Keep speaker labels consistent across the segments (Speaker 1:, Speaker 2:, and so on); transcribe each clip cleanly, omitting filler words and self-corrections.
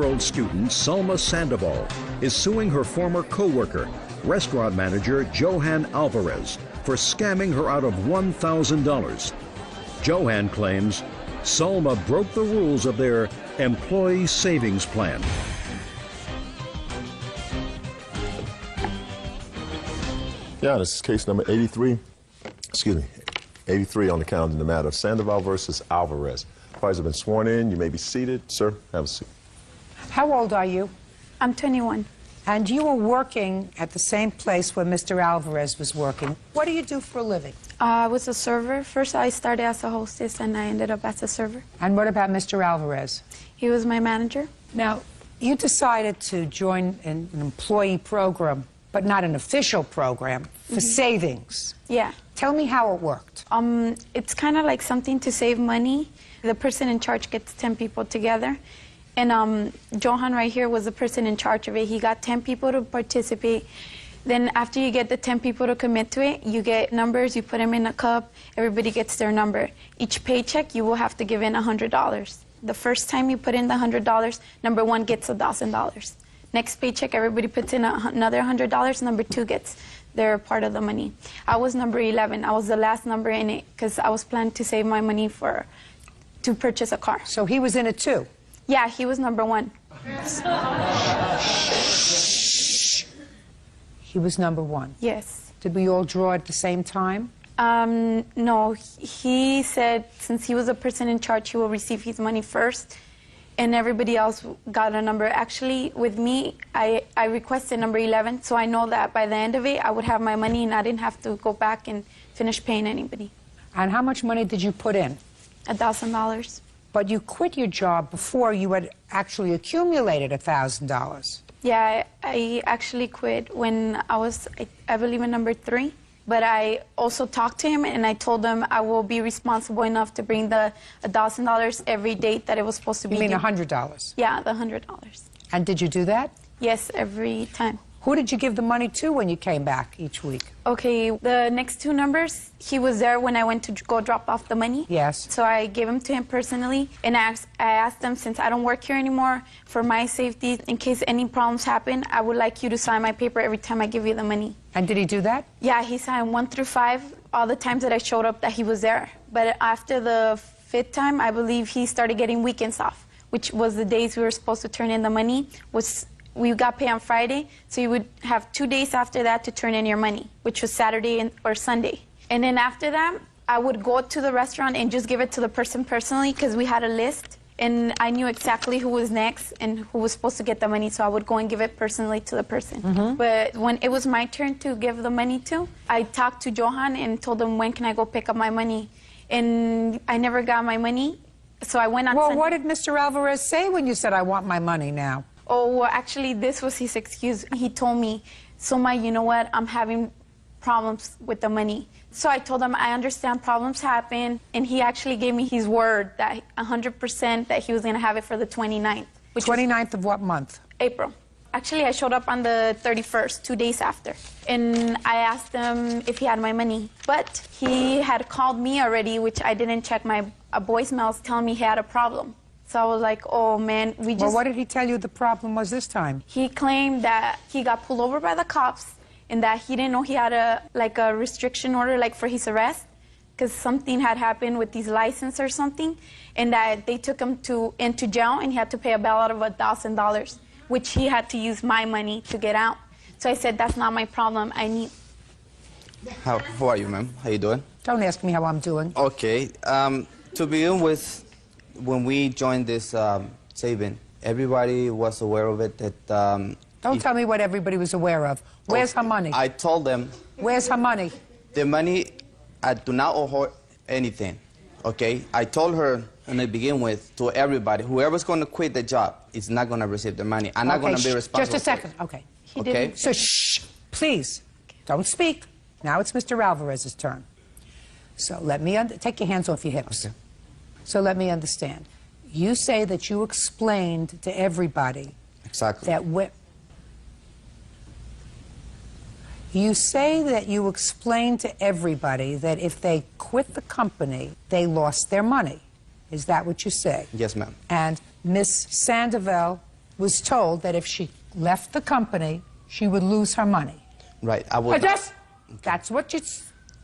Speaker 1: 19-year-old student Salma Sandoval is suing her former co-worker, restaurant manager Johan Alvarez, for scamming her out of $1,000. Johan claims Salma broke the rules of their employee savings plan.
Speaker 2: Yeah, this is case number 83. Excuse me, 83 on the count in the matter of Sandoval versus Alvarez. Parties have been sworn in. You may be seated. Sir, have a seat.
Speaker 3: How old are you?
Speaker 4: I'm 21.
Speaker 3: And you were working at the same place where Mr. Alvarez was working. What do you do for a living?
Speaker 4: I was a server. First, I started as a hostess, and I ended up as a server.
Speaker 3: And what about Mr. Alvarez?
Speaker 4: He was my manager.
Speaker 3: Now, you decided to join an employee program, but not an official program, for savings.
Speaker 4: Yeah.
Speaker 3: Tell me how it worked.
Speaker 4: It's kind of like something to save money. The person in charge gets 10 people together. And Johan right here was the person in charge of it. He got 10 people to participate. Then after you get the 10 people to commit to it, you get numbers, you put them in a cup, everybody gets their number. Each paycheck, you will have to give in $100. The first time you put in the $100, number one gets $1,000. Next paycheck, everybody puts in another $100, number two gets their part of the money. I was number 11. I was the last number in it because I was planning to save my money to purchase a car.
Speaker 3: So he was in it too?
Speaker 4: Yeah, he was number one.
Speaker 3: He was number one?
Speaker 4: Yes.
Speaker 3: Did we all draw at the same time?
Speaker 4: No, he said since he was the person in charge, he will receive his money first, and everybody else got a number. Actually, with me, I requested number 11, so I know that by the end of it, I would have my money and I didn't have to go back and finish paying anybody.
Speaker 3: And how much money did you put in?
Speaker 4: $1,000.
Speaker 3: But you quit your job before you had actually accumulated $1,000.
Speaker 4: Yeah, I actually quit when I was, I believe, in number 3. But I also talked to him, and I told him I will be responsible enough to bring the $1,000 every date that it was supposed to be.
Speaker 3: You mean
Speaker 4: due.
Speaker 3: $100?
Speaker 4: Yeah, the $100.
Speaker 3: And did you do that?
Speaker 4: Yes, every time.
Speaker 3: Who did you give the money to when you came back each week?
Speaker 4: Okay, the next two numbers, he was there when I went to go drop off the money.
Speaker 3: Yes.
Speaker 4: So I gave them to him personally, and I asked them, since I don't work here anymore, for my safety, in case any problems happen, I would like you to sign my paper every time I give you the money.
Speaker 3: And did he do that?
Speaker 4: Yeah, he signed 1 through 5, all the times that I showed up that he was there. But after the 5th time, I believe he started getting weekends off, which was the days we were supposed to turn in the money. We got paid on Friday, so you would have 2 days after that to turn in your money, which was Saturday or Sunday. And then after that, I would go to the restaurant and just give it to the person personally, because we had a list, and I knew exactly who was next and who was supposed to get the money, so I would go and give it personally to the person. But when it was my turn to give the money to, I talked to Johan and told him, when can I go pick up my money? And I never got my money, so I went on
Speaker 3: Well,
Speaker 4: Sunday.
Speaker 3: what did Mr. Alvarez say when you said, I want my money now?
Speaker 4: Oh, well, actually, this was his excuse. He told me, Soma, you know what? I'm having problems with the money. So I told him, I understand problems happen. And he actually gave me his word that 100% that he was going to have it for the 29th. Which
Speaker 3: 29th of what month?
Speaker 4: April. Actually, I showed up on the 31st, 2 days after. And I asked him if he had my money. But he had called me already, which I didn't check my voicemails, telling me he had a problem. So I was like, oh, man, we just...
Speaker 3: Well, what did he tell you the problem was this time?
Speaker 4: He claimed that he got pulled over by the cops and that he didn't know he had a restriction order, like, for his arrest, because something had happened with his license or something, and that they took him into jail, and he had to pay a bail out of $1,000, which he had to use my money to get out. So I said, that's not my problem. I need...
Speaker 5: How are you, ma'am? How you doing?
Speaker 3: Don't ask me how I'm doing.
Speaker 5: Okay. To begin with, when we joined this saving, everybody was aware of it. That
Speaker 3: Don't tell me what everybody was aware of. Where's her money?
Speaker 5: I told them.
Speaker 3: Where's her money?
Speaker 5: The money, I do not owe her anything. Okay? I told her, and to begin with, to everybody, whoever's going to quit the job is not going to receive the money. I'm not going to be responsible.
Speaker 3: Just a second. Okay.
Speaker 5: Okay?
Speaker 3: So shh, please, don't speak. Now it's Mr. Alvarez's turn. So let me take your hands off your hips.
Speaker 5: Okay.
Speaker 3: So let me understand. You say that you explained to everybody
Speaker 5: Exactly.
Speaker 3: that you say that you explained to everybody that if they quit the company, they lost their money. Is that what you say?
Speaker 5: Yes, ma'am.
Speaker 3: And Miss Sandoval was told that if she left the company, she would lose her money.
Speaker 5: Right. I would.
Speaker 3: That's what you.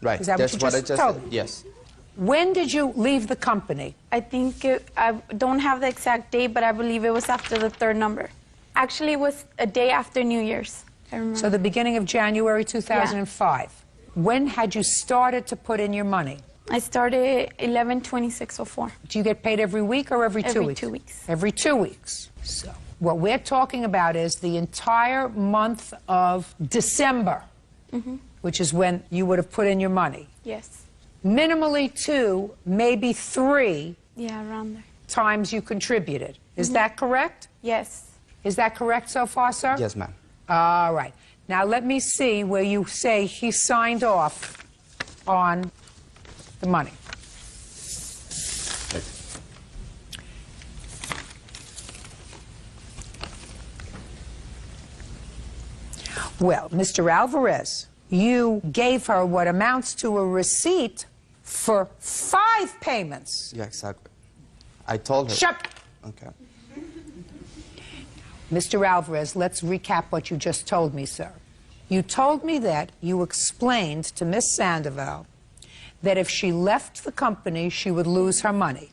Speaker 5: Right.
Speaker 3: Is that
Speaker 5: That's
Speaker 3: what you just told me?
Speaker 5: Yes.
Speaker 3: When did you leave the company?
Speaker 4: I think I don't have the exact date, but I believe it was after the third number. Actually, it was a day after New Year's. I remember.
Speaker 3: So the beginning of January 2005. Yeah. When had you started to put in your money?
Speaker 4: I started 11/26/04.
Speaker 3: Do you get paid every week or every 2 weeks?
Speaker 4: Every 2 weeks.
Speaker 3: Every 2 weeks. So what we're talking about is the entire month of December, which is when you would have put in your money.
Speaker 4: Yes.
Speaker 3: Minimally 2, maybe 3
Speaker 4: Yeah, around there.
Speaker 3: times you contributed. Is that correct?
Speaker 4: Yes.
Speaker 3: Is that correct so far, sir?
Speaker 5: Yes, ma'am.
Speaker 3: All right. Now let me see where you say he signed off on the money. Well, Mr. Alvarez, you gave her what amounts to a receipt for 5 payments.
Speaker 5: Yeah, exactly. I told her.
Speaker 3: Shut.
Speaker 5: Okay.
Speaker 3: Mr. Alvarez, let's recap what you just told me, sir. You told me that you explained to Miss Sandoval that if she left the company, she would lose her money.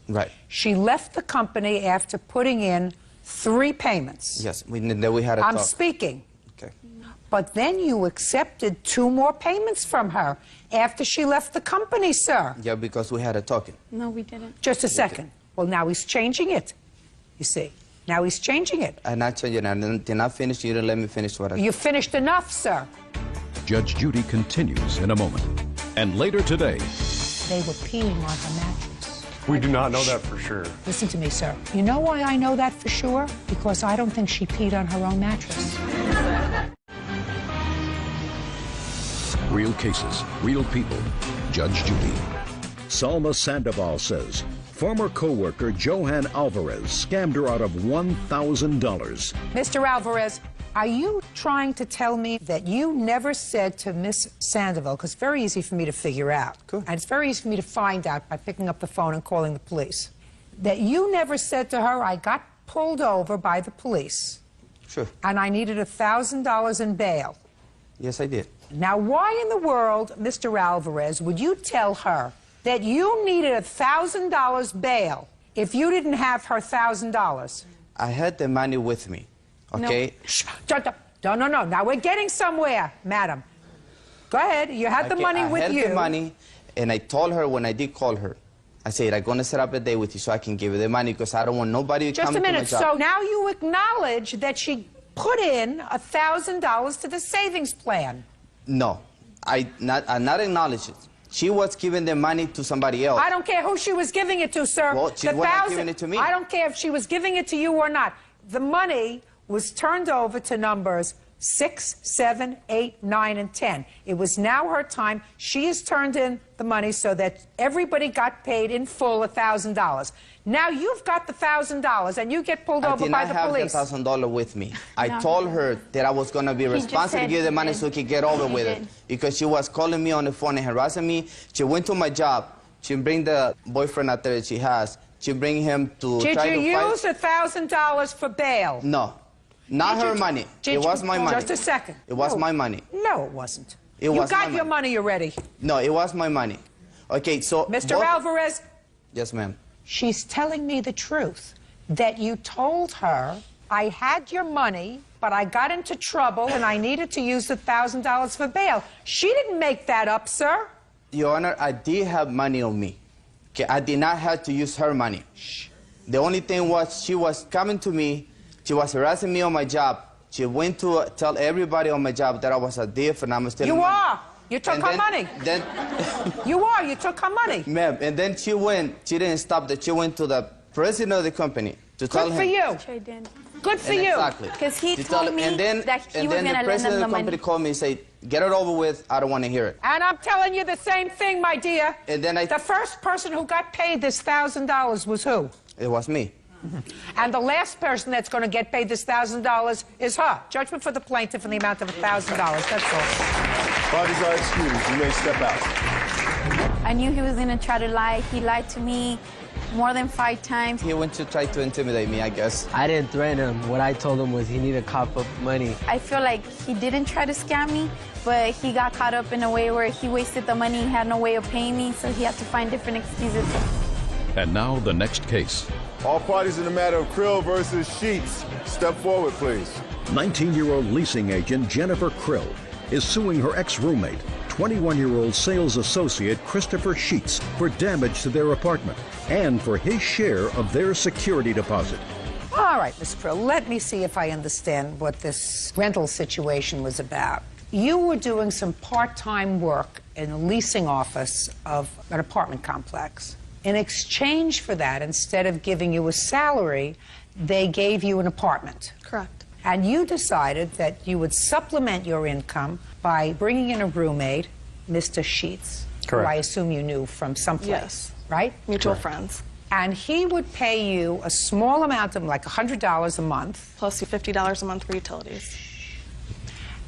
Speaker 5: Right.
Speaker 3: She left the company after putting in 3 payments.
Speaker 5: Yes. Then we had a
Speaker 3: I'm
Speaker 5: talk.
Speaker 3: speaking.
Speaker 5: Okay.
Speaker 3: But then you accepted 2 more payments from her after she left the company, sir.
Speaker 5: Yeah, because we had a talking.
Speaker 4: No, we didn't.
Speaker 3: Just a second. Well, now he's changing it, you see. Now he's changing it.
Speaker 5: I'm not changing it. I did not finish. You didn't let me finish what I
Speaker 3: You finished enough, sir.
Speaker 1: Judge Judy continues in a moment. And later today,
Speaker 3: They were peeing on her mattress.
Speaker 6: We do not know that for sure.
Speaker 3: Listen to me, sir. You know why I know that for sure? Because I don't think she peed on her own mattress.
Speaker 1: real cases, real people. Judge Judy. Salma Sandoval says former co-worker Johan Alvarez scammed her out of $1,000.
Speaker 3: Mr. Alvarez, are you trying to tell me that you never said to Miss Sandoval, because it's very easy for me to figure out, and it's very easy for me to find out by picking up the phone and calling the police, that you never said to her, I got pulled over by the police,
Speaker 5: Sure.
Speaker 3: and I needed $1,000 in bail?
Speaker 5: Yes, I did.
Speaker 3: Now, why in the world, Mr. Alvarez, would you tell her that you needed $1,000 bail if you didn't have her $1,000?
Speaker 5: I had the money with me, okay?
Speaker 3: No. Shh, shut up. No, no, no. Now we're getting somewhere, madam. Go ahead. You had the money with you.
Speaker 5: I had the money, and I told her when I did call her, I said, I'm going to set up a day with you so I can give you the money because I don't want nobody to come to my job.
Speaker 3: Just a minute. So now you acknowledge that she put in $1,000 to the savings plan.
Speaker 5: No, I'm not acknowledging it. She was giving the money to somebody else.
Speaker 3: I don't care who she was giving it to, sir.
Speaker 5: Well, she wasn't giving it to me.
Speaker 3: I don't care if she was giving it to you or not. The money was turned over to numbers 6, 7, 8, 9, and 10. It was now her time. She has turned in the money so that everybody got paid in full $1,000. Now you've got the $1,000 and you get pulled over by the police.
Speaker 5: I did not have the $1,000 with me. I told her that I was going to be responsible to give the money so we could get over with it. Because she was calling me on the phone and harassing me. She went to my job. She bring the boyfriend out there that she has. She bring him to try to fight.
Speaker 3: Did you use $1,000 for bail?
Speaker 5: No. Not her money. It was my money.
Speaker 3: Just a second.
Speaker 5: It was my money.
Speaker 3: No, it wasn't.
Speaker 5: It was
Speaker 3: you got your money already.
Speaker 5: No, it was my money. Okay, so...
Speaker 3: Mr. Alvarez?
Speaker 5: Yes, ma'am.
Speaker 3: She's telling me the truth, that you told her, I had your money, but I got into trouble and I needed to use the $1,000 for bail. She didn't make that up, sir.
Speaker 5: Your Honor, I did have money on me. Okay, I did not have to use her money.
Speaker 3: Shh.
Speaker 5: The only thing was she was coming to me, she was harassing me on my job. She went to tell everybody on my job that I was a thief and I'm stealing money.
Speaker 3: You are. You took her money. You are. You took her money.
Speaker 5: Ma'am, and then she didn't stop that. She went to the president of the company to tell him.
Speaker 3: Good for you.
Speaker 4: Sure did.
Speaker 3: Good for you.
Speaker 5: Exactly.
Speaker 4: Because he told me that he was going to lend them the money.
Speaker 5: And then the president of the company called me and said, get it over with, I don't want to hear it.
Speaker 3: And I'm telling you the same thing, my dear.
Speaker 5: And then
Speaker 3: the first person who got paid this $1,000 was who?
Speaker 5: It was me.
Speaker 3: And the last person that's going to get paid this $1,000 is her. Judgment for the plaintiff in the amount of $1,000. That's all.
Speaker 6: Parties are excused. You may step out.
Speaker 4: I knew he was going to try to lie. He lied to me. more than 5 times.
Speaker 5: He went to try to intimidate me, I guess.
Speaker 6: I didn't threaten him. What I told him was he needed to cough up money.
Speaker 4: I feel like he didn't try to scam me, but he got caught up in a way where he wasted the money, he had no way of paying me, so he had to find different excuses.
Speaker 1: And now the next case.
Speaker 2: All parties in the matter of Krill versus Sheets. Step forward, please.
Speaker 1: 19-year-old leasing agent Jennifer Krill is suing her ex-roommate, 21-year-old sales associate Christopher Sheets, for damage to their apartment and for his share of their security deposit.
Speaker 3: All right, Ms. Krill, let me see if I understand what this rental situation was about. You were doing some part-time work in the leasing office of an apartment complex. In exchange for that, instead of giving you a salary, they gave you an apartment.
Speaker 7: Correct.
Speaker 3: And you decided that you would supplement your income by bringing in a roommate, Mr. Sheets,
Speaker 8: Correct.
Speaker 3: who I assume you knew from someplace,
Speaker 7: Yes.
Speaker 3: right?
Speaker 7: Mutual friends.
Speaker 3: And he would pay you a small amount of, like $100 a month.
Speaker 7: Plus $50 a month for utilities.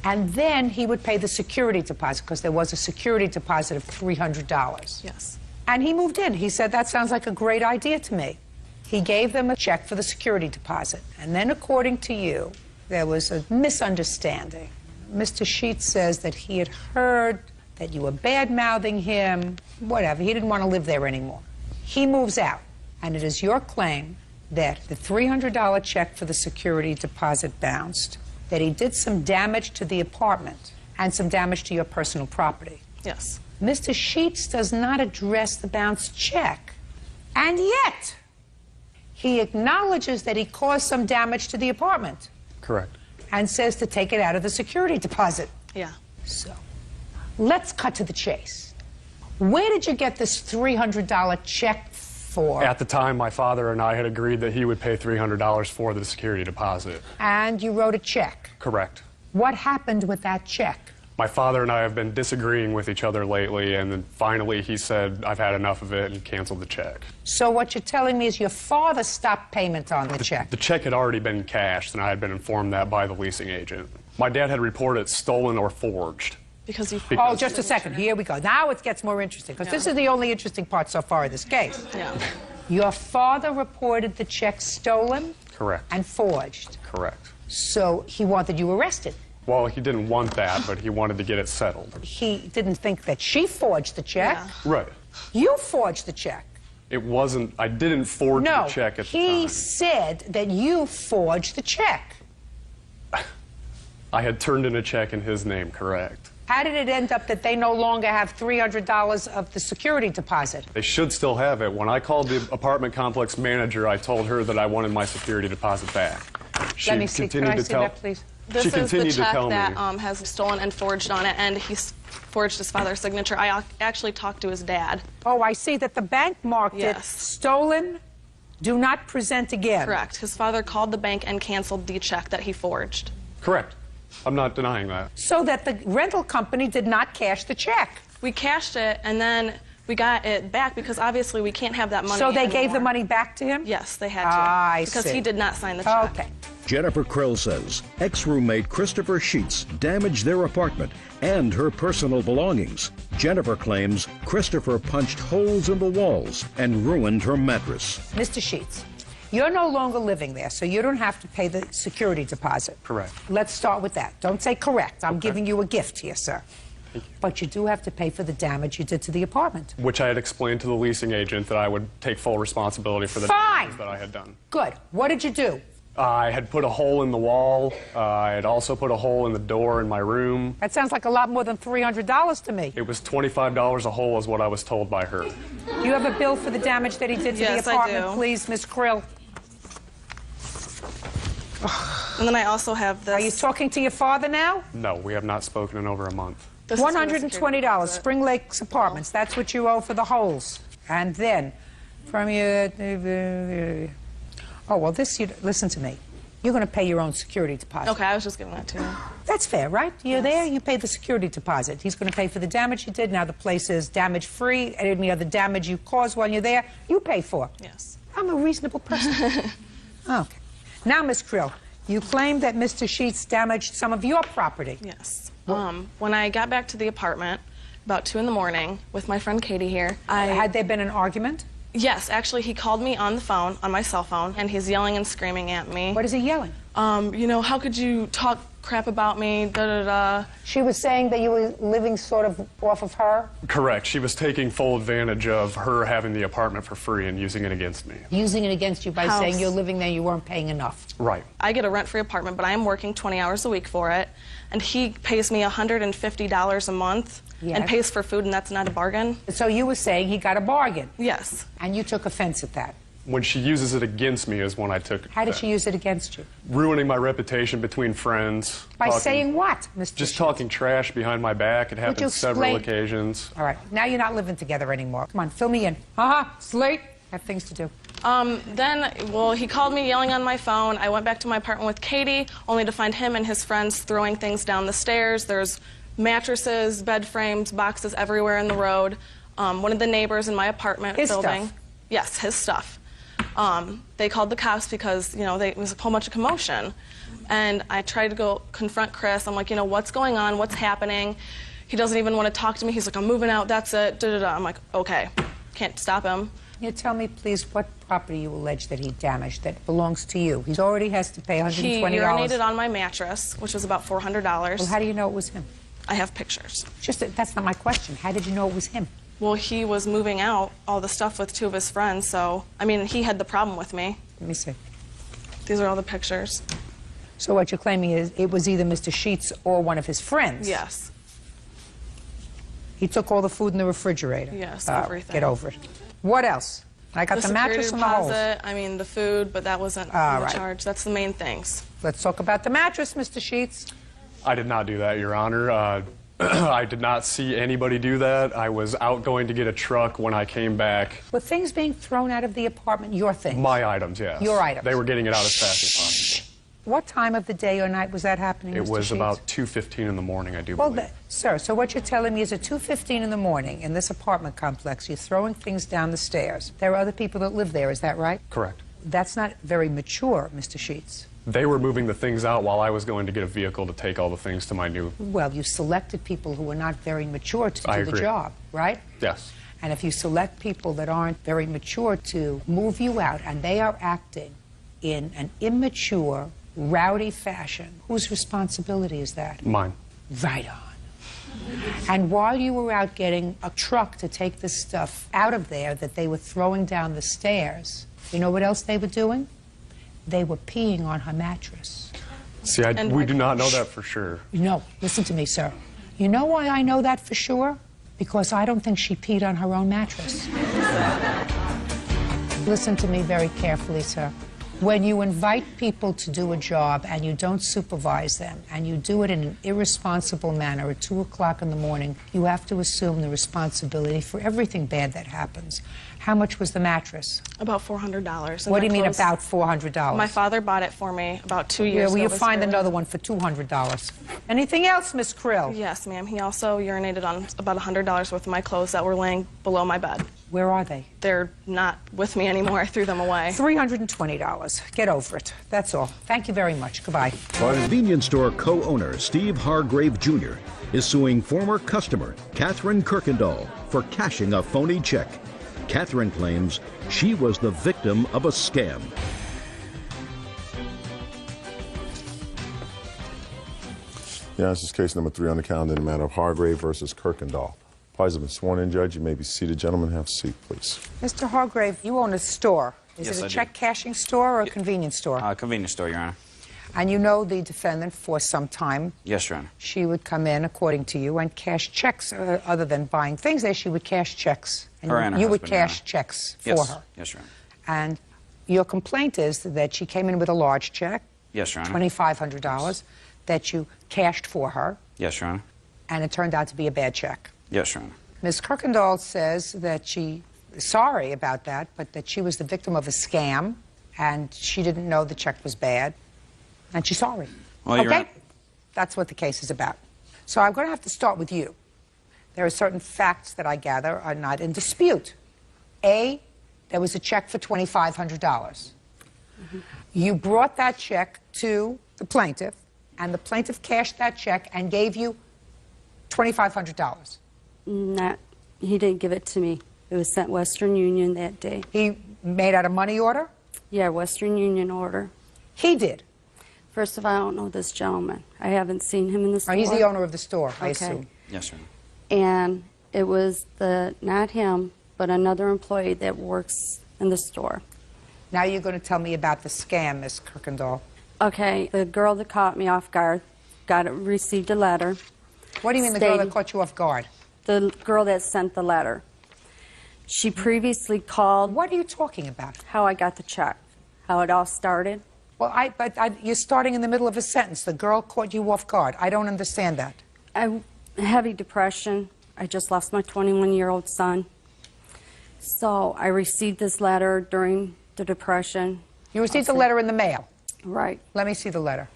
Speaker 3: And then he would pay the security deposit, because there was a security deposit of $300.
Speaker 7: Yes.
Speaker 3: And he moved in. He said, that sounds like a great idea to me. He gave them a check for the security deposit. And then, according to you, there was a misunderstanding. Mr. Sheets says that he had heard that you were bad-mouthing him, whatever. He didn't want to live there anymore. He moves out. And it is your claim that the $300 check for the security deposit bounced, that he did some damage to the apartment and some damage to your personal property.
Speaker 7: Yes.
Speaker 3: Mr. Sheets does not address the bounced check. And yet, he acknowledges that he caused some damage to the apartment.
Speaker 8: Correct.
Speaker 3: And says to take it out of the security deposit.
Speaker 7: Yeah.
Speaker 3: So, let's cut to the chase. Where did you get this $300 check for?
Speaker 8: At the time, my father and I had agreed that he would pay $300 for the security deposit.
Speaker 3: And you wrote a check.
Speaker 8: Correct.
Speaker 3: What happened with that check?
Speaker 8: My father and I have been disagreeing with each other lately, and then finally he said, I've had enough of it, and canceled the check.
Speaker 3: So what you're telling me is your father stopped payment on the check.
Speaker 8: The check had already been cashed, and I had been informed that by the leasing agent. My dad had reported it stolen or forged.
Speaker 7: Because you...
Speaker 3: Oh, just a second. Here we go. Now it gets more interesting, because this is the only interesting part so far of this case.
Speaker 7: Yeah.
Speaker 3: Your father reported the check stolen?
Speaker 8: Correct.
Speaker 3: And forged.
Speaker 8: Correct.
Speaker 3: So he wanted you arrested.
Speaker 8: Well, he didn't want that, but he wanted to get it settled.
Speaker 3: He didn't think that she forged the check.
Speaker 7: Yeah.
Speaker 8: Right.
Speaker 3: You forged the check.
Speaker 8: It wasn't, I didn't forge the check at the time.
Speaker 3: he said that you forged the check.
Speaker 8: I had turned in a check in his name, correct.
Speaker 3: How did it end up that they no longer have $300 of the security deposit?
Speaker 8: They should still have it. When I called the apartment complex manager, I told her that I wanted my security deposit back. She
Speaker 3: Let me see. Can I see that, please?
Speaker 7: This
Speaker 8: She
Speaker 7: is the
Speaker 8: continued to
Speaker 7: check
Speaker 8: tell
Speaker 7: that
Speaker 8: me.
Speaker 7: has stolen and forged on it, and he's forged his father's signature. I actually talked to his dad.
Speaker 3: Oh, I see that the bank marked it
Speaker 7: Yes.
Speaker 3: stolen, do not present again.
Speaker 7: Correct. His father called the bank and canceled the check that he forged.
Speaker 8: Correct. I'm not denying that.
Speaker 3: So that the rental company did not cash the check.
Speaker 7: We cashed it, and then we got it back because obviously we can't have that money
Speaker 3: So they gave the
Speaker 7: anymore.
Speaker 3: money back to him?
Speaker 7: Yes, they had to.
Speaker 3: I
Speaker 7: because
Speaker 3: see.
Speaker 7: he did not sign the check.
Speaker 3: Okay.
Speaker 1: Jennifer Krill says ex-roommate Christopher Sheets damaged their apartment and her personal belongings. Jennifer claims Christopher punched holes in the walls and ruined her mattress.
Speaker 3: Mr. Sheets, you're no longer living there, so you don't have to pay the security deposit.
Speaker 8: Correct.
Speaker 3: Let's start with that. Don't say correct. I'm giving you a gift here, sir. But you do have to pay for the damage you did to the apartment.
Speaker 8: Which I had explained to the leasing agent that I would take full responsibility for the
Speaker 3: Fine.
Speaker 8: damages that I had done.
Speaker 3: Good. What did you do?
Speaker 8: I had put a hole in the wall. I had also put a hole in the door in my room.
Speaker 3: That sounds like a lot more than $300 to me.
Speaker 8: It was $25 a hole is what I was told by her.
Speaker 3: Do you have a bill for the damage that he did to
Speaker 7: Yes,
Speaker 3: the
Speaker 7: I
Speaker 3: apartment,
Speaker 7: do.
Speaker 3: please, Miss Krill?
Speaker 7: And then I also have this.
Speaker 3: Are you talking to your father now?
Speaker 8: No, we have not spoken in over a month.
Speaker 7: This is for the security
Speaker 3: $120,
Speaker 7: deposit.
Speaker 3: Spring Lakes Apartments. That's what you owe for the holes. And then, from your... Oh, well, this, listen to me. You're going to pay your own security deposit.
Speaker 7: Okay, I was just giving that to you.
Speaker 3: That's fair, right? You're there, you pay the security deposit. He's going to pay for the damage you did. Now the place is damage-free. Any other damage you caused while you're there, you pay for.
Speaker 7: Yes.
Speaker 3: I'm a reasonable person. Okay. Now, Miss Krill, you claim that Mr. Sheets damaged some of your property.
Speaker 7: Yes. When I got back to the apartment, about 2 in the morning, with my friend Katie here,
Speaker 3: Had there been an argument?
Speaker 7: Yes, actually, he called me on the phone, on my cell phone, and he's yelling and screaming at me.
Speaker 3: What is he yelling?
Speaker 7: You know, how could you talk crap about me, da-da-da.
Speaker 3: She was saying that you were living sort of off of her?
Speaker 8: Correct. She was taking full advantage of her having the apartment for free and using it against me.
Speaker 3: Using it against you by saying you're living there, you weren't paying enough.
Speaker 8: Right.
Speaker 7: I get a rent-free apartment, but I am working 20 hours a week for it, and he pays me $150 a month and pays for food, and that's not a bargain.
Speaker 3: So you were saying he got a bargain?
Speaker 7: Yes.
Speaker 3: And you took offense at that?
Speaker 8: When she uses it against me is when I took it.
Speaker 3: How did she use it against you?
Speaker 8: Ruining my reputation between friends.
Speaker 3: By saying what, Mr.
Speaker 8: Just
Speaker 3: Sheets?
Speaker 8: talking trash behind my back. It happened several occasions.
Speaker 3: All right, now you're not living together anymore. Come on, fill me in. It's late. I have things to do.
Speaker 7: Well, he called me yelling on my phone. I went back to my apartment with Katie, only to find him and his friends throwing things down the stairs. There's mattresses, bed frames, boxes everywhere in the road. One of the neighbors in my apartment building.
Speaker 3: Stuff?
Speaker 7: Yes, his stuff. They called the cops because, you know, it was a whole bunch of commotion. And I tried to go confront Chris. I'm like, you know, what's going on? What's happening? He doesn't even want to talk to me. He's like, I'm moving out. That's it. Da-da-da. I'm like, okay. Can't stop him.
Speaker 3: Can you tell me, please, what property you allege that he damaged that belongs to you? He already has to pay $120.
Speaker 7: He urinated on my mattress, which was about $400.
Speaker 3: Well, how do you know it was him?
Speaker 7: I have pictures.
Speaker 3: That's not my question. How did you know it was him?
Speaker 7: Well, he was moving out all the stuff with two of his friends, so, I mean, he had the problem with me.
Speaker 3: Let me see.
Speaker 7: These are all the pictures.
Speaker 3: So what you're claiming is it was either Mr. Sheets or one of his friends?
Speaker 7: Yes.
Speaker 3: He took all the food in the refrigerator?
Speaker 7: Yes, everything.
Speaker 3: Get over it. What else? I got the mattress and the holes.
Speaker 7: I mean, the food, but that wasn't the charge. That's the main things.
Speaker 3: Let's talk about the mattress, Mr. Sheets.
Speaker 8: I did not do that, Your Honor. I did not see anybody do that. I was out going to get a truck when I came back.
Speaker 3: Were things being thrown out of the apartment? Your things?
Speaker 8: My items, yes.
Speaker 3: Your items?
Speaker 8: They were getting it out as fast as possible.
Speaker 3: What time of the day or night was that happening, Mr.
Speaker 8: It was
Speaker 3: Sheets?
Speaker 8: about 2:15 in the morning, I do believe.
Speaker 3: Well, sir, so what you're telling me is at 2:15 in the morning in this apartment complex, you're throwing things down the stairs. There are other people that live there, is that right?
Speaker 8: Correct.
Speaker 3: That's not very mature, Mr. Sheets.
Speaker 8: They were moving the things out while I was going to get a vehicle to take all the things to my new...
Speaker 3: Well, you selected people who were not very mature to do the job, right?
Speaker 8: Yes.
Speaker 3: And if you select people that aren't very mature to move you out, and they are acting in an immature, rowdy fashion, whose responsibility is that?
Speaker 8: Mine.
Speaker 3: Right on. And while you were out getting a truck to take this stuff out of there that they were throwing down the stairs, you know what else they were doing? They were peeing on her mattress.
Speaker 8: See, we do not know that for sure.
Speaker 3: No, listen to me, sir. You know why I know that for sure? Because I don't think she peed on her own mattress. Listen to me very carefully, sir. When you invite people to do a job and you don't supervise them, and you do it in an irresponsible manner at 2 o'clock in the morning, you have to assume the responsibility for everything bad that happens. How much was the mattress?
Speaker 7: About $400.
Speaker 3: What do you mean about $400?
Speaker 7: My father bought it for me about 2 years ago.
Speaker 3: Will you find another one for $200? Anything else, Miss Krill?
Speaker 7: Yes, ma'am. He also urinated on about $100 worth of my clothes that were laying below my bed.
Speaker 3: Where are they?
Speaker 7: They're not with me anymore. I threw them away.
Speaker 3: $320. Get over it. That's all. Thank you very much. Goodbye.
Speaker 1: Convenience store co-owner Steve Hargrave Jr. is suing former customer Catherine Kirkendall for cashing a phony check. Catherine claims she was the victim of a scam.
Speaker 2: Yeah, this is case number 3 on the calendar in the matter of Hargrave versus Kirkendall. Parties have been sworn in, Judge. You may be seated. Gentlemen, have a seat, please.
Speaker 3: Mr. Hargrave, you own a store. Is it a check cashing store or a convenience store?
Speaker 9: Convenience store, Your Honor.
Speaker 3: And you know the defendant for some time.
Speaker 9: Yes, Your Honor.
Speaker 3: She would come in, according to you, and cash checks. Other than buying things there, she would cash checks. And you would cash checks for her.
Speaker 9: Yes, Your Honor.
Speaker 3: And your complaint is that she came in with a large check.
Speaker 9: Yes, Your Honor.
Speaker 3: $2,500 that you cashed for her.
Speaker 9: Yes, Your Honor.
Speaker 3: And it turned out to be a bad check.
Speaker 9: Yes, Your Honor.
Speaker 3: Ms. Kirkendall says that she is sorry about that, but that she was the victim of a scam, and she didn't know the check was bad, and she's sorry.
Speaker 9: Well, Your Honor.
Speaker 3: Okay? That's what the case is about. So I'm going to have to start with you. There are certain facts that I gather are not in dispute. A, there was a check for $2,500. You brought that check to the plaintiff, and the plaintiff cashed that check and gave you $2,500.
Speaker 10: He didn't give it to me.
Speaker 9: It was sent Western Union that day.
Speaker 3: He made out a money order?
Speaker 9: Yeah, Western Union order.
Speaker 3: He did.
Speaker 9: First of all, I don't know this gentleman. I haven't seen him in the store.
Speaker 3: Oh, he's the owner of the store, I
Speaker 9: Okay.
Speaker 3: assume.
Speaker 10: Yes, sir.
Speaker 9: And it was not him, but another employee that works in the store.
Speaker 3: Now you're going to tell me about the scam, Miss Kirkendall.
Speaker 9: Okay, the girl that caught me off guard received a letter.
Speaker 3: What do you mean the girl that caught you off guard?
Speaker 9: The girl that sent the letter. She previously called.
Speaker 3: What are you talking about?
Speaker 9: How I got the check, how it all started.
Speaker 3: Well, you're starting in the middle of a sentence. The girl caught you off guard. I don't understand that.
Speaker 9: Heavy depression. I just lost my 21-year-old son. So I received this letter during the depression.
Speaker 3: You received the letter in the mail?
Speaker 9: Right.
Speaker 3: Let me see the letter.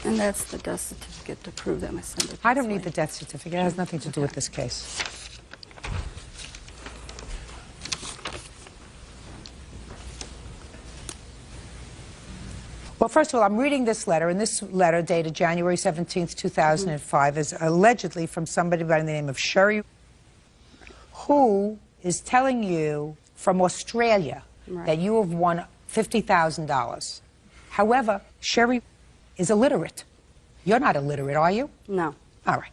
Speaker 9: And that's the death certificate to prove that my son did.
Speaker 3: I don't need the death certificate. It has nothing to do with this case. Well, first of all, I'm reading this letter, and this letter dated January 17th, 2005 is allegedly from somebody by the name of Sherry, who is telling you from Australia that you have won $50,000. However, Sherry is illiterate. You're not illiterate, are you?
Speaker 9: No.
Speaker 3: All right.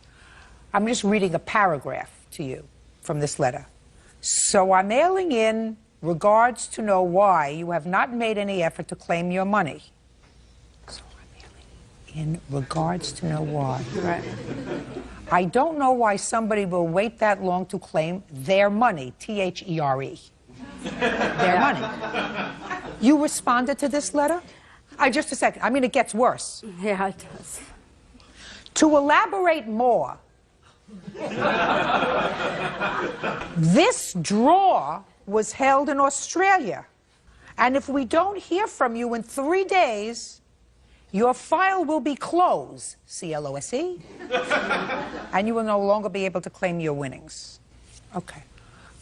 Speaker 3: I'm just reading a paragraph to you from this letter. So I'm mailing in regards to know why you have not made any effort to claim your money. So I'm mailing in regards to know why.
Speaker 9: Right.
Speaker 3: I don't know why somebody will wait that long to claim their money, T-H-E-R-E. Their money. You responded to this letter? Just a second. I mean, it gets worse.
Speaker 9: Yeah, it does.
Speaker 3: To elaborate more, this draw was held in Australia. And if we don't hear from you in 3 days, your file will be closed, C-L-O-S-E, and you will no longer be able to claim your winnings. Okay.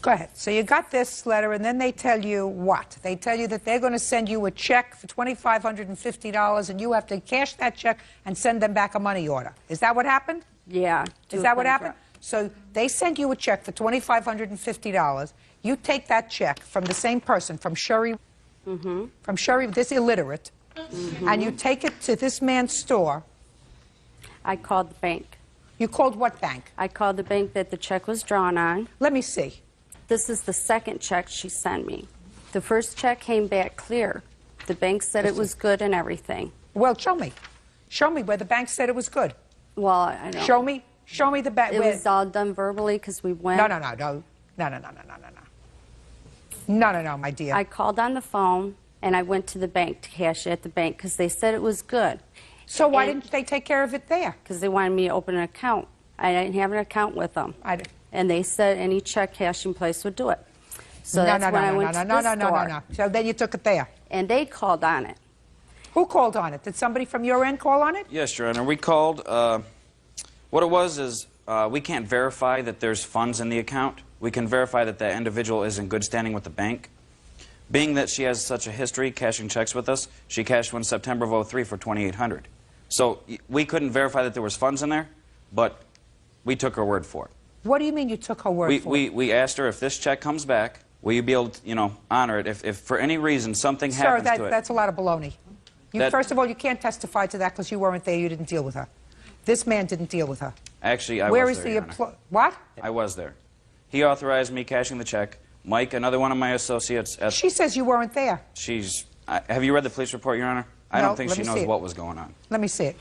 Speaker 3: Go ahead. So you got this letter, and then they tell you what? They tell you that they're going to send you a check for $2,550, and you have to cash that check and send them back a money order. Is that what happened?
Speaker 9: Yeah.
Speaker 3: Is that what happened? So they send you a check for $2,550. You take that check from the same person, from Sherry, from Sherry, this illiterate, and you take it to this man's store.
Speaker 9: I called the bank.
Speaker 3: You called what bank?
Speaker 9: I called the bank that the check was drawn on.
Speaker 3: Let me see.
Speaker 9: This is the second check she sent me. The first check came back clear. The bank said it was good and everything.
Speaker 3: Well, show me. Show me where the bank said it was good.
Speaker 9: Well, I don't.
Speaker 3: Show me. Show me the bank.
Speaker 9: It was all done verbally because we went.
Speaker 3: No, my dear.
Speaker 9: I called on the phone and I went to the bank to cash it at the bank because they said it was good.
Speaker 3: So why didn't they take care of it there?
Speaker 9: Because they wanted me to open an account. I didn't have an account with them. And they said any check cashing place would do it. So that's when I went to the store.
Speaker 3: No. So then you took it there.
Speaker 9: And they called on it.
Speaker 3: Who called on it? Did somebody from your end call on it?
Speaker 10: Yes, Your Honor. We called. What it was is we can't verify that there's funds in the account. We can verify that that individual is in good standing with the bank. Being that she has such a history cashing checks with us, she cashed one September of '03 for $2,800. So we couldn't verify that there was funds in there, but we took her word for it.
Speaker 3: What do you mean you took her word for it?
Speaker 10: We asked her, if this check comes back, will you be able to, honor it? If for any reason something happens to it.
Speaker 3: Sir, that's a lot of baloney. First of all, you can't testify to that because you weren't there. You didn't deal with her. This man didn't deal with her.
Speaker 10: Actually, I was there, Your Honor.
Speaker 3: What?
Speaker 10: I was there. He authorized me cashing the check. Mike, another one of my associates.
Speaker 3: She says you weren't there.
Speaker 10: Have you read the police report, Your Honor? I don't think she knows what was going on.
Speaker 3: Let me see it.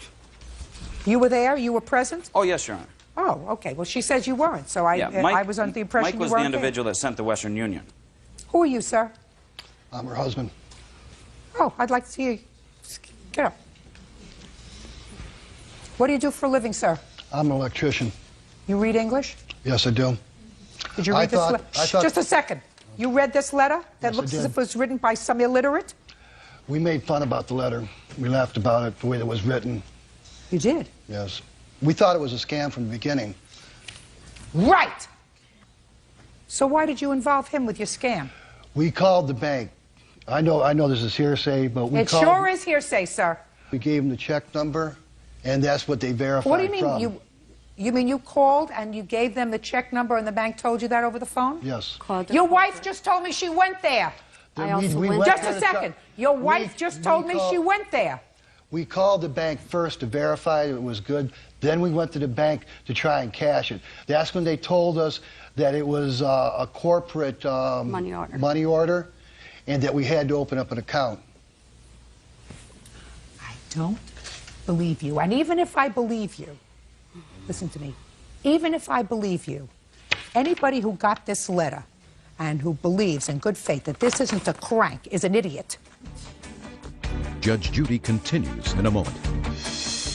Speaker 3: You were there? You were present?
Speaker 10: Oh, yes, Your Honor.
Speaker 3: Oh, okay. Well, she says you weren't, so I was under the impression you weren't
Speaker 10: Mike was the individual that sent the Western Union.
Speaker 3: Who are you, sir?
Speaker 11: I'm her husband.
Speaker 3: Oh, I'd like to see you. Get up. What do you do for a living, sir?
Speaker 11: I'm an electrician.
Speaker 3: You read English?
Speaker 11: Yes, I do.
Speaker 3: Did you read this letter? Just a second. You read this letter that looks as if it was written by some illiterate?
Speaker 11: We made fun about the letter. We laughed about it, the way it was written.
Speaker 3: You did?
Speaker 11: Yes. We thought it was a scam from the beginning.
Speaker 3: Right! So why did you involve him with your scam?
Speaker 11: We called the bank. I know this is hearsay, but we called...
Speaker 3: It sure is hearsay, sir.
Speaker 11: We gave them the check number, and that's what they verified.
Speaker 3: What do you mean You mean you called and you gave them the check number and the bank told you that over the phone?
Speaker 11: Yes.
Speaker 3: Your wife just told me she went there. Just a second. Your wife just told me she went there.
Speaker 11: We called the bank first to verify it was good. Then we went to the bank to try and cash it. That's when they told us that it was a corporate money order and that we had to open up an account.
Speaker 3: I don't believe you. And even if I believe you, listen to me, even if I believe you, anybody who got this letter and who believes in good faith that this isn't a crank is an idiot.
Speaker 1: Judge Judy continues in a moment.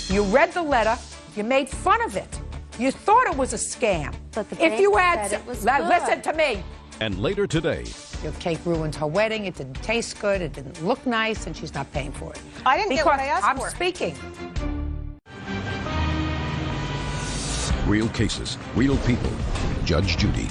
Speaker 3: You read the letter, you made fun of it. You thought it was a scam.
Speaker 9: But the
Speaker 3: if you
Speaker 9: bank
Speaker 3: had,
Speaker 9: said it was
Speaker 3: listen
Speaker 9: good.
Speaker 3: to me.
Speaker 1: And later today,
Speaker 3: Your cake ruined her wedding, it didn't taste good, it didn't look nice, and she's not paying for it.
Speaker 12: I didn't get what I asked
Speaker 3: I'm
Speaker 12: for.
Speaker 3: speaking.
Speaker 1: real cases, real people. Judge Judy.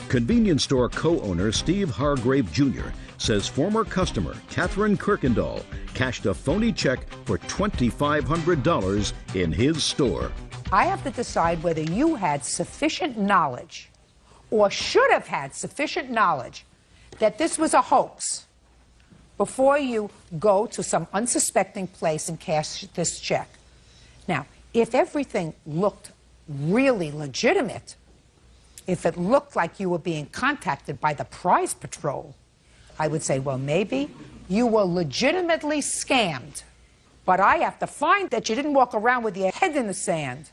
Speaker 1: Convenience store co-owner Steve Hargrave Jr. says former customer Catherine Kirkendall cashed a phony check for $2,500 in his store.
Speaker 3: I have to decide whether you had sufficient knowledge or should have had sufficient knowledge that this was a hoax before you go to some unsuspecting place and cash this check. Now, if everything looked really legitimate, if it looked like you were being contacted by the prize patrol, I would say, well, maybe you were legitimately scammed. But I have to find that you didn't walk around with your head in the sand.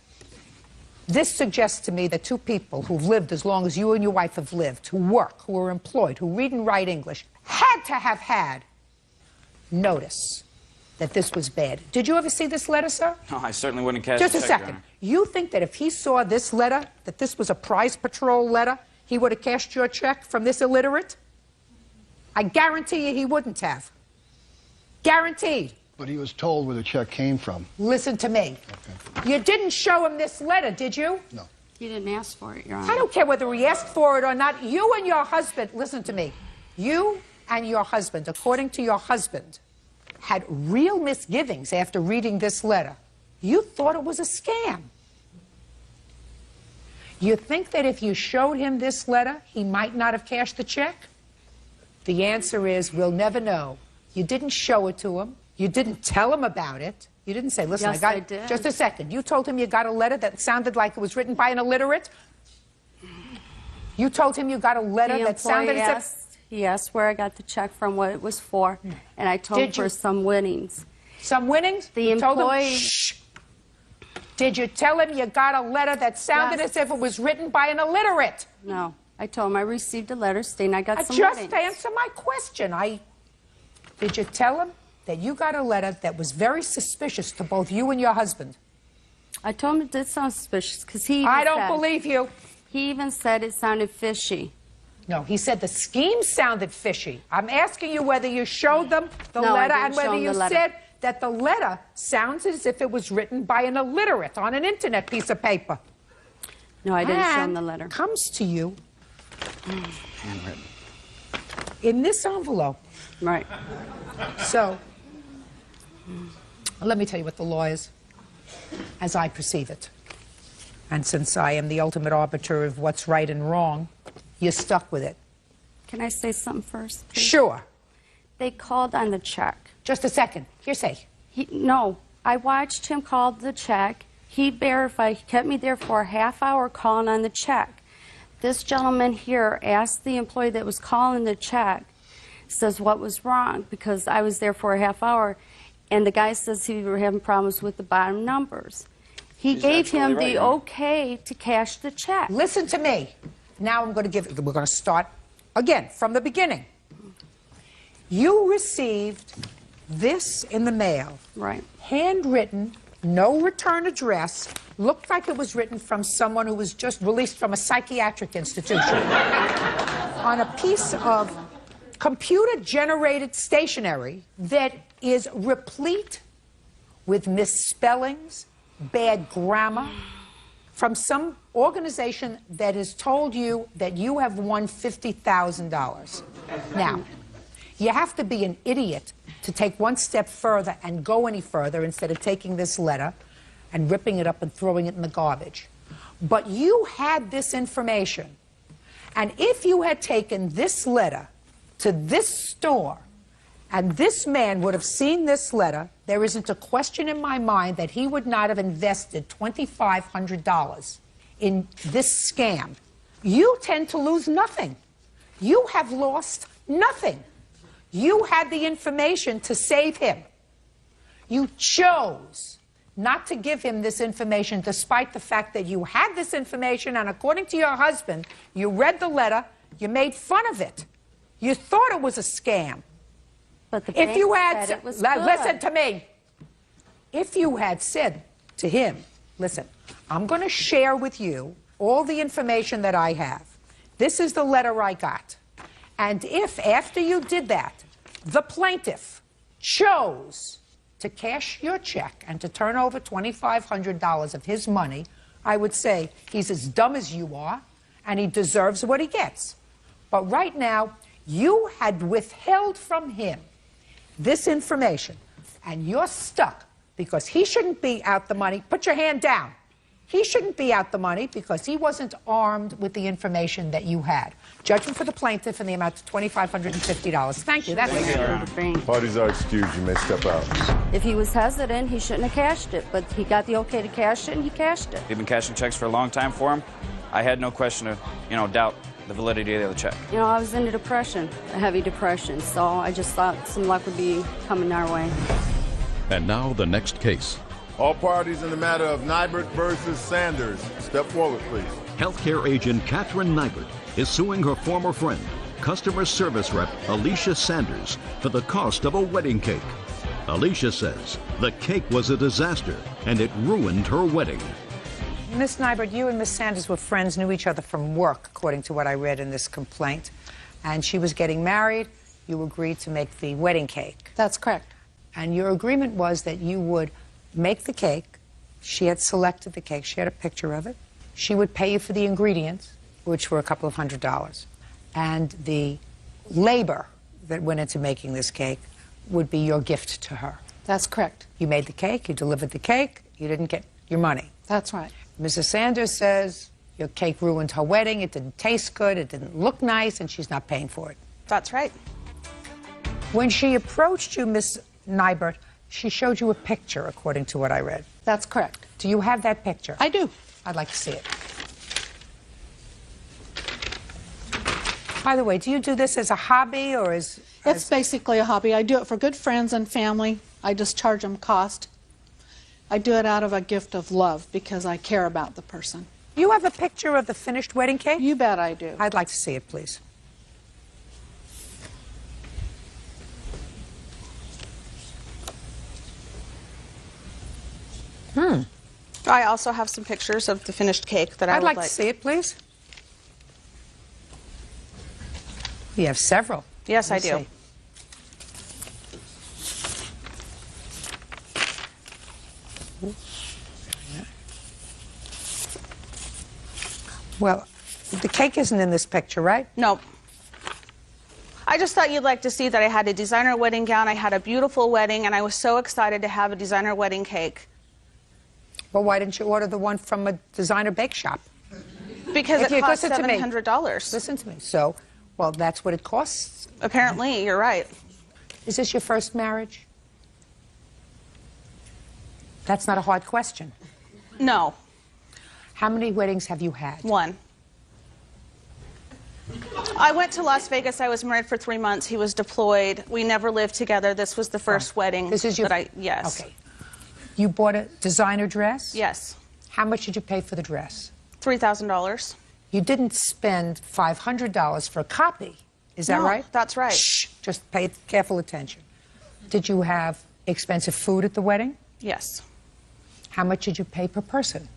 Speaker 3: This suggests to me that two people who've lived as long as you and your wife have lived, who work, who are employed, who read and write English, had to have had notice that this was bad. Did you ever see this letter, sir?
Speaker 10: No, I certainly wouldn't cash
Speaker 3: Just
Speaker 10: the
Speaker 3: a
Speaker 10: check, Your
Speaker 3: second.
Speaker 10: Honor.
Speaker 3: You think that if he saw this letter, that this was a prize patrol letter, he would have cashed your check from this illiterate? I guarantee you he wouldn't have. Guaranteed.
Speaker 11: But he was told where the check came from.
Speaker 3: Listen to me. Okay. You didn't show him this letter, did you?
Speaker 11: No.
Speaker 9: He didn't ask for it, Your Honor.
Speaker 3: I don't care whether he asked for it or not. You and your husband, listen to me. You and your husband, according to your husband, had real misgivings after reading this letter. You thought it was a scam. You think that if you showed him this letter, he might not have cashed the check? The answer is, we'll never know. You didn't show it to him. You didn't tell him about it. You didn't say, listen,
Speaker 9: Yes,
Speaker 3: I
Speaker 9: I did.
Speaker 3: Just a second. You told him you got a letter that sounded like it was written by an illiterate? You told him you got a letter that sounded as if...
Speaker 9: He asked where I got the check from, what it was for, and I told him for some winnings.
Speaker 3: Some winnings?
Speaker 9: The
Speaker 3: You told him,
Speaker 9: employee...
Speaker 3: shh. Did you tell him you got a letter that sounded as if it was written by an illiterate?
Speaker 9: No. I told him I received a letter stating I got some
Speaker 3: Just
Speaker 9: winnings.
Speaker 3: answer my question. Did you tell him that you got a letter that was very suspicious to both you and your husband?
Speaker 9: I told him it did sound suspicious because he
Speaker 3: I don't believe you.
Speaker 9: He even said it sounded fishy.
Speaker 3: No, he said the scheme sounded fishy. I'm asking you whether you showed them the
Speaker 9: No, I
Speaker 3: letter
Speaker 9: didn't
Speaker 3: and
Speaker 9: show
Speaker 3: whether
Speaker 9: him
Speaker 3: you
Speaker 9: the letter.
Speaker 3: said that the letter sounds as if it was written by an illiterate on an internet piece of paper.
Speaker 9: No, I didn't show him
Speaker 3: And
Speaker 9: the letter.
Speaker 3: Comes to you
Speaker 10: Handwritten.
Speaker 3: in this envelope.
Speaker 9: Right.
Speaker 3: So, let me tell you what the law is, as I perceive it. And since I am the ultimate arbiter of what's right and wrong, you're stuck with it.
Speaker 9: Can I say something first, please?
Speaker 3: Sure.
Speaker 9: They called on the check.
Speaker 3: Just a second. Hearsay.
Speaker 9: No, I watched him call the check. He verified. He kept me there for a half hour calling on the check. This gentleman here asked the employee that was calling the check, says what was wrong, because I was there for a half hour, and the guy says he were having problems with the bottom numbers. He gave him the okay to cash the check.
Speaker 3: Listen to me. Now we're going to start again from the beginning. You received this in the mail.
Speaker 9: Right.
Speaker 3: Handwritten, no return address, looked like it was written from someone who was just released from a psychiatric institution on a piece of computer-generated stationery that is replete with misspellings, bad grammar, from some organization that has told you that you have won $50,000. Now, you have to be an idiot to take one step further and go any further instead of taking this letter and ripping it up and throwing it in the garbage. But you had this information. And if you had taken this letter to this store, and this man would have seen this letter, there isn't a question in my mind that he would not have invested $2,500 in this scam. You tend to lose nothing. You have lost nothing. You had the information to save him. You chose not to give him this information despite the fact that you had this information, and according to your husband, you read the letter, you made fun of it. You thought it was a scam.
Speaker 9: But the
Speaker 3: If you
Speaker 9: bank
Speaker 3: had
Speaker 9: said it was
Speaker 3: listen
Speaker 9: good.
Speaker 3: to me. If you had said to him, listen, I'm going to share with you all the information that I have. This is the letter I got. And if after you did that, the plaintiff chose to cash your check and to turn over $2,500 of his money, I would say he's as dumb as you are, and he deserves what he gets. But right now, you had withheld from him this information, and you're stuck because he shouldn't be out the money. Put your hand down. He shouldn't be out the money because he wasn't armed with the information that you had. Judgment for the plaintiff in the amount of $2,550. Thank you. That's it.
Speaker 2: Parties are excused. You may step out.
Speaker 9: If he was hesitant, he shouldn't have cashed it, but he got the okay to cash it, and he cashed it.
Speaker 10: We've been cashing checks for a long time for him. I had no question of, doubt the validity of the other check.
Speaker 9: You know, I was in a depression, a heavy depression, so I just thought some luck would be coming our way.
Speaker 1: And now the next case.
Speaker 2: All parties in the matter of Nybert versus Sanders. Step forward, please.
Speaker 1: Healthcare agent Catherine Nybert is suing her former friend, customer service rep Alicia Sanders, for the cost of a wedding cake. Alicia says the cake was a disaster and it ruined her wedding.
Speaker 3: Miss Nybert, you and Miss Sanders were friends, knew each other from work, according to what I read in this complaint. And she was getting married. You agreed to make the wedding cake.
Speaker 12: That's correct.
Speaker 3: And your agreement was that you would make the cake. She had selected the cake. She had a picture of it. She would pay you for the ingredients, which were a couple of $100s. And the labor that went into making this cake would be your gift to her.
Speaker 12: That's correct.
Speaker 3: You made the cake. You delivered the cake. You didn't get your money.
Speaker 12: That's right.
Speaker 3: Mrs. Sanders says your cake ruined her wedding. It didn't taste good. It didn't look nice, and she's not paying for it.
Speaker 7: That's right.
Speaker 3: When she approached you, Miss Nybert, she showed you a picture, according to what I read.
Speaker 12: That's correct.
Speaker 3: Do you have that picture?
Speaker 12: I do.
Speaker 3: I'd like to see it. By the way, do you do this as a hobby or as...
Speaker 12: It's basically a hobby. I do it for good friends and family. I just charge them cost. I do it out of a gift of love because I care about the person.
Speaker 3: You have a picture of the finished wedding cake?
Speaker 12: You bet I do.
Speaker 3: I'd like to see it, please.
Speaker 7: I also have some pictures of the finished cake that I
Speaker 3: I'd
Speaker 7: would
Speaker 3: like to see it, please. You have several.
Speaker 7: Yes, I
Speaker 3: Let's
Speaker 7: do.
Speaker 3: see. Well, the cake isn't in this picture, right?
Speaker 7: No. I just thought you'd like to see that I had a designer wedding gown, I had a beautiful wedding, and I was so excited to have a designer wedding cake.
Speaker 3: Well, why didn't you order the one from a designer bake shop?
Speaker 7: Because
Speaker 3: If
Speaker 7: it
Speaker 3: you
Speaker 7: cost
Speaker 3: listen to me.
Speaker 7: $700.
Speaker 3: Listen to me. So, well, that's what it costs.
Speaker 7: Apparently, you're right.
Speaker 3: Is this your first marriage? That's not a hard question.
Speaker 7: No.
Speaker 3: How many weddings have you had?
Speaker 7: One. I went to Las Vegas. I was married for 3 months. He was deployed. We never lived together. This was the first wedding.
Speaker 3: This is your...
Speaker 7: Yes.
Speaker 3: Okay. You bought a designer dress?
Speaker 7: Yes.
Speaker 3: How much did you pay for the dress?
Speaker 7: $3,000.
Speaker 3: You didn't spend $500 for a copy. Is that
Speaker 7: No,
Speaker 3: right?
Speaker 7: that's right.
Speaker 3: Shh. Just pay careful attention. Did you have expensive food at the wedding?
Speaker 7: Yes.
Speaker 3: How much did you pay per person?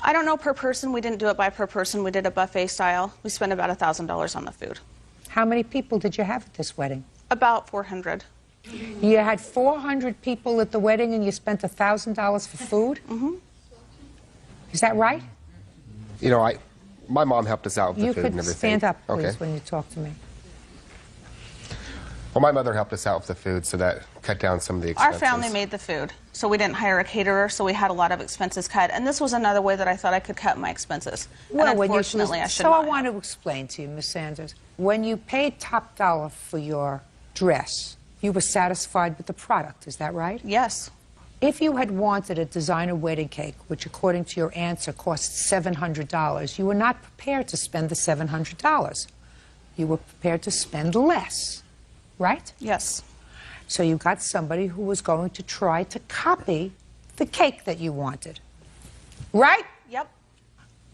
Speaker 7: I don't know per person. We didn't do it by per person. We did a buffet style. We spent about $1,000 on the food.
Speaker 3: How many people did you have at this wedding?
Speaker 7: About 400.
Speaker 3: You had 400 people at the wedding and you spent $1,000 for food?
Speaker 7: Mm-hmm.
Speaker 3: Is that right?
Speaker 13: You know, my mom helped us out with the
Speaker 3: You
Speaker 13: food
Speaker 3: could
Speaker 13: and everything.
Speaker 3: stand up, please,
Speaker 13: Okay.
Speaker 3: when you talk to me.
Speaker 13: Well, my mother helped us out with the food, so that cut down some of the expenses.
Speaker 14: Our family made the food, so we didn't hire a caterer, so we had a lot of expenses cut. And this was another way that I thought I could cut my expenses.
Speaker 3: Well,
Speaker 14: and
Speaker 3: when you
Speaker 14: unfortunately, I should
Speaker 3: so
Speaker 14: not
Speaker 3: I want to explain to you, Miss Sanders, when you paid top dollar for your dress, you were satisfied with the product, is that right?
Speaker 14: Yes.
Speaker 3: If you had wanted a designer wedding cake, which according to your answer cost $700, you were not prepared to spend the $700. You were prepared to spend less, right?
Speaker 14: Yes.
Speaker 3: So you got somebody who was going to try to copy the cake that you wanted, right?
Speaker 14: Yep.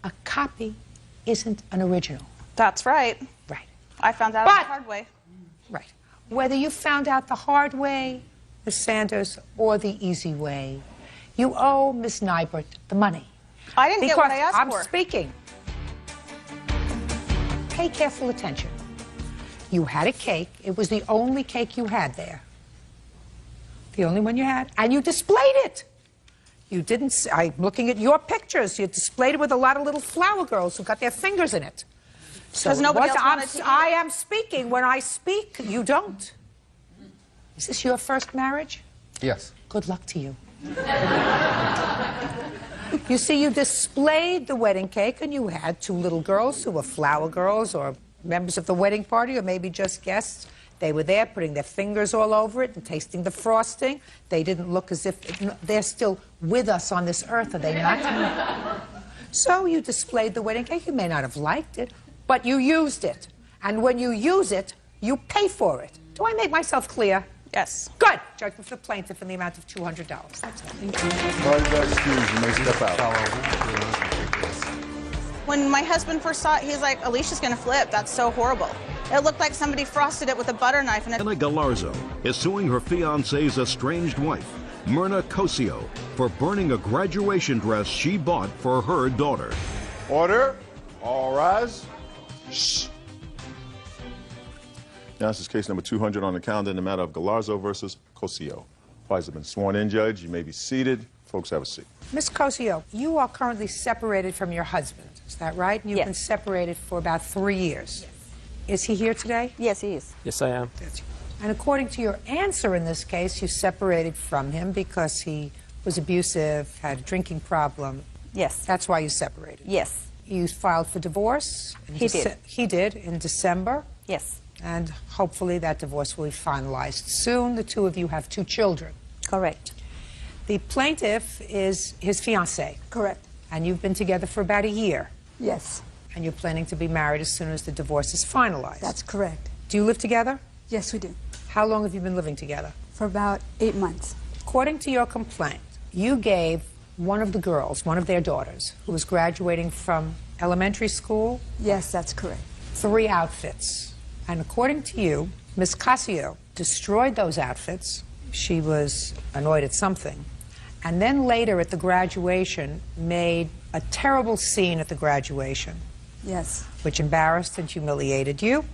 Speaker 3: A copy isn't an original.
Speaker 14: That's right.
Speaker 3: Right.
Speaker 14: I found out the hard way.
Speaker 3: Right. Whether you found out the hard way, Miss Sanders, or the easy way, you owe Miss Nybert the money.
Speaker 14: I didn't get what I asked
Speaker 3: I'm
Speaker 14: for.
Speaker 3: speaking. Pay careful attention. You had a cake. It was the only cake you had there. The only one you had. And you displayed it. You didn't... I'm looking at your pictures. You displayed it with a lot of little flower girls who got their fingers in it.
Speaker 14: Because nobody else wanted to eat it.
Speaker 3: I am speaking. When I speak, you don't. Is this your first marriage?
Speaker 13: Yes.
Speaker 3: Good luck to you. You see, you displayed the wedding cake, and you had two little girls who were flower girls or members of the wedding party, or maybe just guests. They were there putting their fingers all over it and tasting the frosting. They didn't look as if they're still with us on this earth, are they not? So you displayed the wedding cake. You may not have liked it, but you used it. And when you use it, you pay for it. Do I make myself clear?
Speaker 14: Yes.
Speaker 3: Good. Judgment for the plaintiff in the amount of $200. That's all.
Speaker 2: Excuse, you may step out.
Speaker 14: When my husband first saw it, he's like, Alicia's going to flip. That's so horrible. It looked like somebody frosted it with a butter knife. And
Speaker 1: Anna Galarzo is suing her fiancé's estranged wife, Myrna Cosio, for burning a graduation dress she bought for her daughter.
Speaker 2: Order. All rise. Shh. Now, this is case number 200 on the calendar in the matter of Galarzo versus Cosio. Parties have been sworn in, Judge. You may be seated. Folks, have a seat.
Speaker 3: Miss Cosio, you are currently separated from your husband. Is that right? And you've been separated for about 3 years. Yes. Is he here today?
Speaker 15: Yes, he is.
Speaker 6: Yes, I am.
Speaker 3: And according to your answer in this case, you separated from him because he was abusive, had a drinking problem.
Speaker 15: Yes.
Speaker 3: That's why you separated.
Speaker 15: Yes.
Speaker 3: You filed for divorce.
Speaker 15: He did.
Speaker 3: He did in December.
Speaker 15: Yes.
Speaker 3: And hopefully that divorce will be finalized soon. The two of you have 2 children.
Speaker 15: Correct.
Speaker 3: The plaintiff is his fiancé.
Speaker 15: Correct.
Speaker 3: And you've been together for about a year.
Speaker 15: Yes.
Speaker 3: And you're planning to be married as soon as the divorce is finalized.
Speaker 15: That's correct.
Speaker 3: Do you live together?
Speaker 15: Yes, we do.
Speaker 3: How long have you been living together?
Speaker 15: For about 8 months.
Speaker 3: According to your complaint, you gave one of the girls, one of their daughters, who was graduating from elementary school.
Speaker 15: Yes, that's correct.
Speaker 3: 3 outfits. And according to you, Miss Casio destroyed those outfits. She was annoyed at something. And then later at the graduation made a terrible scene at the graduation.
Speaker 15: Yes.
Speaker 3: Which embarrassed and humiliated you.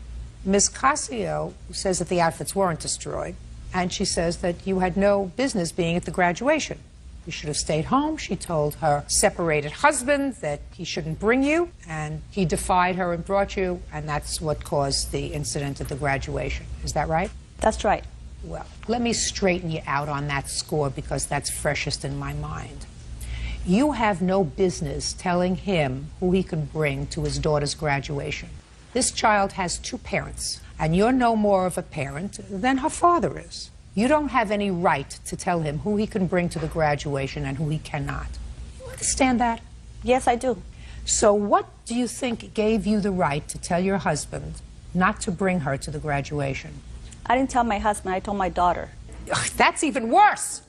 Speaker 3: Miss Casio says that the outfits weren't destroyed. And she says that you had no business being at the graduation. You should have stayed home. She told her separated husband that he shouldn't bring you, and he defied her and brought you, and that's what caused the incident at the graduation. Is that right?
Speaker 15: That's right.
Speaker 3: Well, let me straighten you out on that score because that's freshest in my mind. You have no business telling him who he can bring to his daughter's graduation. This child has 2 parents, and you're no more of a parent than her father is. You don't have any right to tell him who he can bring to the graduation and who he cannot. You understand that?
Speaker 15: Yes, I do.
Speaker 3: So what do you think gave you the right to tell your husband not to bring her to the graduation?
Speaker 15: I didn't tell my husband, I told my daughter.
Speaker 3: Ugh, that's even worse.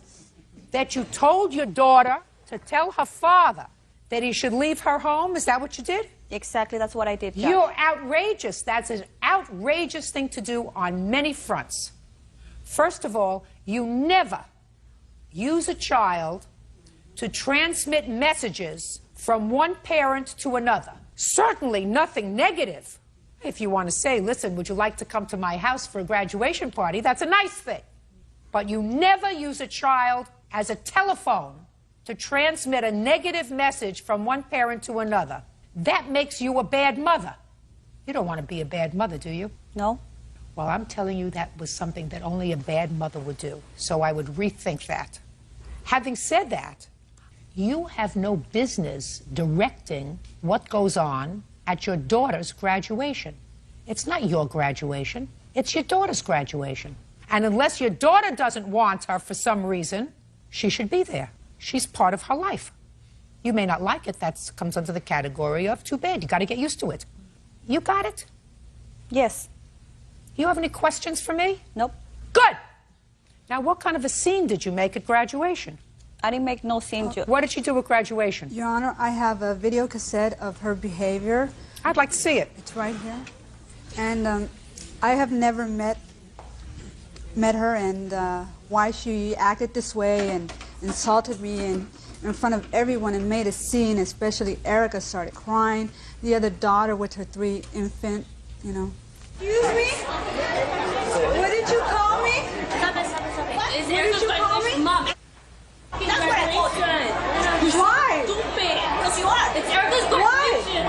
Speaker 3: That you told your daughter to tell her father that he should leave her home? Is that what you did?
Speaker 15: Exactly, that's what I did, Judge.
Speaker 3: You're outrageous. That's an outrageous thing to do on many fronts. First of all, you never use a child to transmit messages from one parent to another. Certainly nothing negative. If you want to say, listen, would you like to come to my house for a graduation party? That's a nice thing. But you never use a child as a telephone to transmit a negative message from one parent to another. That makes you a bad mother. You don't want to be a bad mother, do you?
Speaker 15: No.
Speaker 3: Well, I'm telling you that was something that only a bad mother would do. So I would rethink that. Having said that, you have no business directing what goes on at your daughter's graduation. It's not your graduation. It's your daughter's graduation. And unless your daughter doesn't want her for some reason, she should be there. She's part of her life. You may not like it. That comes under the category of too bad. You got to get used to it. You got it?
Speaker 15: Yes.
Speaker 3: You have any questions for me?
Speaker 15: Nope.
Speaker 3: Good. Now, what kind of a scene did you make at graduation?
Speaker 15: I didn't make no scene.
Speaker 3: What did you do at graduation?
Speaker 16: Your Honor, I have a video cassette of her behavior.
Speaker 3: I'd like to see it.
Speaker 16: It's right here. And I have never met her, and why she acted this way and insulted me in front of everyone and made a scene, especially Erica started crying. The other daughter with her 3 infant, you know.
Speaker 17: Excuse me? What did you call me?
Speaker 18: Stop it.
Speaker 17: What
Speaker 18: Is
Speaker 17: did you call me?
Speaker 18: Mom.
Speaker 17: That's what I told you. Why?
Speaker 18: Stupid.
Speaker 17: Because you are.
Speaker 18: It's Erica's graduation.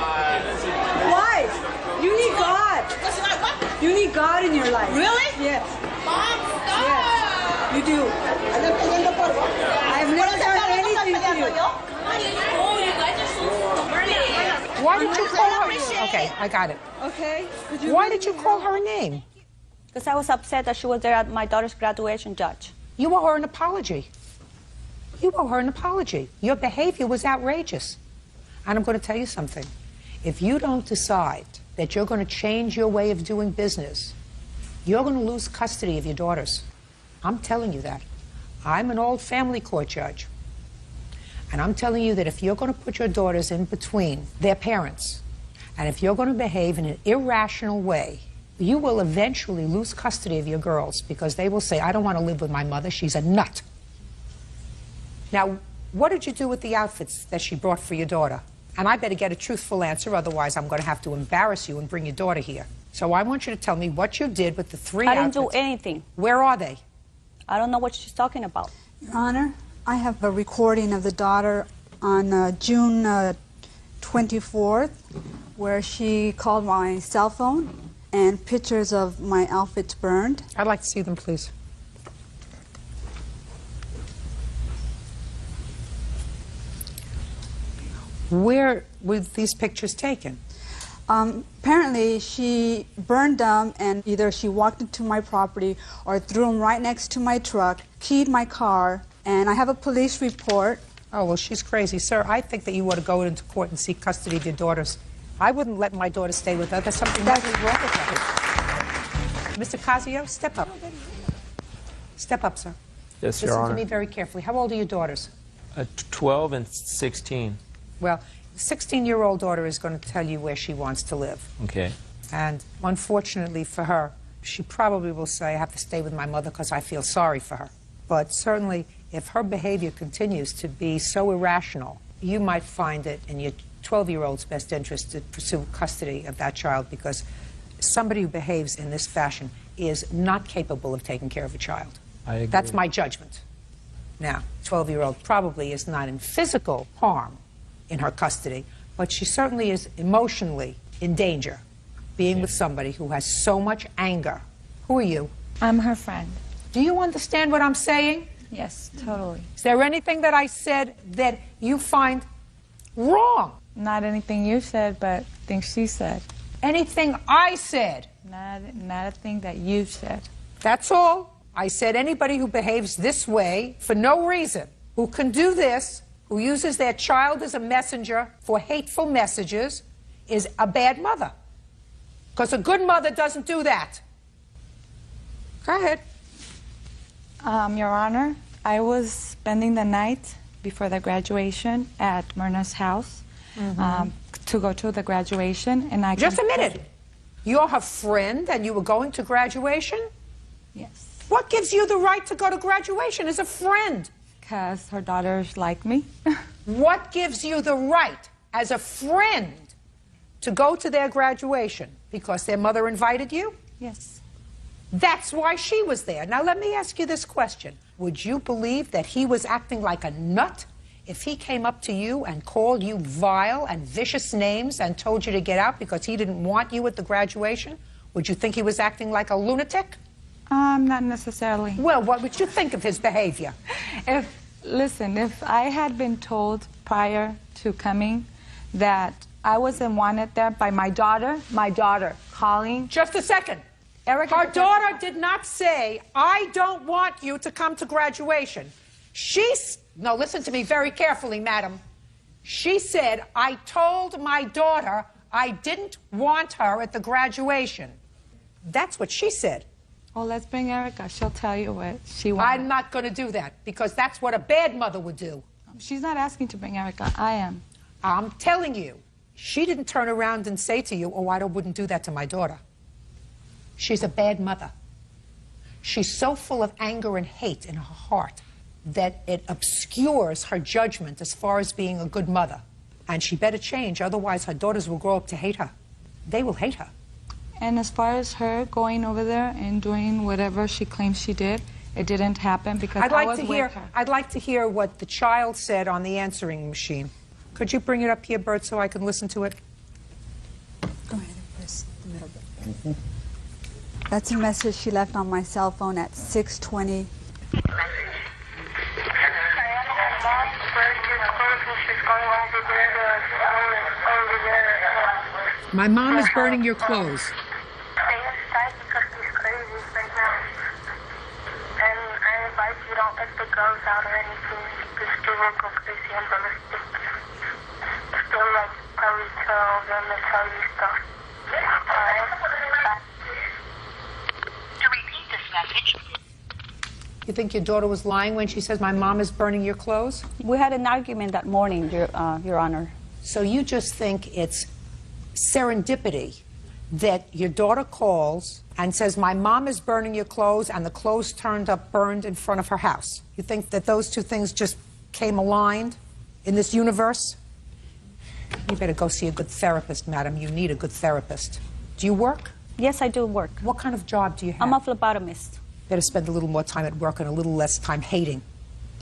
Speaker 16: Why? You need God.
Speaker 17: Because you are what?
Speaker 16: You need God in your life.
Speaker 17: Really?
Speaker 16: Yes.
Speaker 17: Mom, stop.
Speaker 16: Yes. You do. I've never done anything to you.
Speaker 18: Oh, you guys are so stupid.
Speaker 3: Why did you call her? Okay, I got it.
Speaker 16: Okay.
Speaker 3: Why did you call her a name?
Speaker 15: Because I was upset that she was there at my daughter's graduation, Judge.
Speaker 3: You owe her an apology. You owe her an apology. Your behavior was outrageous. And I'm going to tell you something. If you don't decide that you're going to change your way of doing business, you're going to lose custody of your daughters. I'm telling you that. I'm an old family court judge. And I'm telling you that if you're going to put your daughters in between their parents, and if you're going to behave in an irrational way, you will eventually lose custody of your girls because they will say, I don't want to live with my mother. She's a nut. Now, what did you do with the outfits that she brought for your daughter? And I better get a truthful answer, otherwise I'm going to have to embarrass you and bring your daughter here. So I want you to tell me what you did with the 3 outfits.
Speaker 15: I didn't do anything.
Speaker 3: Where are they?
Speaker 15: I don't know what she's talking about.
Speaker 16: Your Honor, I have a recording of the daughter on June 24th where she called my cell phone and pictures of my outfits burned.
Speaker 3: I'd like to see them, please. Where were these pictures taken?
Speaker 16: Apparently, she burned them, and either she walked into my property or threw them right next to my truck, keyed my car, and I have a police report.
Speaker 3: Oh, well, she's crazy. Sir, I think that you ought to go into court and seek custody of your daughters. I wouldn't let my daughter stay with her. There's something badly wrong with her. Mr. Casio, step up. Step up, sir.
Speaker 19: Yes, Your
Speaker 3: Listen
Speaker 19: Honor.
Speaker 3: to me very carefully. How old are your daughters?
Speaker 19: 12 and 16.
Speaker 3: Well, the 16-year-old daughter is going to tell you where she wants to live.
Speaker 19: Okay.
Speaker 3: And unfortunately for her, she probably will say, I have to stay with my mother because I feel sorry for her. But certainly, if her behavior continues to be so irrational, you might find it in your 12-year-old's best interest to pursue custody of that child, because somebody who behaves in this fashion is not capable of taking care of a child.
Speaker 19: I agree.
Speaker 3: That's my judgment. Now, 12-year-old probably is not in physical harm in her custody, but she certainly is emotionally in danger, being with somebody who has so much anger. Who are you?
Speaker 20: I'm her friend.
Speaker 3: Do you understand what I'm saying?
Speaker 20: Yes, totally.
Speaker 3: Is there anything that I said that you find wrong?
Speaker 20: Not anything you said, but things she said.
Speaker 3: Anything I said?
Speaker 20: Not a thing that you said.
Speaker 3: That's all. I said anybody who behaves this way for no reason, who can do this, who uses their child as a messenger for hateful messages, is a bad mother. Because a good mother doesn't do that. Go ahead.
Speaker 20: Your Honor, I was spending the night before the graduation at Myrna's house to go to the graduation, and I
Speaker 3: Just a minute. You're her friend and you were going to graduation?
Speaker 20: Yes.
Speaker 3: What gives you the right to go to graduation as a friend?
Speaker 20: Because her daughters like me.
Speaker 3: What gives you the right as a friend to go to their graduation? Because their mother invited you?
Speaker 20: Yes.
Speaker 3: That's why she was there. Now let me ask you this question. Would you believe that he was acting like a nut if he came up to you and called you vile and vicious names and told you to get out because he didn't want you at the graduation? Would you think he was acting like a lunatic?
Speaker 20: Not necessarily.
Speaker 3: Well, what would you think of his behavior?
Speaker 20: Listen, if I had been told prior to coming that I wasn't wanted there by my daughter calling.
Speaker 3: Just a second.
Speaker 20: Erica,
Speaker 3: her daughter did not say, I don't want you to come to graduation. No, listen to me very carefully, madam. She said, I told my daughter I didn't want her at the graduation. That's what she said.
Speaker 20: Oh, let's bring Erica. She'll tell you what she wants.
Speaker 3: I'm not going to do that, because that's what a bad mother would do.
Speaker 20: She's not asking to bring Erica. I am.
Speaker 3: I'm telling you, she didn't turn around and say to you, oh, I wouldn't do that to my daughter. She's a bad mother. She's so full of anger and hate in her heart that it obscures her judgment as far as being a good mother. And she better change, otherwise her daughters will grow up to hate her. They will hate her.
Speaker 20: And as far as her going over there and doing whatever she claims she did, it didn't happen because I was with her.
Speaker 3: I'd like to hear what the child said on the answering machine. Could you bring it up here, Bert, so I can listen to it?
Speaker 16: Go ahead and press the middle button. That's a message she left on my cell phone at 6:20.
Speaker 3: My mom is burning your clothes. You think your daughter was lying when she says my mom is burning your clothes?
Speaker 15: We had an argument that morning, Your Honor.
Speaker 3: So you just think it's serendipity that your daughter calls and says my mom is burning your clothes, and the clothes turned up burned in front of her house? You think that those two things just came aligned in this universe? You better go see a good therapist, madam. You need a good therapist. Do you work?
Speaker 15: Yes, I do work.
Speaker 3: What kind of job do you have?
Speaker 15: I'm a phlebotomist.
Speaker 3: Better spend a little more time at work and a little less time hating.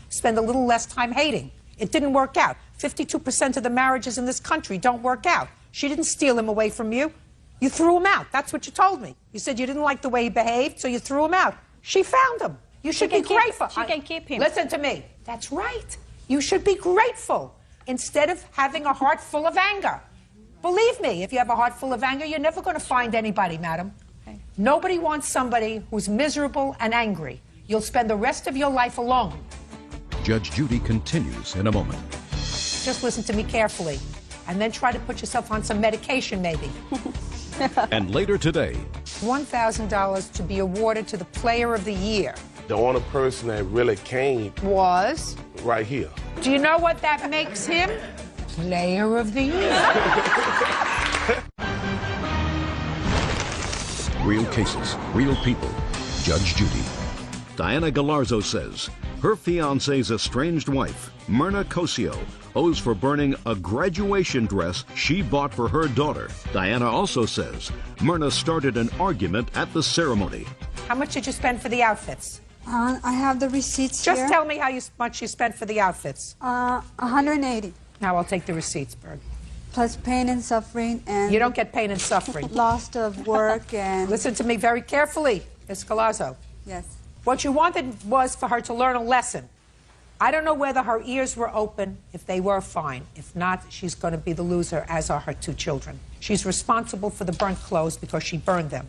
Speaker 3: Spend a little less time hating. It didn't work out. 52% of the marriages in this country don't work out. She didn't steal him away from you. You threw him out. That's what you told me. You said you didn't like the way he behaved, so you threw him out. She found him. You should be grateful.
Speaker 15: She can keep him.
Speaker 3: Listen to me. That's right. You should be grateful instead of having a heart full of anger. Believe me, if you have a heart full of anger, you're never going to find anybody, madam. Okay. Nobody wants somebody who's miserable and angry. You'll spend the rest of your life alone.
Speaker 1: Judge Judy continues in a moment.
Speaker 3: Just listen to me carefully, and then try to put yourself on some medication, maybe.
Speaker 1: And later today,
Speaker 3: $1,000 to be awarded to the Player of the Year.
Speaker 21: The only person that really came
Speaker 3: was
Speaker 21: right here.
Speaker 3: Do you know what that makes him? Player of the Year.
Speaker 1: real cases, real people. Judge Judy. Diana Galarzo says her fiancé's estranged wife, Myrna Cosio, owes for burning a graduation dress she bought for her daughter. Diana also says Myrna started an argument at the ceremony.
Speaker 3: How much did you spend for the outfits?
Speaker 16: I have the receipts
Speaker 3: Just
Speaker 16: here.
Speaker 3: tell me how much you spent for the outfits.
Speaker 16: 180.
Speaker 3: Now I'll take the receipts, Berg.
Speaker 16: Plus pain and suffering and...
Speaker 3: You don't get pain and suffering.
Speaker 16: Loss of work and...
Speaker 3: Listen to me very carefully, Ms. Galazzo.
Speaker 16: Yes.
Speaker 3: What you wanted was for her to learn a lesson. I don't know whether her ears were open. If they were, fine. If not, she's going to be the loser, as are her two children. She's responsible for the burnt clothes because she burned them.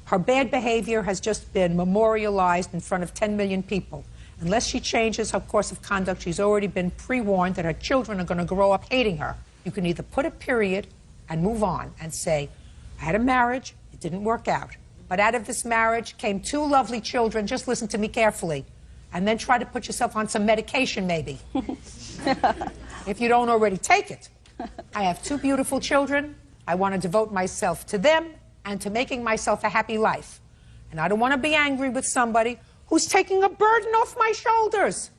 Speaker 3: Her bad behavior has just been memorialized in front of 10 million people. Unless she changes her course of conduct, she's already been pre-warned that her children are going to grow up hating her. You can either put a period and move on and say, I had a marriage, it didn't work out. But out of this marriage came two lovely children. Just listen to me carefully. And then try to put yourself on some medication, maybe. If you don't already take it. I have two beautiful children. I want to devote myself to them and to making myself a happy life. And I don't want to be angry with somebody who's taking a burden off my shoulders.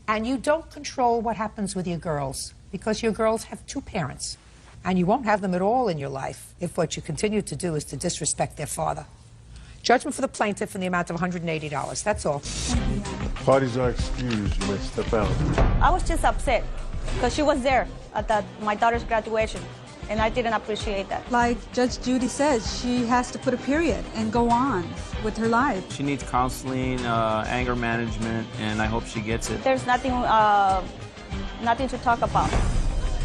Speaker 3: And you don't control what happens with your girls, because your girls have two parents. And you won't have them at all in your life if what you continue to do is to disrespect their father. Judgment for the plaintiff in the amount of $180. That's all.
Speaker 21: Parties are excused. You may step out.
Speaker 15: I was just upset because she was there at my daughter's graduation. and I didn't appreciate that.
Speaker 16: Like Judge Judy says, she has to put a period and go on with her life.
Speaker 19: She needs counseling, anger management, and I hope she gets it.
Speaker 15: There's nothing to talk about.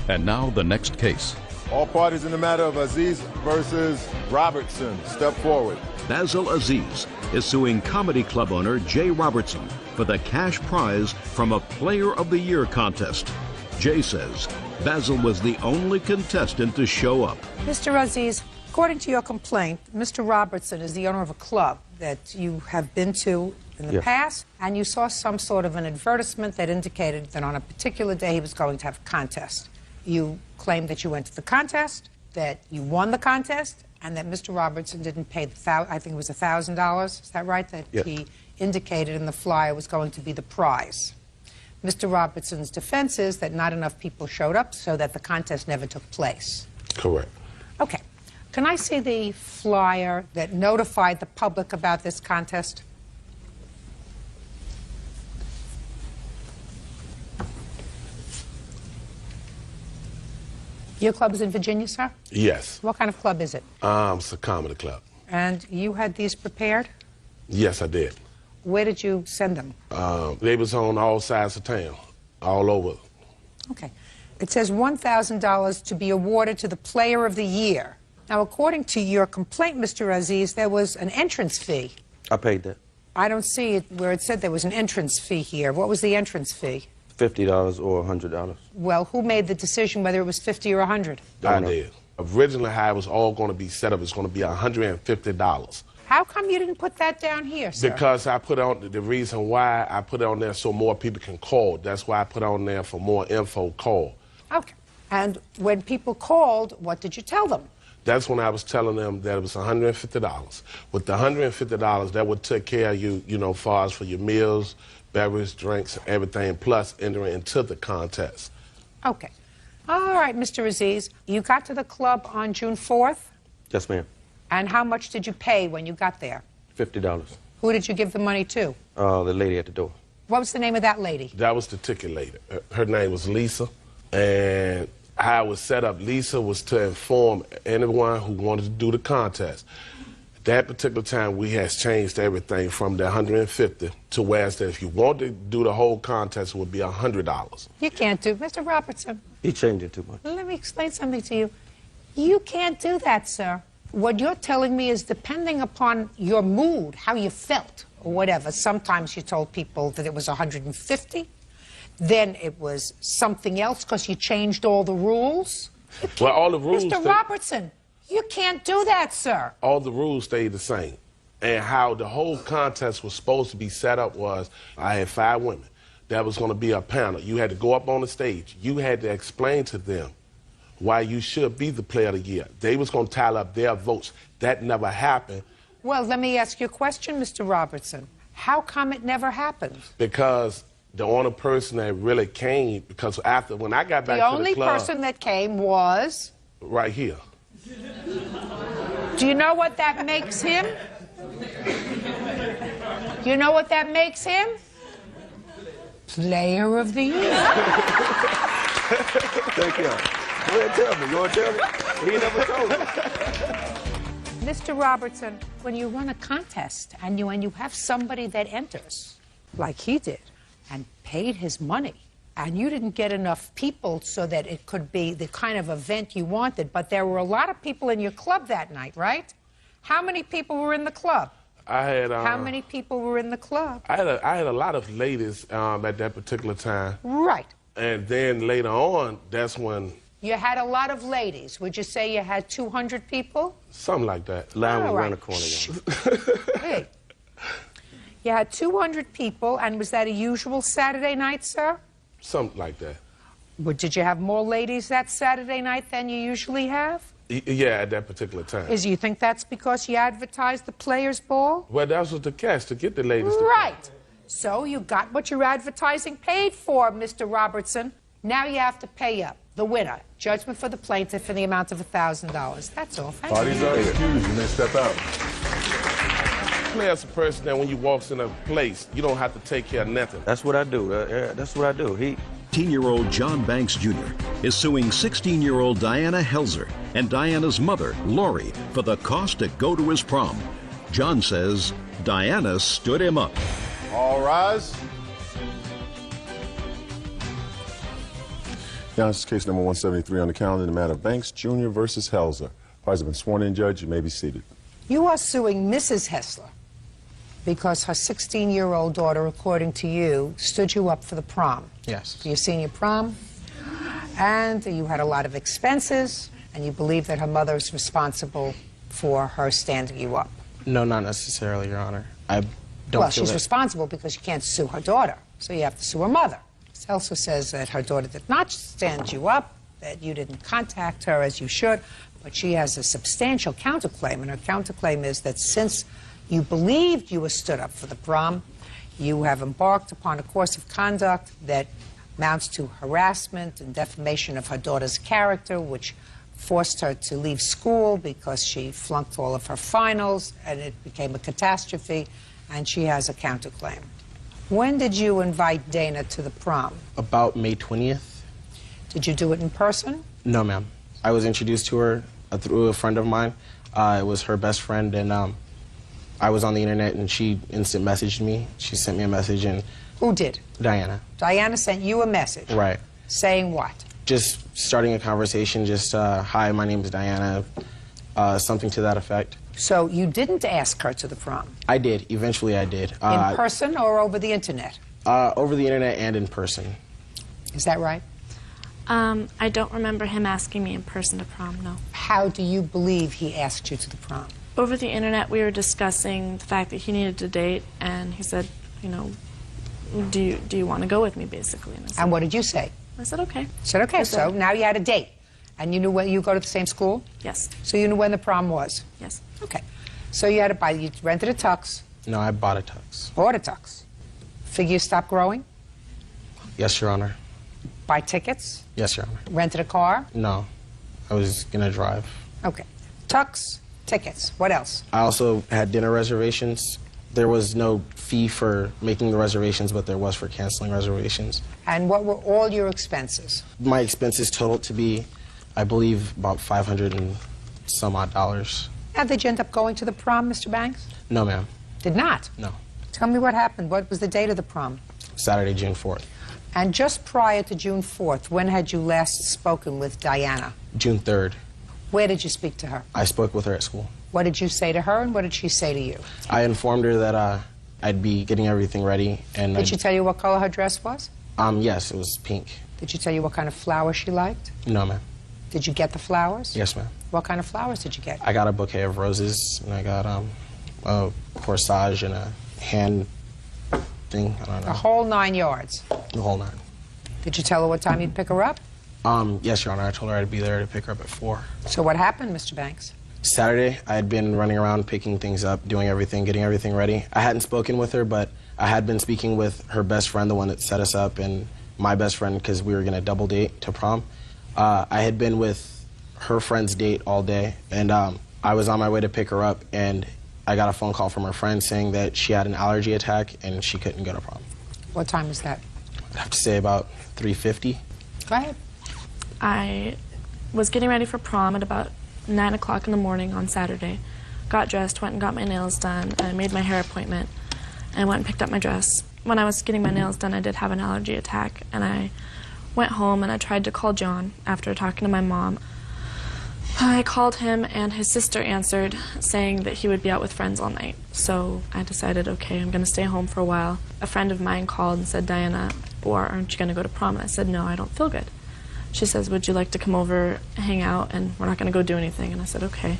Speaker 1: And now the next case.
Speaker 2: All parties in the matter of Aziz versus Robertson, step forward.
Speaker 1: Basil Aziz is suing comedy club owner Jay Robertson for the cash prize from a Player of the Year contest. Jay says Basil was the only contestant to show up.
Speaker 3: Mr. Aziz, according to your complaint, Mr. Robertson is the owner of a club that you have been to in the past, and you saw some sort of an advertisement that indicated that on a particular day he was going to have a contest. You claimed that you went to the contest, that you won the contest, and that Mr. Robertson didn't pay I think it was $1,000. Is that right? That he indicated in the flyer was going to be the prize. Mr. Robertson's defense is that not enough people showed up, so that the contest never took place.
Speaker 21: Correct.
Speaker 3: Okay. Can I see the flyer that notified the public about this contest? Your club is in Virginia, sir?
Speaker 21: Yes.
Speaker 3: What kind of club is it?
Speaker 21: It's a comedy club.
Speaker 3: And you had these prepared?
Speaker 21: Yes, I did.
Speaker 3: Where did you send them?
Speaker 21: They was on all sides of town, all over.
Speaker 3: Okay. It says $1,000 to be awarded to the Player of the Year. Now, according to your complaint, Mr. Aziz, there was an entrance fee.
Speaker 5: I paid that.
Speaker 3: I don't see it where it said there was an entrance fee here. What was the entrance fee?
Speaker 5: $50 or $100.
Speaker 3: Well, who made the decision whether it was 50 or 100?
Speaker 21: I did. Originally, how it was all going to be set up, it's going to be $150.
Speaker 3: How come you didn't put that down here, sir?
Speaker 21: Because I put on, the reason why I put it on there so more people can call. That's why I put on there for more info, call.
Speaker 3: Okay. And when people called, what did you tell them?
Speaker 21: That's when I was telling them that it was $150. With the $150, that would take care of you, you know, far as for your meals, beverage, drinks, everything, plus entering into the contest.
Speaker 3: Okay. All right, Mr. Aziz. You got to the club on June 4th?
Speaker 5: Yes, ma'am.
Speaker 3: And how much did you pay when you got there?
Speaker 5: $50.
Speaker 3: Who did you give the money to?
Speaker 5: The lady at the door.
Speaker 3: What was the name of that lady?
Speaker 21: That was the ticket lady. Her name was Lisa. And how it was set up, Lisa was to inform anyone who wanted to do the contest. That particular time, we has changed everything from the $150 to whereas that if you want to do the whole contest, it would be $100.
Speaker 3: You can't do Mr. Robertson.
Speaker 5: He changed it too much.
Speaker 3: Let me explain something to you. You can't do that, sir. What you're telling me is depending upon your mood, how you felt, or whatever. Sometimes you told people that it was $150. Then it was something else because you changed all the rules.
Speaker 21: Well, all the rules...
Speaker 3: Mr. Robertson, you can't do that, sir.
Speaker 21: All the rules stayed the same. And how the whole contest was supposed to be set up was, I had 5 women. That was going to be a panel. You had to go up on the stage. You had to explain to them why you should be the Player of the Year. They was going to tally up their votes. That never happened.
Speaker 3: Well, let me ask you a question, Mr. Robertson. How come it never happened?
Speaker 21: Because the only person that really came, because after, when I got back to the club...
Speaker 3: The only person that came was?
Speaker 21: Right here.
Speaker 3: Do you know what that makes him? You know what that makes him? Player of the Year.
Speaker 5: Thank you. Go ahead, tell me. You want to tell me? He never told me.
Speaker 3: Mr. Robertson, when you run a contest and you have somebody that enters, like he did, and paid his money, and you didn't get enough people so that it could be the kind of event you wanted, but there were a lot of people in your club that night, right? How many people were in the club?
Speaker 21: I had...
Speaker 3: How many people were in the club?
Speaker 21: I had a lot of ladies at that particular time.
Speaker 3: Right.
Speaker 21: And then later on, that's when...
Speaker 3: You had a lot of ladies. Would you say you had 200 people?
Speaker 21: Something like that.
Speaker 5: Line was
Speaker 3: All
Speaker 5: around
Speaker 3: right.
Speaker 5: the corner.
Speaker 3: Hey. You had 200 people, and was that a usual Saturday night, sir?
Speaker 21: Something like that.
Speaker 3: Well, did you have more ladies that Saturday night than you usually have?
Speaker 21: Yeah, at that particular time.
Speaker 3: You think that's because you advertised the Players' Ball?
Speaker 21: Well, that was the catch, to get the ladies to
Speaker 3: Right. So you got what your advertising paid for, Mr. Robertson. Now you have to pay up. The winner. Judgment for the plaintiff in the amount of $1,000. That's all. Thank
Speaker 2: Parties
Speaker 3: you.
Speaker 2: are excused. You may step out.
Speaker 21: me as a person that when you walks in a place, you don't have to take care of nothing.
Speaker 5: That's what I do. That's what I do.
Speaker 1: 18-year-old John Banks Jr. is suing 16-year-old Diana Helzer and Diana's mother, Lori, for the cost to go to his prom. John says Diana stood him up.
Speaker 2: All rise. Now, this is case number 173 on the calendar, the matter of Banks Jr. versus Helzer. Parties have been sworn in, Judge. You may be seated.
Speaker 3: You are suing Mrs. Hessler because her 16-year-old daughter, according to you, stood you up for the prom.
Speaker 6: Yes.
Speaker 3: For your senior prom. And you had a lot of expenses, and you believe that her mother is responsible for her standing you up.
Speaker 6: No, not necessarily, Your Honor. I don't
Speaker 3: Well,
Speaker 6: feel
Speaker 3: she's
Speaker 6: that...
Speaker 3: responsible because you can't sue her daughter, so you have to sue her mother. It also says that her daughter did not stand you up, that you didn't contact her as you should, but she has a substantial counterclaim, and her counterclaim is that since you believed you were stood up for the prom, you have embarked upon a course of conduct that amounts to harassment and defamation of her daughter's character, which forced her to leave school because she flunked all of her finals, and it became a catastrophe, and she has a counterclaim. When did you invite Dana to the prom?
Speaker 6: About May 20th.
Speaker 3: Did you do it in person?
Speaker 6: No, ma'am. I was introduced to her through a friend of mine. It was her best friend, and I was on the internet, and she instant messaged me. She sent me a message, and...
Speaker 3: Who did?
Speaker 6: Diana.
Speaker 3: Diana sent you a message?
Speaker 6: Right.
Speaker 3: Saying what?
Speaker 6: Just starting a conversation, just, hi, my name is Diana, something to that effect.
Speaker 3: So you didn't ask her to the prom?
Speaker 6: I did. Eventually I did.
Speaker 3: In person or over the internet?
Speaker 6: Over the internet and in person.
Speaker 3: Is that right?
Speaker 4: I don't remember him asking me in person to prom, no.
Speaker 3: How do you believe he asked you to the prom?
Speaker 4: Over the internet, we were discussing the fact that he needed to date, and he said, you know, do you want to go with me, basically? And, I said,
Speaker 3: and what did you say?
Speaker 4: I said, okay.
Speaker 3: You said, okay, so now you had a date. And you knew when you go to the same school?
Speaker 4: Yes.
Speaker 3: So you knew when the prom was?
Speaker 4: Yes.
Speaker 3: Okay. So you had to buy, you rented a tux?
Speaker 6: No, I bought a tux.
Speaker 3: Bought a tux. Figure stopped growing?
Speaker 6: Yes, Your Honor.
Speaker 3: Buy tickets?
Speaker 6: Yes, Your Honor.
Speaker 3: Rented a car?
Speaker 6: No. I was gonna drive.
Speaker 3: Okay. Tux, tickets. What else?
Speaker 6: I also had dinner reservations. There was no fee for making the reservations, but there was for canceling reservations.
Speaker 3: And what were all your expenses?
Speaker 6: My expenses totaled to be, I believe, about $500 and some odd dollars.
Speaker 3: Now, did you end up going to the prom, Mr. Banks?
Speaker 6: No, ma'am.
Speaker 3: Did not?
Speaker 6: No.
Speaker 3: Tell me what happened. What was the date of the prom?
Speaker 6: Saturday, June 4th.
Speaker 3: And just prior to June 4th, when had you last spoken with Diana?
Speaker 6: June 3rd.
Speaker 3: Where did you speak to her?
Speaker 6: I spoke with her at school.
Speaker 3: What did you say to her, and what did she say to you?
Speaker 6: I informed her that I'd be getting everything ready. And
Speaker 3: did she tell you what color her dress was?
Speaker 6: Yes, it was pink.
Speaker 3: Did she tell you what kind of flowers she liked?
Speaker 6: No, ma'am.
Speaker 3: Did you get the flowers?
Speaker 6: Yes, ma'am.
Speaker 3: What kind of flowers did you get?
Speaker 6: I got a bouquet of roses, and I got a corsage and a hand thing. I don't know.
Speaker 3: The whole 9 yards?
Speaker 6: The whole 9.
Speaker 3: Did you tell her what time you'd pick her up?
Speaker 6: Yes, Your Honor. I told her I'd be there to pick her up at 4.
Speaker 3: So what happened, Mr. Banks?
Speaker 6: Saturday, I had been running around picking things up, doing everything, getting everything ready. I hadn't spoken with her, but I had been speaking with her best friend, the one that set us up, and my best friend, because we were going to double date to prom. I had been with her friend's date all day, and I was on my way to pick her up, and I got a phone call from her friend saying that she had an allergy attack and she couldn't go to prom.
Speaker 3: What time was that?
Speaker 6: I'd have to say about 3:50.
Speaker 3: Go ahead.
Speaker 4: I was getting ready for prom at about 9 o'clock in the morning on Saturday. Got dressed, went and got my nails done, and made my hair appointment, and went and picked up my dress. When I was getting my nails done, I did have an allergy attack, and I went home and I tried to call John after talking to my mom. I called him, and his sister answered, saying that he would be out with friends all night. So I decided, okay, I'm going to stay home for a while. A friend of mine called and said, Diana, or aren't you going to go to prom? And I said, no, I don't feel good. She says, would you like to come over, hang out, and we're not going to go do anything? And I said, okay.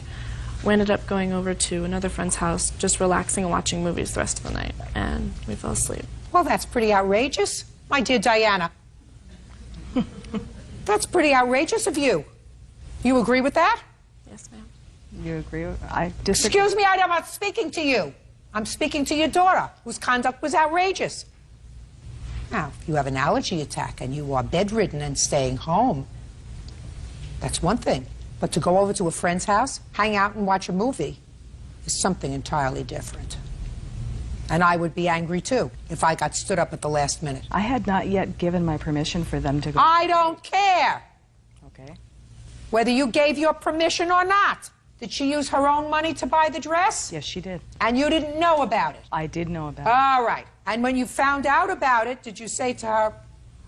Speaker 4: We ended up going over to another friend's house, just relaxing and watching movies the rest of the night, and we fell asleep.
Speaker 3: Well, that's pretty outrageous, my dear Diana. That's pretty outrageous of you. You agree with that?
Speaker 4: Yes, ma'am.
Speaker 22: You agree with I disagree.
Speaker 3: Excuse me, I'm not speaking to you. I'm speaking to your daughter, whose conduct was outrageous. Now, if you have an allergy attack and you are bedridden and staying home, that's one thing. But to go over to a friend's house, hang out and watch a movie is something entirely different. And I would be angry too if I got stood up at the last minute.
Speaker 22: I had not yet given my permission for them to go.
Speaker 3: I don't care
Speaker 22: Okay.
Speaker 3: whether you gave your permission or not. Did she use her own money to buy the dress?
Speaker 22: Yes, she did.
Speaker 3: And you didn't know about it?
Speaker 22: I did know about it.
Speaker 3: All right. And when you found out about it, did you say to her,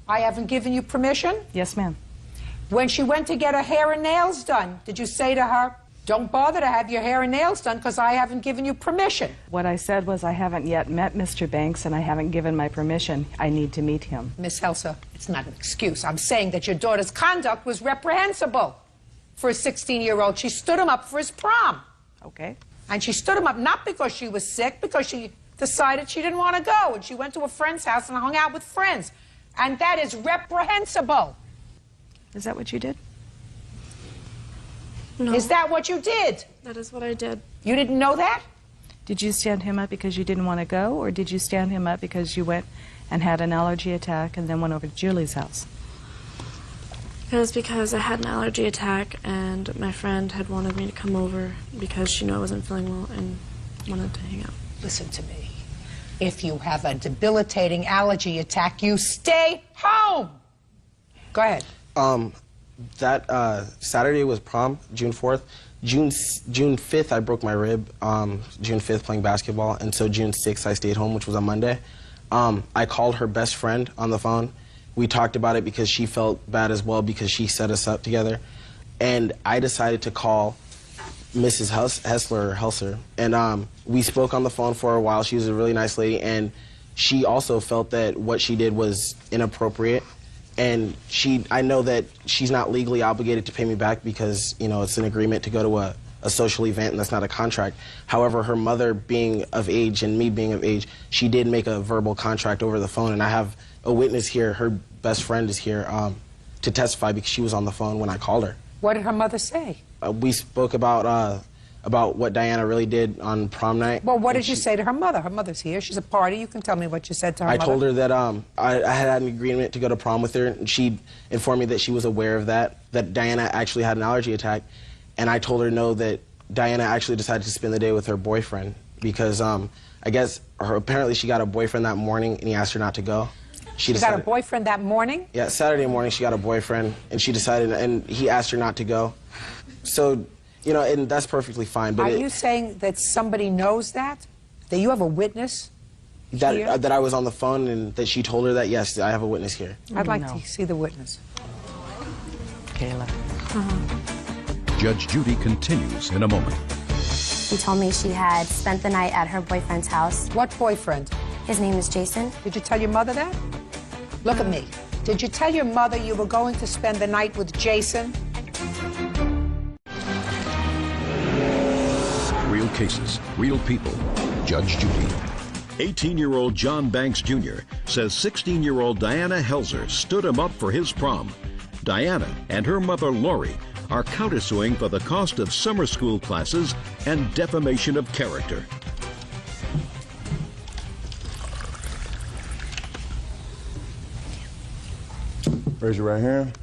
Speaker 3: I haven't given you permission?
Speaker 22: Yes, ma'am.
Speaker 3: When she went to get her hair and nails done, did you say to her, don't bother to have your hair and nails done because I haven't given you permission?
Speaker 22: What I said was I haven't yet met Mr. Banks and I haven't given my permission. I need to meet him.
Speaker 3: Miss Helsa, it's not an excuse. I'm saying that your daughter's conduct was reprehensible for a 16-year-old. She stood him up for his prom.
Speaker 22: Okay.
Speaker 3: And she stood him up not because she was sick, because she decided she didn't want to go. And she went to a friend's house and hung out with friends. And that is reprehensible.
Speaker 22: Is that what you did?
Speaker 4: No.
Speaker 3: Is that what you did?
Speaker 4: That is what I did.
Speaker 3: You didn't know that?
Speaker 22: Did you stand him up because you didn't want to go, or did you stand him up because you went and had an allergy attack and then went over to Julie's house?
Speaker 4: It was because I had an allergy attack and my friend had wanted me to come over because she knew I wasn't feeling well and wanted to hang out.
Speaker 3: Listen to me. If you have a debilitating allergy attack, you stay home. Go ahead.
Speaker 6: That Saturday was prom, June 4th. June 5th, I broke my rib. June 5th, playing basketball, and so June 6th, I stayed home, which was on Monday. I called her best friend on the phone. We talked about it because she felt bad as well because she set us up together. And I decided to call Mrs. Helser, and we spoke on the phone for a while. She was a really nice lady, and she also felt that what she did was inappropriate. And I know that she's not legally obligated to pay me back because, you know, it's an agreement to go to a social event and that's not a contract. However, her mother being of age and me being of age, she did make a verbal contract over the phone, and I have a witness here. Her best friend is here to testify because she was on the phone when I called her.
Speaker 3: What did her mother say?
Speaker 6: We spoke about what Diana really did on prom night.
Speaker 3: Well, what did you say to her mother? Her mother's here. She's a party. You can tell me what you said to her mother.
Speaker 6: I told her that I had an agreement to go to prom with her, and she informed me that she was aware of that Diana actually had an allergy attack, and I told her no, that Diana actually decided to spend the day with her boyfriend because I guess apparently she got a boyfriend that morning, and he asked her not to go.
Speaker 3: She got a boyfriend that morning?
Speaker 6: Yeah, Saturday morning she got a boyfriend, and she decided, and he asked her not to go. So, you know, and that's perfectly fine. But
Speaker 3: are you saying that somebody knows that? That you have a witness here?
Speaker 6: That I was on the phone and that she told her that? Yes, I have a witness here.
Speaker 3: I'd like to see the witness.
Speaker 22: Kayla.
Speaker 1: Judge Judy continues in a moment.
Speaker 8: She told me she had spent the night at her boyfriend's house.
Speaker 3: What boyfriend?
Speaker 8: His name is Jason.
Speaker 3: Did you tell your mother that? Look at me. Did you tell your mother you were going to spend the night with Jason?
Speaker 1: Real cases, real people. Judge Judy. 18-year-old John Banks Jr. says 16-year-old Diana Helser stood him up for his prom. Diana and her mother Lori are countersuing for the cost of summer school classes and defamation of character.
Speaker 2: Raise your right hand.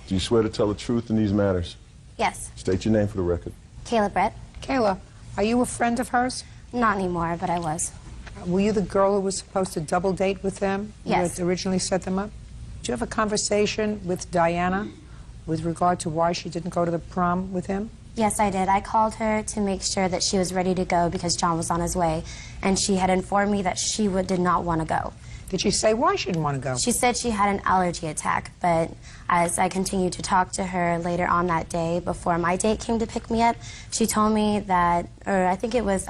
Speaker 2: Do you swear to tell the truth in these matters?
Speaker 8: Yes.
Speaker 2: State your name for the record.
Speaker 8: Kayla Brett.
Speaker 3: Kayla, are you a friend of hers?
Speaker 8: Not anymore, but I was.
Speaker 3: Were you the girl who was supposed to double date with them?
Speaker 8: Yes.
Speaker 3: You had originally set them up? Did you have a conversation with Diana with regard to why she didn't go to the prom with him?
Speaker 8: Yes, I did. I called her to make sure that she was ready to go because John was on his way, and she had informed me that she did not want to go.
Speaker 3: Did she say why she didn't want to go?
Speaker 8: She said she had an allergy attack, but as I continued to talk to her later on that day, before my date came to pick me up, she told me that, or I think it was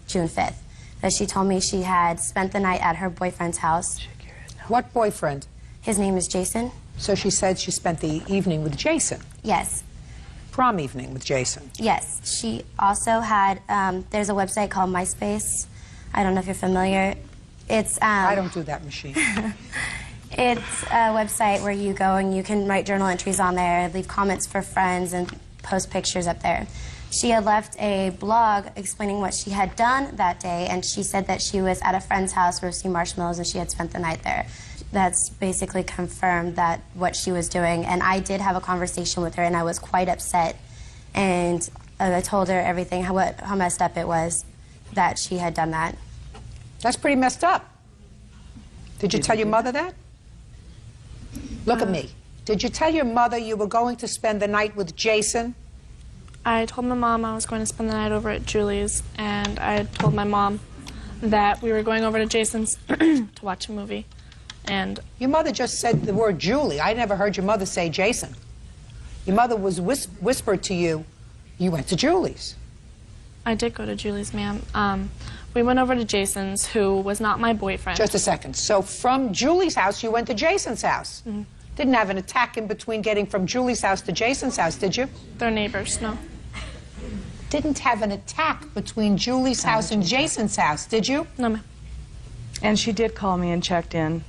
Speaker 8: June 5th, that she told me she had spent the night at her boyfriend's house.
Speaker 3: What boyfriend?
Speaker 8: His name is Jason.
Speaker 3: So she said she spent the evening with Jason?
Speaker 8: Yes.
Speaker 3: Prom evening with Jason?
Speaker 8: Yes. She also had, there's a website called MySpace. I don't know if you're familiar. It's
Speaker 3: I don't do that machine.
Speaker 8: It's a website where you go and you can write journal entries on there, leave comments for friends, and post pictures up there. She had left a blog explaining what she had done that day, and she said that she was at a friend's house roasting marshmallows and she had spent the night there. That's basically confirmed that what she was doing, and I did have a conversation with her, and I was quite upset, and I told her everything, how messed up it was that she had done that.
Speaker 3: That's pretty messed up. Did you tell your mother that? Look at me. Did you tell your mother you were going to spend the night with Jason?
Speaker 4: I told my mom I was going to spend the night over at Julie's, and I told my mom that we were going over to Jason's to watch a movie. And
Speaker 3: your mother just said the word Julie. I never heard your mother say Jason. Your mother was whispered to you, you went to Julie's.
Speaker 4: I did go to Julie's, ma'am. We went over to Jason's, who was not my boyfriend.
Speaker 3: Just a second. So from Julie's house, you went to Jason's house.
Speaker 4: Mm-hmm.
Speaker 3: Didn't have an attack in between getting from Julie's house to Jason's house, did you?
Speaker 4: They're neighbors, no.
Speaker 3: Didn't have an attack between Julie's house and Jason's house, did you?
Speaker 4: No, ma'am.
Speaker 22: And she did call me and checked in,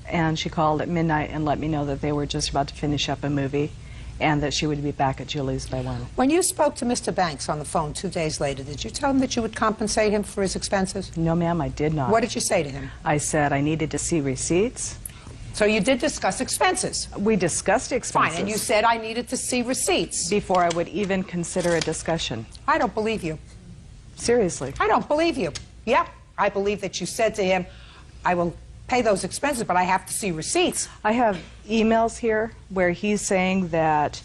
Speaker 22: and she called at midnight and let me know that they were just about to finish up a movie and that she would be back at Julie's by 1.
Speaker 3: When you spoke to Mr. Banks on the phone 2 days later, did you tell him that you would compensate him for his expenses?
Speaker 22: No, ma'am, I did not.
Speaker 3: What did you say to him?
Speaker 22: I said I needed to see receipts.
Speaker 3: So you did discuss expenses?
Speaker 22: We discussed expenses.
Speaker 3: Fine, and you said I needed to see receipts.
Speaker 22: Before I would even consider a discussion.
Speaker 3: I don't believe you.
Speaker 22: Seriously.
Speaker 3: I don't believe you. Yeah, I believe that you said to him, I will pay those expenses, but I have to see receipts.
Speaker 22: I have emails here where he's saying that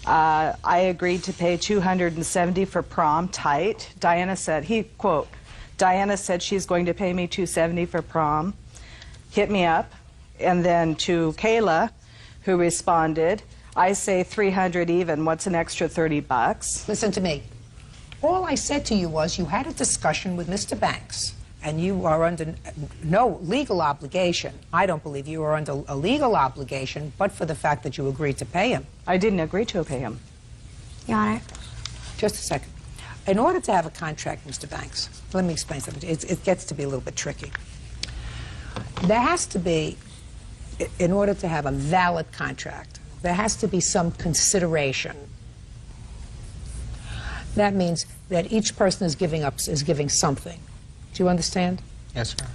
Speaker 22: I agreed to pay $270 for prom tight. Diana said, quote, Diana said she's going to pay me $270 for prom. Hit me up. And then to Kayla, who responded, I say $300 even. What's an extra $30?
Speaker 3: Listen to me. All I said to you was you had a discussion with Mr. Banks, and you are under no legal obligation. I don't believe you are under a legal obligation, but for the fact that you agreed to pay him.
Speaker 22: I didn't agree to pay him.
Speaker 8: Your Honor.
Speaker 3: Just a second. In order to have a contract, Mr. Banks, let me explain something. It gets to be a little bit tricky. There has to be, in order to have a valid contract, there has to be some consideration. That means that each person is giving something. Do you understand?
Speaker 6: Yes, sir.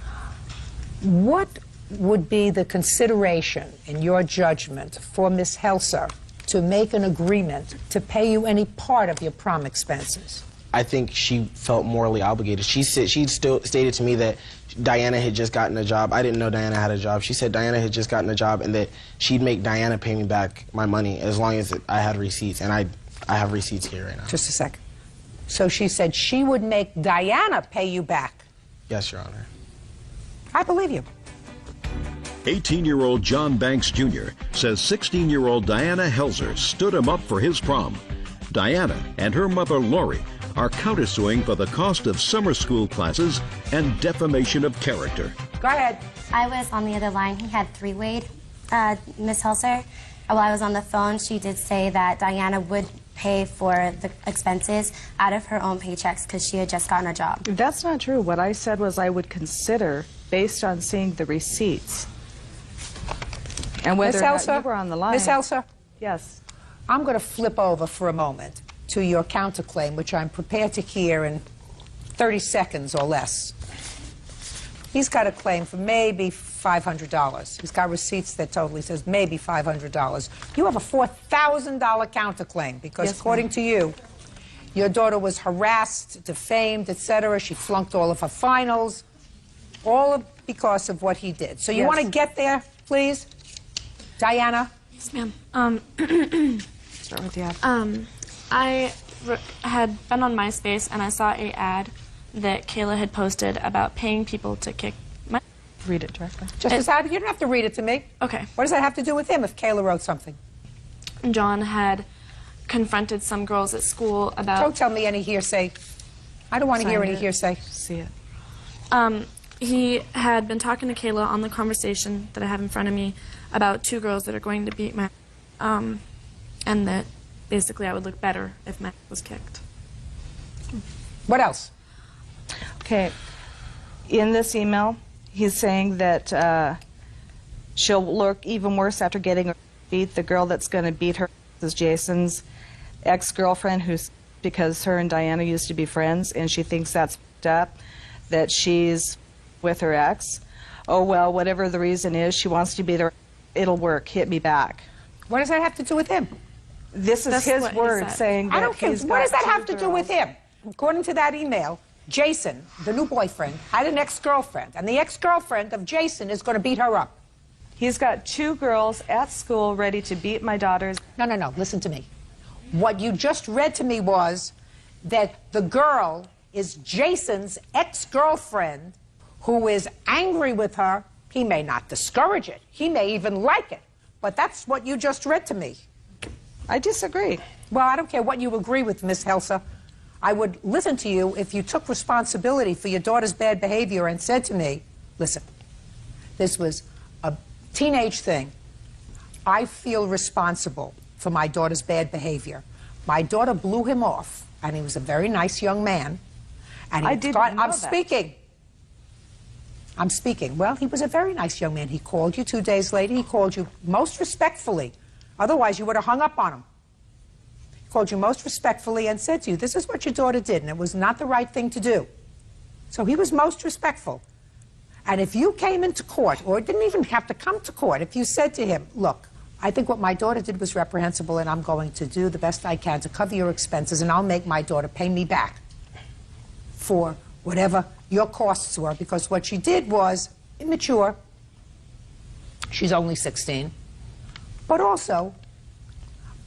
Speaker 3: What would be the consideration, in your judgment, for Ms. Helser to make an agreement to pay you any part of your prom expenses?
Speaker 6: I think she felt morally obligated. She still stated to me that Diana had just gotten a job. I didn't know Diana had a job. She said Diana had just gotten a job and that she'd make Diana pay me back my money as long as I had receipts. And I have receipts here right now.
Speaker 3: Just a second. So she said she would make Diana pay you back?
Speaker 6: Yes, Your Honor.
Speaker 3: I believe you.
Speaker 1: 18-year-old John Banks Jr. says 16-year-old Diana Helser stood him up for his prom. Diana and her mother, Lori, are countersuing for the cost of summer school classes and defamation of character.
Speaker 3: Go ahead.
Speaker 8: I was on the other line. He had three-wayed Miss Helser. While I was on the phone, she did say that Diana would pay for the expenses out of her own paychecks because she had just gotten a job.
Speaker 22: That's not true. What I said was I would consider based on seeing the receipts. And whether or not you were on the line.
Speaker 3: Miss Helser?
Speaker 22: Yes.
Speaker 3: I'm going to flip over for a moment to your counterclaim, which I'm prepared to hear in 30 seconds or less. He's got a claim for maybe $500. He's got receipts that totally says maybe $500. You have a $4,000 counterclaim because,
Speaker 22: yes,
Speaker 3: according to you, your daughter was harassed, defamed, etc. She flunked all of her finals, all because of what he did. So you want to get there, please? Diana?
Speaker 4: Yes, ma'am.
Speaker 22: Start with the ad.
Speaker 4: I had been on MySpace and I saw an ad that Kayla had posted about paying people to kick my...
Speaker 22: Read it directly.
Speaker 3: Just decide, you don't have to read it to me.
Speaker 4: Okay.
Speaker 3: What does that have to do with him if Kayla wrote something?
Speaker 4: John had confronted some girls at school about...
Speaker 3: Don't tell me any hearsay. I don't want to hear any hearsay.
Speaker 22: See it.
Speaker 4: He had been talking to Kayla on the conversation that I have in front of me about 2 girls that are going to beat my... and that basically I would look better if Matt was kicked.
Speaker 3: What else?
Speaker 22: Okay. In this email, he's saying that she'll look even worse after getting her beat. The girl that's going to beat her is Jason's ex-girlfriend, who's because her and Diana used to be friends, and she thinks that's f***ed up, that she's with her ex. Oh, well, whatever the reason is, she wants to beat her. It'll work. Hit me back.
Speaker 3: What does that have to do with him?
Speaker 22: This is his word saying that
Speaker 3: I don't care.
Speaker 22: he's
Speaker 3: What does that
Speaker 22: got
Speaker 3: have to do with him? According to that email, Jason, the new boyfriend, had an ex-girlfriend, and the ex-girlfriend of Jason is going to beat her up.
Speaker 22: He's got 2 girls at school ready to beat my daughters.
Speaker 3: No, no, no, listen to me. What you just read to me was that the girl is Jason's ex-girlfriend who is angry with her. He may not discourage it. He may even like it. But that's what you just read to me.
Speaker 22: I disagree.
Speaker 3: Well, I don't care what you agree with, Miss Helsa. I would listen to you if you took responsibility for your daughter's bad behavior and said to me, listen, this was a teenage thing. I feel responsible for my daughter's bad behavior. My daughter blew him off, and he was a very nice young man. And
Speaker 22: I didn't know
Speaker 3: I'm
Speaker 22: that.
Speaker 3: speaking. I'm speaking. Well, he was a very nice young man. He called you 2 days later. He called you most respectfully. Otherwise, you would have hung up on him. He called you most respectfully and said to you, this is what your daughter did, and it was not the right thing to do. So he was most respectful. And if you came into court, or didn't even have to come to court, if you said to him, look, I think what my daughter did was reprehensible, and I'm going to do the best I can to cover your expenses, and I'll make my daughter pay me back for whatever your costs were, because what she did was immature. She's only 16. But also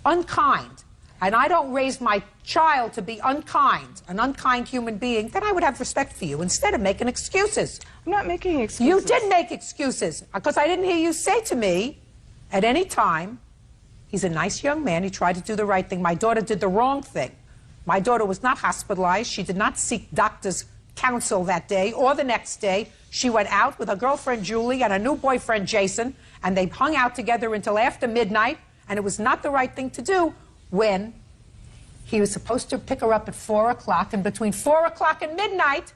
Speaker 3: unkind. And I don't raise my child to be unkind, an unkind human being, then I would have respect for you instead of making excuses.
Speaker 22: I'm not making excuses.
Speaker 3: You did make excuses, because I didn't hear you say to me at any time, he's a nice young man, he tried to do the right thing. My daughter did the wrong thing. My daughter was not hospitalized. She did not seek doctor's counsel that day or the next day. She went out with her girlfriend Julie and her new boyfriend Jason, and they hung out together until after midnight, and it was not the right thing to do when he was supposed to pick her up at 4 o'clock, and between 4 o'clock and midnight,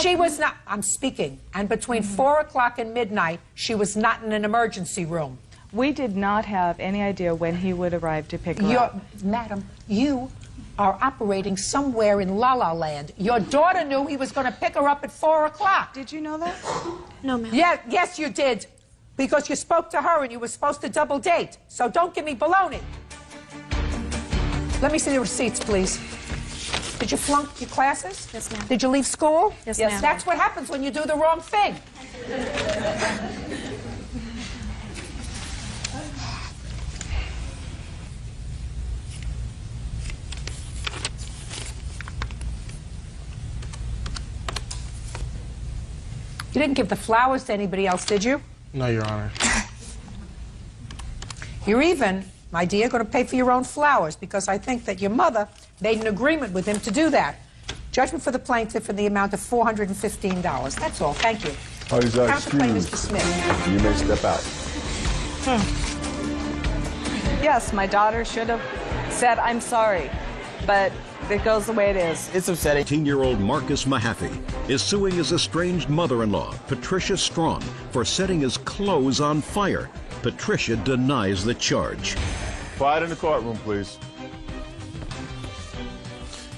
Speaker 3: she was not, I'm speaking, and between 4 o'clock and midnight, she was not in an emergency room.
Speaker 22: We did not have any idea when he would arrive to pick her up.
Speaker 3: Madam, you are operating somewhere in La La Land. Your daughter knew he was going to pick her up at 4 o'clock.
Speaker 22: Did you know that?
Speaker 4: No, ma'am.
Speaker 3: Yes, you did. Because you spoke to her and you were supposed to double date. So don't give me baloney. Let me see the receipts, please. Did you flunk your classes?
Speaker 4: Yes, ma'am.
Speaker 3: Did you leave school?
Speaker 4: Yes, ma'am.
Speaker 3: That's what happens when you do the wrong thing. You didn't give the flowers to anybody else, did you?
Speaker 6: No, Your Honor.
Speaker 3: You're even, my dear, going to pay for your own flowers, because I think that your mother made an agreement with him to do that. Judgment for the plaintiff in the amount of $415. That's all. Thank you.
Speaker 2: Parties are
Speaker 3: Counterclaim is
Speaker 2: excused.
Speaker 3: dismissed.
Speaker 2: You may step out.
Speaker 22: Yes, my daughter should have said, I'm sorry, but it goes the way it is.
Speaker 6: It's upsetting.
Speaker 1: 18-year-old Marcus Mahaffey is suing his estranged mother-in-law, Patricia Strawn, for setting his clothes on fire. Patricia denies the charge.
Speaker 2: Quiet in the courtroom, please.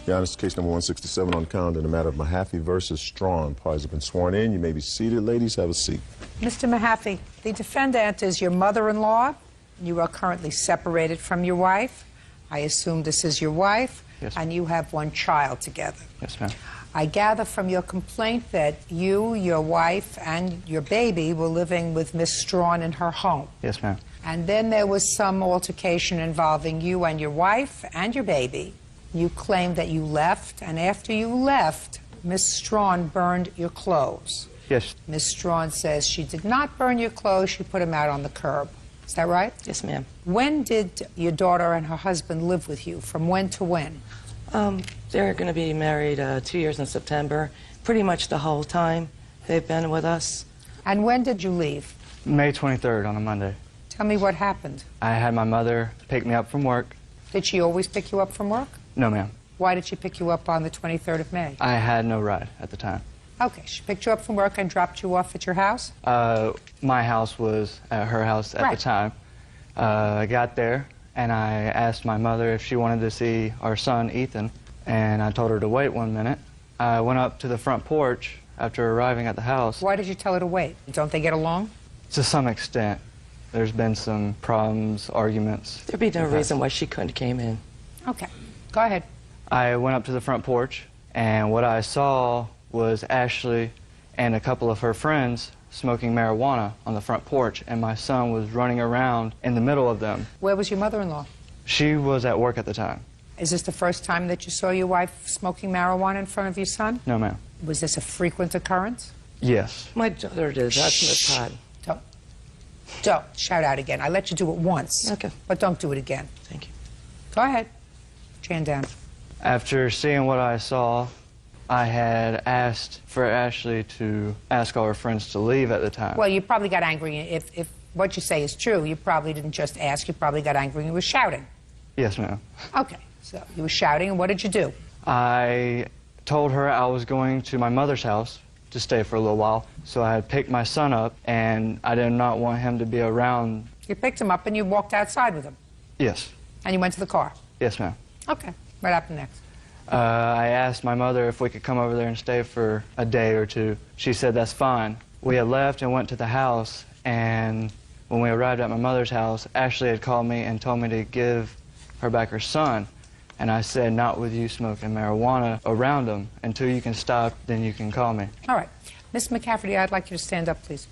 Speaker 2: Your Honor, this is case number 167 on count in the matter of Mahaffey versus Strawn. Parties have been sworn in. You may be seated. Ladies, have a seat.
Speaker 3: Mr. Mahaffey, the defendant is your mother-in-law. You are currently separated from your wife. I assume this is your wife.
Speaker 19: Yes.
Speaker 3: And you have one child together.
Speaker 19: Yes, ma'am.
Speaker 3: I gather from your complaint that you, your wife, and your baby were living with Miss Strawn in her home.
Speaker 19: Yes, ma'am.
Speaker 3: And then there was some altercation involving you and your wife and your baby. You claimed that you left, and after you left, Miss Strawn burned your clothes.
Speaker 19: Yes.
Speaker 3: Miss Strawn says she did not burn your clothes, she put them out on the curb. Is that right?
Speaker 10: Yes, ma'am.
Speaker 3: When did your daughter and her husband live with you? From when to when?
Speaker 10: They're going to be married 2 years in September. Pretty much the whole time they've been with us.
Speaker 3: And when did you leave?
Speaker 19: May 23rd on a Monday.
Speaker 3: Tell me what happened.
Speaker 19: I had my mother pick me up from work.
Speaker 3: Did she always pick you up from work?
Speaker 19: No, ma'am.
Speaker 3: Why did she pick you up on the 23rd of May?
Speaker 19: I had no ride at the time.
Speaker 3: Okay, she picked you up from work and dropped you off at your house?
Speaker 19: My house was at her house at the time. I got there, and I asked my mother if she wanted to see our son, Ethan, and I told her to wait 1 minute. I went up to the front porch after arriving at the house.
Speaker 3: Why did you tell her to wait? Don't they get along?
Speaker 19: To some extent. There's been some problems, arguments.
Speaker 10: There'd be no reason why she couldn't have came in.
Speaker 3: Okay, go ahead.
Speaker 19: I went up to the front porch, and what I saw was Ashley and a couple of her friends smoking marijuana on the front porch, and my son was running around in the middle of them.
Speaker 3: Where was your mother-in-law?
Speaker 19: She was at work at the time.
Speaker 3: Is this the first time that you saw your wife smoking marijuana in front of your son?
Speaker 19: No, ma'am.
Speaker 3: Was this a frequent occurrence?
Speaker 19: Yes.
Speaker 10: My daughter did. That's Miss Todd.
Speaker 3: Don't shout out again. I let you do it once.
Speaker 10: Okay.
Speaker 3: But don't do it again.
Speaker 10: Thank you.
Speaker 3: Go ahead. Chin down.
Speaker 19: After seeing what I saw, I had asked for Ashley to ask all her friends to leave at the time.
Speaker 3: Well, you probably got angry. If what you say is true, you probably didn't just ask. You probably got angry and you were shouting.
Speaker 19: Yes, ma'am.
Speaker 3: Okay. So you were shouting, and what did you do?
Speaker 19: I told her I was going to my mother's house to stay for a little while, so I had picked my son up, and I did not want him to be around.
Speaker 3: You picked him up and you walked outside with him?
Speaker 19: Yes.
Speaker 3: And you went to the car?
Speaker 19: Yes, ma'am.
Speaker 3: Okay. What happened next?
Speaker 19: I asked my mother if we could come over there and stay for a day or two. She said that's fine. We had left and went to the house, and when we arrived at my mother's house, Ashley had called me and told me to give her back her son. And I said, not with you smoking marijuana around him. Until you can stop, then you can call me.
Speaker 3: All right. Miss McCafferty, I'd like you to stand up, please.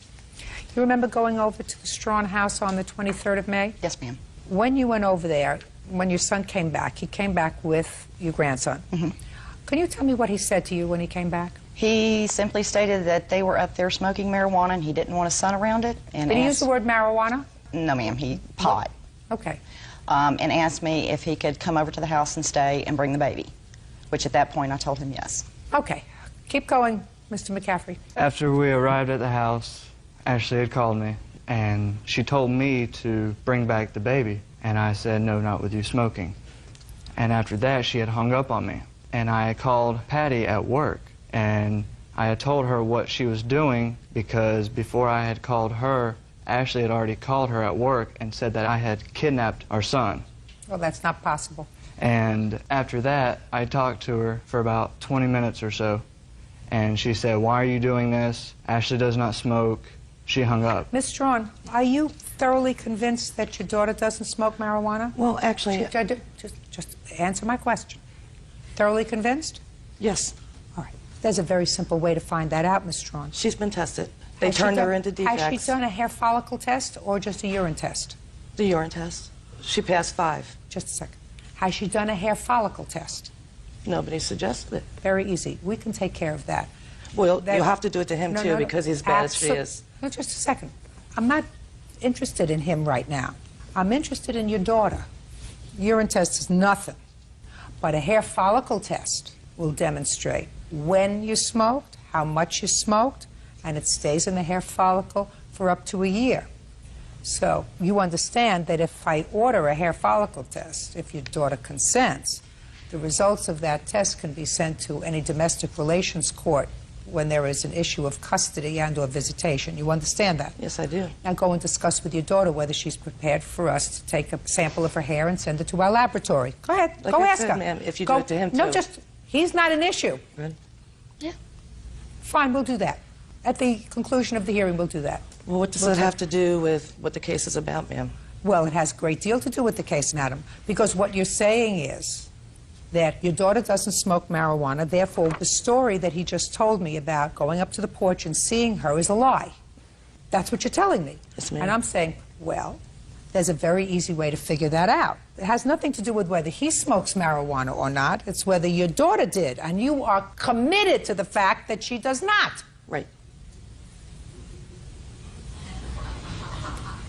Speaker 3: You remember going over to the Strawn house on the 23rd of May?
Speaker 9: Yes, ma'am.
Speaker 3: When you went over there, when your son came back, he came back with your grandson.
Speaker 9: Mm-hmm.
Speaker 3: Can you tell me what he said to you when he came back?
Speaker 9: He simply stated that they were up there smoking marijuana and he didn't want his son around it. And
Speaker 3: Did he use the word marijuana?
Speaker 9: No, ma'am. Pot.
Speaker 3: Okay.
Speaker 9: And asked me if he could come over to the house and stay and bring the baby, which at that point I told him yes.
Speaker 3: Okay. Keep going, Mr. McCaffrey.
Speaker 19: After we arrived at the house, Ashley had called me, and she told me to bring back the baby. And I said, no, not with you smoking. And after that, she had hung up on me. And I called Patty at work, and I had told her what she was doing, because before I had called her, Ashley had already called her at work and said that I had kidnapped our son.
Speaker 3: Well, that's not possible.
Speaker 19: And after that, I talked to her for about 20 minutes or so, and she said, why are you doing this? Ashley does not smoke. She hung up.
Speaker 3: Miss Strawn, are you thoroughly convinced that your daughter doesn't smoke marijuana?
Speaker 10: Well, actually...
Speaker 3: Just answer my question. Thoroughly convinced?
Speaker 10: Yes.
Speaker 3: All right. There's a very simple way to find that out, Miss Strawn.
Speaker 10: She's been tested. They turned her into defects.
Speaker 3: Has she done a hair follicle test or just a urine test?
Speaker 10: The urine test. She passed 5.
Speaker 3: Just a second. Has she done a hair follicle test?
Speaker 10: Nobody suggested it.
Speaker 3: Very easy. We can take care of that.
Speaker 10: Well, you'll have to do it to him, too, because he's bad as she is.
Speaker 3: No, just a second. I'm not interested in him right now. I'm interested in your daughter. Urine test is nothing. But a hair follicle test will demonstrate when you smoked, how much you smoked, and it stays in the hair follicle for up to a year. So you understand that if I order a hair follicle test, if your daughter consents, the results of that test can be sent to any domestic relations court when there is an issue of custody and or visitation. You understand that?
Speaker 10: Yes, I do.
Speaker 3: Now go and discuss with your daughter whether she's prepared for us to take a sample of her hair and send it to our laboratory. Go ahead.
Speaker 10: Like
Speaker 3: go
Speaker 10: I
Speaker 3: ask
Speaker 10: said,
Speaker 3: her.
Speaker 10: ma'am, if you
Speaker 3: go,
Speaker 10: do it to him,
Speaker 3: no,
Speaker 10: too.
Speaker 3: just, he's not an issue.
Speaker 10: Good.
Speaker 3: Yeah. Fine, we'll do that. At the conclusion of the hearing, we'll do that.
Speaker 10: Well, what does that have to do with what the case is about, ma'am?
Speaker 3: Well, it has a great deal to do with the case, madam, because what you're saying is that your daughter doesn't smoke marijuana, therefore the story that he just told me about going up to the porch and seeing her is a lie. That's what you're telling me.
Speaker 10: Yes, ma'am.
Speaker 3: And I'm saying, well, there's a very easy way to figure that out. It has nothing to do with whether he smokes marijuana or not. It's whether your daughter did, and you are committed to the fact that she does not.
Speaker 10: Right.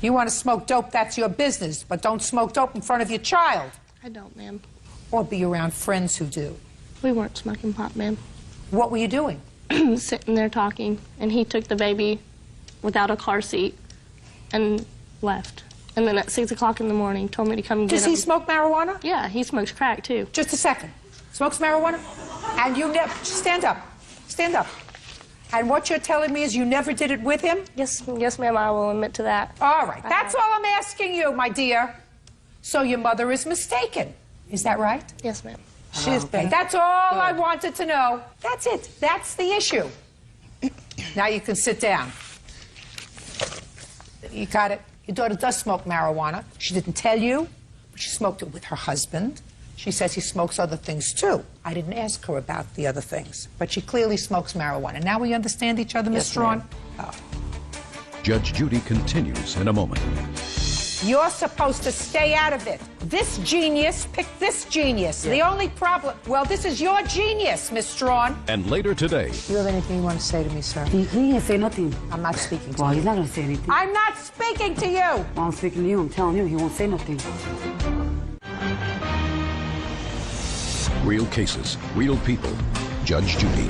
Speaker 3: You want to smoke dope, that's your business, but don't smoke dope in front of your child.
Speaker 4: I don't, ma'am.
Speaker 3: Or be around friends who do.
Speaker 4: We weren't smoking pot, ma'am.
Speaker 3: What were you doing?
Speaker 4: Sitting there talking, and he took the baby without a car seat and left. And then at 6 o'clock in the morning, told me to come get him.
Speaker 3: Does he smoke marijuana?
Speaker 4: Yeah, he smokes crack, too.
Speaker 3: Just a second. Smokes marijuana? And you never... Stand up. Stand up. And what you're telling me is you never did it with him?
Speaker 4: Yes, ma'am, I will admit to that.
Speaker 3: All right. That's all I'm asking you, my dear. So your mother is mistaken. Is that right?
Speaker 4: Yes, ma'am.
Speaker 3: She's been. That's all I wanted to know. That's it. That's the issue. Now you can sit down. You got it. Your daughter does smoke marijuana. She didn't tell you, but she smoked it with her husband. She says he smokes other things too. I didn't ask her about the other things, but she clearly smokes marijuana. Now we understand each other, Ms. Strawn? Oh.
Speaker 1: Judge Judy continues in a moment.
Speaker 3: You're supposed to stay out of it. This genius picked this genius. The only problem, well, this is your genius, Miss Strawn.
Speaker 1: And later today,
Speaker 3: Do you have anything you want to say to me, sir?
Speaker 17: He didn't say nothing.
Speaker 3: I'm not speaking to
Speaker 17: Well,
Speaker 3: you.
Speaker 17: he's not going to say anything.
Speaker 3: I'm not speaking to you.
Speaker 17: Well, I'm speaking to you. I'm telling you, he won't say nothing.
Speaker 1: real cases, real people. Judge Judy.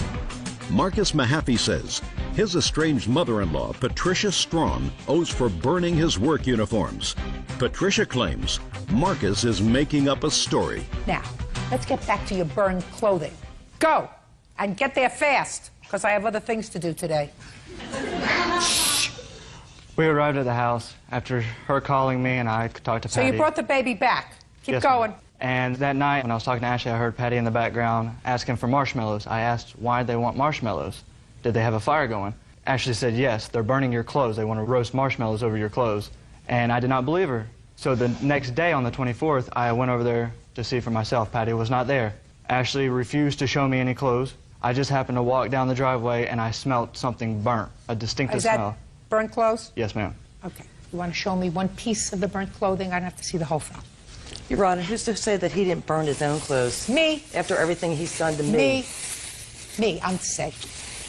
Speaker 1: Marcus Mahaffey says his estranged mother-in-law, Patricia Strawn, owes for burning his work uniforms. Patricia claims Marcus is making up a story.
Speaker 3: Now, let's get back to your burned clothing. Go, and get there fast, because I have other things to do today.
Speaker 19: We arrived at the house after her calling me, and I talked to
Speaker 3: So
Speaker 19: Patty.
Speaker 3: you brought the baby back. Keep
Speaker 19: Yes,
Speaker 3: going.
Speaker 19: ma'am. And that night, when I was talking to Ashley, I heard Patty in the background asking for marshmallows. I asked why they want marshmallows. Did they have a fire going? Ashley said, yes, they're burning your clothes. They want to roast marshmallows over your clothes. And I did not believe her. So the next day, on the 24th, I went over there to see for myself. Patty was not there. Ashley refused to show me any clothes. I just happened to walk down the driveway, and I smelled something burnt, a distinctive
Speaker 3: Is that
Speaker 19: smell.
Speaker 3: burnt clothes?
Speaker 19: Yes, ma'am.
Speaker 3: Okay. You want to show me one piece of the burnt clothing? I don't have to see the whole thing.
Speaker 10: Your Honor, who's to say that he didn't burn his own clothes?
Speaker 3: Me.
Speaker 10: After everything he's done to me.
Speaker 3: Me. I'm to say.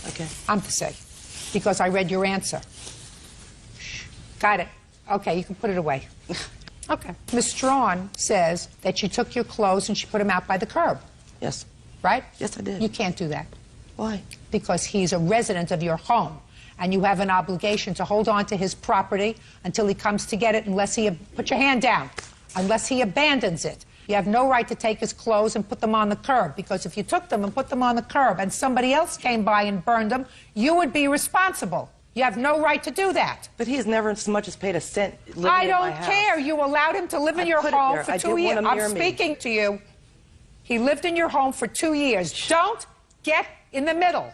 Speaker 10: Okay.
Speaker 3: I'm to say. Because I read your answer. Shh. Got it. Okay, you can put it away. Okay. Ms. Strawn says that she took your clothes and she put them out by the curb.
Speaker 10: Yes.
Speaker 3: Right?
Speaker 10: Yes, I did.
Speaker 3: You can't do that.
Speaker 10: Why?
Speaker 3: Because he's a resident of your home, and you have an obligation to hold on to his property until he comes to get it, unless he... Put your hand down. Unless he abandons it. You have no right to take his clothes and put them on the curb, because if you took them and put them on the curb and somebody else came by and burned them, you would be responsible. You have no right to do that.
Speaker 10: But he has never so much as paid a cent living
Speaker 3: I
Speaker 10: in
Speaker 3: don't
Speaker 10: my house.
Speaker 3: care. You allowed him to live in your
Speaker 10: put it
Speaker 3: home
Speaker 10: there.
Speaker 3: for
Speaker 10: I
Speaker 3: 2
Speaker 10: didn't
Speaker 3: years.
Speaker 10: want him
Speaker 3: I'm
Speaker 10: near me.
Speaker 3: speaking to you. He lived in your home for 2 years. Don't get in the middle.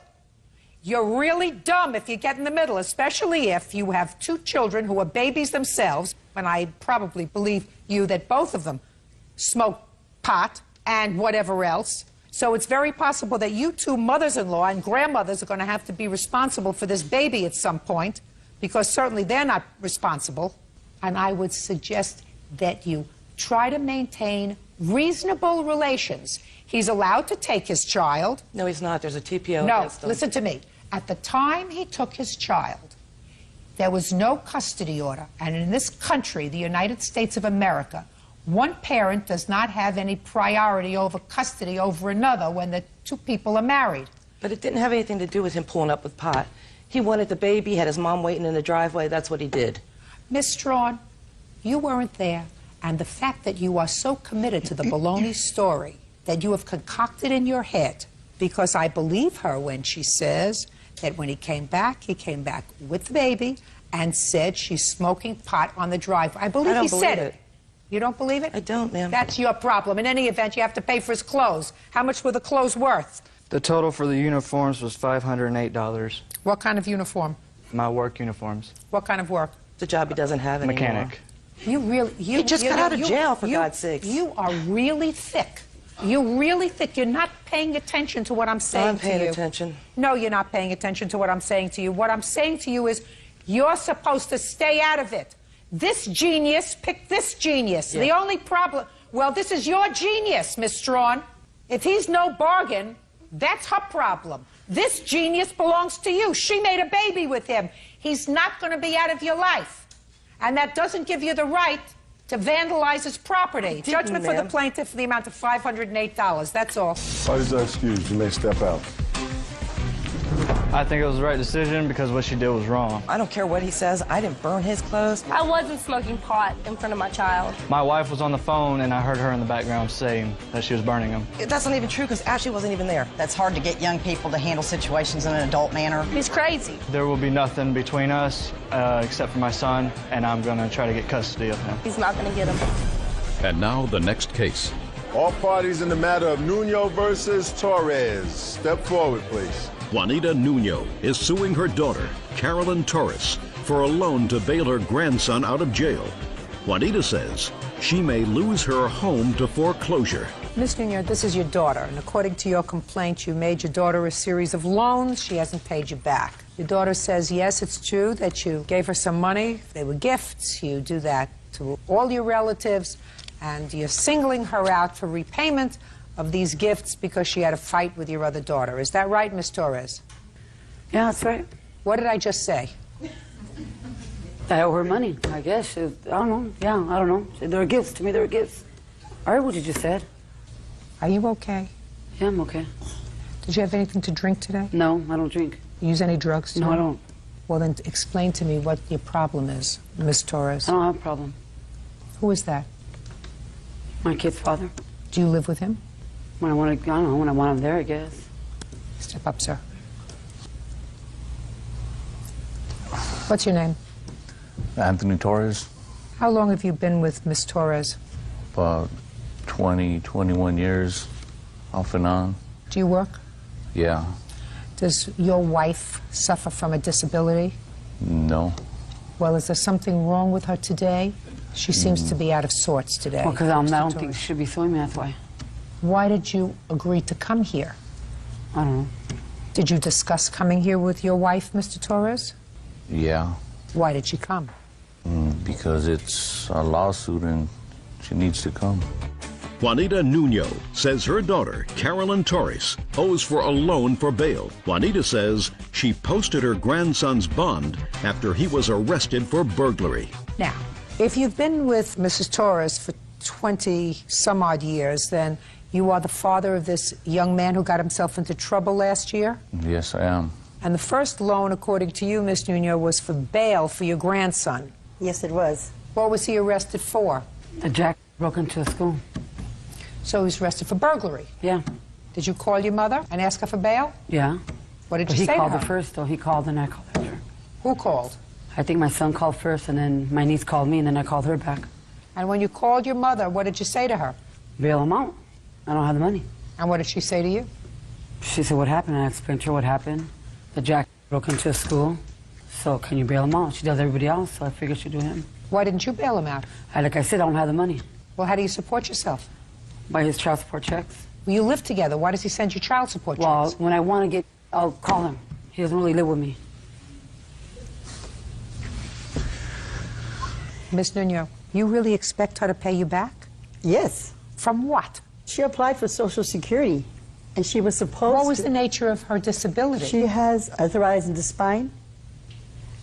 Speaker 3: You're really dumb if you get in the middle, especially if you have 2 children who are babies themselves, and I probably believe you that both of them smoke pot and whatever else. So it's very possible that you 2 mothers-in-law and grandmothers are going to have to be responsible for this baby at some point, because certainly they're not responsible. And I would suggest that you try to maintain reasonable relations. He's allowed to take his child.
Speaker 10: No, he's not. There's a TPO
Speaker 3: No,
Speaker 10: against him.
Speaker 3: listen to me. At the time he took his child, there was no custody order. And in this country, the United States of America, one parent does not have any priority over custody over another when the 2 people are married.
Speaker 10: But it didn't have anything to do with him pulling up with pot. He wanted the baby, had his mom waiting in the driveway. That's what he did.
Speaker 3: Miss Strawn, you weren't there. And the fact that you are so committed to the baloney story that you have concocted in your head, because I believe her when she says that when he came back with the baby and said she's smoking pot on the driveway. I believe he said it. You don't believe it?
Speaker 10: I don't, ma'am.
Speaker 3: That's your problem. In any event, you have to pay for his clothes. How much were the clothes worth?
Speaker 19: The total for the uniforms was $508.
Speaker 3: What kind of uniform?
Speaker 19: My work uniforms.
Speaker 3: What kind of work?
Speaker 10: The job he doesn't have anymore.
Speaker 19: Mechanic.
Speaker 3: You really...
Speaker 10: He just got out of jail, for God's sakes.
Speaker 3: You are really thick. You're really thick. You're not paying attention to what I'm saying to you.
Speaker 10: I'm paying attention.
Speaker 3: No, you're not paying attention to what I'm saying to you. What I'm saying to you is you're supposed to stay out of it. This genius picked this genius.
Speaker 10: Yeah.
Speaker 3: The only problem... Well, this is your genius, Miss Strawn. If he's no bargain, that's her problem. This genius belongs to you. She made a baby with him. He's not going to be out of your life. And that doesn't give you the right to vandalize his property. Judgment for the plaintiff for the amount of $508. That's all.
Speaker 2: Parties are excused. You may step out.
Speaker 19: I think it was the right decision because what she did was wrong.
Speaker 10: I don't care what he says. I didn't burn his clothes.
Speaker 4: I wasn't smoking pot in front of my child.
Speaker 19: My wife was on the phone, and I heard her in the background saying that she was burning them.
Speaker 10: That's not even true because Ashley wasn't even there.
Speaker 9: That's hard to get young people to handle situations in an adult manner.
Speaker 4: He's crazy.
Speaker 19: There will be nothing between us except for my son, and I'm going to try to get custody of him.
Speaker 4: He's not going to get him.
Speaker 1: And now the next case.
Speaker 2: All parties in the matter of Nuno versus Torres. Step forward, please.
Speaker 1: Juanita Nuno is suing her daughter, Carolyn Torres, for a loan to bail her grandson out of jail. Juanita says she may lose her home to foreclosure.
Speaker 3: Ms. Nuno, this is your daughter, and according to your complaint, you made your daughter a series of loans. She hasn't paid you back. Your daughter says, yes, it's true that you gave her some money. They were gifts. You do that to all your relatives, and you're singling her out for repayment of these gifts because she had a fight with your other daughter. Is that right, Ms. Torres?
Speaker 11: Yeah, that's right.
Speaker 3: What did I just say?
Speaker 11: I owe her money, I guess. I don't know. Yeah, I don't know. They're gifts. To me, they're gifts. I heard what you just said.
Speaker 3: Are you okay?
Speaker 11: Yeah, I'm okay.
Speaker 3: Did you have anything to drink today?
Speaker 11: No, I don't drink.
Speaker 3: Use any drugs today?
Speaker 11: No, I don't.
Speaker 3: Well, then explain to me what your problem is, Ms. Torres.
Speaker 11: I don't have a problem.
Speaker 3: Who is that?
Speaker 11: My kid's father.
Speaker 3: Do you live with him?
Speaker 11: When I want to, I don't know, when I want him there, I guess.
Speaker 3: Step up, sir. What's your name?
Speaker 12: Anthony Torres.
Speaker 3: How long have you been with Miss Torres?
Speaker 12: About 20, 21 years, off and on.
Speaker 3: Do you work?
Speaker 12: Yeah.
Speaker 3: Does your wife suffer from a disability?
Speaker 12: No.
Speaker 3: Well, is there something wrong with her today? She seems to be out of sorts today.
Speaker 11: Well, because I don't think she should be suing me, that's why.
Speaker 3: Why did you agree to come here?
Speaker 11: I don't know.
Speaker 3: Did you discuss coming here with your wife, Mr. Torres?
Speaker 12: Yeah.
Speaker 3: Why did she come?
Speaker 12: Because it's a lawsuit and she needs to come.
Speaker 1: Juanita Nuno says her daughter, Carolyn Torres, owes for a loan for bail. Juanita says she posted her grandson's bond after he was arrested for burglary.
Speaker 3: Now, if you've been with Mrs. Torres for 20-some-odd years, then you are the father of this young man who got himself into trouble last year?
Speaker 12: Yes, I am.
Speaker 3: And the first loan, according to you, Miss Nuno, was for bail for your grandson.
Speaker 11: Yes, it was.
Speaker 3: What was he arrested for?
Speaker 11: The jack broke into a school.
Speaker 3: So he was arrested for burglary?
Speaker 11: Yeah.
Speaker 3: Did you call your mother and ask her for bail?
Speaker 11: Yeah.
Speaker 3: What did
Speaker 11: But
Speaker 3: you say
Speaker 11: he called
Speaker 3: to her?
Speaker 11: her first, though. He called and I called her.
Speaker 3: Who called?
Speaker 11: I think my son called first, and then my niece called me, and then I called her back.
Speaker 3: And when you called your mother, what did you say to her?
Speaker 11: Bail him out. I don't have the money.
Speaker 3: And what did she say to you?
Speaker 11: She said, what happened? I explained to her what happened. The jack broke into a school, so can you bail him out? She does everybody else, so I figured she'd do him.
Speaker 3: Why didn't you bail him out?
Speaker 11: Like I said, I don't have the money.
Speaker 3: Well, how do you support yourself?
Speaker 11: By his child support checks.
Speaker 3: Well, you live together. Why does he send you child support checks?
Speaker 11: Well, when I want to get, I'll call him. He doesn't really live with me.
Speaker 3: Miss Nuno, you really expect her to pay you back?
Speaker 23: Yes.
Speaker 3: From what?
Speaker 23: She applied for Social Security, and she was supposed
Speaker 3: What was the nature of her disability?
Speaker 23: She has arthritis in the spine.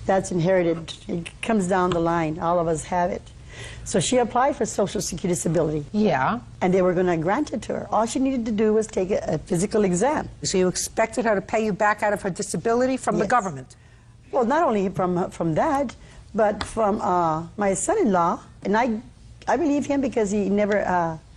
Speaker 23: That's inherited. It comes down the line. All of us have it. So she applied for Social Security disability.
Speaker 3: Yeah.
Speaker 23: And they were going to grant it to her. All she needed to do was take a physical exam.
Speaker 3: So you expected her to pay you back out of her disability from the government?
Speaker 23: Well, not only from that, but from my son-in-law. And I believe him because he never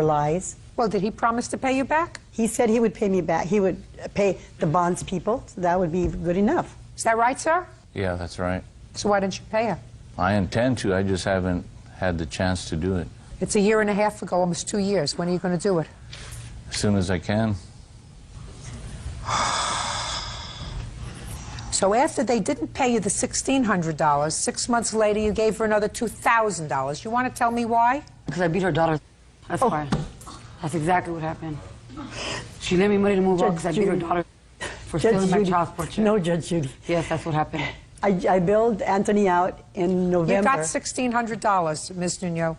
Speaker 23: lies.
Speaker 3: Well, did he promise to pay you back?
Speaker 23: He said he would pay me back. He would pay the bonds people, so that would be good enough.
Speaker 3: Is that right, sir?
Speaker 12: Yeah, that's right.
Speaker 3: So why didn't you pay her?
Speaker 12: I intend to, I just haven't had the chance to do it.
Speaker 3: It's a year and a half ago, almost 2 years. When are you going to do it?
Speaker 12: As soon as I can.
Speaker 3: So after they didn't pay you the $1,600, 6 months later you gave her another $2,000. You want to tell me why?
Speaker 11: Because I beat her daughter. That's why. That's exactly what happened. She lent me money to move out because I beat her daughter for stealing my child support check.
Speaker 23: No, Judge Judy.
Speaker 11: Yes, that's what happened.
Speaker 23: I billed Anthony out in November.
Speaker 3: You got $1,600, Ms. Nuno.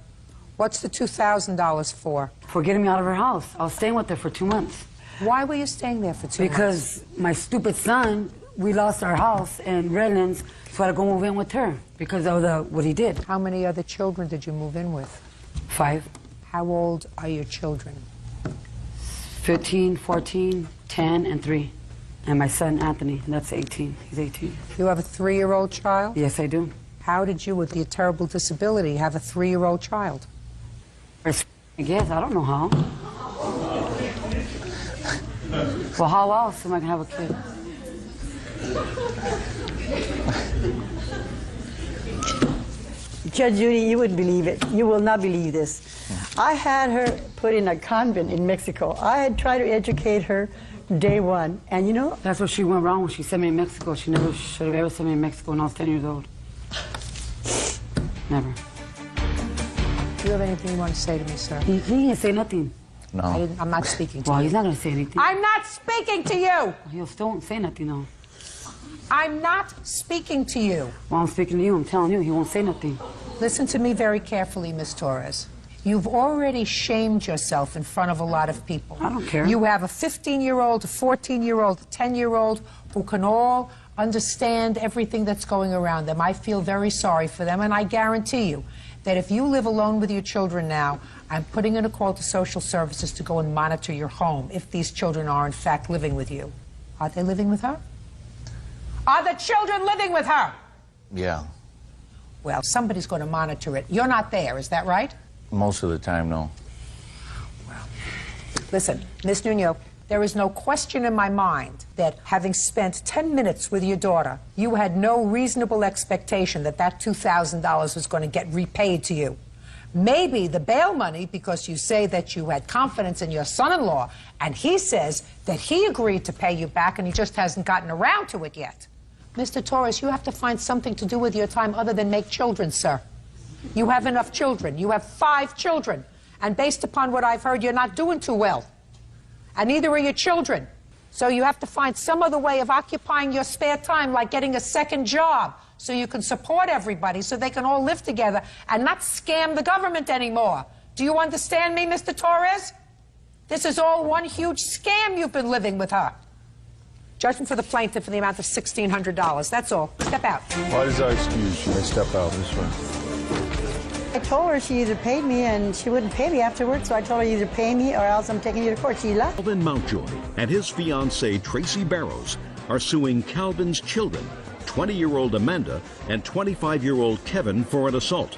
Speaker 3: What's the $2,000 for?
Speaker 11: For getting me out of her house. I was staying with her for 2 months.
Speaker 3: Why were you staying there for 2 months?
Speaker 11: Because my stupid son, we lost our house in Redlands, so I had to go move in with her because of what he did.
Speaker 3: How many other children did you move in with? 5. How old are your children?
Speaker 11: 15, 14, 10, and 3. And my son, Anthony, and that's 18. He's 18.
Speaker 3: You have a 3-year-old child?
Speaker 11: Yes, I do.
Speaker 3: How did you, with your terrible disability, have a 3-year-old child?
Speaker 11: I guess. I don't know how. Well, how else am I going to have a kid?
Speaker 23: Judge Judy, you wouldn't believe it. You will not believe this. I had her put in a convent in Mexico. I had tried to educate her day one, and you know...
Speaker 11: That's what she went wrong when she sent me to Mexico. She never should have ever sent me to Mexico when I was 10 years old. Never.
Speaker 3: Do you have anything you want to say to me, sir?
Speaker 11: He didn't say nothing.
Speaker 12: No.
Speaker 3: I'm not speaking to
Speaker 11: Well,
Speaker 3: you.
Speaker 11: he's not going to say anything.
Speaker 3: I'm not speaking to you!
Speaker 11: He'll still won't say nothing, though.
Speaker 3: I'm not speaking to you.
Speaker 11: Well, I'm speaking to you. I'm telling you, he won't say nothing.
Speaker 3: Listen to me very carefully, Miss Torres. You've already shamed yourself in front of a lot of people.
Speaker 11: I don't care.
Speaker 3: You have a 15-year-old, a 14-year-old, a 10-year-old who can all understand everything that's going around them. I feel very sorry for them, and I guarantee you that if you live alone with your children now, I'm putting in a call to social services to go and monitor your home if these children are in fact living with you. Are they living with her? Are the children living with her?
Speaker 12: Yeah.
Speaker 3: Well, somebody's going to monitor it. You're not there, is that right?
Speaker 12: Most of the time, no.
Speaker 3: Listen, Miss Nuno, there is no question in my mind that having spent 10 minutes with your daughter, you had no reasonable expectation that that $2,000 was going to get repaid to you. Maybe the bail money, because you say that you had confidence in your son-in-law, and he says that he agreed to pay you back and he just hasn't gotten around to it yet. Mr. Torres, you have to find something to do with your time other than make children, sir. You have enough children. You have 5 children. And based upon what I've heard, you're not doing too well. And neither are your children. So you have to find some other way of occupying your spare time, like getting a second job, so you can support everybody, so they can all live together and not scam the government anymore. Do you understand me, Mr. Torres? This is all one huge scam you've been living with her. Judgment for the plaintiff in the amount of $1,600. That's all. Step out.
Speaker 2: Parties are excused. You may step out. This one.
Speaker 23: I told her she either paid me and she wouldn't pay me afterwards, so I told her either pay me or else I'm taking you to court. She left.
Speaker 1: Calvin Mountjoy and his fiancée, Tracy Barrows, are suing Calvin's children, 20-year-old Amanda and 25-year-old Kevin, for an assault.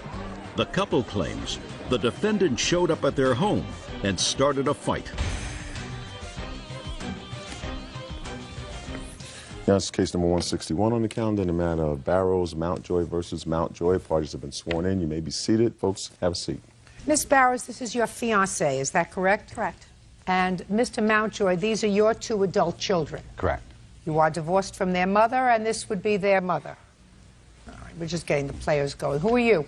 Speaker 1: The couple claims the defendant showed up at their home and started a fight.
Speaker 2: Now, it's case number 161 on the calendar in the matter of Barrows, Mountjoy versus Mountjoy. Parties have been sworn in. You may be seated. Folks, have a seat.
Speaker 3: Miss Barrows, this is your fiancé, is that correct?
Speaker 8: Correct.
Speaker 3: And Mr. Mountjoy, these are your 2 adult children.
Speaker 7: Correct.
Speaker 3: You are divorced from their mother, and this would be their mother. All right, we're just getting the players going. Who are you?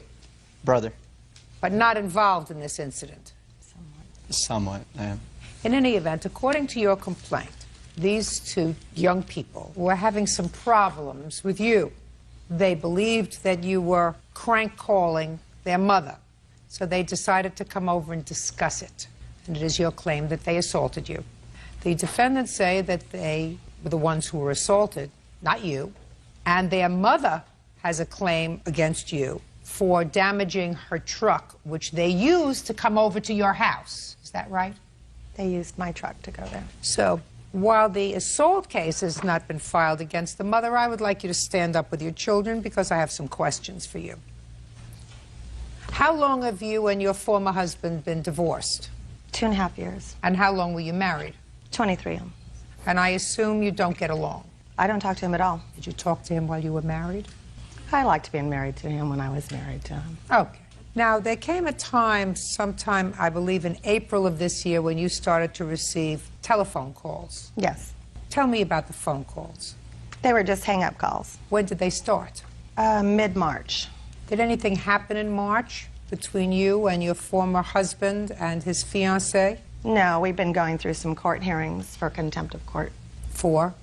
Speaker 7: Brother.
Speaker 3: But not involved in this incident.
Speaker 7: Somewhat, I am.
Speaker 3: In any event, according to your complaint, these 2 young people were having some problems with you. They believed that you were crank calling their mother, so they decided to come over and discuss it. And it is your claim that they assaulted you. The defendants say that they were the ones who were assaulted, not you, and their mother has a claim against you for damaging her truck, which they used to come over to your house. Is that right?
Speaker 9: They used my truck to go there.
Speaker 3: So, while the assault case has not been filed against the mother, I would like you to stand up with your children because I have some questions for you. How long have you and your former husband been divorced?
Speaker 9: 2.5 years.
Speaker 3: And how long were you married?
Speaker 9: 23.
Speaker 3: And I assume you don't get along.
Speaker 9: I don't talk to him at all.
Speaker 3: Did you talk to him while you were married?
Speaker 9: I liked being married to him when I was married to him.
Speaker 3: Okay. Now, there came a time, sometime, I believe in April of this year, when you started to receive telephone calls.
Speaker 9: Yes.
Speaker 3: Tell me about the phone calls.
Speaker 9: They were just hang-up calls.
Speaker 3: When did they start?
Speaker 9: Mid-March.
Speaker 3: Did anything happen in March between you and your former husband and his fiancée?
Speaker 9: No, we've been going through some court hearings for contempt of court.
Speaker 3: For?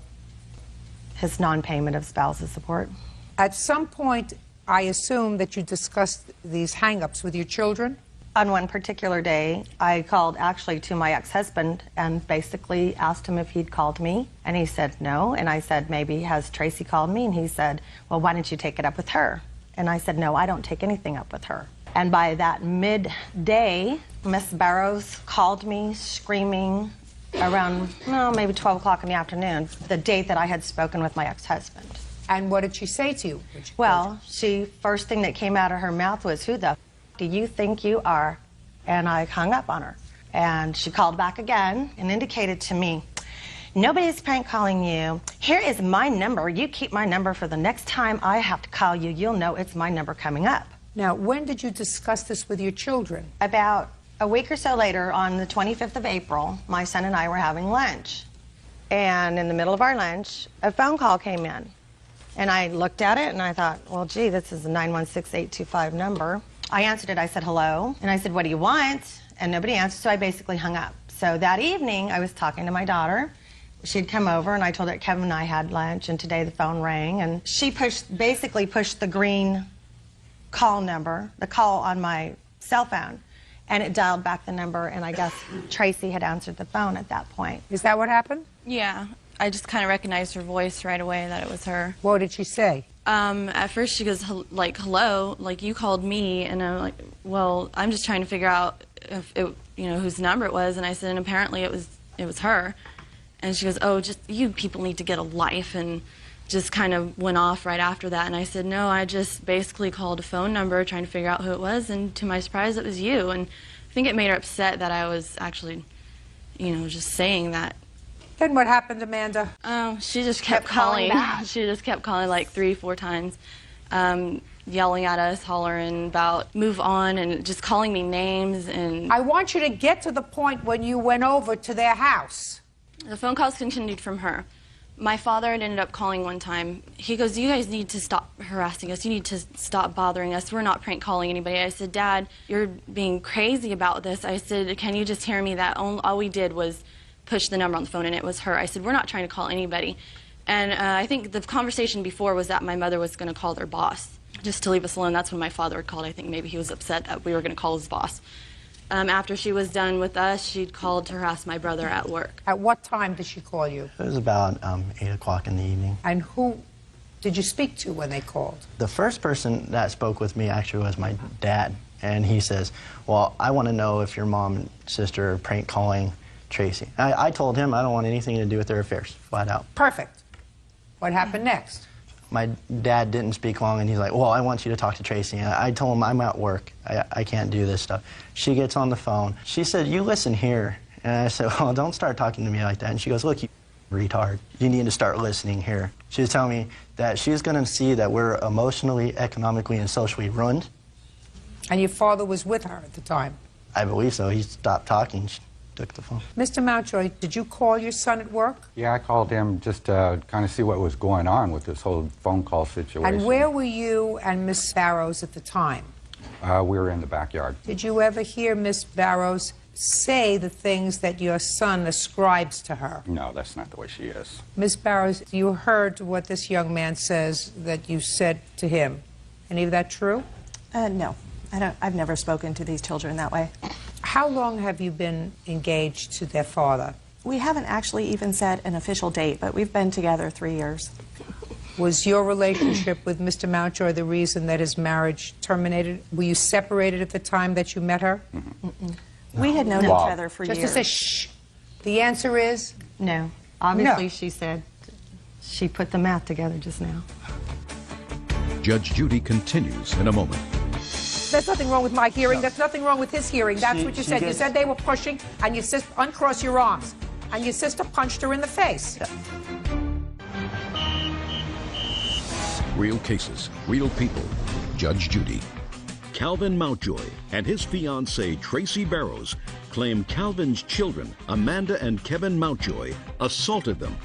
Speaker 9: His non-payment of spousal support.
Speaker 3: At some point, I assume that you discussed these hang-ups with your children?
Speaker 9: On one particular day, I called actually to my ex-husband and basically asked him if he'd called me. And he said no. And I said, maybe has Tracy called me? And he said, well, why don't you take it up with her? And I said, no, I don't take anything up with her. And by that midday, Miss Barrows called me screaming around, maybe 12 o'clock in the afternoon, the date that I had spoken with my ex-husband.
Speaker 3: And what did she say to you?
Speaker 9: Well, first thing that came out of her mouth was, who the f do you think you are? And I hung up on her. And she called back again and indicated to me, nobody's prank calling you. Here is my number. You keep my number for the next time I have to call you. You'll know it's my number coming up.
Speaker 3: Now, when did you discuss this with your children?
Speaker 9: About a week or so later, on the 25th of April, my son and I were having lunch. And in the middle of our lunch, a phone call came in. And I looked at it and I thought, well, gee, this is a 916-825 number. I answered it. I said, hello. And I said, what do you want? And nobody answered, so I basically hung up. So that evening, I was talking to my daughter. She'd come over, and I told her Kevin and I had lunch, and today the phone rang, and she basically pushed the green call number, the call on my cell phone, and it dialed back the number, and I guess Tracy had answered the phone at that point.
Speaker 3: Is that what happened?
Speaker 4: Yeah. I just kind of recognized her voice right away that it was her.
Speaker 3: What did she say?
Speaker 4: At first she goes, like, hello, like, you called me, and I'm like, well, I'm just trying to figure out if it, you know, whose number it was, and I said, and apparently it was her. And she goes, oh, just, you people need to get a life, and just kind of went off right after that. And I said, no, I just basically called a phone number trying to figure out who it was, and to my surprise, it was you. And I think it made her upset that I was actually, you know, just saying that.
Speaker 3: Then what happened, Amanda?
Speaker 4: Oh, she just kept calling. She just kept calling like 3-4 times, yelling at us, hollering about move on, and just calling me names. And
Speaker 3: I want you to get to the point when you went over to their house.
Speaker 4: The phone calls continued from her. My father had ended up calling one time. He goes, you guys need to stop harassing us. You need to stop bothering us. We're not prank calling anybody. I said, Dad, you're being crazy about this. I said, can you just hear me? That all we did was push the number on the phone, and it was her. I said, we're not trying to call anybody. And I think the conversation before was that my mother was going to call their boss just to leave us alone. That's when my father had called. I think maybe he was upset that we were going to call his boss. After she was done with us, she'd called to harass my brother at work.
Speaker 3: At what time did she call you?
Speaker 6: It was about 8 o'clock in the evening.
Speaker 3: And who did you speak to when they called?
Speaker 6: The first person that spoke with me actually was my dad. And he says, well, I want to know if your mom and sister are prank calling Tracy. I told him I don't want anything to do with their affairs, flat out.
Speaker 3: Perfect. What happened next?
Speaker 6: My dad didn't speak long, and he's like, well, I want you to talk to Tracy. And I told him I'm at work. I can't do this stuff. She gets on the phone. She said, you listen here. And I said, well, don't start talking to me like that. And she goes, look, you retard. You need to start listening here. She was telling me that she's going to see that we're emotionally, economically, and socially ruined.
Speaker 3: And your father was with her at the time?
Speaker 6: I believe so. He stopped talking. She took the phone.
Speaker 3: Mr. Mountjoy, did you call your son at work?
Speaker 13: Yeah, I called him just to kind of see what was going on with this whole phone call situation.
Speaker 3: And where were you and Miss Barrows at the time?
Speaker 13: We were in the backyard.
Speaker 3: Did you ever hear Miss Barrows say the things that your son ascribes to her?
Speaker 13: No, that's not the way she is.
Speaker 3: Miss Barrows, you heard what this young man says that you said to him. Any of that true?
Speaker 14: No. I've never spoken to these children that way.
Speaker 3: How long have you been engaged to their father?
Speaker 14: We haven't actually even set an official date, but we've been together 3 years.
Speaker 3: Was your relationship with Mr. Mountjoy the reason that his marriage terminated? Were you separated at the time that you met her?
Speaker 14: Mm-mm. We had known each other for years.
Speaker 3: Just to say shh. The answer is?
Speaker 9: No. Obviously,
Speaker 3: no.
Speaker 9: She said she put the math together just now.
Speaker 1: Judge Judy continues in a moment.
Speaker 3: There's nothing wrong with my hearing. There's nothing wrong with his hearing. That's what you said. You said they were pushing, and your sister, uncross your arms, and your sister punched her in the face.
Speaker 6: Yeah.
Speaker 1: Real cases, real people. Judge Judy. Calvin Mountjoy and his fiancée, Tracy Barrows, claim Calvin's children, Amanda and Kevin Mountjoy, assaulted them.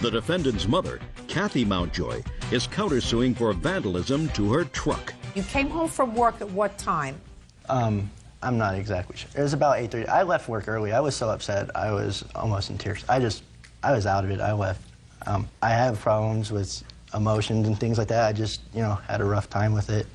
Speaker 1: The defendant's mother, Kathy Mountjoy, is countersuing for vandalism to her truck.
Speaker 3: You came home from work at what time?
Speaker 6: I'm not exactly sure. It was about 8:30. I left work early. I was so upset. I was almost in tears. I was out of it. I left. I have problems with emotions and things like that. I just, had a rough time with it.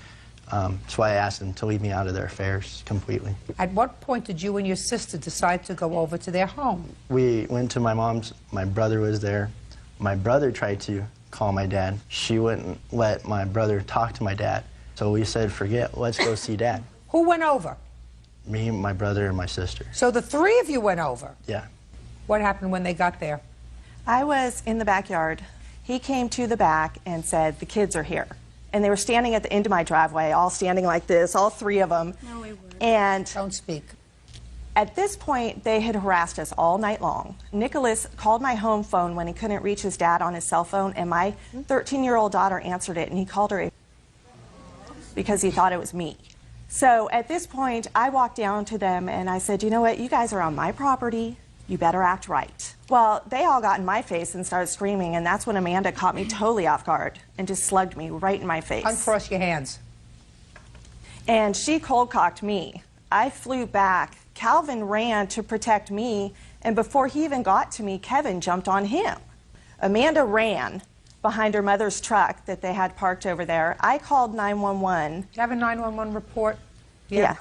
Speaker 6: That's why I asked them to leave me out of their affairs completely.
Speaker 3: At what point did you and your sister decide to go over to their home?
Speaker 6: We went to my mom's. My brother was there. My brother tried to call my dad. She wouldn't let my brother talk to my dad. So we said, forget, let's go see Dad.
Speaker 3: Who went over?
Speaker 6: Me, my brother, and my sister.
Speaker 3: So the three of you went over?
Speaker 6: Yeah.
Speaker 3: What happened when they got there?
Speaker 14: I was in the backyard. He came to the back and said, the kids are here. And they were standing at the end of my driveway, all standing like this, all three of them.
Speaker 3: No, we weren't.
Speaker 14: And
Speaker 3: don't speak.
Speaker 14: At this point, they had harassed us all night long. Nicholas called my home phone when he couldn't reach his dad on his cell phone, and my 13-year-old daughter answered it, and he called her a because he thought it was me. So at this point, I walked down to them and I said, you know what, you guys are on my property, you better act right. Well, they all got in my face and started screaming, and that's when Amanda caught me totally off guard and just slugged me right in my face.
Speaker 3: Uncross your hands.
Speaker 14: And she cold-cocked me. I flew back. Calvin ran to protect me, and before he even got to me, Kevin jumped on him. Amanda ran behind her mother's truck that they had parked over there. I called 911.
Speaker 3: Do you have a 911 report?
Speaker 14: Yeah.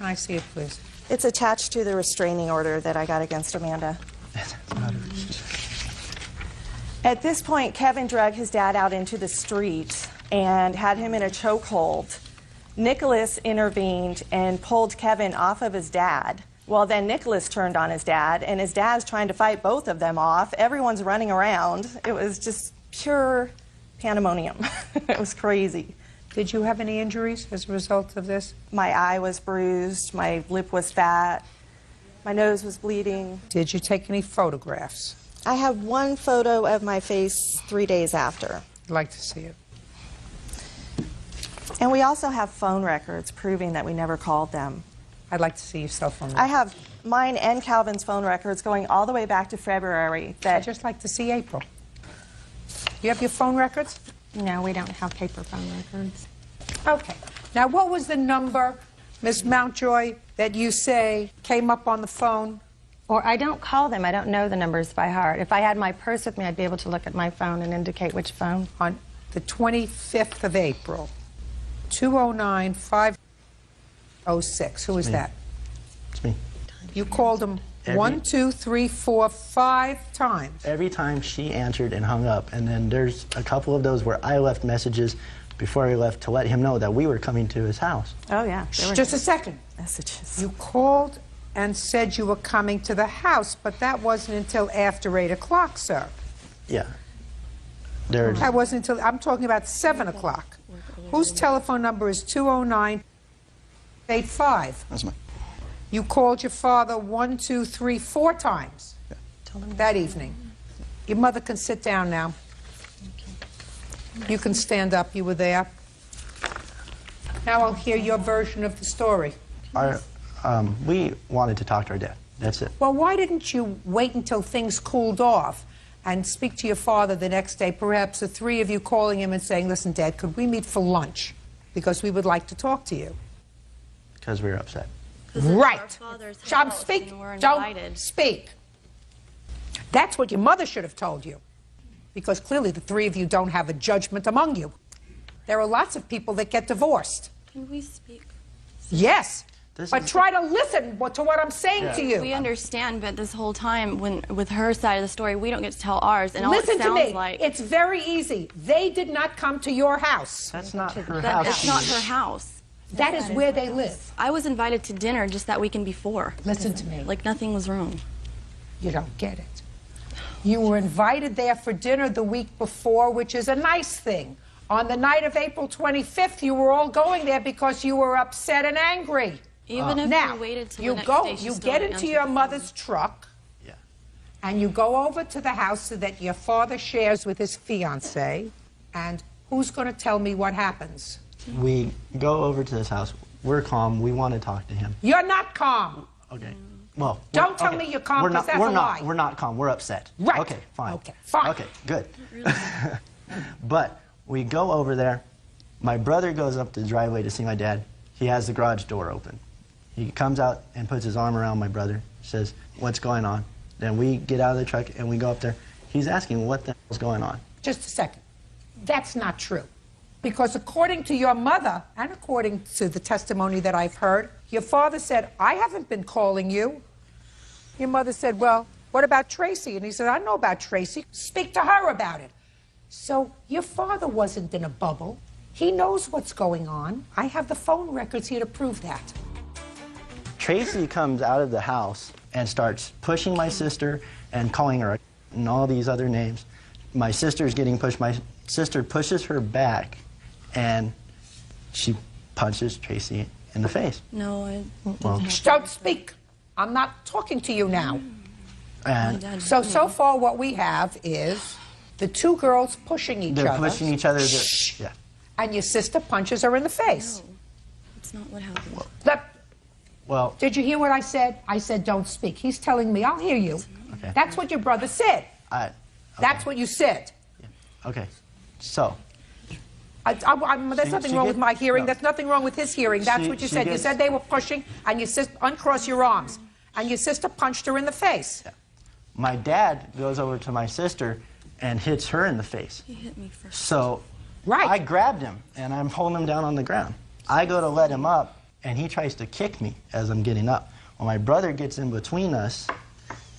Speaker 3: I see it, please.
Speaker 14: It's attached to the restraining order that I got against Amanda. At this point, Kevin dragged his dad out into the street and had him in a chokehold. Nicholas intervened and pulled Kevin off of his dad. Well, then Nicholas turned on his dad, and his dad's trying to fight both of them off. Everyone's running around. It was just pure pandemonium. It was crazy.
Speaker 3: Did you have any injuries as a result of this?
Speaker 14: My eye was bruised, my lip was fat, my nose was bleeding.
Speaker 3: Did you take any photographs?
Speaker 14: I have one photo of my face 3 days after.
Speaker 3: I'd like to see it.
Speaker 14: And we also have phone records proving that we never called them.
Speaker 3: I'd like to see your cell phone.
Speaker 14: I have mine and Calvin's phone records going all the way back to February.
Speaker 3: I'd just like to see April. You have your phone records?
Speaker 9: No, we don't have paper phone records.
Speaker 3: Okay. Now, what was the number, Ms. Mountjoy, that you say came up on the phone?
Speaker 9: Or I don't call them. I don't know the numbers by heart. If I had my purse with me, I'd be able to look at my phone and indicate which phone.
Speaker 3: On the 25th of April, 209-506. Who is that?
Speaker 16: It's me.
Speaker 3: You called him 1, 2, 3, 4, 5 times.
Speaker 16: Every time she answered and hung up, and then there's a couple of those where I left messages before he left to let him know that we were coming to his house.
Speaker 14: Oh, yeah.
Speaker 3: Just a second.
Speaker 14: Messages.
Speaker 3: You called and said you were coming to the house, but that wasn't until after 8 o'clock, sir.
Speaker 16: Yeah. There's...
Speaker 3: That wasn't until, I'm talking about 7 o'clock. Whose telephone number is 209-85?
Speaker 16: That's mine.
Speaker 3: You called your father 1, 2, 3, 4 times that evening. Your mother can sit down now. You can stand up. You were there. Now I'll hear your version of the story.
Speaker 16: We wanted to talk to our dad. That's it.
Speaker 3: Well, why didn't you wait until things cooled off and speak to your father the next day, perhaps the three of you calling him and saying, listen, Dad, could we meet for lunch? Because we would like to talk to you.
Speaker 16: Because we were upset.
Speaker 3: Right. Speak. Don't speak. That's what your mother should have told you. Because clearly the three of you don't have a judgment among you. There are lots of people that get divorced.
Speaker 18: Can we speak?
Speaker 3: Yes. But try to listen to what I'm saying to you.
Speaker 18: We understand, but this whole time, with her side of the story, we don't get to tell ours. And
Speaker 3: Listen
Speaker 18: all it sounds
Speaker 3: to me.
Speaker 18: like
Speaker 3: It's very easy. They did not come to your house.
Speaker 16: That's not her
Speaker 18: that
Speaker 16: house.
Speaker 18: it's not her house.
Speaker 3: That is where they live.
Speaker 18: I was invited to dinner just that weekend before.
Speaker 3: Listen to me.
Speaker 18: Like nothing was wrong.
Speaker 3: You don't get it. You were invited there for dinner the week before, which is a nice thing. On the night of April 25th, you were all going there because you were upset and angry.
Speaker 18: Even if
Speaker 3: now,
Speaker 18: we waited till
Speaker 3: you
Speaker 18: the next
Speaker 3: go,
Speaker 18: day, she
Speaker 3: you
Speaker 18: still
Speaker 3: get
Speaker 18: didn't
Speaker 3: into
Speaker 18: answer
Speaker 3: your
Speaker 18: the phone.
Speaker 3: mother's truck, and you go over to the house so that your father shares with his fiancée. And who's going to tell me what happens?
Speaker 16: We go over to this house. We're calm. We want to talk to him.
Speaker 3: You're not calm.
Speaker 16: Okay. Well,
Speaker 3: Don't tell me you're calm,
Speaker 16: we're
Speaker 3: because
Speaker 16: not,
Speaker 3: that's
Speaker 16: we're
Speaker 3: a
Speaker 16: not,
Speaker 3: lie.
Speaker 16: We're not calm. We're upset.
Speaker 3: Right.
Speaker 16: Okay, fine.
Speaker 3: Okay, fine.
Speaker 16: Okay, good. But we go over there. My brother goes up the driveway to see my dad. He has the garage door open. He comes out and puts his arm around my brother, says, what's going on? Then we get out of the truck and we go up there. He's asking what the hell's going on.
Speaker 3: Just a second. That's not true. Because according to your mother, and according to the testimony that I've heard, your father said, I haven't been calling you. Your mother said, well, what about Tracy? And he said, I know about Tracy. Speak to her about it. So your father wasn't in a bubble. He knows what's going on. I have the phone records here to prove that.
Speaker 16: Tracy comes out of the house and starts pushing my sister and calling her and all these other names. My sister's getting pushed. My sister pushes her back, and she punches Tracy in the face.
Speaker 18: No, I
Speaker 16: Well,
Speaker 3: Don't speak. I'm not talking to you now.
Speaker 16: And
Speaker 3: So far what we have is the two girls pushing each
Speaker 16: they're
Speaker 3: other.
Speaker 16: pushing each other. Yeah.
Speaker 3: And your sister punches her in the face.
Speaker 18: No, that's not what happened.
Speaker 16: Well,
Speaker 3: Did you hear what I said? I said don't speak. He's telling me, I'll hear you.
Speaker 16: Okay.
Speaker 3: That's what your brother said. That's what you said.
Speaker 16: Okay. So,
Speaker 3: There's nothing wrong with my hearing. There's nothing wrong with his hearing. That's what you said. You said they were pushing, and you said, uncross your arms. And your sister punched her in the face.
Speaker 16: My dad goes over to my sister and hits her in the face.
Speaker 18: He hit me first.
Speaker 16: So I grabbed him, and I'm holding him down on the ground. I go to let him up, and he tries to kick me as I'm getting up. Well, my brother gets in between us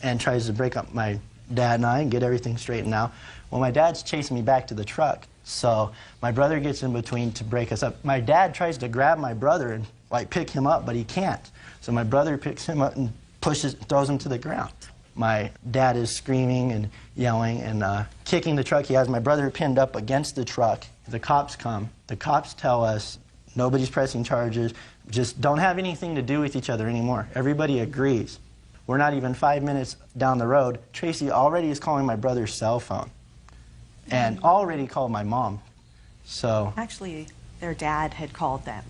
Speaker 16: and tries to break up my dad and I and get everything straightened out. Well, my dad's chasing me back to the truck. So my brother gets in between to break us up. My dad tries to grab my brother and like pick him up, but he can't. So my brother picks him up and throws him to the ground. My dad is screaming and yelling and kicking the truck. He has my brother pinned up against the truck. The cops come. The cops tell us nobody's pressing charges. Just don't have anything to do with each other anymore. Everybody agrees. We're not even 5 minutes down the road. Tracy already is calling my brother's cell phone and already called my mom. So
Speaker 14: actually, their dad had called them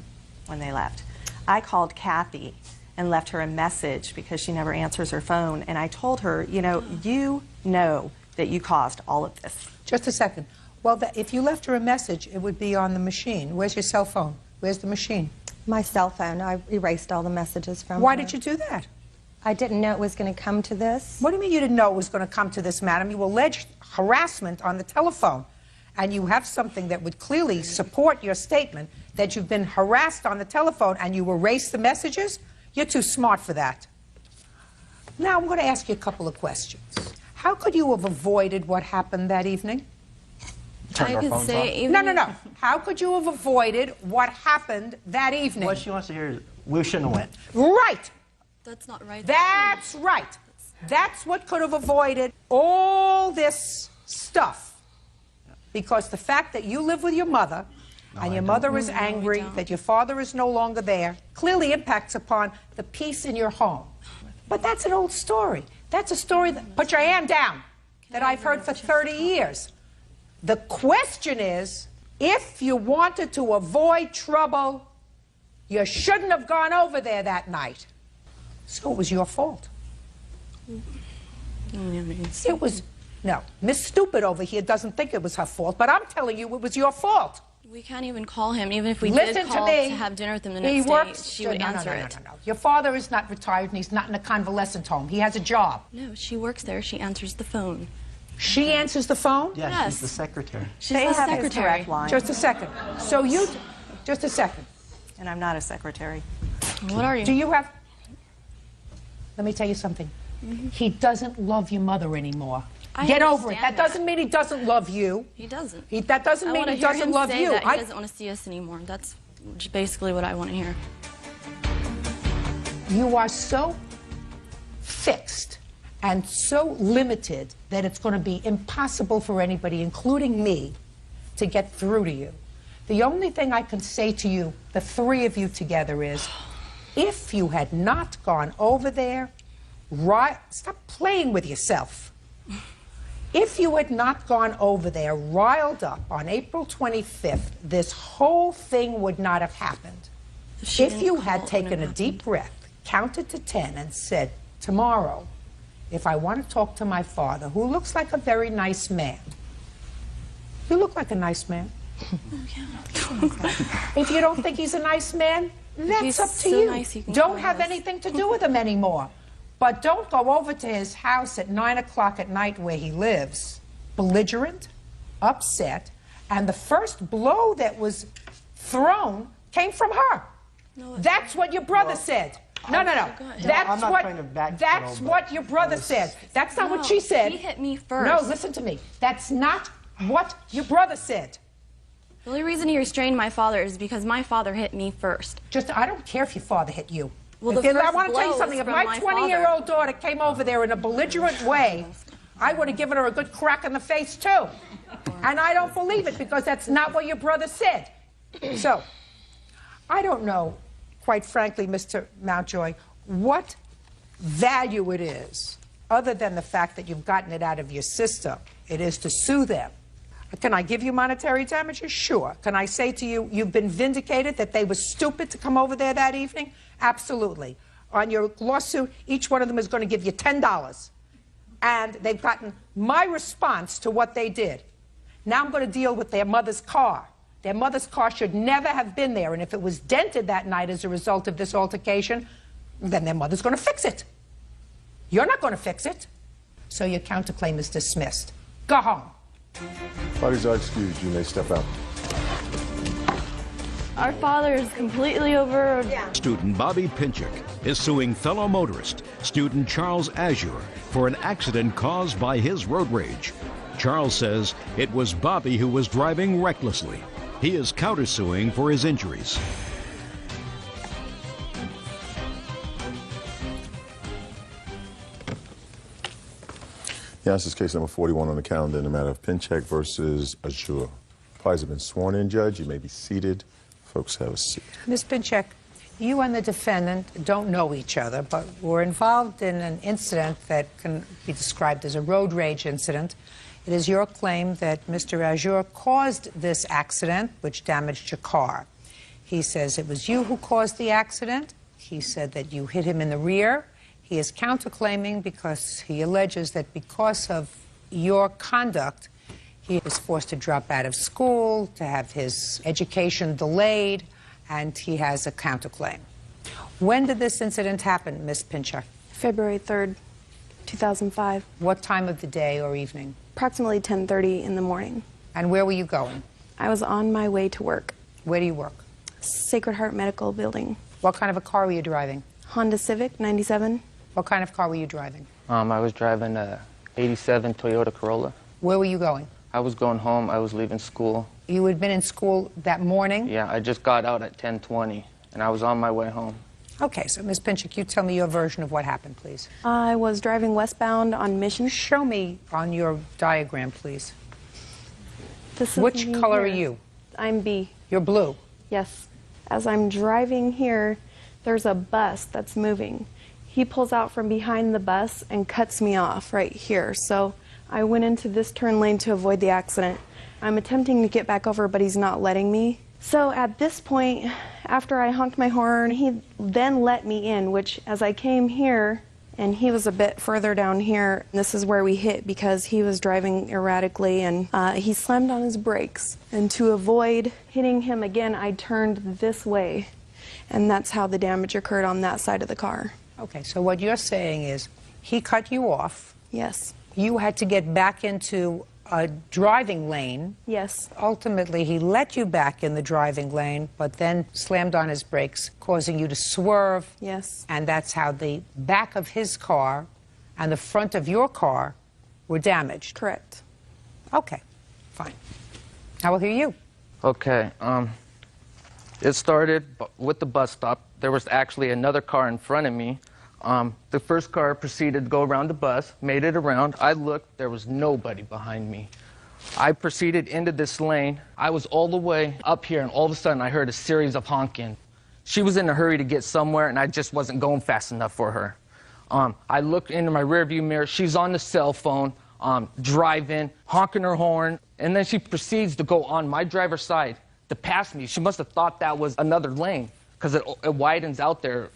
Speaker 14: when they left. I called Kathy and left her a message because she never answers her phone, and I told her, you know that you caused all of this.
Speaker 3: Just a second. Well, if you left her a message, it would be on the machine. Where's your cell phone? Where's the machine?
Speaker 9: My cell phone. I erased all the messages from
Speaker 3: Why
Speaker 9: her.
Speaker 3: did you do that?
Speaker 9: I didn't know it was going to come to this.
Speaker 3: What do you mean you didn't know it was going to come to this, madam? You alleged harassment on the telephone, and you have something that would clearly support your statement that you've been harassed on the telephone and you erased the messages? You're too smart for that. Now, I'm going to ask you a couple of questions. How could you have avoided what happened that evening?
Speaker 18: I could say
Speaker 3: No. How could you have avoided what happened that evening?
Speaker 16: what she wants to hear is we shouldn't have went.
Speaker 3: Right.
Speaker 18: That's not right.
Speaker 3: That's right. That's what could have avoided all this stuff. Because the fact that you live with your mother, and your mother is angry that your father is no longer there, clearly impacts upon the peace in your home. But that's an old story. That's a story that, put your hand down, that I've heard for 30 years. The question is, if you wanted to avoid trouble, you shouldn't have gone over there that night. So it was your fault. It was, no, Miss Stupid over here doesn't think it was her fault, but I'm telling you it was your fault.
Speaker 18: We can't even call him. Even if we
Speaker 3: Listen
Speaker 18: did call
Speaker 3: to me.
Speaker 18: to have dinner with him the
Speaker 3: He
Speaker 18: next
Speaker 3: works,
Speaker 18: day, she would answer it.
Speaker 3: No. Your father is not retired and he's not in a convalescent home. He has a job.
Speaker 18: No, she works there. She answers the phone.
Speaker 3: She answers the phone?
Speaker 16: Yeah,
Speaker 18: Yes.
Speaker 16: she's the secretary.
Speaker 18: She's the secretary.
Speaker 3: Just a second. So you, just a second.
Speaker 14: And I'm not a secretary.
Speaker 18: What are you?
Speaker 3: Do you have, let me tell you something. He doesn't love your mother anymore. Get over it. That doesn't mean he doesn't love you.
Speaker 18: He doesn't.
Speaker 3: That doesn't mean he doesn't love you.
Speaker 18: That he doesn't want to see us anymore. That's basically what I want to hear.
Speaker 3: You are so fixed and so limited that it's going to be impossible for anybody, including me, to get through to you. The only thing I can say to you, the three of you together, is if you had not gone over there, stop playing with yourself. If you had not gone over there riled up on April 25th, this whole thing would not have happened. If you had taken a deep breath, counted to 10 and said, tomorrow, if I want to talk to my father, who looks like a very nice man. You look like a nice man. If you don't think he's a nice man, that's up to you. Don't have anything to do with him anymore. But don't go over to his house at 9 o'clock at night where he lives, belligerent, upset, and the first blow that was thrown came from her.
Speaker 18: No,
Speaker 3: that's what your brother said. No. That's what your brother said. That's not what she said.
Speaker 18: He hit me first.
Speaker 3: No, listen to me. That's not what your brother said.
Speaker 18: The only reason he restrained my father is because my father hit me first.
Speaker 3: I don't care if your father hit you.
Speaker 18: Well,
Speaker 3: I want to tell you something. If my 20-year-old daughter came over there in a belligerent way, I would have given her a good crack in the face, too. And I don't believe it because that's not what your brother said. So, I don't know, quite frankly, Mr. Mountjoy, what value it is, other than the fact that you've gotten it out of your system, it is to sue them. Can I give you monetary damages? Sure. Can I say to you, you've been vindicated that they were stupid to come over there that evening? Absolutely. On your lawsuit, each one of them is going to give you $10. And they've gotten my response to what they did. Now I'm going to deal with their mother's car. Their mother's car should never have been there, and if it was dented that night as a result of this altercation, then their mother's going to fix it. You're not going to fix it. So your counterclaim is dismissed. Go home.
Speaker 2: Parties are excused. You may step out.
Speaker 18: Our father is completely over.
Speaker 1: Student Bobby Pinchuk is suing fellow motorist, student Charles Azure, for an accident caused by his road rage. Charles says it was Bobby who was driving recklessly. He is countersuing for his injuries.
Speaker 2: Yeah, this is case number 41 on the calendar in the matter of Pinchuk versus Azure. Parties have been sworn in, Judge. You may be seated. Folks, have a seat.
Speaker 3: Ms. Pinchuk, you and the defendant don't know each other, but were involved in an incident that can be described as a road rage incident. It is your claim that Mr. Azure caused this accident, which damaged your car. He says it was you who caused the accident. He said that you hit him in the rear. He is counterclaiming because he alleges that because of your conduct, he was forced to drop out of school, to have his education delayed, and he has a counterclaim. When did this incident happen, Ms. Pinchuk?
Speaker 4: February 3rd, 2005.
Speaker 3: What time of the day or evening?
Speaker 4: Approximately 10:30 in the morning.
Speaker 3: And where were you going?
Speaker 4: I was on my way to work.
Speaker 3: Where do you work?
Speaker 4: Sacred Heart Medical Building.
Speaker 3: What kind of a car were you driving?
Speaker 4: Honda Civic, 97.
Speaker 3: What kind of car were you driving?
Speaker 19: I was driving a 87 Toyota Corolla.
Speaker 3: Where were you going?
Speaker 19: I was going home. I was leaving school.
Speaker 3: You had been in school that morning?
Speaker 19: Yeah, I just got out at 10:20, and I was on my way home.
Speaker 3: Okay, so Ms. Pinchuk, you tell me your version of what happened, please.
Speaker 4: I was driving westbound on Mission.
Speaker 3: Show me on your diagram, please.
Speaker 4: This is
Speaker 3: Which
Speaker 4: me
Speaker 3: color
Speaker 4: here.
Speaker 3: are you?
Speaker 4: I'm B.
Speaker 3: You're blue.
Speaker 4: Yes. As I'm driving here, there's a bus that's moving. He pulls out from behind the bus and cuts me off right here. So I went into this turn lane to avoid the accident. I'm attempting to get back over, but he's not letting me. So at this point, after I honked my horn, he then let me in, which as I came here, and he was a bit further down here, this is where we hit because he was driving erratically and he slammed on his brakes. And to avoid hitting him again, I turned this way. And that's how the damage occurred on that side of the car.
Speaker 3: Okay, so what you're saying is he cut you off.
Speaker 4: Yes.
Speaker 3: You had to get back into a driving lane.
Speaker 4: Yes.
Speaker 3: Ultimately, he let you back in the driving lane, but then slammed on his brakes, causing you to swerve.
Speaker 4: Yes.
Speaker 3: And that's how the back of his car and the front of your car were damaged.
Speaker 4: Correct.
Speaker 3: Okay, fine. I will hear you.
Speaker 19: Okay, it started with the bus stop. There was actually another car in front of me. The first car proceeded to go around the bus, made it around. I looked, there was nobody behind me. I proceeded into this lane. I was all the way up here, and all of a sudden I heard a series of honking. She was in a hurry to get somewhere, and I just wasn't going fast enough for her. I looked into my rearview mirror. She's on the cell phone, driving, honking her horn, and then she proceeds to go on my driver's side to pass me. She must have thought that was another lane, because it widens out there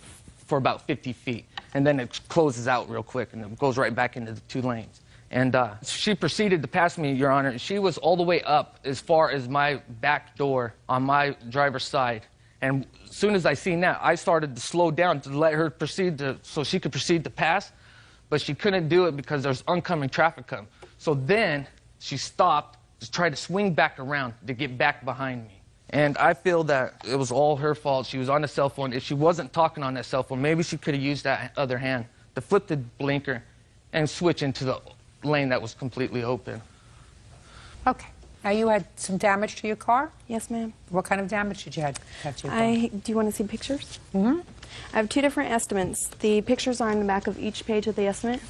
Speaker 19: for about 50 feet. And then it closes out real quick, and it goes right back into the two lanes. And she proceeded to pass me, Your Honor. She was all the way up as far as my back door on my driver's side. And as soon as I seen that, I started to slow down to let her proceed so she could proceed to pass. But she couldn't do it because there's oncoming traffic coming. So then she stopped to try to swing back around to get back behind me. And I feel that it was all her fault. She was on the cell phone. If she wasn't talking on that cell phone, maybe she could have used that other hand to flip the blinker and switch into the lane that was completely open.
Speaker 3: Okay. Now, you had some damage to your car?
Speaker 4: Yes, ma'am.
Speaker 3: What kind of damage did you have to your car?
Speaker 4: Do you want to see pictures? Mm-hmm. I have two different estimates. The pictures are on the back of each page of the estimate.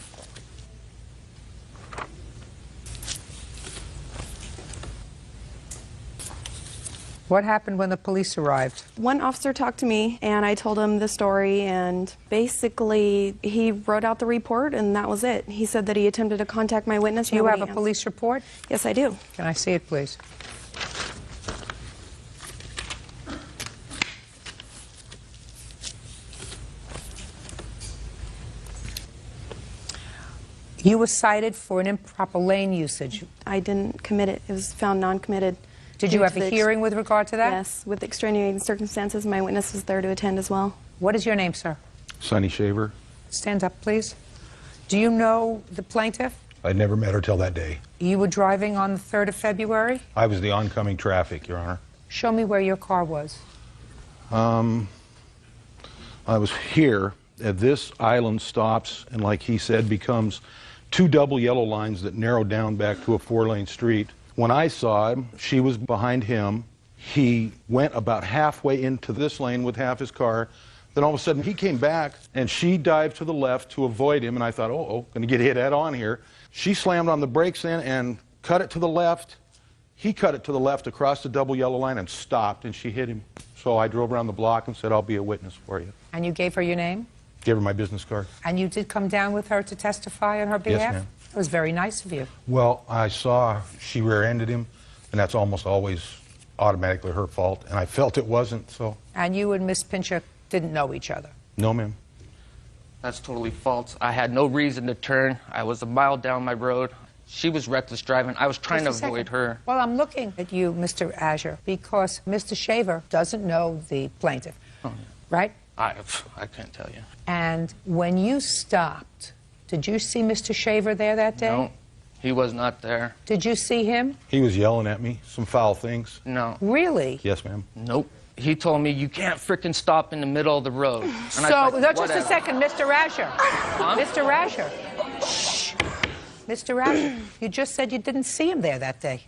Speaker 3: What happened when the police arrived?
Speaker 4: One officer talked to me, and I told him the story, and basically he wrote out the report, and that was it. He said that he attempted to contact my witness.
Speaker 3: Do you have a police report?
Speaker 4: Yes, I do.
Speaker 3: Can I see it, please? You were cited for an improper lane usage.
Speaker 4: I didn't commit it. It was found non-committed.
Speaker 3: Did you
Speaker 18: Due
Speaker 3: have
Speaker 18: to
Speaker 3: a
Speaker 18: the
Speaker 3: hearing with regard to that?
Speaker 18: Yes, with extenuating circumstances, my witness was there to attend as well.
Speaker 3: What is your name, sir?
Speaker 15: Sonny Shaver.
Speaker 3: Stand up, please. Do you know the plaintiff?
Speaker 15: I never met her till that day.
Speaker 3: You were driving on the 3rd of February?
Speaker 15: I was the oncoming traffic, Your Honor.
Speaker 3: Show me where your car was.
Speaker 15: I was here. This island stops and, like he said, becomes 2 double yellow lines that narrow down back to a 4-lane street. When I saw him, she was behind him. He went about halfway into this lane with half his car. Then all of a sudden he came back and she dived to the left to avoid him, and I thought, oh, going to get hit head on here. She slammed on the brakes then and cut it to the left. He cut it to the left across the double yellow line and stopped, and she hit him. So I drove around the block and said, I'll be a witness for you.
Speaker 3: And you gave her your name?
Speaker 15: Gave her my business card.
Speaker 3: And you did come down with her to testify on her behalf?
Speaker 15: Yes, ma'am.
Speaker 3: It was very nice of you.
Speaker 15: Well, I saw she rear-ended him, and that's almost always automatically her fault, and I felt it wasn't, so.
Speaker 3: And you and Miss Pinchuk didn't know each other?
Speaker 15: No, ma'am.
Speaker 20: That's totally false. I had no reason to turn. I was a mile down my road. She was reckless driving. I was trying to avoid her.
Speaker 3: Well, I'm looking at you, Mr. Azure, because Mr. Shaver doesn't know the plaintiff, right?
Speaker 20: I can't tell you.
Speaker 3: And when you stopped, did you see Mr. Shaver there that day?
Speaker 20: No, he was not there.
Speaker 3: Did you see him?
Speaker 15: He was yelling at me, some foul things.
Speaker 20: No.
Speaker 3: Really?
Speaker 15: Yes, ma'am.
Speaker 20: Nope. He told me, you can't frickin' stop in the middle of the road. And
Speaker 3: So,
Speaker 20: like,
Speaker 3: just a second, Mr. Azure. Mr. Azure. Shh. Mr. Azure, you just said you didn't see him there that day.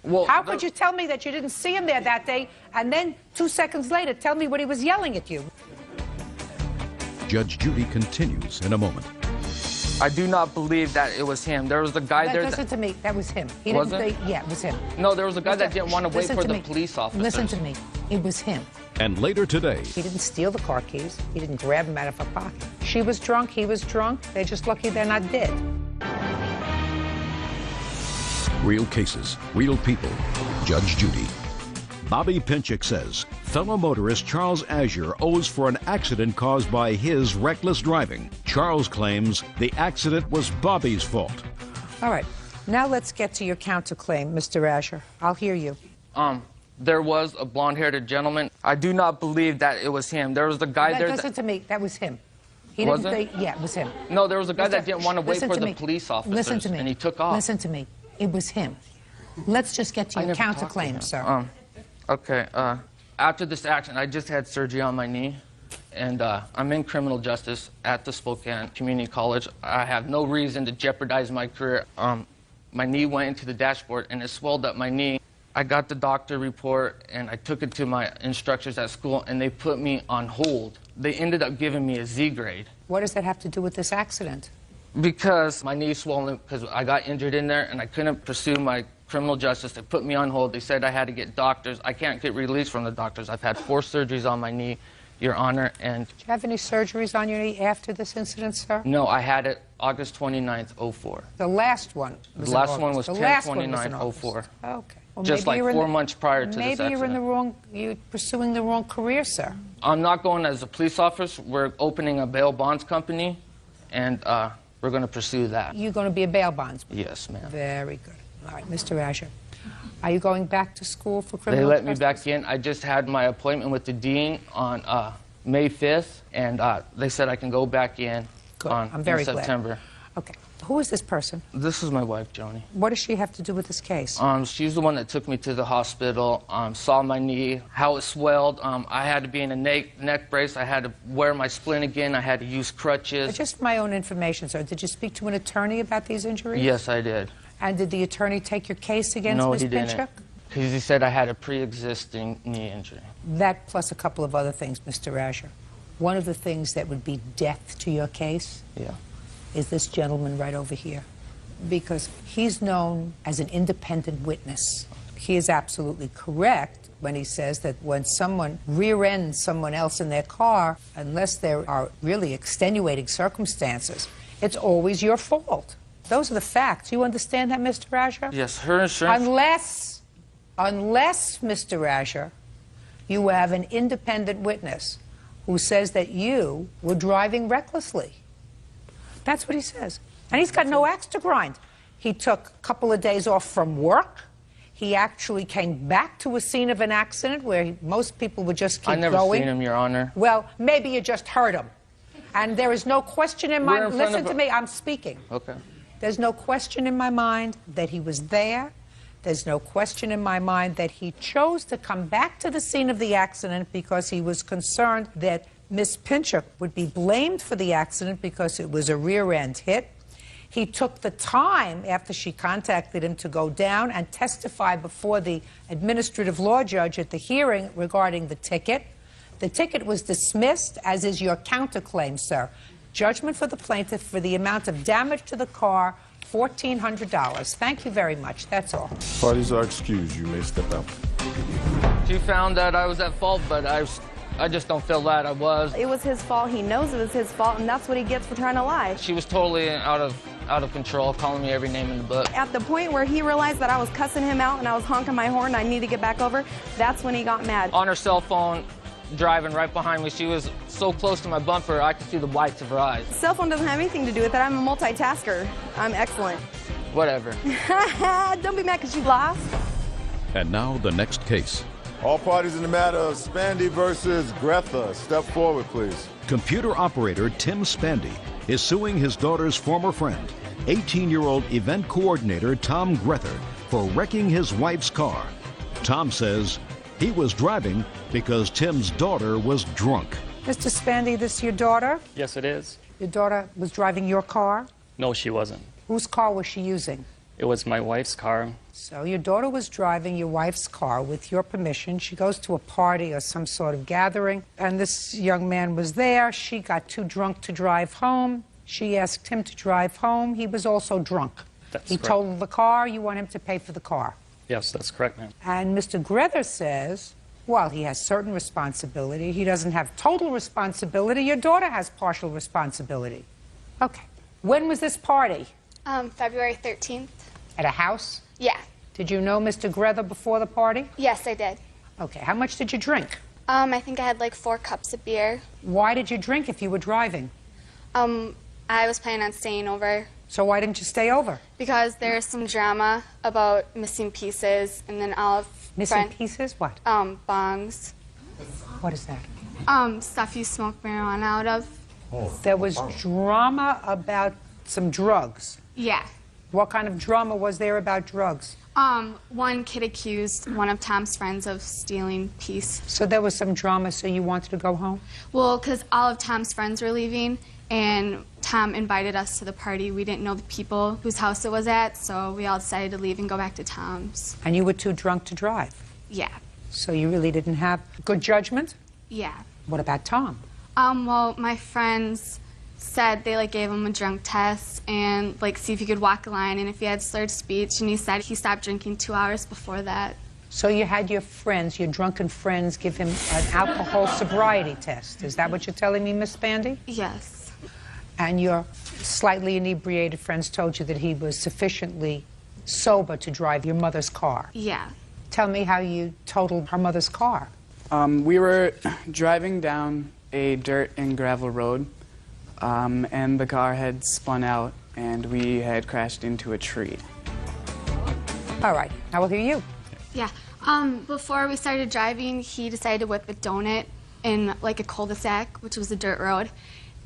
Speaker 20: Well,
Speaker 3: how could you tell me that you didn't see him there that day, and then 2 seconds later tell me what he was yelling at you?
Speaker 1: Judge Judy continues in a moment.
Speaker 20: I do not believe that it was him. There was a guy there.
Speaker 3: Listen to me. That was him. He
Speaker 20: Was
Speaker 3: didn't
Speaker 20: it?
Speaker 3: say, yeah, it was him.
Speaker 20: No, there was a guy that didn't want to wait
Speaker 3: Listen
Speaker 20: for
Speaker 3: to
Speaker 20: the
Speaker 3: me.
Speaker 20: police officers.
Speaker 3: Listen to me. It was him.
Speaker 1: And later today,
Speaker 3: He didn't steal the car keys. He didn't grab them out of her pocket. She was drunk. He was drunk. They're just lucky they're not dead.
Speaker 1: real cases, real people. Judge Judy. Bobby Pinchuk says fellow motorist Charles Azure owes for an accident caused by his reckless driving. Charles claims the accident was Bobby's fault.
Speaker 3: All right. Now let's get to your counterclaim, Mr. Azure. I'll hear you.
Speaker 20: There was a blonde-haired gentleman. I do not believe that it was him. There was a guy there.
Speaker 3: Listen to me. That was him. He
Speaker 20: Was
Speaker 3: didn't
Speaker 20: it?
Speaker 3: say, yeah, it was him.
Speaker 20: No, there was a guy that didn't want to wait
Speaker 3: Listen
Speaker 20: for
Speaker 3: to
Speaker 20: the
Speaker 3: me.
Speaker 20: police officers.
Speaker 3: Listen to me.
Speaker 20: And he took off.
Speaker 3: Listen to me. It was him. Let's just get to
Speaker 20: I
Speaker 3: your
Speaker 20: never talked to
Speaker 3: counterclaim,
Speaker 20: him.
Speaker 3: sir.
Speaker 20: Okay. After this accident, I just had surgery on my knee, and I'm in criminal justice at the Spokane Community College. I have no reason to jeopardize my career. My knee went into the dashboard, and it swelled up my knee. I got the doctor report, and I took it to my instructors at school, and they put me on hold. They ended up giving me a Z grade.
Speaker 3: What does that have to do with this accident?
Speaker 20: Because my knee swollen, because I got injured in there, and I couldn't pursue my criminal justice. They put me on hold. They said I had to get doctors. I can't get released from the doctors. I've had 4 surgeries on my knee, Your Honor, and...
Speaker 3: Did you have any surgeries on your knee after this incident, sir?
Speaker 20: No, I had it August 29th, 04.
Speaker 3: The last one was
Speaker 20: The
Speaker 3: in
Speaker 20: last one was
Speaker 3: August. The last one was in
Speaker 20: 10/29/04.
Speaker 3: August. Okay. Well,
Speaker 20: Just
Speaker 3: maybe
Speaker 20: like
Speaker 3: you're in
Speaker 20: 4 months prior to this
Speaker 3: Maybe you're in
Speaker 20: accident.
Speaker 3: you're pursuing the wrong career, sir.
Speaker 20: I'm not going as a police officer. We're opening a bail bonds company, and we're going to pursue that.
Speaker 3: You're going to be a bail bondsman?
Speaker 20: Yes, ma'am.
Speaker 3: Very good. All right, Mr. Azure. Are you going back to school for criminal
Speaker 20: They let me
Speaker 3: justice?
Speaker 20: back in. I just had my appointment with the dean on May 5th, and they said I can go back in
Speaker 3: I'm very
Speaker 20: in September.
Speaker 3: glad. Okay. Who is this person?
Speaker 20: This is my wife, Joni.
Speaker 3: What does she have to do with this case?
Speaker 20: She's the one that took me to the hospital, saw my knee, how it swelled. I had to be in a neck brace. I had to wear my splint again. I had to use crutches.
Speaker 3: Just for my own information, sir, did you speak to an attorney about these injuries?
Speaker 20: Yes, I did.
Speaker 3: And did the attorney take your case against
Speaker 20: No,
Speaker 3: Ms.
Speaker 20: he
Speaker 3: Pinchuk?
Speaker 20: didn't. Because he said I had a pre-existing knee injury.
Speaker 3: That plus a couple of other things, Mr. Azure. One of the things that would be death to your case is this gentleman right over here. Because he's known as an independent witness. He is absolutely correct when he says that when someone rear-ends someone else in their car, unless there are really extenuating circumstances, it's always your fault. Those are the facts. You understand that, Mr. Azure?
Speaker 20: Yes, her insurance...
Speaker 3: Unless, Mr. Azure, you have an independent witness who says that you were driving recklessly. That's what he says. And he's got no axe to grind. He took a couple of days off from work. He actually came back to a scene of an accident where most people would just keep going.
Speaker 20: I never seen him, Your Honor.
Speaker 3: Well, maybe you just heard him. And there is no question in my mind. Listen to me, I'm speaking.
Speaker 20: Okay.
Speaker 3: There's no question in my mind that he was there. There's no question in my mind that he chose to come back to the scene of the accident because he was concerned that Miss Pinchuk would be blamed for the accident because it was a rear-end hit. He took the time after she contacted him to go down and testify before the administrative law judge at the hearing regarding the ticket. The ticket was dismissed, as is your counterclaim, sir. Judgment for the plaintiff for the amount of damage to the car, $1,400. Thank you very much. That's all.
Speaker 2: Parties are excused. You may step out.
Speaker 20: She found that I was at fault, but I just don't feel that I was.
Speaker 14: It was his fault. He knows it was his fault, and that's what he gets for trying to lie.
Speaker 20: She was totally out of control, calling me every name in the book.
Speaker 14: At the point where he realized that I was cussing him out and I was honking my horn and I need to get back over, that's when he got mad.
Speaker 20: On her cell phone, driving right behind me, she was so close to my bumper, I could see the whites of her eyes.
Speaker 14: Cell phone doesn't have anything to do with it. I'm a multitasker. I'm excellent.
Speaker 20: Whatever.
Speaker 14: Don't be mad because you lost.
Speaker 1: And now the next case.
Speaker 2: All parties in the matter of Spandy versus Gretha, step forward, please.
Speaker 1: Computer operator Tim Spandy is suing his daughter's former friend, 18-year-old event coordinator Tom Grether, for wrecking his wife's car. Tom says he was driving because Tim's daughter was drunk.
Speaker 3: Mr. Spandy, this is your daughter?
Speaker 5: Yes, it is.
Speaker 3: Your daughter was driving your car?
Speaker 5: No, she wasn't.
Speaker 3: Whose car was she using?
Speaker 5: It was my wife's car.
Speaker 3: So your daughter was driving your wife's car with your permission. She goes to a party or some sort of gathering, and this young man was there. She got too drunk to drive home. She asked him to drive home. He was also drunk. He totaled the car. You want him to pay for the car.
Speaker 5: Yes, that's correct, ma'am.
Speaker 3: And Mr. Grether says, well, he has certain responsibility. He doesn't have total responsibility. Your daughter has partial responsibility. Okay. When was this party?
Speaker 21: February 13th.
Speaker 3: At a house?
Speaker 21: Yeah.
Speaker 3: Did you know Mr. Grether before the party?
Speaker 21: Yes, I did.
Speaker 3: Okay. How much did you drink?
Speaker 21: I think I had like 4 cups of beer.
Speaker 3: Why did you drink if you were driving?
Speaker 21: I was planning on staying over.
Speaker 3: So why didn't you stay over?
Speaker 21: Because there's some drama about missing pieces, and then all of
Speaker 3: Missing pieces? What?
Speaker 21: Bongs.
Speaker 3: What is that?
Speaker 21: Stuff you smoke marijuana out of.
Speaker 3: There was drama about some drugs.
Speaker 21: Yeah.
Speaker 3: What kind of drama was there about drugs?
Speaker 21: One kid accused one of Tom's friends of stealing piece.
Speaker 3: So there was some drama, so you wanted to go home?
Speaker 21: Well, because all of Tom's friends were leaving, and Tom invited us to the party. We didn't know the people whose house it was at, so we all decided to leave and go back to Tom's.
Speaker 3: And you were too drunk to drive?
Speaker 21: Yeah.
Speaker 3: So you really didn't have good judgment?
Speaker 21: Yeah.
Speaker 3: What about Tom?
Speaker 21: Well, my friends said they gave him a drunk test and see if he could walk a line and if he had slurred speech, and he said he stopped drinking 2 hours before that.
Speaker 3: So you had your friends, your drunken friends, give him an alcohol sobriety test. Is that what you're telling me, Miss Spandy?
Speaker 21: Yes.
Speaker 3: And your slightly inebriated friends told you that he was sufficiently sober to drive your mother's car?
Speaker 21: Yeah.
Speaker 3: Tell me how you totaled her mother's car.
Speaker 22: We were driving down a dirt and gravel road, and the car had spun out, and we had crashed into a tree.
Speaker 3: All right, I will hear you.
Speaker 21: Yeah. Before we started driving, he decided to whip a donut in a cul-de-sac, which was a dirt road.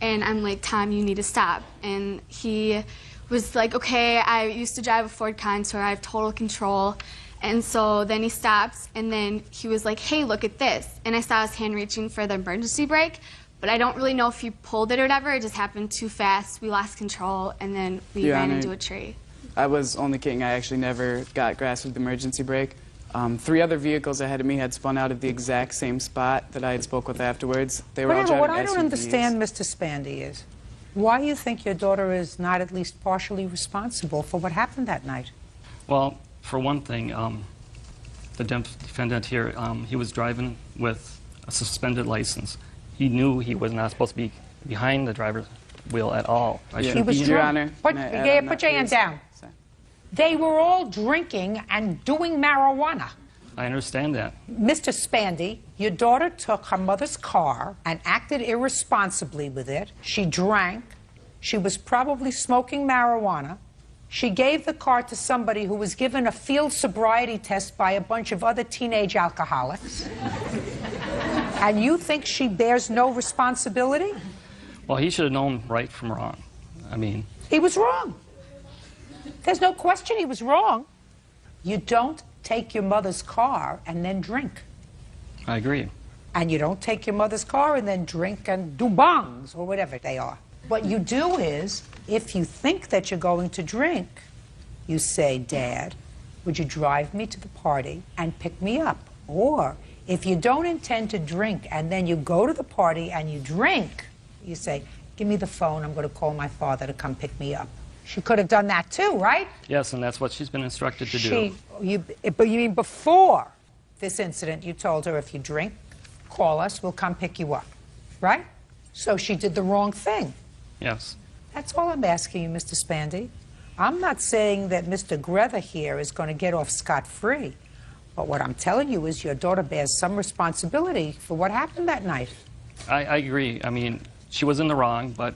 Speaker 21: And I'm like, Tom, you need to stop. And he was like, okay, I used to drive a Ford Contour, I have total control. And so then he stops, and then he was like, hey, look at this. And I saw his hand reaching for the emergency brake, but I don't really know if he pulled it or whatever. It just happened too fast. We lost control, and then we ran into a tree.
Speaker 22: I was only kidding. I actually never got grasped with the emergency brake. 3 other vehicles ahead of me had spun out at the exact same spot that I had spoke with afterwards. They were all driving
Speaker 3: What I
Speaker 22: SUVs.
Speaker 3: don't understand, Mr. Spandy, is why you think your daughter is not at least partially responsible for what happened that night?
Speaker 5: Well, for one thing, the defendant here, he was driving with a suspended license. He knew he was not supposed to be behind the driver's wheel at all.
Speaker 3: He was
Speaker 22: Your
Speaker 3: drunk.
Speaker 22: Honor,
Speaker 3: Put
Speaker 22: may I
Speaker 3: your hand down. They were all drinking and doing marijuana.
Speaker 5: I understand that.
Speaker 3: Mr. Spandy, your daughter took her mother's car and acted irresponsibly with it. She drank. She was probably smoking marijuana. She gave the car to somebody who was given a field sobriety test by a bunch of other teenage alcoholics. And you think she bears no responsibility?
Speaker 5: Well, he should have known right from wrong. I mean...
Speaker 3: He was wrong. There's no question he was wrong. You don't take your mother's car and then drink.
Speaker 5: I agree.
Speaker 3: And you don't take your mother's car and then drink and do bongs or whatever they are. What you do is, if you think that you're going to drink, you say, Dad, would you drive me to the party and pick me up? Or if you don't intend to drink and then you go to the party and you drink, you say, give me the phone, I'm going to call my father to come pick me up. She could have done that too, right?
Speaker 5: Yes, and that's what she's been instructed to do.
Speaker 3: But you mean before this incident, you told her, if you drink, call us, we'll come pick you up, right? So she did the wrong thing.
Speaker 5: Yes.
Speaker 3: That's all I'm asking you, Mr. Spandy. I'm not saying that Mr. Grether here is going to get off scot-free. But what I'm telling you is your daughter bears some responsibility for what happened that night.
Speaker 5: I agree. I mean, she was in the wrong, but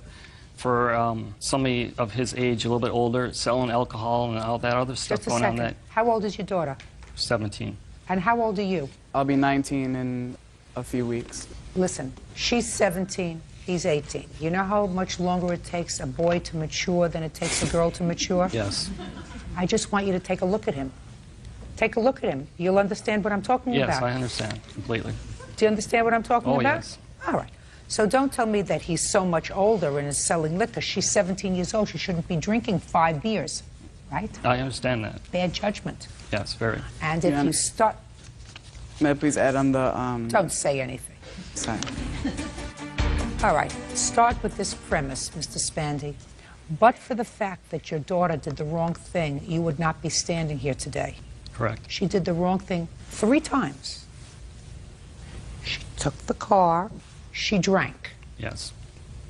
Speaker 5: for somebody of his age, a little bit older, selling alcohol and all that other stuff going on that...
Speaker 3: How old is your daughter?
Speaker 5: 17.
Speaker 3: And how old are you?
Speaker 22: I'll be 19 in a few weeks.
Speaker 3: Listen, she's 17. He's 18. You know how much longer it takes a boy to mature than it takes a girl to mature?
Speaker 5: Yes.
Speaker 3: I just want you to take a look at him. Take a look at him. You'll understand what I'm talking about.
Speaker 5: Yes, I understand completely.
Speaker 3: Do you understand what I'm talking about?
Speaker 5: Oh, yes.
Speaker 3: All right. So don't tell me that he's so much older and is selling liquor. She's 17 years old. She shouldn't be drinking 5 beers, right?
Speaker 5: I understand that.
Speaker 3: Bad judgment.
Speaker 5: Yes, very.
Speaker 3: And if you start...
Speaker 22: May I please add on the...
Speaker 3: Don't say anything.
Speaker 22: Sorry.
Speaker 3: All right, start with this premise, Mr. Spandy. But for the fact that your daughter did the wrong thing, you would not be standing here today.
Speaker 5: Correct.
Speaker 3: She did the wrong thing 3 times. She took the car, she drank.
Speaker 5: Yes.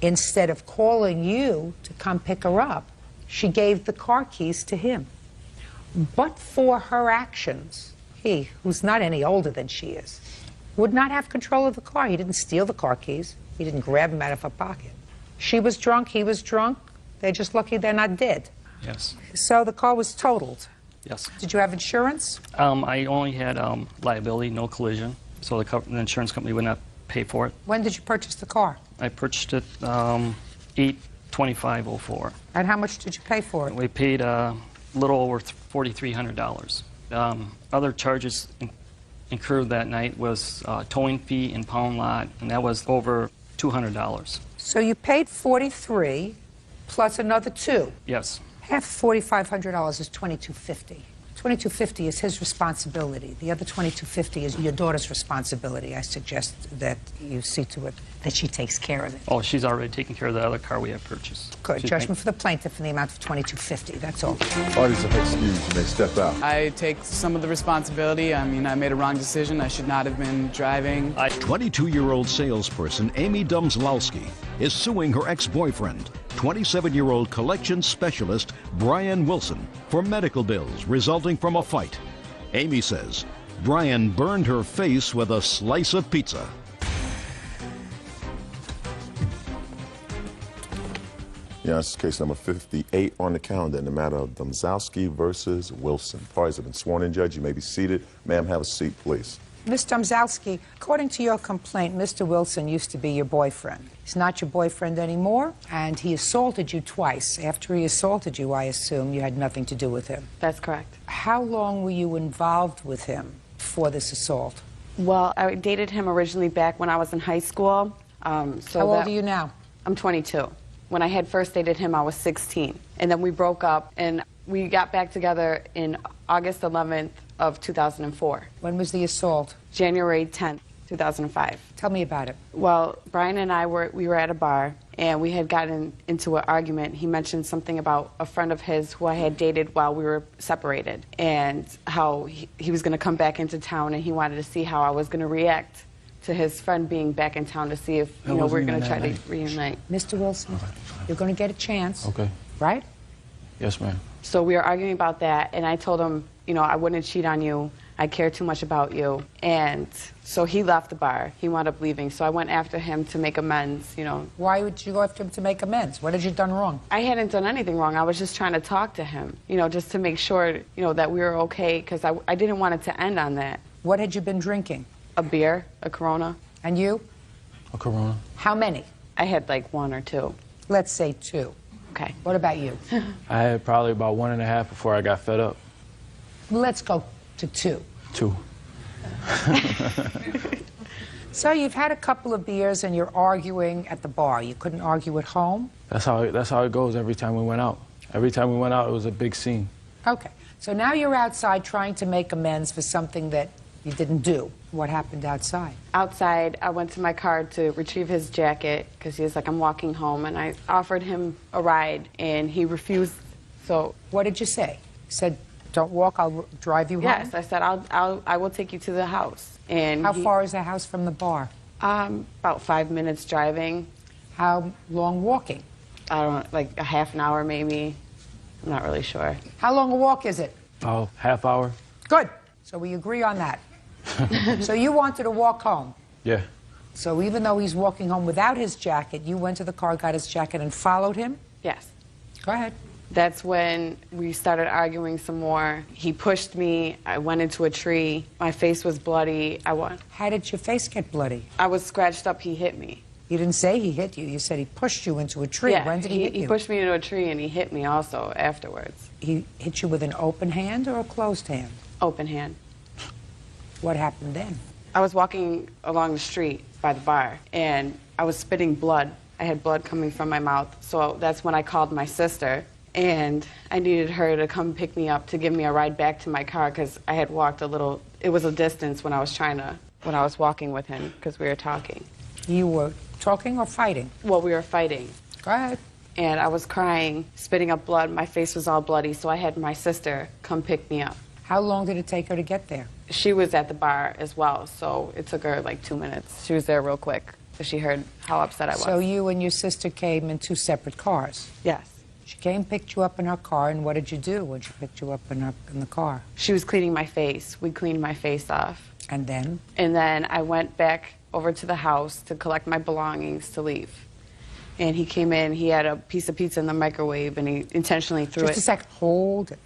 Speaker 3: Instead of calling you to come pick her up, she gave the car keys to him. But for her actions, he, who's not any older than she is, would not have control of the car. He didn't steal the car keys. He didn't grab them out of her pocket. She was drunk, he was drunk. They're just lucky they're not dead.
Speaker 5: Yes.
Speaker 3: So the car was totaled.
Speaker 5: Yes.
Speaker 3: Did you have insurance?
Speaker 5: I only had liability, no collision, so the insurance company would not pay for it.
Speaker 3: When did you purchase the car?
Speaker 5: I purchased it 8/25/04.
Speaker 3: And how much did you pay for it?
Speaker 5: We paid a little over $4,300. Other charges incurred that night was towing fee and pound lot, and that was over $200.
Speaker 3: So you paid $43 plus another $2.
Speaker 5: Yes.
Speaker 3: Half $4,500 is $2,250. $2,250 is his responsibility. The other $2,250 is your daughter's responsibility. I suggest that you see to it that she takes care of it.
Speaker 5: Oh, she's already taken care of the other car we have purchased.
Speaker 3: Good. Judgment for the plaintiff in the amount of $2,250. That's all.
Speaker 2: Parties have excused. You may step out.
Speaker 22: I take some of the responsibility. I mean, I made a wrong decision. I should not have been driving.
Speaker 1: 22-year-old salesperson Amy Domzlowski is suing her ex-boyfriend, 27-year-old collections specialist Brian Wilson, for medical bills resulting from a fight. Amy says Brian burned her face with a slice of pizza.
Speaker 2: Yeah, this is case number 58 on the calendar in the matter of Domzlowski versus Wilson. Parties have been sworn in, Judge. You may be seated. Ma'am, have a seat, please.
Speaker 3: Ms. Domzlowski, according to your complaint, Mr. Wilson used to be your boyfriend. He's not your boyfriend anymore, and he assaulted you twice. After he assaulted you, I assume you had nothing to do with him.
Speaker 10: That's correct.
Speaker 3: How long were you involved with him for this assault?
Speaker 10: Well, I dated him originally back when I was in high school.
Speaker 3: How old are you now?
Speaker 10: I'm 22. When I had first dated him, I was 16. And then we broke up, and we got back together in August 11th of 2004.
Speaker 3: When was the assault?
Speaker 10: January 10th, 2005.
Speaker 3: Tell me about it.
Speaker 10: Well, Brian and I were at a bar, and we had gotten into an argument. He mentioned something about a friend of his who I had dated while we were separated, and how he was going to come back into town, and he wanted to see how I was going to react to his friend being back in town to see if we're going to try to reunite.
Speaker 3: Mr. Wilson, you're going to get a chance.
Speaker 12: Okay.
Speaker 3: Right?
Speaker 12: Yes, ma'am.
Speaker 10: So we were arguing about that, and I told him, I wouldn't cheat on you. I care too much about you. And so he left the bar. He wound up leaving. So I went after him to make amends, you know.
Speaker 3: Why would you go after him to make amends? What had you done wrong?
Speaker 10: I hadn't done anything wrong. I was just trying to talk to him, you know, just to make sure, you know, that we were okay, because I didn't want it to end on that.
Speaker 3: What had you been drinking?
Speaker 10: A beer, a Corona.
Speaker 3: And you?
Speaker 19: A Corona.
Speaker 3: How many?
Speaker 10: I had like 1 or 2.
Speaker 3: Let's say 2.
Speaker 10: Okay.
Speaker 3: What about you?
Speaker 19: I had probably about 1.5 before I got fed up.
Speaker 3: Let's go to 2.
Speaker 19: 2.
Speaker 3: So you've had a couple of beers and you're arguing at the bar. You couldn't argue at home?
Speaker 19: That's how it goes every time we went out. Every time we went out, it was a big scene.
Speaker 3: Okay. So now you're outside trying to make amends for something that you didn't do. What happened outside?
Speaker 10: Outside, I went to my car to retrieve his jacket because he was like, I'm walking home, and I offered him a ride, and he refused. So
Speaker 3: what did you say? You said, don't walk, I'll drive you home?
Speaker 10: Yes, I said, I will take you to the house. And
Speaker 3: how far is the house from the bar?
Speaker 10: About 5 minutes driving.
Speaker 3: How long walking?
Speaker 10: I don't know, like a half an hour maybe. I'm not really sure.
Speaker 3: How long a walk is it?
Speaker 19: About half hour.
Speaker 3: Good. So we agree on that. So you wanted to walk home?
Speaker 19: Yeah.
Speaker 3: So even though he's walking home without his jacket, you went to the car, got his jacket, and followed him?
Speaker 10: Yes.
Speaker 3: Go ahead.
Speaker 10: That's when we started arguing some more. He pushed me. I went into a tree. My face was bloody.
Speaker 3: How did your face get bloody?
Speaker 10: I was scratched up. He hit me.
Speaker 3: You didn't say he hit you. You said he pushed you into a tree.
Speaker 10: Yeah,
Speaker 3: when did he hit you?
Speaker 10: He pushed me into a tree, and he hit me also afterwards.
Speaker 3: He hit you with an open hand or a closed hand?
Speaker 10: Open hand.
Speaker 3: What happened then?
Speaker 10: I was walking along the street by the bar, and I was spitting blood. I had blood coming from my mouth. So that's when I called my sister, and I needed her to come pick me up to give me a ride back to my car because I had walked a little. It was a distance when I was walking with him because we were talking.
Speaker 3: You were talking or fighting?
Speaker 10: Well, we were fighting.
Speaker 3: Go ahead.
Speaker 10: And I was crying, spitting up blood. My face was all bloody, so I had my sister come pick me up.
Speaker 3: How long did it take her to get there?
Speaker 10: She was at the bar as well, so it took her like 2 minutes. She was there real quick, so she heard how upset I was.
Speaker 3: So you and your sister came in 2 separate cars?
Speaker 10: Yes.
Speaker 3: She came, picked you up in her car, and what did you do when she picked you up in the car?
Speaker 10: She was cleaning my face. We cleaned my face off.
Speaker 3: And then?
Speaker 10: And then I went back over to the house to collect my belongings to leave. And he came in, he had a piece of pizza in the microwave, and he intentionally threw it.
Speaker 3: Just a sec, hold it.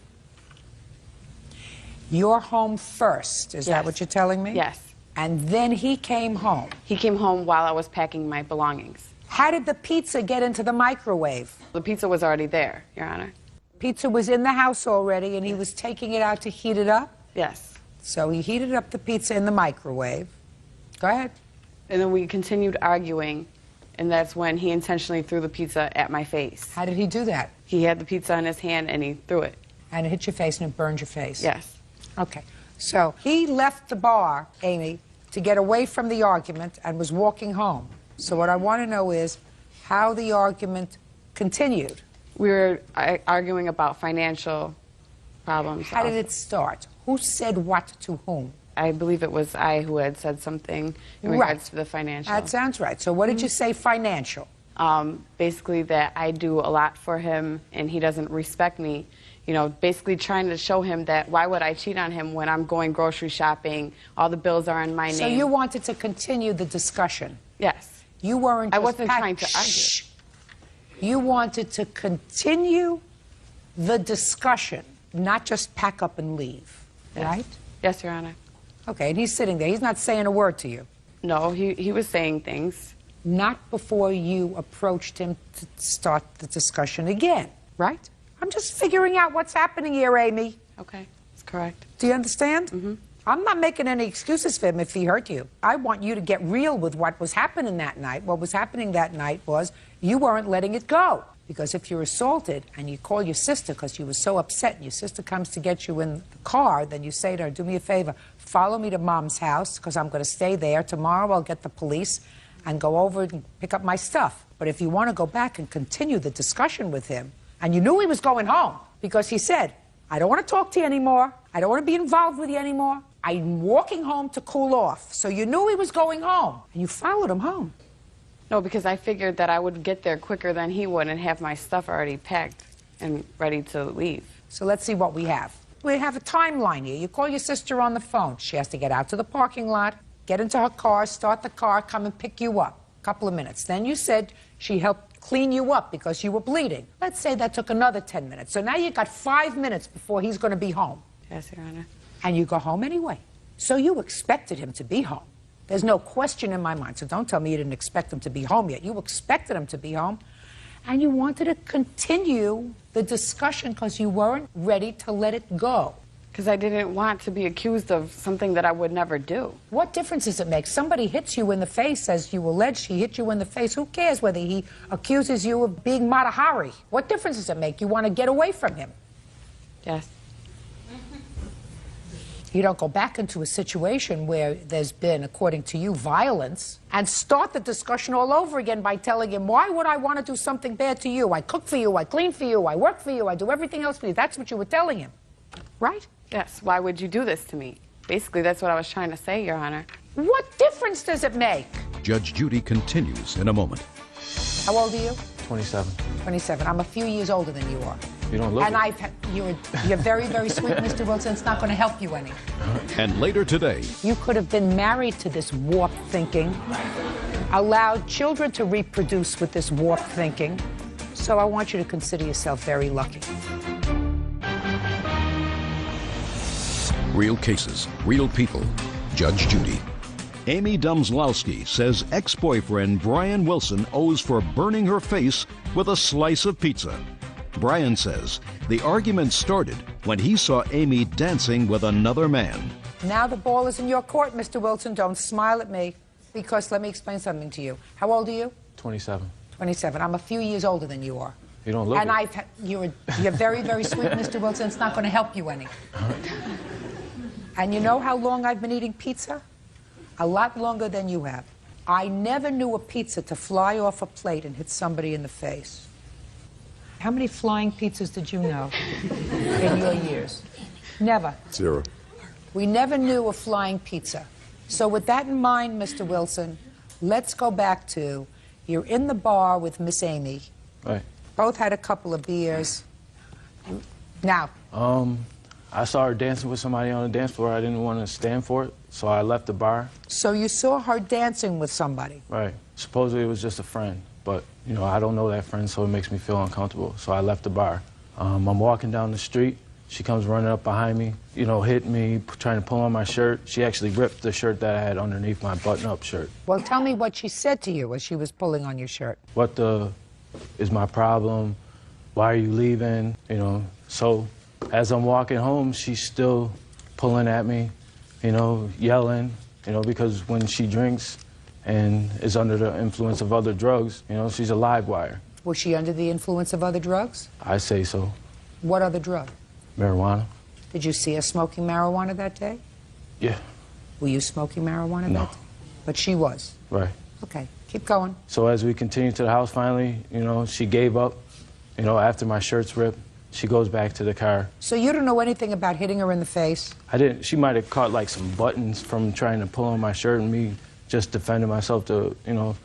Speaker 3: You're home first, is that what you're telling me?
Speaker 10: Yes.
Speaker 3: And then he came home?
Speaker 10: He came home while I was packing my belongings.
Speaker 3: How did the pizza get into the microwave?
Speaker 10: The pizza was already there, Your Honor.
Speaker 3: Pizza was in the house already, and he was taking it out to heat it up?
Speaker 10: Yes.
Speaker 3: So he heated up the pizza in the microwave. Go ahead.
Speaker 10: And then we continued arguing, and that's when he intentionally threw the pizza at my face.
Speaker 3: How did he do that?
Speaker 10: He had the pizza in his hand, and he threw it.
Speaker 3: And it hit your face and it burned your face?
Speaker 10: Yes.
Speaker 3: Okay. So he left the bar, Amy, to get away from the argument and was walking home. So what I want to know is how the argument continued.
Speaker 10: We were arguing about financial problems.
Speaker 3: How did it start? Who said what to whom?
Speaker 10: I believe it was I who had said something in regards to the financial.
Speaker 3: That sounds right. So what did you say financial?
Speaker 10: Basically that I do a lot for him and he doesn't respect me. You know, basically trying to show him that why would I cheat on him when I'm going grocery shopping, all the bills are in my name.
Speaker 3: So you wanted to continue the discussion?
Speaker 10: Yes.
Speaker 3: You weren't just
Speaker 10: I wasn't trying to argue.
Speaker 3: You wanted to continue the discussion, not just pack up and leave, right?
Speaker 10: Yes, Your Honor.
Speaker 3: Okay, and he's sitting there. He's not saying a word to you.
Speaker 10: No, he was saying things.
Speaker 3: Not before you approached him to start the discussion again, right? I'm just figuring out what's happening here, Amy.
Speaker 10: Okay, that's correct.
Speaker 3: Do you understand? Mm-hmm. I'm not making any excuses for him if he hurt you. I want you to get real with what was happening that night. What was happening that night was you weren't letting it go. Because if you're assaulted and you call your sister because you were so upset and your sister comes to get you in the car, then you say to her, do me a favor, follow me to Mom's house because I'm going to stay there. Tomorrow I'll get the police and go over and pick up my stuff. But if you want to go back and continue the discussion with him, and you knew he was going home because he said, I don't want to talk to you anymore. I don't want to be involved with you anymore. I'm walking home to cool off. So you knew he was going home and you followed him home.
Speaker 10: No, because I figured that I would get there quicker than he would and have my stuff already packed and ready to leave.
Speaker 3: So let's see what we have. we have a timeline here. You call your sister on the phone. She has to get out to the parking lot, get into her car, start the car, come and pick you up. A couple of minutes. Then you said she helped clean you up because you were bleeding. Let's say that took another 10 minutes. So now you got 5 minutes before he's going to be home.
Speaker 10: Yes, Your Honor.
Speaker 3: And you go home anyway. So you expected him to be home. There's no question in my mind. So don't tell me you didn't expect him to be home yet. You expected him to be home. And you wanted to continue the discussion because you weren't ready to let it go.
Speaker 10: Because I didn't want to be accused of something that I would never do.
Speaker 3: What difference does it make? Somebody hits you in the face, as you alleged he hit you in the face. Who cares whether he accuses you of being Mata Hari? What difference does it make? You want to get away from him.
Speaker 10: Yes.
Speaker 3: You don't go back into a situation where there's been, according to you, violence, and start the discussion all over again by telling him, why would I want to do something bad to you? I cook for you, I clean for you, I work for you, I do everything else for you. That's what you were telling him, right?
Speaker 10: Yes. Why would you do this to me? Basically, that's what I was trying to say, Your Honor.
Speaker 3: What difference does it make?
Speaker 1: Judge Judy continues in a moment.
Speaker 3: How old are you?
Speaker 12: 27.
Speaker 3: 27. I'm a few years older than you are.
Speaker 12: You don't look
Speaker 3: and
Speaker 12: it.
Speaker 3: You're very, very sweet, Mr. Wilson. It's not going to help you any.
Speaker 1: And later today,
Speaker 3: you could have been married to this warped thinking, allowed children to reproduce with this warped thinking. So I want you to consider yourself very lucky.
Speaker 1: real cases, real people. Judge Judy. Amy Dumslowski says ex-boyfriend Brian Wilson owes for burning her face with a slice of pizza. Brian says the argument started when he saw Amy dancing with another man.
Speaker 3: Now the ball is in your court, Mr. Wilson. Don't smile at me, because let me explain something to you. How old are you?
Speaker 12: 27.
Speaker 3: 27. I'm a few years older than you are.
Speaker 12: You don't look
Speaker 3: it. You're very, very sweet, Mr. Wilson. It's not going to help you any. And you know how long I've been eating pizza? A lot longer than you have. I never knew a pizza to fly off a plate and hit somebody in the face. How many flying pizzas did you know in your years? Never.
Speaker 2: 0.
Speaker 3: We never knew a flying pizza. So with that in mind, Mr. Wilson, let's go back to, you're in the bar with Miss Amy.
Speaker 12: Right.
Speaker 3: Both had a couple of beers. Now.
Speaker 12: I saw her dancing with somebody on the dance floor. I didn't want to stand for it, so I left the bar.
Speaker 3: So you saw her dancing with somebody?
Speaker 12: Right. Supposedly it was just a friend, but, you know, I don't know that friend, so it makes me feel uncomfortable. So I left the bar. I'm walking down the street. She comes running up behind me, you know, hitting me, trying to pull on my shirt. She actually ripped the shirt that I had underneath my button-up shirt.
Speaker 3: Well, tell me what she said to you as she was pulling on your shirt.
Speaker 12: What the is my problem? Why are you leaving? You know, so as I'm walking home, she's still pulling at me, you know, yelling, you know, because when she drinks and is under the influence of other drugs, you know, she's a live wire.
Speaker 3: Was she under the influence of other drugs?
Speaker 12: I say so.
Speaker 3: What other drug?
Speaker 12: Marijuana.
Speaker 3: Did you see her smoking marijuana that day?
Speaker 12: Yeah.
Speaker 3: Were you smoking marijuana
Speaker 12: No.
Speaker 3: that day? But she was?
Speaker 12: Right.
Speaker 3: Okay, keep going.
Speaker 12: So as we continue to the house, finally, you know, she gave up, you know, after my shirt's ripped. She goes back to the car.
Speaker 3: So you don't know anything about hitting her in the face?
Speaker 12: I didn't. She might have caught like some buttons from trying to pull on my shirt and me just defending myself to, you know,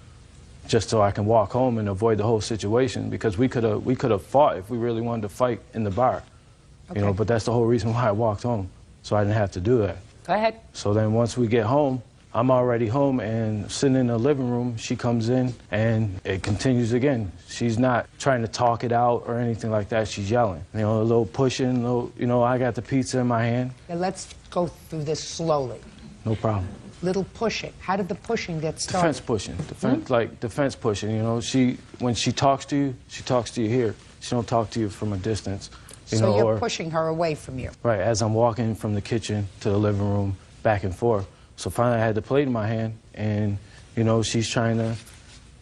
Speaker 12: just so I can walk home and avoid the whole situation, because we could have fought if we really wanted to fight in the bar.
Speaker 3: Okay.
Speaker 12: You know, but that's the whole reason why I walked home, so I didn't have to do that.
Speaker 3: Go ahead.
Speaker 12: So then once we get home, I'm already home and sitting in the living room. She comes in and it continues again. She's not trying to talk it out or anything like that. She's yelling. You know, a little pushing, you know, I got the pizza in my hand.
Speaker 3: Yeah, let's go through this slowly.
Speaker 12: No problem.
Speaker 3: Little pushing. How did the pushing get started?
Speaker 12: Defense pushing. Like defense pushing, you know. When she talks to you here. She don't talk to you from a distance. You
Speaker 3: so
Speaker 12: know,
Speaker 3: you're pushing her away from you.
Speaker 12: Right, as I'm walking from the kitchen to the living room, back and forth. So finally I had the plate in my hand, and, you know, she's trying to,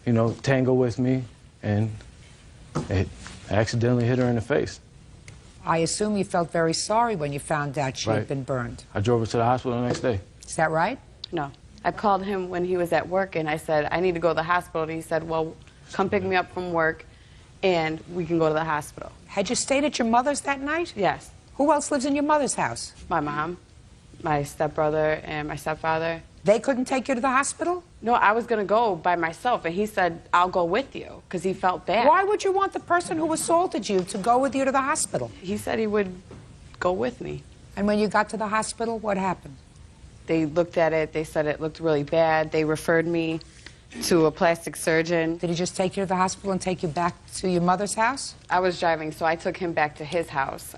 Speaker 12: you know, tangle with me, and it accidentally hit her in the face.
Speaker 3: I assume you felt very sorry when you found out she had been burned.
Speaker 12: I drove her to the hospital the next day.
Speaker 3: Is that right?
Speaker 10: No. I called him when he was at work, and I said, I need to go to the hospital. And he said, well, come pick me up from work, and we can go to the hospital.
Speaker 3: Had you stayed at your mother's that night?
Speaker 10: Yes.
Speaker 3: Who else lives in your mother's house?
Speaker 10: My mom, my stepbrother, and my stepfather.
Speaker 3: They couldn't take you to the hospital?
Speaker 10: No, I was going to go by myself, and he said, I'll go with you, because he felt bad.
Speaker 3: Why would you want the person who assaulted you to go with you to the hospital?
Speaker 10: He said he would go with me.
Speaker 3: And when you got to the hospital, what happened?
Speaker 10: They looked at it. They said it looked really bad. They referred me to a plastic surgeon.
Speaker 3: Did he just take you to the hospital and take you back to your mother's house?
Speaker 10: I was driving, so I took him back to his house.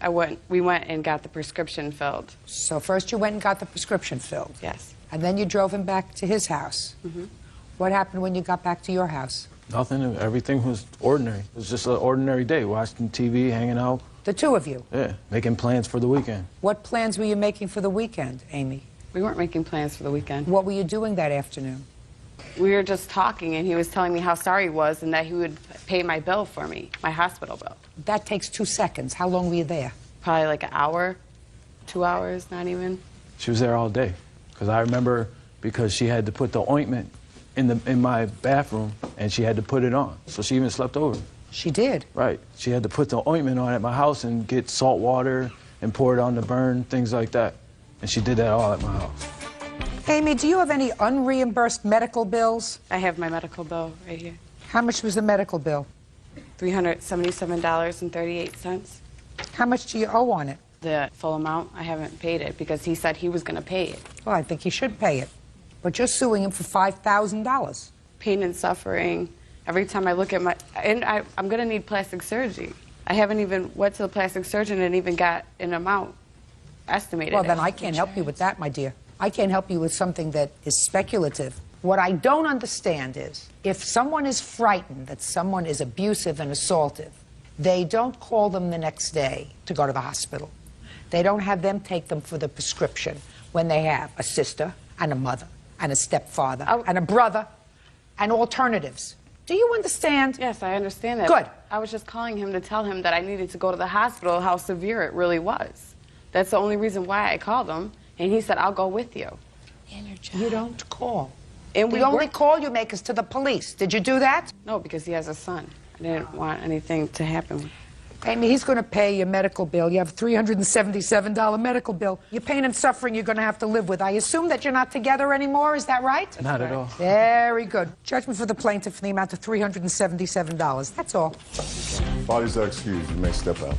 Speaker 10: We went and got the prescription filled.
Speaker 3: So first you went and got the prescription filled?
Speaker 10: Yes.
Speaker 3: And then you drove him back to his house?
Speaker 10: Mm-hmm.
Speaker 3: What happened when you got back to your house?
Speaker 12: Nothing. Everything was ordinary. It was just an ordinary day, watching TV, hanging out.
Speaker 3: The two of you?
Speaker 12: Yeah, making plans for the weekend.
Speaker 3: What plans were you making for the weekend, Amy?
Speaker 10: We weren't making plans for the weekend.
Speaker 3: What were you doing that afternoon?
Speaker 10: We were just talking, and he was telling me how sorry he was and that he would pay my bill for me, my hospital bill.
Speaker 3: That takes 2 seconds. How long were you there?
Speaker 10: Probably like an hour, 2 hours, not even.
Speaker 12: She was there all day. Because I remember, because she had to put the ointment in my bathroom, and she had to put it on. So she even slept over.
Speaker 3: She did?
Speaker 12: Right. She had to put the ointment on at my house and get salt water and pour it on the burn, things like that. And she did that all at my house.
Speaker 3: Amy, do you have any unreimbursed medical bills?
Speaker 10: I have my medical bill right here.
Speaker 3: How much was the medical bill?
Speaker 10: $377.38.
Speaker 3: How much do you owe on it?
Speaker 10: The full amount. I haven't paid it because he said he was going to pay it.
Speaker 3: Well, I think he should pay it. But you're suing him for $5,000.
Speaker 10: Pain and suffering. Every time I look at I'm going to need plastic surgery. I haven't even went to the plastic surgeon and even got an amount estimated.
Speaker 3: Well, then I can't help you with that, my dear. I can't help you with something that is speculative. What I don't understand is, if someone is frightened that someone is abusive and assaultive, they don't call them the next day to go to the hospital. They don't have them take them for the prescription when they have a sister and a mother and a stepfather and a brother and alternatives. Do you understand?
Speaker 10: Yes, I understand that.
Speaker 3: Good.
Speaker 10: I was just calling him to tell him that I needed to go to the hospital, how severe it really was. That's the only reason why I called him. And he said, I'll go with you.
Speaker 3: You don't call.
Speaker 10: And
Speaker 3: the only call you make is to the police. Did you do that?
Speaker 10: No, because he has a son. I didn't want anything to happen.
Speaker 3: Amy, he's going to pay your medical bill. You have a $377 medical bill. Your pain and suffering you're going to have to live with. I assume that you're not together anymore. Is that right?
Speaker 12: Not at all.
Speaker 3: Very good. Judgment for the plaintiff in the amount of $377. That's all.
Speaker 2: Bodies are excused. You may step out.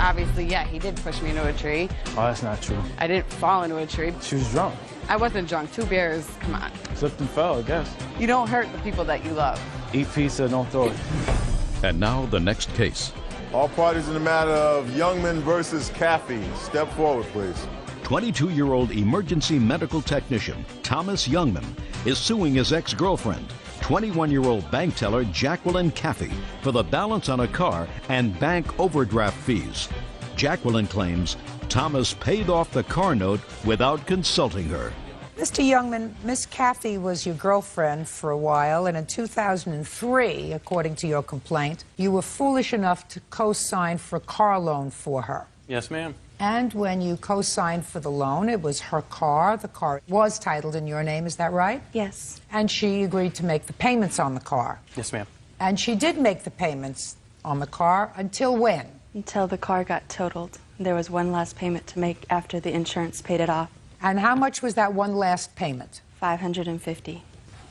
Speaker 10: Obviously, yeah, he did push me into a tree.
Speaker 12: Oh, that's not true.
Speaker 10: I didn't fall into a tree.
Speaker 12: She was drunk.
Speaker 10: I wasn't drunk. 2 beers, come on.
Speaker 12: Slipped and fell, I guess.
Speaker 10: You don't hurt the people that you love.
Speaker 12: Eat pizza, don't throw it.
Speaker 1: And now the next case.
Speaker 2: All parties in the matter of Youngman versus Caffey. Step forward, please.
Speaker 1: 22-year-old emergency medical technician Thomas Youngman is suing his ex-girlfriend, 21-year-old bank teller Jacqueline Caffey, for the balance on a car and bank overdraft fees. Jacqueline claims Thomas paid off the car note without consulting her.
Speaker 3: Mr. Youngman, Miss Caffey was your girlfriend for a while, and in 2003, according to your complaint, you were foolish enough to co-sign for a car loan for her.
Speaker 11: Yes, ma'am.
Speaker 3: And when you co-signed for the loan, it was her car. The car was titled in your name, is that right?
Speaker 18: Yes.
Speaker 3: And she agreed to make the payments on the car.
Speaker 11: Yes, ma'am.
Speaker 3: And she did make the payments on the car until when?
Speaker 18: Until the car got totaled. There was one last payment to make after the insurance paid it off.
Speaker 3: And how much was that one last payment?
Speaker 18: $550.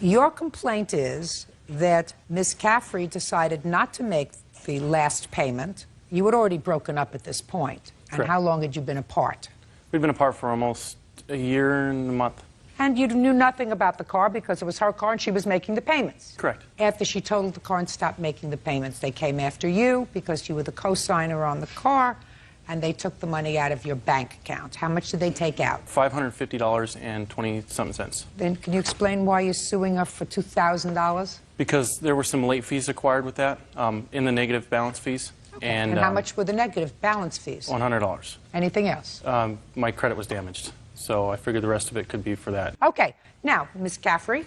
Speaker 3: Your complaint is that Miss Caffrey decided not to make the last payment. You had already broken up at this point. And
Speaker 11: Correct.
Speaker 3: how long had you been apart?
Speaker 11: We'd been apart for almost a year and a month.
Speaker 3: And you knew nothing about the car because it was her car and she was making the payments.
Speaker 11: Correct.
Speaker 3: After she totaled the car and stopped making the payments, they came after you because you were the co-signer on the car, and they took the money out of your bank account. How much did they take out?
Speaker 11: $550.20-something.
Speaker 3: Then can you explain why you're suing her for $2,000?
Speaker 11: Because there were some late fees acquired with that, in the negative balance fees.
Speaker 3: And how much were the negative balance fees?
Speaker 11: $100.
Speaker 3: Anything else?
Speaker 11: My credit was damaged, so I figured the rest of it could be for that.
Speaker 3: Okay. Now, Ms. Caffrey,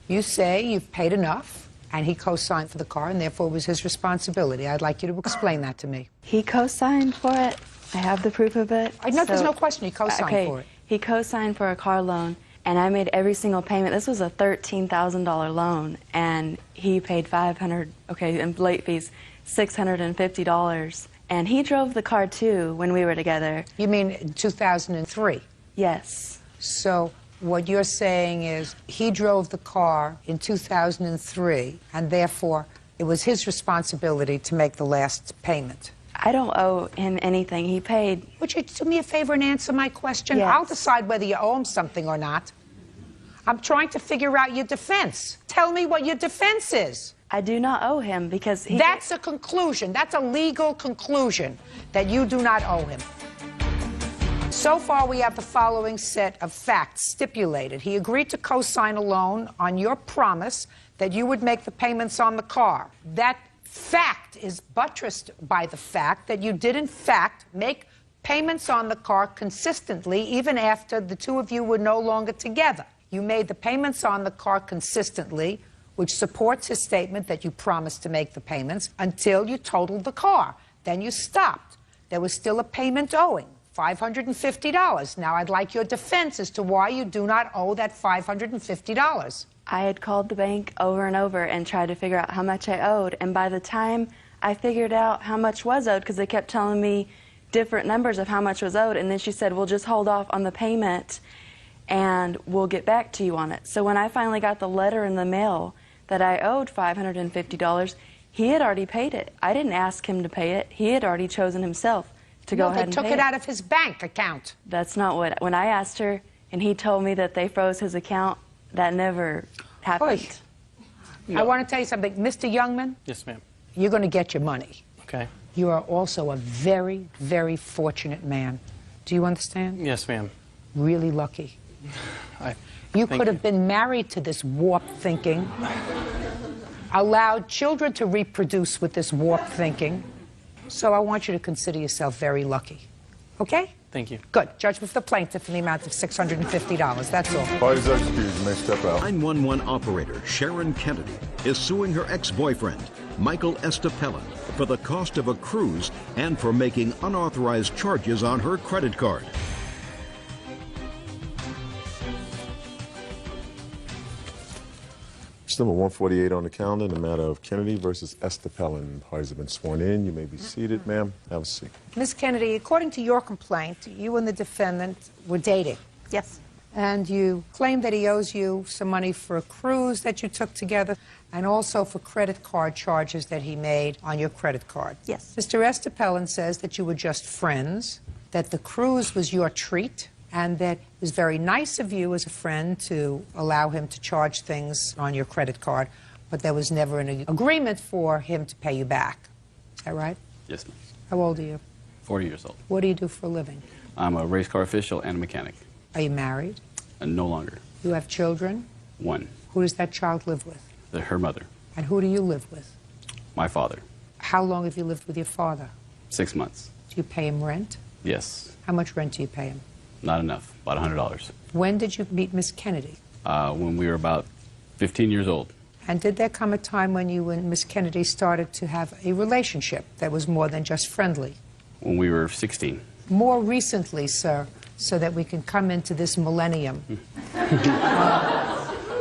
Speaker 3: you say you've paid enough, and he co-signed for the car, and therefore it was his responsibility. I'd like you to explain that to me.
Speaker 18: He co-signed for it. I have the proof of it.
Speaker 3: There's no question he co-signed for it.
Speaker 18: He co-signed for a car loan, and I made every single payment. This was a $13,000 loan, and he paid $500, and late fees, $650. And he drove the car, too, when we were together.
Speaker 3: You mean in 2003?
Speaker 18: Yes.
Speaker 3: So what you're saying is he drove the car in 2003, and therefore it was his responsibility to make the last payment.
Speaker 18: I don't owe him anything. He paid.
Speaker 3: Would you do me a favor and answer my question?
Speaker 18: Yes.
Speaker 3: I'll decide whether you owe him something or not. I'm trying to figure out your defense. Tell me what your defense is.
Speaker 18: I do not owe him because he...
Speaker 3: That's a conclusion. That's a legal conclusion, that you do not owe him. So far, we have the following set of facts stipulated. He agreed to co-sign a loan on your promise that you would make the payments on the car. That fact is buttressed by the fact that you did, in fact, make payments on the car consistently, even after the two of you were no longer together. You made the payments on the car consistently, which supports his statement that you promised to make the payments until you totaled the car. Then you stopped. There was still a payment owing, $550. Now I'd like your defense as to why you do not owe that $550.
Speaker 18: I had called the bank over and over and tried to figure out how much I owed, and by the time I figured out how much was owed, because they kept telling me different numbers of how much was owed, and then she said, well, just hold off on the payment and we'll get back to you on it. So when I finally got the letter in the mail that I owed $550, he had already paid it. I didn't ask him to pay it. He had already chosen himself to go ahead and pay it.
Speaker 3: They took it out of his bank account.
Speaker 18: That's not what... When I asked her and he told me that they froze his account, that never happened.
Speaker 3: I want to tell you something. Mr. Youngman?
Speaker 11: Yes, ma'am.
Speaker 3: You're going to get your money.
Speaker 11: Okay.
Speaker 3: You are also a very, very fortunate man. Do you understand?
Speaker 11: Yes, ma'am.
Speaker 3: Really lucky. You could have been married to this warped thinking, allowed children to reproduce with this warped thinking. So I want you to consider yourself very lucky. Okay?
Speaker 11: Thank you.
Speaker 3: Good. Judgment for the plaintiff in the amount of $650. That's all.
Speaker 2: Parties are excused. You may step out.
Speaker 1: 911 operator Sharon Kennedy is suing her ex-boyfriend, Michael Estepellin, for the cost of a cruise and for making unauthorized charges on her credit card.
Speaker 2: It's number 148 on the calendar in the matter of Kennedy versus Estepellin. Parties have been sworn in. You may be seated, ma'am. Have a seat.
Speaker 3: Ms. Kennedy, according to your complaint, you and the defendant were dating.
Speaker 9: Yes.
Speaker 3: And you claim that he owes you some money for a cruise that you took together and also for credit card charges that he made on your credit card.
Speaker 9: Yes.
Speaker 3: Mr. Estepellin says that you were just friends, that the cruise was your treat, and that it was very nice of you as a friend to allow him to charge things on your credit card, but there was never an agreement for him to pay you back. Is that right?
Speaker 8: Yes, ma'am.
Speaker 3: How old are you?
Speaker 8: 40 years old.
Speaker 3: What do you do for a living?
Speaker 8: I'm a race car official and a mechanic.
Speaker 3: Are you married?
Speaker 8: And no longer.
Speaker 3: You have children?
Speaker 8: One.
Speaker 3: Who does that child live with?
Speaker 8: Her mother.
Speaker 3: And who do you live with?
Speaker 8: My father.
Speaker 3: How long have you lived with your father?
Speaker 8: 6 months.
Speaker 3: Do you pay him rent?
Speaker 8: Yes.
Speaker 3: How much rent do you pay him?
Speaker 8: Not enough. About $100.
Speaker 3: When did you meet Miss Kennedy?
Speaker 8: When we were about 15 years old.
Speaker 3: And did there come a time when you and Miss Kennedy started to have a relationship that was more than just friendly?
Speaker 8: When we were 16.
Speaker 3: More recently, sir, so that we can come into this millennium.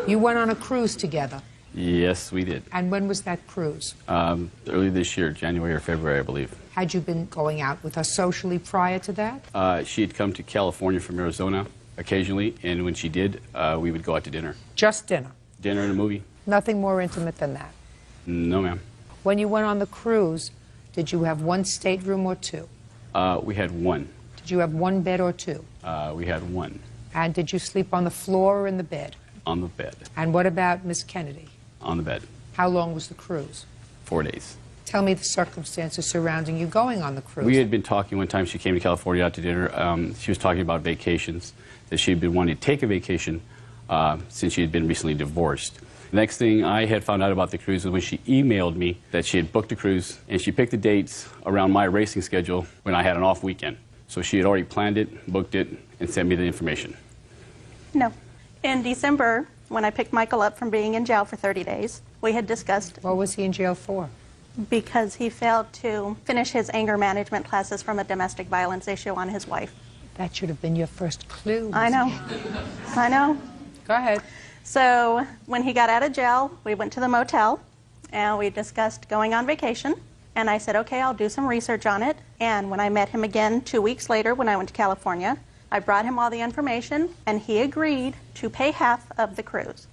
Speaker 3: You went on a cruise together.
Speaker 8: Yes, we did.
Speaker 3: And when was that cruise?
Speaker 8: Early this year, January or February, I believe.
Speaker 3: Had you been going out with her socially prior to that?
Speaker 8: She had come to California from Arizona occasionally, and when she did, we would go out to dinner.
Speaker 3: Just dinner?
Speaker 8: Dinner and a movie?
Speaker 3: Nothing more intimate than that?
Speaker 8: No, ma'am.
Speaker 3: When you went on the cruise, did you have one stateroom or two?
Speaker 8: We had one.
Speaker 3: Did you have one bed or two?
Speaker 8: We had one.
Speaker 3: And did you sleep on the floor or in the bed?
Speaker 8: On the bed.
Speaker 3: And what about Miss Kennedy?
Speaker 8: On the bed.
Speaker 3: How long was the cruise?
Speaker 8: 4 days.
Speaker 3: Tell me the circumstances surrounding you going on the cruise.
Speaker 8: We had been talking one time. She came to California out to dinner. She was talking about vacations, that she had been wanting to take a vacation since she had been recently divorced. The next thing I had found out about the cruise was when she emailed me that she had booked a cruise, and she picked the dates around my racing schedule when I had an off weekend. So she had already planned it, booked it, and sent me the information.
Speaker 17: No. In December, when I picked Michael up from being in jail for 30 days, we had discussed...
Speaker 3: What was he in jail for?
Speaker 17: Because he failed to finish his anger management classes from a domestic violence issue on his wife.
Speaker 3: That should have been your first clue.
Speaker 17: I know. I know.
Speaker 3: Go ahead.
Speaker 17: So when he got out of jail, we went to the motel, and we discussed going on vacation. And I said, okay, I'll do some research on it. And when I met him again 2 weeks later when I went to California, I brought him all the information, and he agreed to pay half of the cruise.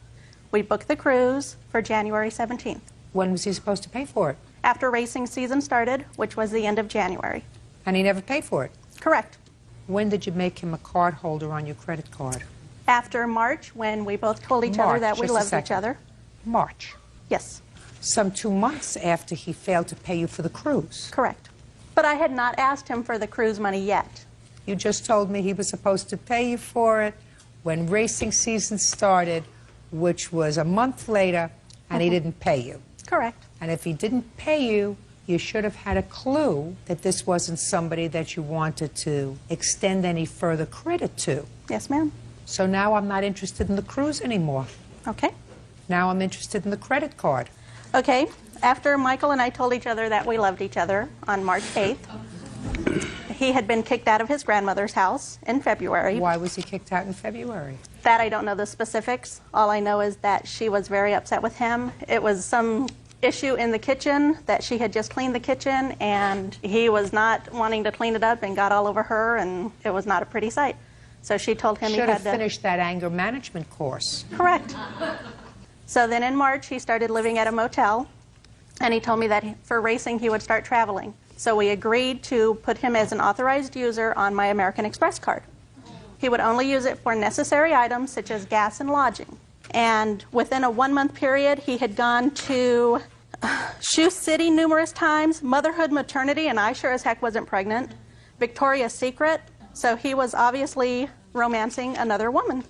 Speaker 17: We booked the cruise for January 17th.
Speaker 3: When was he supposed to pay for it?
Speaker 17: after racing season started, which was the end of January.
Speaker 3: And he never paid for it?
Speaker 17: Correct.
Speaker 3: When did you make him a card holder on your credit card?
Speaker 17: After March, when we both told each other that we
Speaker 3: just a
Speaker 17: loved each
Speaker 3: second.
Speaker 17: other.
Speaker 3: March?
Speaker 17: Yes.
Speaker 3: Some 2 months after he failed to pay you for the cruise?
Speaker 17: Correct. But I had not asked him for the cruise money yet.
Speaker 3: You just told me he was supposed to pay you for it when racing season started, which was a month later, and he didn't pay you.
Speaker 17: Correct.
Speaker 3: And if he didn't pay you, you should have had a clue that this wasn't somebody that you wanted to extend any further credit to.
Speaker 17: Yes, ma'am.
Speaker 3: So now I'm not interested in the cruise anymore.
Speaker 17: Okay.
Speaker 3: Now I'm interested in the credit card.
Speaker 17: Okay. After Michael and I told each other that we loved each other on March 8th, he had been kicked out of his grandmother's house in February.
Speaker 3: Why was he kicked out in February?
Speaker 17: That I don't know the specifics. All I know is that she was very upset with him. It was some issue in the kitchen, that she had just cleaned the kitchen, and he was not wanting to clean it up and got all over her, and it was not a pretty sight. So she told him he
Speaker 3: Should
Speaker 17: had
Speaker 3: have finished that anger management course.
Speaker 17: Correct. So then in March, he started living at a motel, and he told me that for racing, he would start traveling. So we agreed to put him as an authorized user on my American Express card. He would only use it for necessary items such as gas and lodging. And within a 1-month period, he had gone to Shoe City numerous times, Motherhood Maternity, and I sure as heck wasn't pregnant, Victoria's Secret. So he was obviously romancing another woman.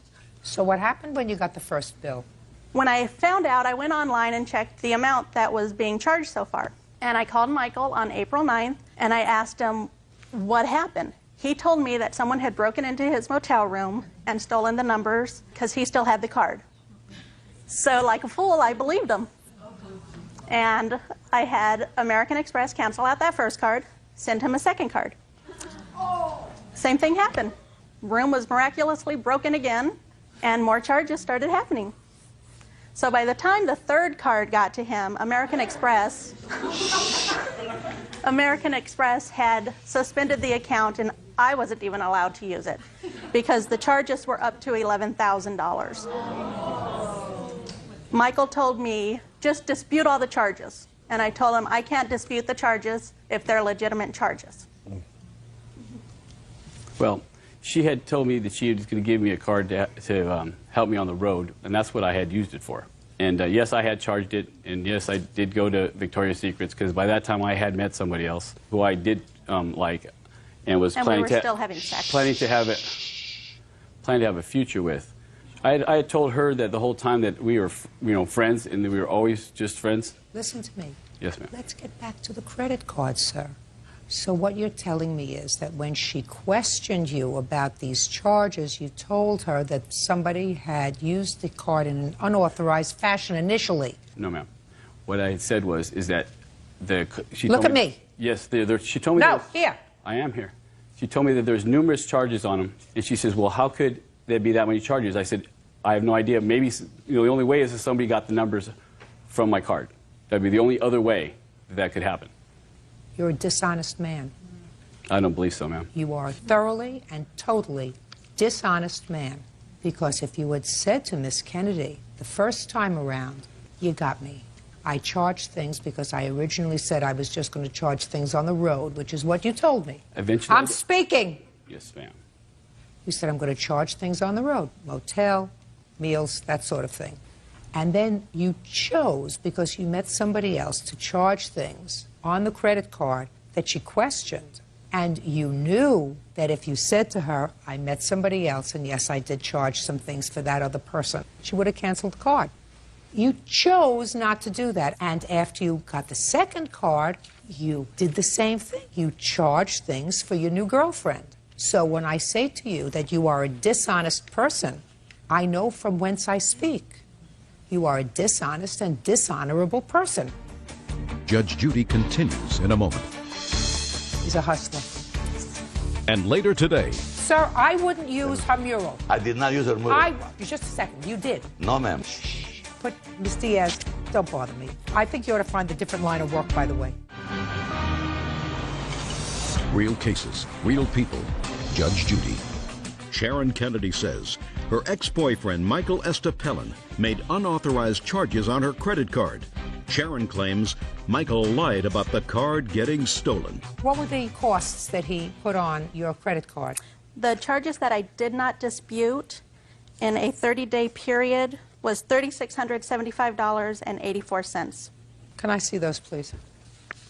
Speaker 3: So what happened when you got the first bill?
Speaker 17: When I found out, I went online and checked the amount that was being charged so far. And I called Michael on April 9th, and I asked him what happened. He told me that someone had broken into his motel room and stolen the numbers because he still had the card. So like a fool, I believed him. And I had American Express cancel out that first card, send him a second card. Same thing happened. Room was miraculously broken again, and more charges started happening. So by the time the third card got to him, American Express had suspended the account, and I wasn't even allowed to use it because the charges were up to $11,000. Michael told me, just dispute all the charges. And I told him, I can't dispute the charges if they're legitimate charges.
Speaker 8: Well, she had told me that she was going to give me a card to help me on the road, and that's what I had used it for. And yes, I had charged it, and yes, I did go to Victoria's Secrets, because by that time I had met somebody else who I did like, and was planning to have a future with. I had told her that the whole time that we were, friends, and that we were always just friends.
Speaker 3: Listen to me.
Speaker 8: Yes, ma'am.
Speaker 3: Let's get back to the credit card, sir. So what you're telling me is that when she questioned you about these charges, you told her that somebody had used the card in an unauthorized fashion initially.
Speaker 8: No, ma'am. What I said is that she
Speaker 3: Look
Speaker 8: told
Speaker 3: at me.
Speaker 8: Yes, she told me.
Speaker 3: No, here.
Speaker 8: I am here. She told me that there's numerous charges on them, and she says, "Well, how could there be that many charges?" I said, "I have no idea. Maybe the only way is if somebody got the numbers from my card. That'd be the only other way that could happen."
Speaker 3: You're a dishonest man.
Speaker 8: I don't believe so, ma'am.
Speaker 3: You are a thoroughly and totally dishonest man. Because if you had said to Miss Kennedy the first time around, you got me. I charged things because I originally said I was just going to charge things on the road, which is what you told me.
Speaker 8: Eventually.
Speaker 3: I'm speaking.
Speaker 8: Yes, ma'am.
Speaker 3: You said I'm going to charge things on the road, motel, meals, that sort of thing. And then you chose, because you met somebody else, to charge things on the credit card that she questioned. And you knew that if you said to her, I met somebody else, and yes, I did charge some things for that other person, she would have canceled the card. You chose not to do that. And after you got the second card, you did the same thing. You charged things for your new girlfriend. So when I say to you that you are a dishonest person, I know from whence I speak. You are a dishonest and dishonorable person.
Speaker 1: Judge Judy continues in a moment.
Speaker 3: He's a hustler.
Speaker 1: And later today,
Speaker 3: Sir, I wouldn't use her mural.
Speaker 7: I did not use her mural.
Speaker 3: Just a second. You did.
Speaker 7: No, ma'am.
Speaker 3: But, Ms. Diaz, don't bother me. I think you ought to find a different line of work, by the way.
Speaker 1: real cases, real people. Judge Judy. Sharon Kennedy says her ex-boyfriend, Michael Estepellin, made unauthorized charges on her credit card. Sharon claims Michael lied about the card getting stolen.
Speaker 3: What were the costs that he put on your credit card?
Speaker 17: The charges that I did not dispute in a 30-day period was $3,675.84.
Speaker 3: Can I see those, please?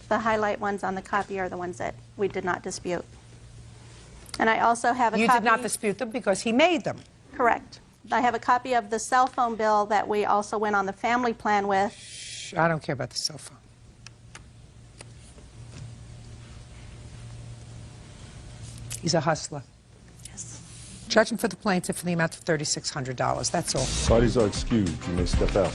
Speaker 17: The highlight ones on the copy are the ones that we did not dispute. And I also have a
Speaker 3: You
Speaker 17: copy...
Speaker 3: did not dispute them because he made them.
Speaker 17: Correct. I have a copy of the cell phone bill that we also went on the family plan with.
Speaker 3: Shh, I don't care about the cell phone. He's a hustler.
Speaker 17: Yes.
Speaker 3: Judging for the plaintiff for the amount of $3,600. That's all.
Speaker 2: Parties are excused. You may step out.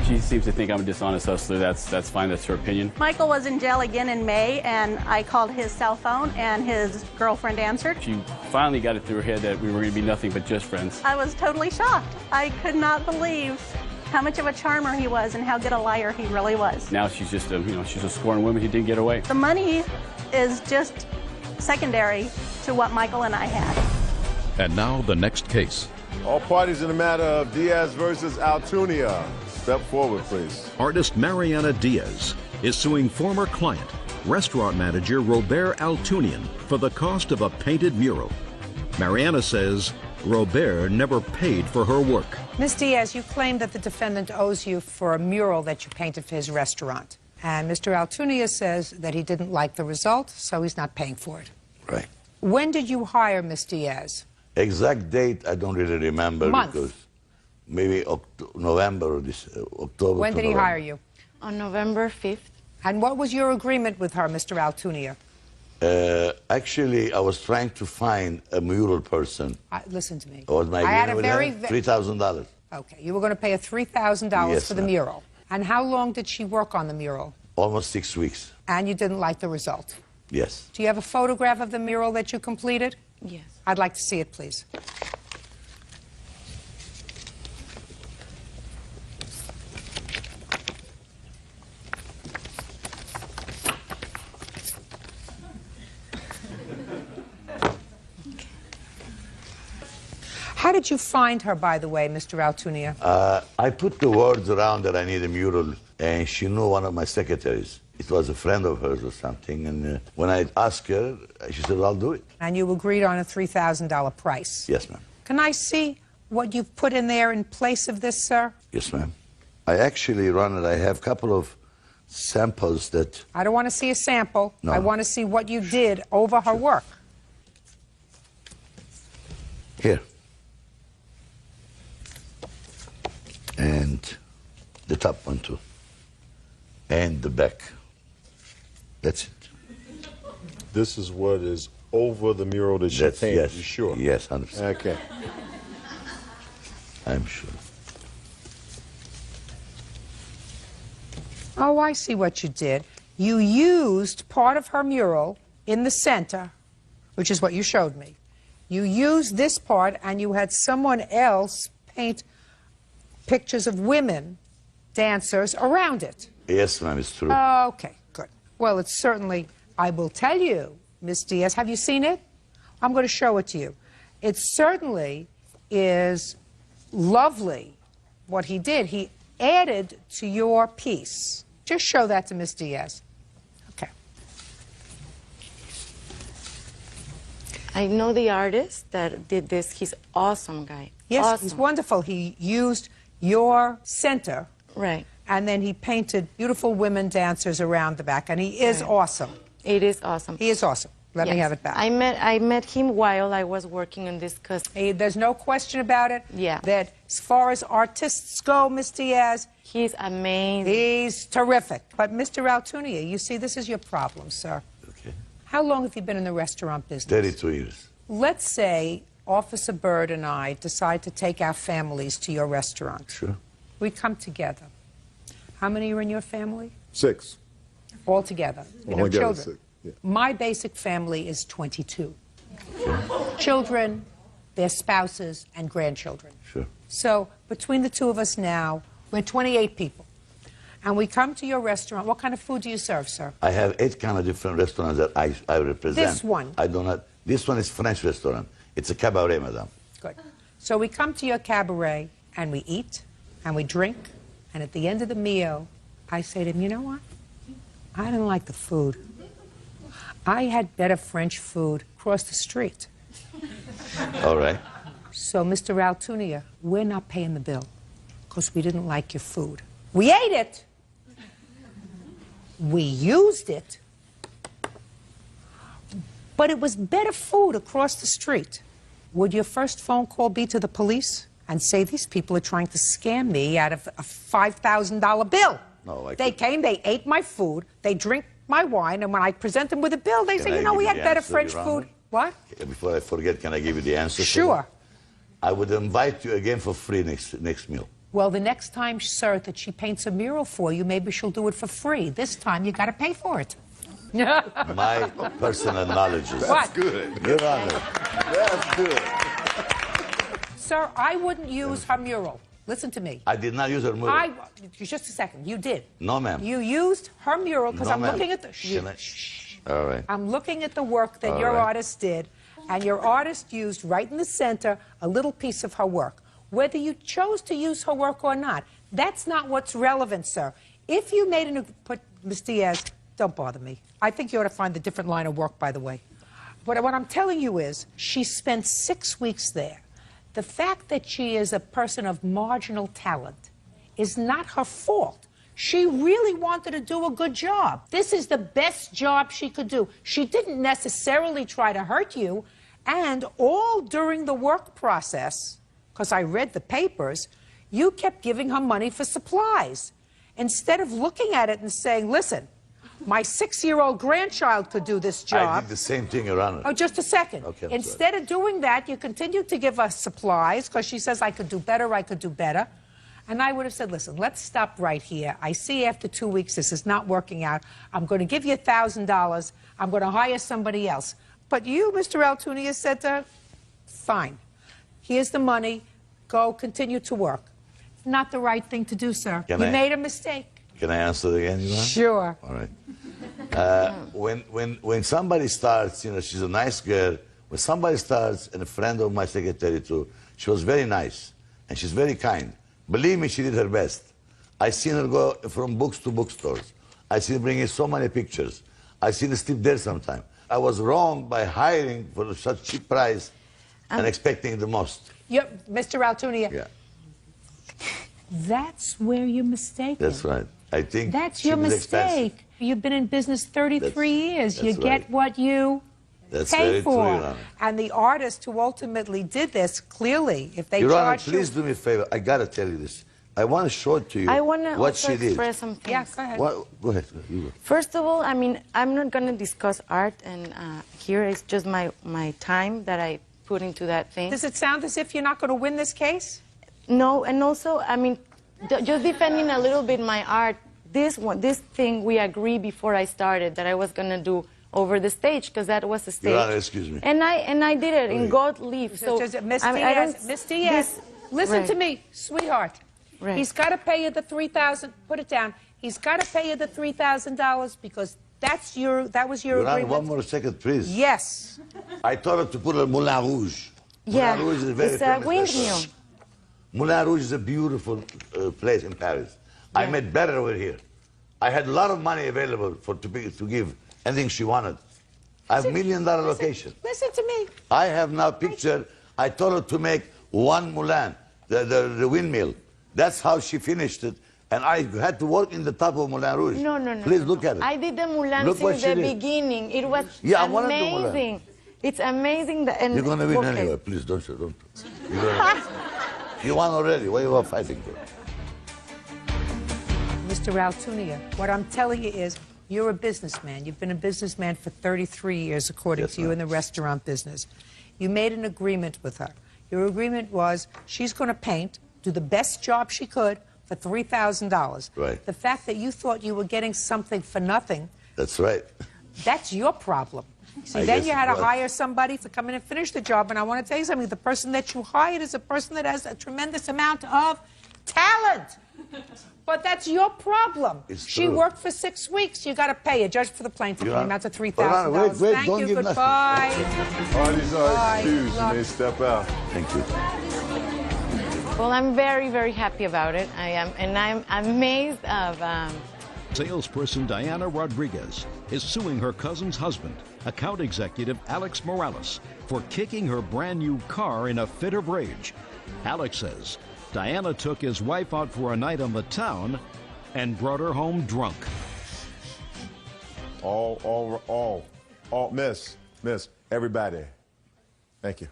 Speaker 8: She seems to think I'm a dishonest hustler. That's fine. That's her opinion.
Speaker 17: Michael was in jail again in May, and I called his cell phone, and his girlfriend answered.
Speaker 8: She finally got it through her head that we were going to be nothing but just friends.
Speaker 17: I was totally shocked. I could not believe how much of a charmer he was and how good a liar he really was.
Speaker 8: Now she's just she's a scorned woman who didn't get away.
Speaker 17: The money is just secondary to what Michael and I had.
Speaker 1: And now the next case.
Speaker 2: All parties in the matter of Diaz versus Altunia. Step forward, please.
Speaker 1: Artist Mariana Diaz is suing former client, restaurant manager Robert Altunian, for the cost of a painted mural. Mariana says Robert never paid for her work.
Speaker 3: Ms. Diaz, you claim that the defendant owes you for a mural that you painted for his restaurant. And Mr. Altunia says that he didn't like the result, so he's not paying for it.
Speaker 7: Right.
Speaker 3: When did you hire Ms. Diaz?
Speaker 7: Exact date, I don't really remember.
Speaker 3: Month.
Speaker 7: Because maybe November or October.
Speaker 3: When did he hire you?
Speaker 18: On November 5th.
Speaker 3: And what was your agreement with her, Mr. Altunia?
Speaker 7: Actually, I was trying to find a mural person.
Speaker 3: Listen to me.
Speaker 7: It was my
Speaker 3: I had
Speaker 7: agreement
Speaker 3: a
Speaker 7: with her, $3,000.
Speaker 3: Okay, you were going to pay her $3,000
Speaker 7: Yes,
Speaker 3: for the
Speaker 7: ma'am.
Speaker 3: mural. And how long did she work on the mural?
Speaker 7: Almost 6 weeks.
Speaker 3: And you didn't like the result?
Speaker 7: Yes.
Speaker 3: Do you have a photograph of the mural that you completed?
Speaker 18: Yes.
Speaker 3: I'd like to see it, please. How did you find her, by the way, Mr. Altunia?
Speaker 7: I put the words around that I need a mural, and she knew one of my secretaries. It was a friend of hers or something, and when I asked her, she said, I'll do it.
Speaker 3: And you agreed on a $3,000 price?
Speaker 7: Yes, ma'am.
Speaker 3: Can I see what you've put in there in place of this, sir?
Speaker 7: Yes, ma'am. I actually run it. I have a couple of samples that...
Speaker 3: I don't want to see a sample.
Speaker 7: No.
Speaker 3: I want to see what you did over her work.
Speaker 7: Here. And the top one, too. And the back. That's it.
Speaker 2: This is what is over the mural that she painted.
Speaker 7: Yes.
Speaker 2: You sure?
Speaker 7: Yes, 100%.
Speaker 2: Okay.
Speaker 7: I'm sure.
Speaker 3: Oh, I see what you did. You used part of her mural in the center, which is what you showed me. You used this part, and you had someone else paint pictures of women, dancers, around it.
Speaker 7: Yes, ma'am, it's true.
Speaker 3: Okay, good. Well, it's certainly, I will tell you, Miss Diaz, have you seen it? I'm going to show it to you. It certainly is lovely what he did. He added to your piece. Just show that to Miss Diaz. Okay.
Speaker 18: I know the artist that did this. He's awesome guy.
Speaker 3: Yes,
Speaker 18: awesome.
Speaker 3: he's wonderful. He used your center.
Speaker 18: Right.
Speaker 3: And then he painted beautiful women dancers around the back, and he is awesome.
Speaker 18: It is awesome.
Speaker 3: He is awesome. Let me
Speaker 18: Yes.
Speaker 3: have it back.
Speaker 18: I met him while I was working on this because
Speaker 3: there's no question about it.
Speaker 18: Yeah.
Speaker 3: That as far as artists go, Miss Diaz,
Speaker 18: he's amazing.
Speaker 3: He's terrific. But Mr. Altunia, you see, this is your problem, sir.
Speaker 7: Okay.
Speaker 3: How long have you been in the restaurant business?
Speaker 7: 32 years.
Speaker 3: Let's say Officer Byrd and I decide to take our families to your restaurant.
Speaker 7: Sure.
Speaker 3: We come together. How many are in your family?
Speaker 2: 6.
Speaker 3: All together. You
Speaker 2: All
Speaker 3: know,
Speaker 2: together,
Speaker 3: children.
Speaker 2: 6. Yeah.
Speaker 3: My basic family is 22. Children, their spouses, and grandchildren.
Speaker 7: Sure.
Speaker 3: So between the two of us now, we're 28 people. And we come to your restaurant. What kind of food do you serve, sir?
Speaker 7: I have 8 kind of different restaurants that I represent.
Speaker 3: This one?
Speaker 7: I do not. This one is French restaurant. It's a cabaret, madame.
Speaker 3: Good. So we come to your cabaret, and we eat, and we drink, and at the end of the meal, I say to him, you know what? I didn't like the food. I had better French food across the street.
Speaker 7: All right.
Speaker 3: So, Mr. Altunia, we're not paying the bill because we didn't like your food. We ate it. We used it. But it was better food across the street. Would your first phone call be to the police and say, these people are trying to scam me out of a $5,000 bill?
Speaker 7: No,
Speaker 3: they came, they ate my food, they drink my wine, and when I present them with a bill, they say, you know, we had better French food. What?
Speaker 7: Before I forget, can I give you the answer?
Speaker 3: Sure.
Speaker 7: I would invite you again for free next meal.
Speaker 3: Well, the next time, sir, that she paints a mural for you, maybe she'll do it for free. This time, you got to pay for it.
Speaker 7: My personal knowledge is...
Speaker 3: That's
Speaker 7: good. Your Honor. That's good.
Speaker 3: Sir, I wouldn't use her mural. Listen to me.
Speaker 7: I did not use her mural.
Speaker 3: Just a second. You did.
Speaker 7: No, ma'am.
Speaker 3: You used her mural because
Speaker 7: No,
Speaker 3: I'm
Speaker 7: ma'am.
Speaker 3: looking at the...
Speaker 7: All right.
Speaker 3: I'm looking at the work that
Speaker 7: All
Speaker 3: your
Speaker 7: right.
Speaker 3: artist did, and your artist used right in the center a little piece of her work. Whether you chose to use her work or not, that's not what's relevant, sir. If you made Ms. Diaz, don't bother me. I think you ought to find a different line of work, by the way. But what I'm telling you is, she spent 6 weeks there. The fact that she is a person of marginal talent is not her fault. She really wanted to do a good job. This is the best job she could do. She didn't necessarily try to hurt you. And all during the work process, because I read the papers, you kept giving her money for supplies. Instead of looking at it and saying, listen, my 6-year-old grandchild could do this job.
Speaker 7: I did the same thing, Your Honor.
Speaker 3: Oh, just a second.
Speaker 7: Okay, I'm
Speaker 3: Instead of doing that, you continued to give us supplies because she says, I could do better, I could do better. And I would have said, listen, let's stop right here. I see after 2 weeks this is not working out. I'm going to give you $1,000. I'm going to hire somebody else. But you, Mr. Altunia, said to her, fine. Here's the money. Go continue to work. Not the right thing to do, sir. You made a mistake.
Speaker 7: Can I answer again, Your Honor?
Speaker 3: Sure.
Speaker 7: All right. When somebody starts, you know, she's a nice girl. When somebody starts, and a friend of my secretary too, she was very nice, and she's very kind. Believe me, she did her best. I seen her go from books to bookstores. I seen her bringing so many pictures. I seen her sleep there sometime. I was wrong by hiring for such cheap price and expecting the most.
Speaker 3: Mr. Altunia.
Speaker 7: Yeah.
Speaker 3: That's where you're mistaken.
Speaker 7: That's right. I think
Speaker 3: that's your mistake. You've been in business 33 years. You get what you pay for.
Speaker 7: True, Your Honor.
Speaker 3: And the artist who ultimately did this, clearly, if they
Speaker 7: Your Honor,
Speaker 3: charge
Speaker 7: please do me a favor. I gotta tell you this. I want to show it to you
Speaker 18: I want to
Speaker 7: what
Speaker 18: also
Speaker 7: she did.
Speaker 18: express some things.
Speaker 3: Yeah, go ahead.
Speaker 7: Go ahead. You go.
Speaker 18: First of all, I mean, I'm not going to discuss art, and here is just my time that I put into that thing.
Speaker 3: Does it sound as if you're not going to win this case?
Speaker 18: No, and also, I mean, just defending a little bit my art, this thing we agreed before I started that I was going to do over the stage, because that was the stage.
Speaker 7: Your Honor, excuse me.
Speaker 18: And I did it in God leave. So,
Speaker 3: Miss
Speaker 18: I
Speaker 3: Diaz, Miss Diaz, listen
Speaker 18: right.
Speaker 3: to me, sweetheart.
Speaker 18: Right.
Speaker 3: He's got to pay you the $3,000. Put it down. He's got to pay you the $3,000 because that was your
Speaker 7: Your Honor,
Speaker 3: agreement.
Speaker 7: one more second, please.
Speaker 3: Yes.
Speaker 7: I told her to put a Moulin Rouge.
Speaker 18: Yeah,
Speaker 7: Moulin Rouge is a very
Speaker 18: it's a
Speaker 7: famous
Speaker 18: windmill.
Speaker 7: restaurant. Moulin Rouge is a beautiful place in Paris. I made better over here. I had a lot of money available to give anything she wanted. I have $1 million location.
Speaker 3: Listen to me.
Speaker 7: I have now picture. I told her to make one Moulin, the windmill. That's how she finished it. And I had to work in the top of Moulin Rouge.
Speaker 18: No.
Speaker 7: Please look at it.
Speaker 18: I did the Moulin
Speaker 7: Look what
Speaker 18: since
Speaker 7: she
Speaker 18: the
Speaker 7: did.
Speaker 18: beginning. It was
Speaker 7: Yeah, I wanted the Moulin.
Speaker 18: amazing. It's amazing. And
Speaker 7: You're going to win
Speaker 18: okay.
Speaker 7: anyway. Please don't. You won already. What are you fighting for?
Speaker 3: Mr. Altunia, what I'm telling you is you're a businessman. You've been a businessman for 33 years, according to you, in the restaurant business. You made an agreement with her. Your agreement was she's going to paint, do the best job she could for $3,000.
Speaker 7: Right.
Speaker 3: The fact that you thought you were getting something for nothing,
Speaker 7: That's right.
Speaker 3: that's your problem. See,
Speaker 7: I
Speaker 3: then
Speaker 7: guess
Speaker 3: you
Speaker 7: it
Speaker 3: had to
Speaker 7: was.
Speaker 3: hire somebody to come in and finish the job. And I want to tell you something. The person that you hired is a person that has a tremendous amount of talent. But that's your problem.
Speaker 7: It's
Speaker 3: She
Speaker 7: true.
Speaker 3: worked for 6 weeks. You got to pay her. Judge for the plaintiff.
Speaker 7: Your
Speaker 3: The
Speaker 7: Honor.
Speaker 3: amount of
Speaker 7: Hold on, wait,
Speaker 3: $3,000.
Speaker 7: wait,
Speaker 3: Thank
Speaker 7: don't
Speaker 3: you.
Speaker 7: give nothing.
Speaker 3: Goodbye.
Speaker 2: Parties are
Speaker 3: Bye.
Speaker 2: excused.
Speaker 3: Good
Speaker 2: You
Speaker 3: luck.
Speaker 2: may step out.
Speaker 7: Thank you.
Speaker 18: Well, I'm very, very happy about it. I am, and I'm amazed of
Speaker 1: Salesperson Diana Rodriguez is suing her cousin's husband, account executive Alex Morales, for kicking her brand new car in a fit of rage. Alex says Diana took his wife out for a night on the town and brought her home drunk.
Speaker 2: Miss, everybody. Thank you.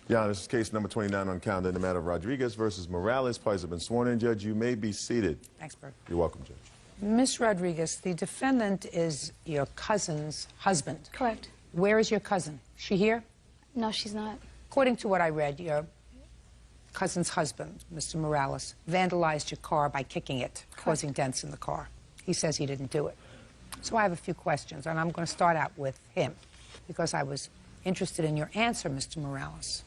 Speaker 2: Yeah, this is case number 29 on the calendar in the matter of Rodriguez versus Morales. Parties have been sworn in. Judge, you may be seated.
Speaker 3: Thanks, Bert.
Speaker 2: You're welcome, Judge.
Speaker 3: Miss Rodriguez, the defendant is your cousin's husband.
Speaker 21: Correct.
Speaker 3: Where is your cousin? Is she here?
Speaker 21: No, she's not.
Speaker 3: According to what I read, your cousin's husband, Mr. Morales, vandalized your car by kicking it, causing dents in the car. He says he didn't do it. So I have a few questions, and I'm going to start out with him, because I was interested in your answer, Mr. Morales.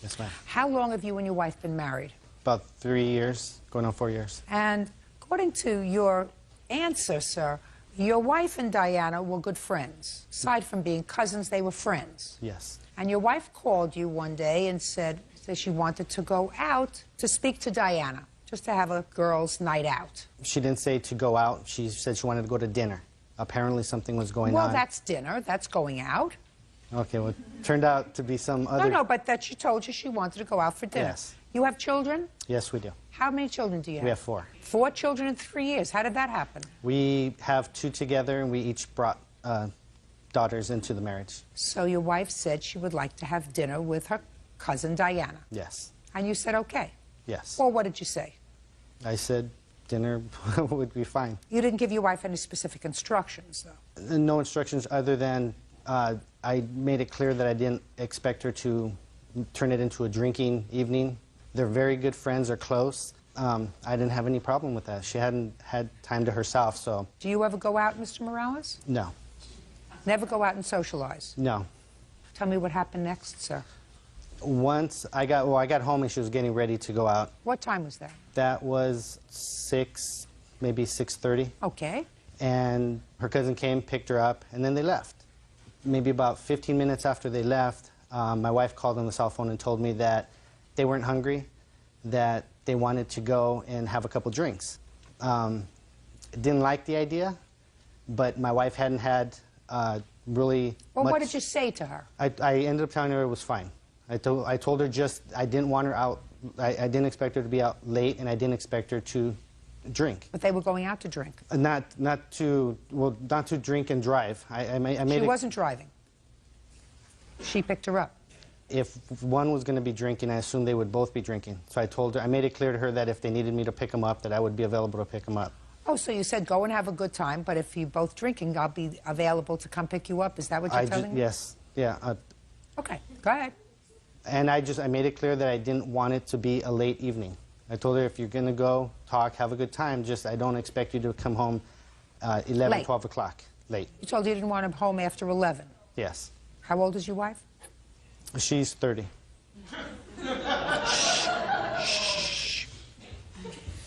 Speaker 6: Yes, ma'am.
Speaker 3: How long have you and your wife been married?
Speaker 6: About 3 years, going on 4 years.
Speaker 3: And according to your answer, sir, your wife and Diana were good friends. Aside from being cousins, they were friends.
Speaker 6: Yes.
Speaker 3: And your wife called you one day and said that she wanted to go out to speak to Diana, just to have a girls' night out.
Speaker 6: She didn't say to go out. She said she wanted to go to dinner. Apparently something was going on.
Speaker 3: Well, that's dinner. That's going out.
Speaker 6: Okay, well, it turned out to be some other...
Speaker 3: No, but that she told you she wanted to go out for dinner.
Speaker 6: Yes.
Speaker 3: You have children?
Speaker 6: Yes, we do.
Speaker 3: How many children do you have?
Speaker 6: We have 4.
Speaker 3: 4 children in 3 years. How did that happen?
Speaker 6: We have 2 together, and we each brought daughters into the marriage.
Speaker 3: So your wife said she would like to have dinner with her cousin Diana.
Speaker 6: Yes.
Speaker 3: And you said okay.
Speaker 6: Yes.
Speaker 3: Well, what did you say?
Speaker 6: I said dinner would be fine.
Speaker 3: You didn't give your wife any specific instructions, though?
Speaker 6: No instructions other than I made it clear that I didn't expect her to turn it into a drinking evening. They're very good friends, they're close. I didn't have any problem with that. She hadn't had time to herself, so...
Speaker 3: Do you ever go out, Mr. Morales?
Speaker 6: No.
Speaker 3: Never go out and socialize?
Speaker 6: No.
Speaker 3: Tell me what happened next, sir.
Speaker 6: Once I got home and she was getting ready to go out.
Speaker 3: What time was that?
Speaker 6: That was 6, maybe 6:30.
Speaker 3: Okay.
Speaker 6: And her cousin came, picked her up, and then they left. Maybe about 15 minutes after they left, my wife called on the cell phone and told me that they weren't hungry, that they wanted to go and have a couple drinks. Didn't like the idea, but my wife hadn't had really
Speaker 3: Well,
Speaker 6: much...
Speaker 3: what did you say to her?
Speaker 6: I ended up telling her it was fine. I told her just I didn't want her out. I didn't expect her to be out late, and I didn't expect her to drink.
Speaker 3: But they were going out to drink.
Speaker 6: Not to drink and drive. I made
Speaker 3: She
Speaker 6: it,
Speaker 3: wasn't driving. She picked her up.
Speaker 6: If one was going to be drinking, I assumed they would both be drinking. So I made it clear to her that if they needed me to pick them up, that I would be available to pick them up.
Speaker 3: Oh, so you said go and have a good time, but if you're both drinking, I'll be available to come pick you up. Is that what you're telling me?
Speaker 6: Yes. Yeah.
Speaker 3: Okay, go ahead.
Speaker 6: And I made it clear that I didn't want it to be a late evening. I told her if you're going to go, talk, have a good time, I don't expect you to come home 11,
Speaker 3: Late.
Speaker 6: 12 o'clock. Late.
Speaker 3: You told her you didn't want him home after 11.
Speaker 6: Yes.
Speaker 3: How old is your wife?
Speaker 6: She's 30.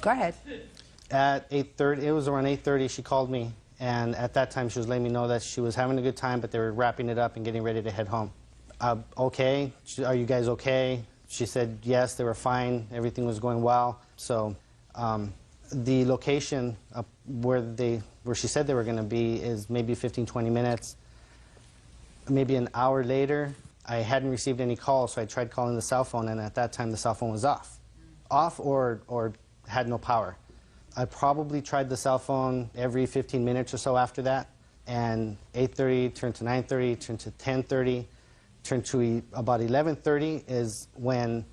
Speaker 3: Go ahead.
Speaker 6: At 8:30, it was around 8:30, she called me, and at that time she was letting me know that she was having a good time, but they were wrapping it up and getting ready to head home. Okay, are you guys okay? She said yes, they were fine, everything was going well. So the location where she said they were going to be is maybe 15, 20 minutes. Maybe an hour later, I hadn't received any calls, so I tried calling the cell phone, and at that time the cell phone was off. Off or had no power. I probably tried the cell phone every 15 minutes or so after that, and 8:30 turned to 9:30, turned to 10:30, turned to about 11:30 is when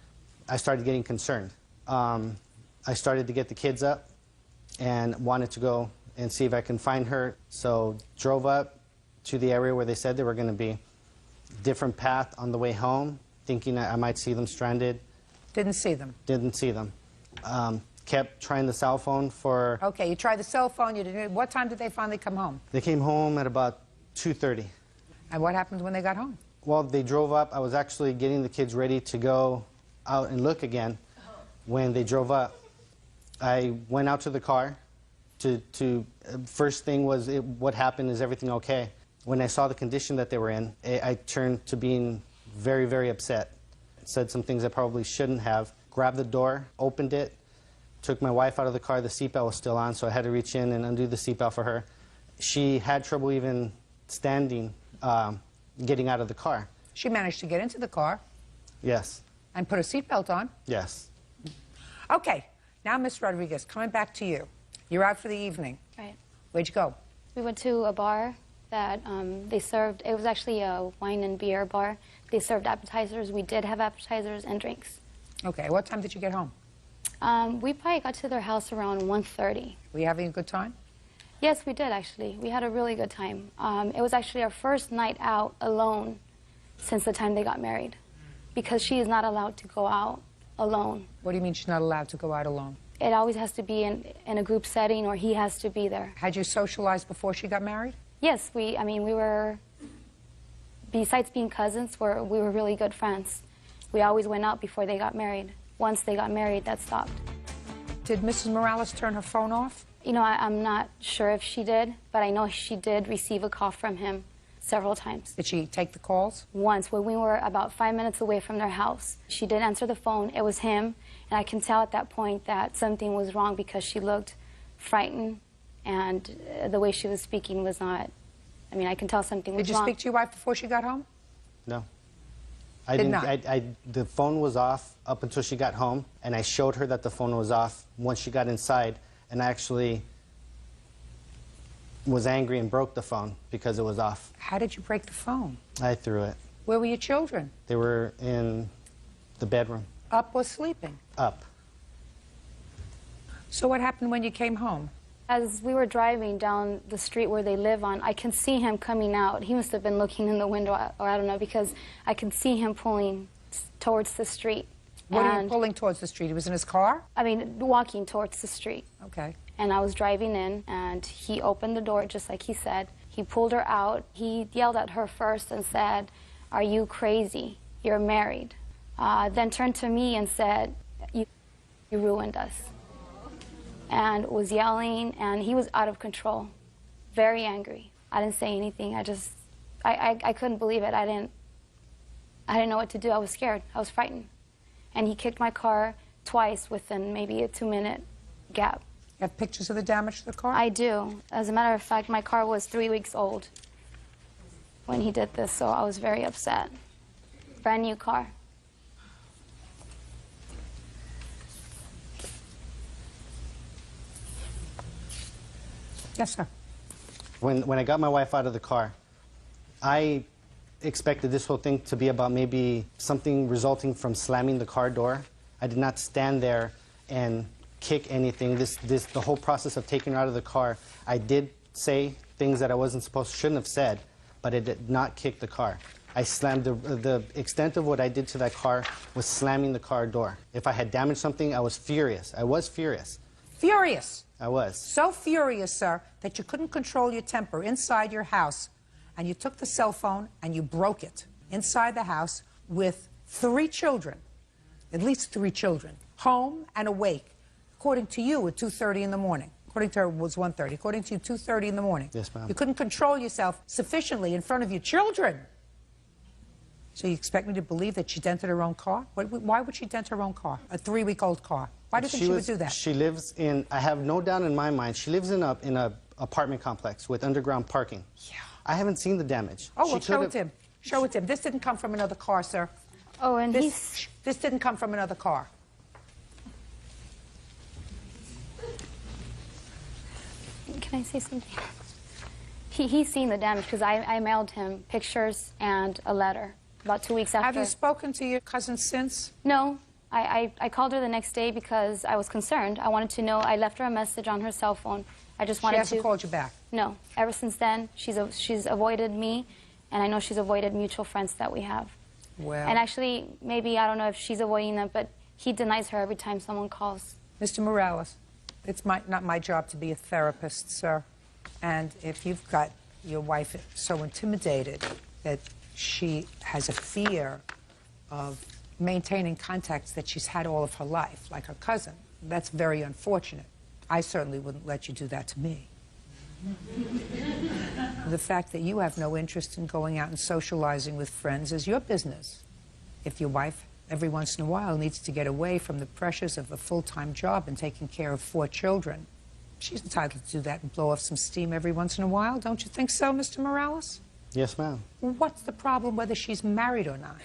Speaker 6: I started getting concerned. I started to get the kids up and wanted to go and see if I can find her, so drove up to the area where they said they were going to be. Different path on the way home, thinking I might see them stranded.
Speaker 3: Didn't see them?
Speaker 6: Didn't see them. Kept trying the cell phone for...
Speaker 3: Okay, you tried the cell phone. You didn't. What time did they finally come home?
Speaker 6: They came home at about 2:30.
Speaker 3: And what happened when they got home?
Speaker 6: Well, they drove up. I was actually getting the kids ready to go out and look again when they drove up. I went out to the car. First thing was, what happened? Is everything okay? When I saw the condition that they were in, I turned to being very, very upset. Said some things I probably shouldn't have. Grabbed the door, opened it, took my wife out of the car. The seatbelt was still on, so I had to reach in and undo the seatbelt for her. She had trouble even standing, getting out of the car.
Speaker 3: She managed to get into the car.
Speaker 6: Yes.
Speaker 3: And put a seatbelt on.
Speaker 6: Yes.
Speaker 3: Okay, now Miss Rodriguez, coming back to you. You're out for the evening.
Speaker 13: Right.
Speaker 3: Where'd you go?
Speaker 13: We went to a bar that they served. It was actually a wine and beer bar. They served appetizers. We did have appetizers and drinks.
Speaker 3: Okay, what time did you get home?
Speaker 13: We probably got to their house around 1:30.
Speaker 3: Were you having a good time?
Speaker 13: Yes, we did, actually. We had a really good time. It was actually our first night out alone since the time they got married, because she is not allowed to go out alone.
Speaker 3: What do you mean she's not allowed to go out alone?
Speaker 13: It always has to be in a group setting, or he has to be there.
Speaker 3: Had you socialized before she got married?
Speaker 13: Yes, we were, besides being cousins, we were really good friends. We always went out before they got married. Once they got married, that stopped.
Speaker 3: Did Mrs. Morales turn her phone off?
Speaker 13: You know, I'm not sure if she did, but I know she did receive a call from him several times.
Speaker 3: Did she take the calls?
Speaker 13: Once, when we were about 5 minutes away from their house. She did answer the phone. It was him, and I can tell at that point that something was wrong because she looked frightened, and the way she was speaking was not, I mean, I can tell something was
Speaker 3: wrong. Did you speak to your wife before she got home?
Speaker 6: No. The phone was off up until she got home, and I showed her that the phone was off once she got inside, and I actually was angry and broke the phone because it was off.
Speaker 3: How did you break the phone?
Speaker 6: I threw it.
Speaker 3: Where were your children?
Speaker 6: They were in the bedroom.
Speaker 3: Up or sleeping?
Speaker 6: Up.
Speaker 3: So what happened when you came home?
Speaker 13: As we were driving down the street where they live on, I can see him coming out. He must have been looking in the window, or I don't know, because I can see him pulling towards the street.
Speaker 3: What are you pulling towards the street? He was in his car?
Speaker 13: I mean, walking towards the street.
Speaker 3: Okay.
Speaker 13: And I was driving in, and he opened the door just like he said. He pulled her out. He yelled at her first and said, "Are you crazy? You're married." Then turned to me and said, you ruined us. And was yelling, and he was out of control, very angry. I didn't say anything. I couldn't believe it. I didn't know what to do. I was scared. I was frightened. And he kicked my car twice within maybe a 2-minute gap.
Speaker 3: You have pictures of the damage to the car?
Speaker 13: I do. As a matter of fact, my car was 3 weeks old when he did this, so I was very upset. Brand new car.
Speaker 3: Yes, sir.
Speaker 6: When I got my wife out of the car, I expected this whole thing to be about maybe something resulting from slamming the car door. I did not stand there and kick anything. The whole process of taking her out of the car, I did say things that I shouldn't have said, but I did not kick the car. I slammed the extent of what I did to that car was slamming the car door. If I had damaged something, I was furious. I was furious.
Speaker 3: Furious?
Speaker 6: I was.
Speaker 3: So furious, sir, that you couldn't control your temper inside your house, and you took the cell phone and you broke it inside the house with 3 children, at least 3 children, home and awake. According to you, at 2:30 in the morning. According to her, it was 1:30. According to you, 2:30 in the morning.
Speaker 6: Yes, ma'am.
Speaker 3: You couldn't control yourself sufficiently in front of your children. So you expect me to believe that she dented her own car? Why would she dent her own car, a 3-week-old car? Why do you think she would do that?
Speaker 6: She lives in, I have no doubt in my mind, she lives in a apartment complex with underground parking. Yeah. I haven't seen the damage.
Speaker 3: Oh, well, show it to him. Show it to him. This didn't come from another car, sir.
Speaker 13: Oh, and
Speaker 3: this didn't come from another car.
Speaker 13: Can I say something? He's seen the damage because I mailed him pictures and a letter about 2 weeks after.
Speaker 3: Have you spoken to your cousin since?
Speaker 13: No. I called her the next day because I was concerned. I wanted to know. I left her a message on her cell phone. I just wanted to...
Speaker 3: She hasn't called you back?
Speaker 13: No. Ever since then, she's avoided me, and I know she's avoided mutual friends that we have.
Speaker 3: Well...
Speaker 13: And actually, maybe, I don't know if she's avoiding them, but he denies her every time someone calls.
Speaker 3: Mr. Morales, it's not my job to be a therapist, sir. And if you've got your wife so intimidated that she has a fear of maintaining contacts that she's had all of her life, like her cousin, that's very unfortunate. I certainly wouldn't let you do that to me. The fact that you have no interest in going out and socializing with friends is your business. If your wife every once in a while needs to get away from the pressures of a full-time job and taking care of 4 children. She's entitled to do that and blow off some steam every once in a while. Don't you think so, Mr. Morales?
Speaker 6: Yes, ma'am.
Speaker 3: What's the problem whether she's married or not?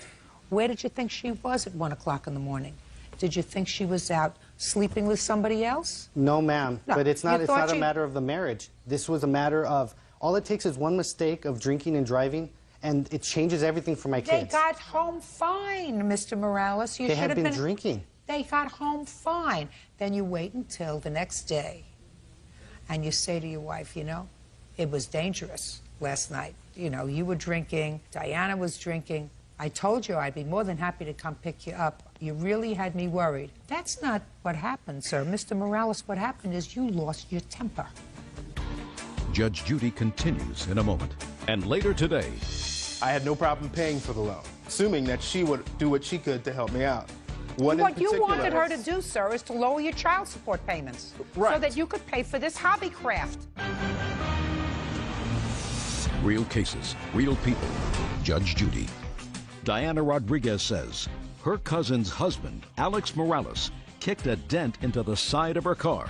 Speaker 3: Where did you think she was at 1 o'clock in the morning? Did you think she was out sleeping with somebody else?
Speaker 6: No, ma'am.
Speaker 3: No.
Speaker 6: But it's not a
Speaker 3: she...
Speaker 6: matter of the marriage. This was a matter of, all it takes is one mistake of drinking and driving, and it changes everything for my
Speaker 3: They
Speaker 6: kids.
Speaker 3: got home fine, Mr. Morales. You
Speaker 6: They
Speaker 3: should
Speaker 6: had
Speaker 3: have
Speaker 6: been drinking.
Speaker 3: They got home fine. Then you wait until the next day, and you say to your wife, you know, it was dangerous last night. You know, you were drinking, Diana was drinking. I told you I'd be more than happy to come pick you up. You really had me worried. That's not what happened, sir. Mr. Morales, what happened is you lost your temper.
Speaker 1: Judge Judy continues in a moment. And later today,
Speaker 4: I had no problem paying for the loan, assuming that she would do what she could to help me out.
Speaker 3: What you wanted her to do, sir, is to lower your child support payments so that you could pay for this hobby craft.
Speaker 1: real cases, real people. Judge Judy. Diana Rodriguez says her cousin's husband, Alex Morales, kicked a dent into the side of her car.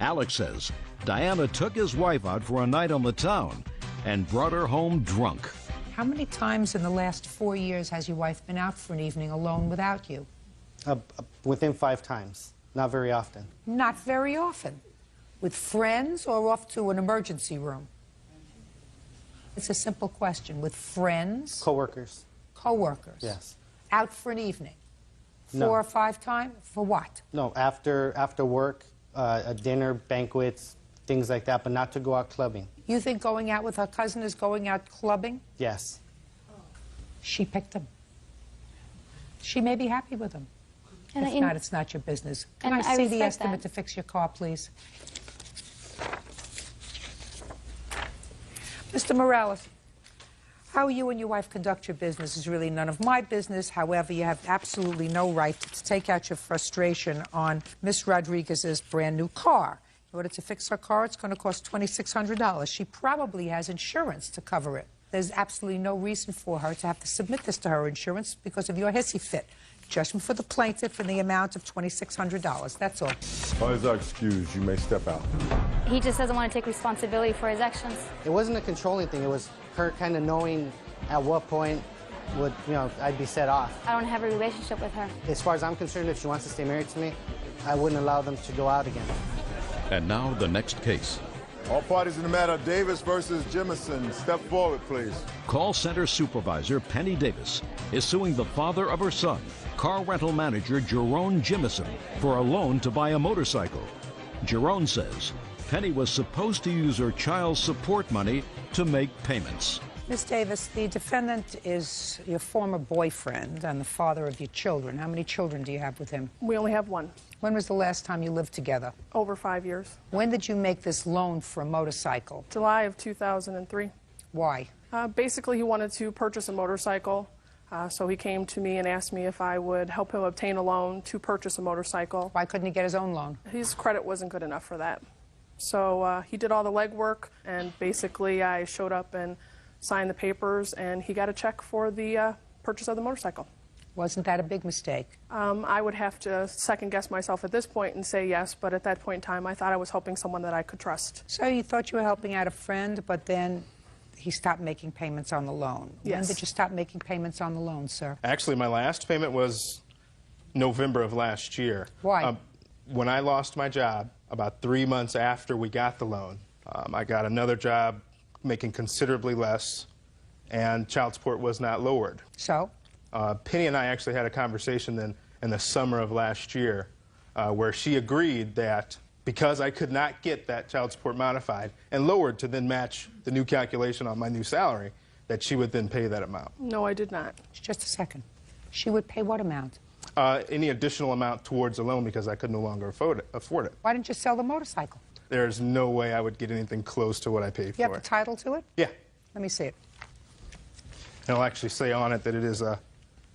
Speaker 1: Alex says Diana took his wife out for a night on the town and brought her home drunk.
Speaker 3: How many times in the last 4 years has your wife been out for an evening alone without you?
Speaker 6: Within 5 times. Not very often.
Speaker 3: Not very often. With friends or off to an emergency room? It's a simple question. With friends?
Speaker 6: Co-workers.
Speaker 3: Co-workers?
Speaker 6: Yes.
Speaker 3: Out for an evening?
Speaker 6: No.
Speaker 3: 4 or 5 times? For what?
Speaker 6: No, after work, a dinner, banquets, things like that, but not to go out clubbing.
Speaker 3: You think going out with her cousin is going out clubbing?
Speaker 6: Yes.
Speaker 3: She picked him. She may be happy with him.
Speaker 13: And
Speaker 3: if not, it's not your business. Can
Speaker 13: and
Speaker 3: I see the
Speaker 13: respect
Speaker 3: estimate
Speaker 13: that.
Speaker 3: to fix your car, please? Mr. Morales, how you and your wife conduct your business is really none of my business. However, you have absolutely no right to take out your frustration on Miss Rodriguez's brand new car. In order to fix her car, it's going to cost $2,600. She probably has insurance to cover it. There's absolutely no reason for her to have to submit this to her insurance because of your hissy fit. Judgment for the plaintiff in the amount of $2,600. That's all.
Speaker 2: All is excused. You may step out.
Speaker 13: He just doesn't want to take responsibility for his actions.
Speaker 6: It wasn't a controlling thing. It was her kind of knowing at what point would, I'd be set off.
Speaker 13: I don't have a relationship with her.
Speaker 6: As far as I'm concerned, if she wants to stay married to me, I wouldn't allow them to go out again.
Speaker 1: And now the next case.
Speaker 2: All parties in the matter, Davis versus Jemison. Step forward, please.
Speaker 1: Call center supervisor Penny Davis is suing the father of her son, car rental manager Jerome Jemison, for a loan to buy a motorcycle. Jerome says Penny was supposed to use her child support money to make payments.
Speaker 3: Ms. Davis, the defendant is your former boyfriend and the father of your children. How many children do you have with him?
Speaker 16: We only have one.
Speaker 3: When was the last time you lived together?
Speaker 16: Over 5 years.
Speaker 3: When did you make this loan for a motorcycle?
Speaker 16: July of 2003.
Speaker 3: Why?
Speaker 16: Basically, he wanted to purchase a motorcycle, so he came to me and asked me if I would help him obtain a loan to purchase a motorcycle.
Speaker 3: Why couldn't he get his own loan?
Speaker 16: His credit wasn't good enough for that. So he did all the legwork, and basically I showed up and signed the papers, and he got a check for the purchase of the motorcycle.
Speaker 3: Wasn't that a big mistake?
Speaker 16: I would have to second-guess myself at this point and say yes, but at that point in time, I thought I was helping someone that I could trust.
Speaker 3: So you thought you were helping out a friend, but then he stopped making payments on the loan.
Speaker 16: Yes.
Speaker 3: When did you stop making payments on the loan, sir?
Speaker 4: Actually, my last payment was November of last year.
Speaker 3: Why?
Speaker 4: When I lost my job, about 3 months after we got the loan, I got another job making considerably less, and child support was not lowered.
Speaker 3: So?
Speaker 4: Penny and I actually had a conversation then in the summer of last year where she agreed that because I could not get that child support modified and lowered to then match the new calculation on my new salary, that she would then pay that amount.
Speaker 16: No, I did not.
Speaker 3: Just a second. She would pay what amount?
Speaker 4: Any additional amount towards the loan because I could no longer afford it.
Speaker 3: Why didn't you sell the motorcycle?
Speaker 4: There's no way I would get anything close to what I paid for
Speaker 3: You have the
Speaker 4: it.
Speaker 3: title to it?
Speaker 4: Yeah.
Speaker 3: Let me see it.
Speaker 4: And I'll actually say on it that it is a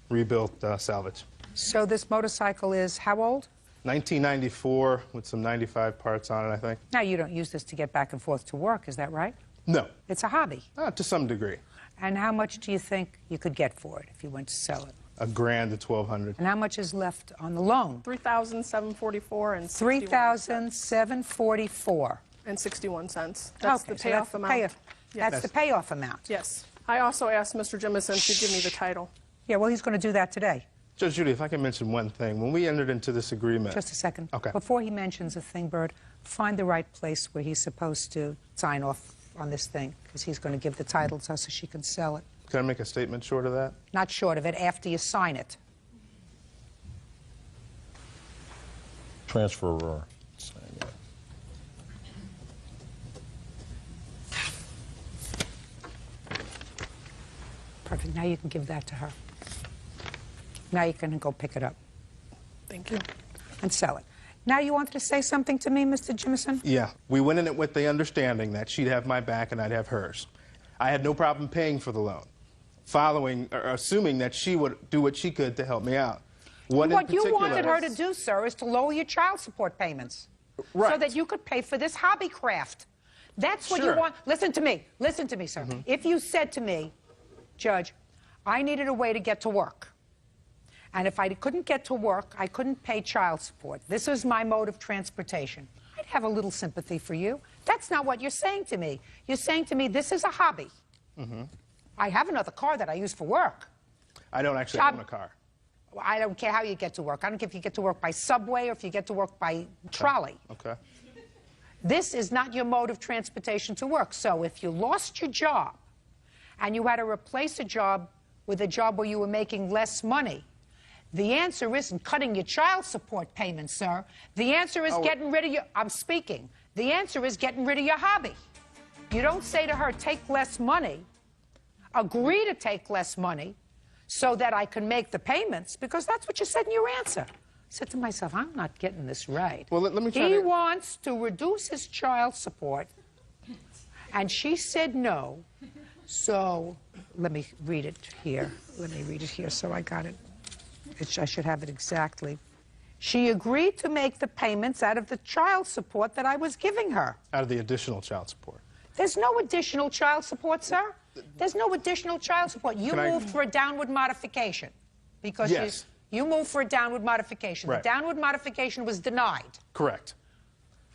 Speaker 4: rebuilt salvage.
Speaker 3: So this motorcycle is how old?
Speaker 4: 1994 with some 95 parts on it, I think.
Speaker 3: Now, you don't use this to get back and forth to work, is that right?
Speaker 4: No.
Speaker 3: It's a hobby.
Speaker 4: To some degree.
Speaker 3: And how much do you think you could get for it if you went to sell it?
Speaker 4: $1,000 to $1,200.
Speaker 3: And how much is left on the loan?
Speaker 16: $3,744 and
Speaker 3: $3,744
Speaker 16: and 61 cents. That's
Speaker 3: Okay,
Speaker 16: the
Speaker 3: so
Speaker 16: payoff
Speaker 3: the
Speaker 16: amount.
Speaker 3: payoff. That's the payoff amount.
Speaker 16: Yes. I also asked Mr. Jimison to give me the title.
Speaker 3: Yeah, well, he's going to do that today.
Speaker 4: Judge Judy, if I can mention one thing. When we entered into this agreement...
Speaker 3: Just a second.
Speaker 4: Okay.
Speaker 3: Before he mentions a thing, Bird, find the right place where he's supposed to sign off on this thing, because he's going to give the title to us so she can sell it.
Speaker 4: Can I make a statement short of that?
Speaker 3: Not short of it, after you sign it.
Speaker 2: Transferor.
Speaker 3: Perfect. Now you can give that to her. Now you can go pick it up.
Speaker 16: Thank you.
Speaker 3: And sell it. Now you wanted to say something to me, Mr. Jimison?
Speaker 4: Yeah. We went in it with the understanding that she'd have my back and I'd have hers. I had no problem paying for the loan, assuming that she would do what she could to help me out.
Speaker 3: What you wanted her to do, sir, is to lower your child support payments.
Speaker 4: Right.
Speaker 3: So that you could pay for this hobby craft. That's what
Speaker 4: Sure.
Speaker 3: you want. Listen to me, sir. If you said to me, Judge, I needed a way to get to work. And if I couldn't get to work, I couldn't pay child support. This is my mode of transportation. I'd have a little sympathy for you. That's not what you're saying to me. You're saying to me, this is a hobby. I have another car that I use for work.
Speaker 4: I don't actually own a car.
Speaker 3: I don't care how you get to work. I don't care if you get to work by subway or if you get to work by trolley.
Speaker 4: Okay.
Speaker 3: This is not your mode of transportation to work. So if you lost your job and you had to replace a job with a job where you were making less money, the answer isn't cutting your child support payments, sir. The answer is getting rid of your... I'm speaking. The answer is getting rid of your hobby. You don't say to her, take less money, agree to take less money so that I can make the payments, because that's what you said in your answer. I said to myself, I'm not getting this right.
Speaker 4: Well, let me try
Speaker 3: He wants to reduce his child support, and she said no. So let me read it here. Let me read it here so I got it. I should have it exactly. She agreed to make the payments out of the child support that I was giving her.
Speaker 4: Out of the additional child support.
Speaker 3: There's no additional child support, sir. There's no additional child support. You moved for a downward modification. Because
Speaker 4: yes.
Speaker 3: you moved for a downward modification.
Speaker 4: Right.
Speaker 3: The downward modification was denied.
Speaker 4: Correct.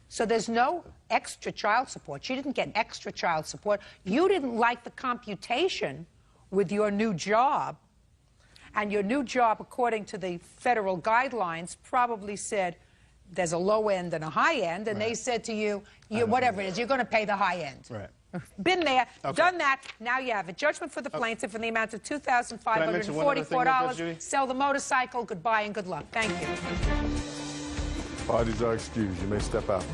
Speaker 3: So there's no extra child support. She didn't get extra child support. You didn't like the computation with your new job. And your new job, according to the federal guidelines, probably said there's a low end and a high end. And they said to you, whatever it is, you're going to pay the high end.
Speaker 4: Right.
Speaker 3: Been there, done that. Now you have a judgment for the plaintiff in the amount of $2,544. Sell the motorcycle. Goodbye and good luck. Thank you.
Speaker 2: Parties are excused. You may step out.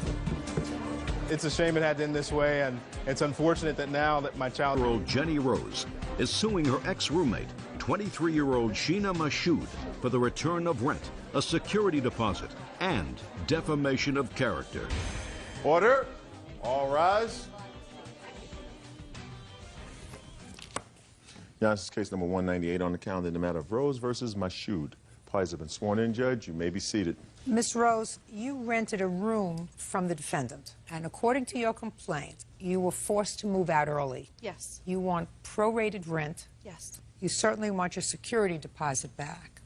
Speaker 4: It's a shame it had to end this way, and it's unfortunate that now that my child...
Speaker 1: Jenny Rose is suing her ex-roommate, 23-year-old Sheena Mashoud, for the return of rent, a security deposit, and defamation of character.
Speaker 2: Order. All rise. Now, this is case number 198 on the calendar in the matter of Rose versus Mashoud. Parties have been sworn in, Judge. You may be seated.
Speaker 3: Miss Rose, you rented a room from the defendant, and according to your complaint, you were forced to move out early.
Speaker 14: Yes.
Speaker 3: You want prorated rent.
Speaker 14: Yes.
Speaker 3: You certainly want your security deposit back.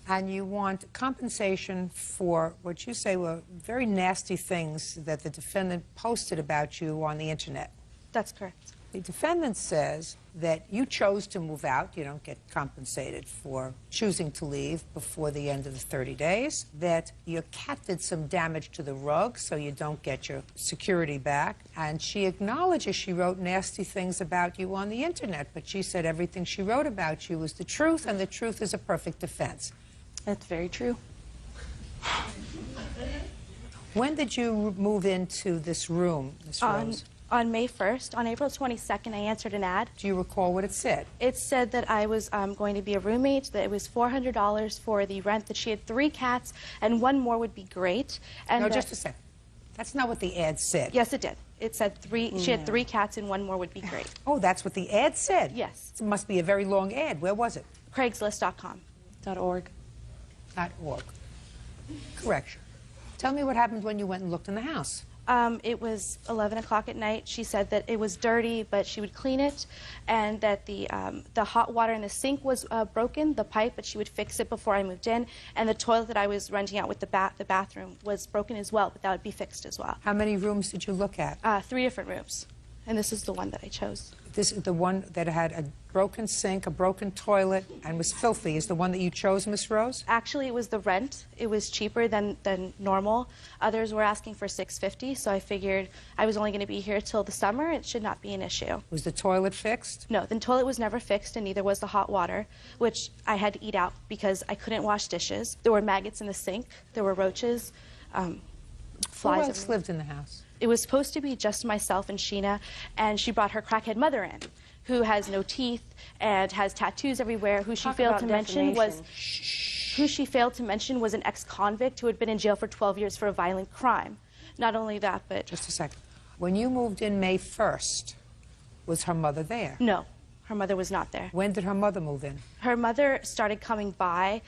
Speaker 3: And you want compensation for what you say were very nasty things that the defendant posted about you on the internet.
Speaker 14: That's correct.
Speaker 3: The defendant says that you chose to move out. You don't get compensated for choosing to leave before the end of the 30 days. That your cat did some damage to the rug, so you don't get your security back. And she acknowledges she wrote nasty things about you on the internet, but she said everything she wrote about you was the truth, and the truth is a perfect defense.
Speaker 14: That's very true.
Speaker 3: When did you move into this room, Ms. Rose?
Speaker 15: On May 1st. On April 22nd, I answered an ad.
Speaker 3: Do you recall what it said?
Speaker 15: It said that I was going to be a roommate, that it was $400 for the rent, that she had 3 cats, and 1 more would be great. And
Speaker 3: no, just a second. That's not what the ad said.
Speaker 15: Yes, it did. It said she had 3 cats and 1 more would be great.
Speaker 3: Oh, that's what the ad said?
Speaker 15: Yes.
Speaker 3: It must be a very long ad. Where was it?
Speaker 15: Craigslist.com.
Speaker 14: .org.
Speaker 3: .org. Correction. Tell me what happened when you went and looked in the house.
Speaker 15: It was 11 o'clock at night. She said that it was dirty, but she would clean it, and that the hot water in the sink was broken, the pipe, but she would fix it before I moved in, and the toilet that I was renting out with the bathroom was broken as well, but that would be fixed as well.
Speaker 3: How many rooms did you look at?
Speaker 15: 3 different rooms, and this is the one that I chose.
Speaker 3: This is the one that had a broken sink, a broken toilet, and was filthy. Is the one that you chose, Miss Rose?
Speaker 15: Actually, it was the rent. It was cheaper than normal. Others were asking for $650, so I figured I was only going to be here till the summer. It should not be an issue.
Speaker 3: Was the toilet fixed?
Speaker 15: No, the toilet was never fixed, and neither was the hot water, which I had to eat out because I couldn't wash dishes. There were maggots in the sink. There were roaches, flies.
Speaker 3: Who else lived in the house?
Speaker 15: It was supposed to be just myself and Sheena, and she brought her crackhead mother in, who has no teeth and has tattoos everywhere, who she failed to mention was an ex-convict who had been in jail for 12 years for a violent crime. Not only that, but...
Speaker 3: Just a second. When you moved in May 1st, was her mother there?
Speaker 15: No, her mother was not there.
Speaker 3: When did her mother move in?
Speaker 15: Her mother started coming by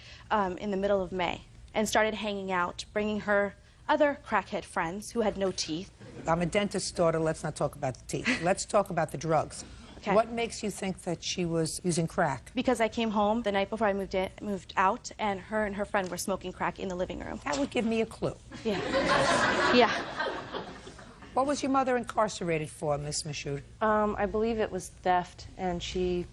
Speaker 15: in the middle of May and started hanging out, bringing her other crackhead friends who had no teeth.
Speaker 3: I'm a dentist's daughter. Let's not talk about the teeth. Let's talk about the drugs.
Speaker 15: Okay.
Speaker 3: What makes you think that she was using crack?
Speaker 15: Because I came home the night before I moved out, and her friend were smoking crack in the living room.
Speaker 3: That would give me a clue.
Speaker 15: Yeah. Yeah.
Speaker 3: What was your mother incarcerated for, Miss Michoud?
Speaker 5: I believe it was theft, and she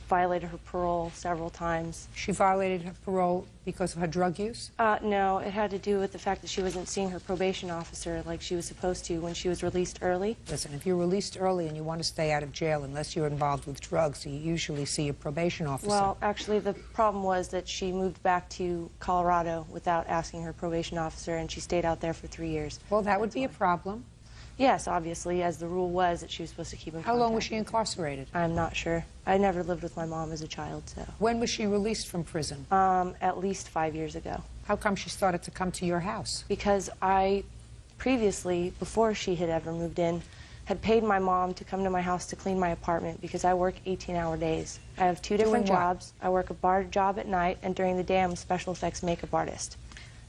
Speaker 5: violated her parole several times.
Speaker 3: She violated her parole because of her drug use?
Speaker 5: No, it had to do with the fact that she wasn't seeing her probation officer like she was supposed to when she was released early.
Speaker 3: Listen, if you're released early and you want to stay out of jail, unless you're involved with drugs, you usually see your probation officer.
Speaker 5: Well, actually, the problem was that she moved back to Colorado without asking her probation officer, and she stayed out there for 3 years.
Speaker 3: Well, that would be a problem.
Speaker 5: Yes, obviously, as the rule was that she was supposed to keep in contact.
Speaker 3: How long was she incarcerated?
Speaker 5: I'm not sure. I never lived with my mom as a child, so.
Speaker 3: When was she released from prison?
Speaker 5: At least 5 years ago.
Speaker 3: How come she started to come to your house?
Speaker 5: Because I previously, before she had ever moved in, had paid my mom to come to my house to clean my apartment because I work 18-hour days. I have 2 different jobs. I work a bar job at night, and during the day I'm a special effects makeup artist.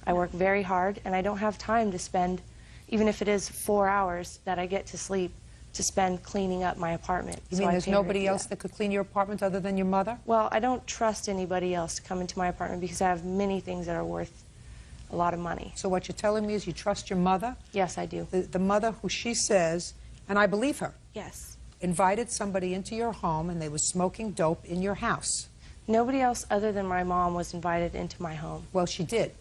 Speaker 5: I work very hard, and I don't have time to spend, even if it is 4 hours that I get to sleep, to spend cleaning up my apartment.
Speaker 3: You mean there's nobody else that could clean your apartment other than your mother?
Speaker 5: Well, I don't trust anybody else to come into my apartment because I have many things that are worth a lot of money.
Speaker 3: So what you're telling me is you trust your mother?
Speaker 5: Yes, I do.
Speaker 3: The mother who she says, and I believe her,
Speaker 15: yes,
Speaker 3: invited somebody into your home and they were smoking dope in your house.
Speaker 5: Nobody else other than my mom was invited into my home.
Speaker 3: Well, she did.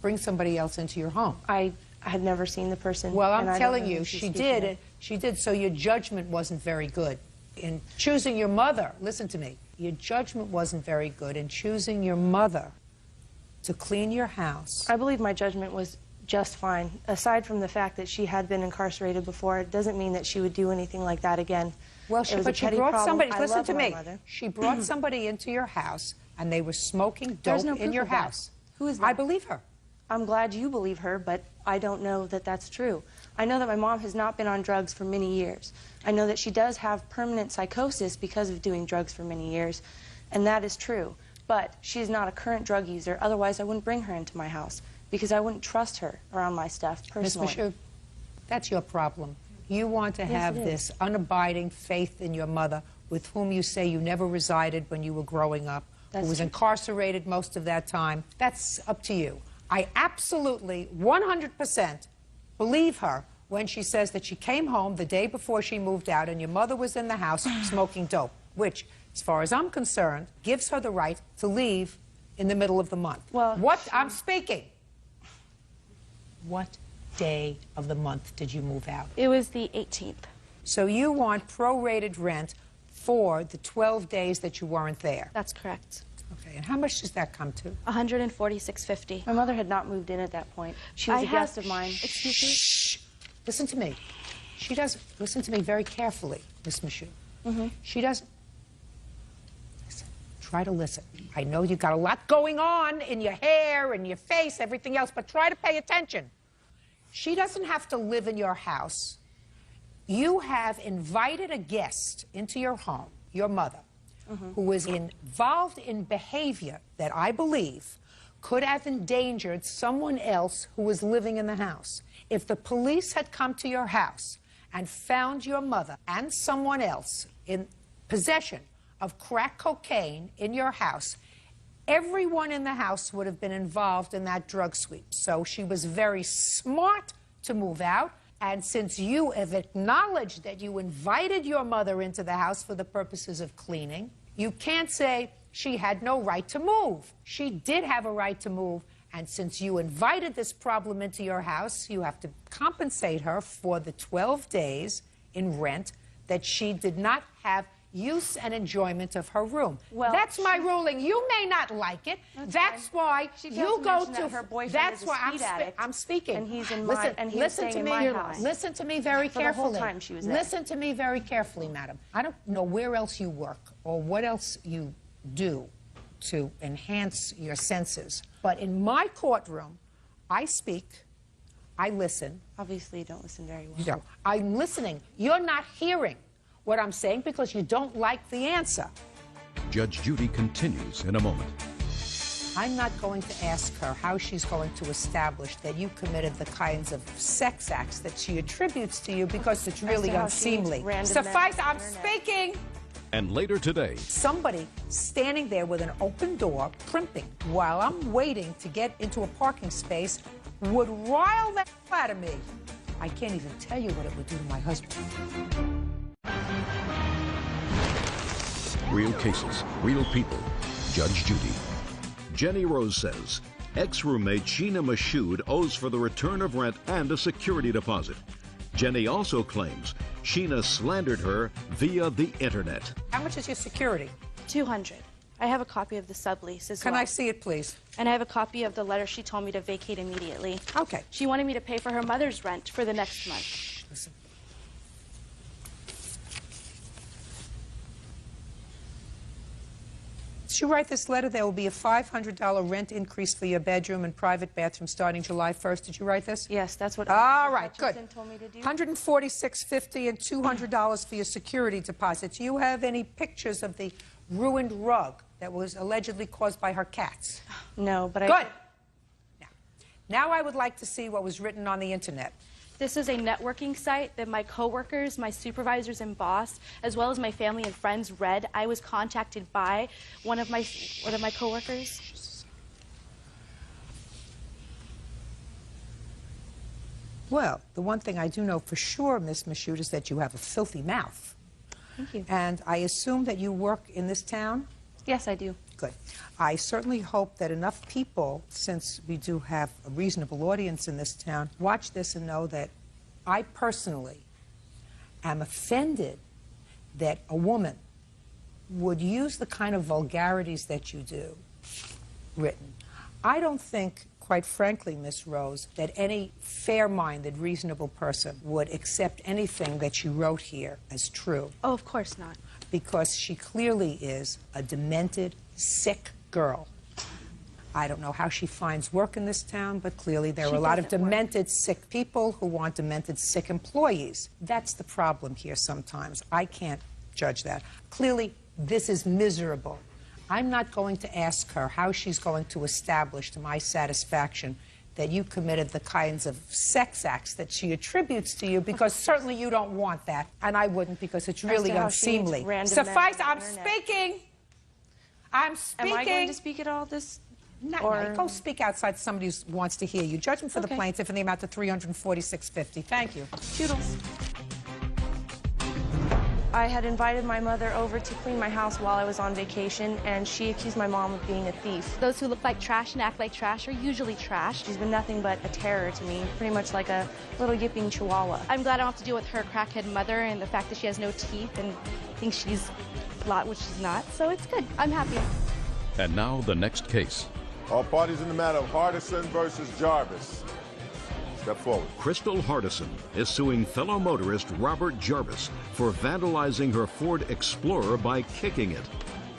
Speaker 3: Bring somebody else into your home.
Speaker 5: I had never seen the person.
Speaker 3: Well, I'm telling you, she did. She did, so your judgment wasn't very good. In choosing your mother, listen to me, your judgment wasn't very good in choosing your mother to clean your house.
Speaker 5: I believe my judgment was just fine. Aside from the fact that she had been incarcerated before, it doesn't mean that she would do anything like that again.
Speaker 3: Well, but she brought somebody, listen to me,
Speaker 5: mother.
Speaker 3: She brought somebody into your house and they were smoking dope in your house.
Speaker 5: Who is that?
Speaker 3: I believe her.
Speaker 5: I'm glad you believe her, but I don't know that that's true. I know that my mom has not been on drugs for many years. I know that she does have permanent psychosis because of doing drugs for many years, and that is true. But she's not a current drug user, otherwise I wouldn't bring her into my house because I wouldn't trust her around my stuff personally.
Speaker 3: Ms. Michoud, that's your problem. You want to have this unabiding faith in your mother with whom you say you never resided when you were growing up, who was incarcerated most of that time. That's up to you. I absolutely, 100% believe her when she says that she came home the day before she moved out and your mother was in the house smoking dope, which, as far as I'm concerned, gives her the right to leave in the middle of the month.
Speaker 5: Well,
Speaker 3: I'm speaking. What day of the month did you move out?
Speaker 15: It was the 18th.
Speaker 3: So you want prorated rent for the 12 days that you weren't there?
Speaker 15: That's correct.
Speaker 3: Okay, and how much does that come to?
Speaker 15: $146.50.
Speaker 5: My mother had not moved in at that point. She was a guest of mine.
Speaker 15: Excuse me?
Speaker 3: Shh. Listen to me. She doesn't. Listen to me very carefully, Miss Michoud. She doesn't. Listen. Try to listen. I know you got a lot going on in your hair and your face, everything else, but try to pay attention. She doesn't have to live in your house. You have invited a guest into your home, your mother, who was involved in behavior that I believe could have endangered someone else who was living in the house. If the police had come to your house and found your mother and someone else in possession of crack cocaine in your house, everyone in the house would have been involved in that drug sweep. So she was very smart to move out. And since you have acknowledged that you invited your mother into the house for the purposes of cleaning, you can't say she had no right to move. She did have a right to move. And since you invited this problem into your house, you have to compensate her for the 12 days in rent that she did not have use and enjoyment of her room. Well, that's my ruling. You may not like it. That's why you go to
Speaker 15: her boyfriend.
Speaker 3: That's
Speaker 15: is a
Speaker 3: why
Speaker 15: speed
Speaker 3: I'm speaking.
Speaker 15: And he's in my and he's staying in my house.
Speaker 3: Listen to me very
Speaker 15: For
Speaker 3: carefully.
Speaker 15: the whole time she was there.
Speaker 3: Listen to me very carefully, madam. I don't know where else you work or what else you do to enhance your senses, but in my courtroom, I speak, I listen.
Speaker 15: Obviously, you don't listen very well.
Speaker 3: You don't. I'm listening. You're not hearing what I'm saying because you don't like the answer.
Speaker 1: Judge Judy continues in a moment.
Speaker 3: I'm not going to ask her how she's going to establish that you committed the kinds of sex acts that she attributes to you because it's really unseemly. Suffice, I'm speaking.
Speaker 1: And later today,
Speaker 3: somebody standing there with an open door, primping, while I'm waiting to get into a parking space, would rile the hell out of me. I can't even tell you what it would do to my husband.
Speaker 1: real cases, real people. Judge Judy. Jenny Rose says ex-roommate Sheena Mashoud owes for the return of rent and a security deposit. Jenny also claims Sheena slandered her via the internet.
Speaker 3: How much is your security?
Speaker 15: $200. I have a copy of the sublease as well.
Speaker 3: Can I see it, please?
Speaker 15: And I have a copy of the letter she told me to vacate immediately.
Speaker 3: Okay.
Speaker 15: She wanted me to pay for her mother's rent for the next month.
Speaker 3: Listen. Did you write this letter? There will be a $500 rent increase for your bedroom and private bathroom starting July 1st. Did you write this?
Speaker 15: Yes, that's what
Speaker 3: All right, good.
Speaker 15: Told me to do.
Speaker 3: $146.50 and $200 for your security deposit. Do you have any pictures of the ruined rug that was allegedly caused by her cats?
Speaker 15: No, but
Speaker 3: Good. Now I would like to see what was written on the internet.
Speaker 15: This is a networking site that my coworkers, my supervisors and boss, as well as my family and friends read. I was contacted by one of my coworkers.
Speaker 3: Well, the one thing I do know for sure, Miss Mashoud, is that you have a filthy mouth.
Speaker 15: Thank you.
Speaker 3: And I assume that you work in this town?
Speaker 15: Yes, I do.
Speaker 3: Good. I certainly hope that enough people, since we do have a reasonable audience in this town, watch this and know that I personally am offended that a woman would use the kind of vulgarities that you do written. I don't think, quite frankly, Miss Rose, that any fair-minded, reasonable person would accept anything that you wrote here as true.
Speaker 15: Oh, of course not.
Speaker 3: Because she clearly is a demented, sick girl. I don't know how she finds work in this town, but clearly there are a lot of demented, sick people who want demented, sick employees. That's the problem here sometimes. I can't judge that. Clearly, this is miserable. I'm not going to ask her how she's going to establish to my satisfaction that you committed the kinds of sex acts that she attributes to you, because certainly you don't want that, and I wouldn't, because it's really unseemly. Suffice, I'm speaking. I'm speaking.
Speaker 15: Am I going to speak at all this?
Speaker 3: No, go speak outside. Somebody who wants to hear you. Judgment for the plaintiff in the amount of $346.50. Thank you.
Speaker 15: Toodles. I had invited my mother over to clean my house while I was on vacation, and she accused my mom of being a thief.
Speaker 20: Those who look like trash and act like trash are usually trash.
Speaker 15: She's been nothing but a terror to me, pretty much like a little yipping chihuahua.
Speaker 20: I'm glad I don't have to deal with her crackhead mother and the fact that she has no teeth and thinks she's a lot, which she's not, so it's good. I'm happy.
Speaker 1: And now the next case.
Speaker 2: All parties in the matter of Hardison versus Jarvis. Step forward.
Speaker 1: Crystal Hardison is suing fellow motorist Robert Jarvis for vandalizing her Ford Explorer by kicking it.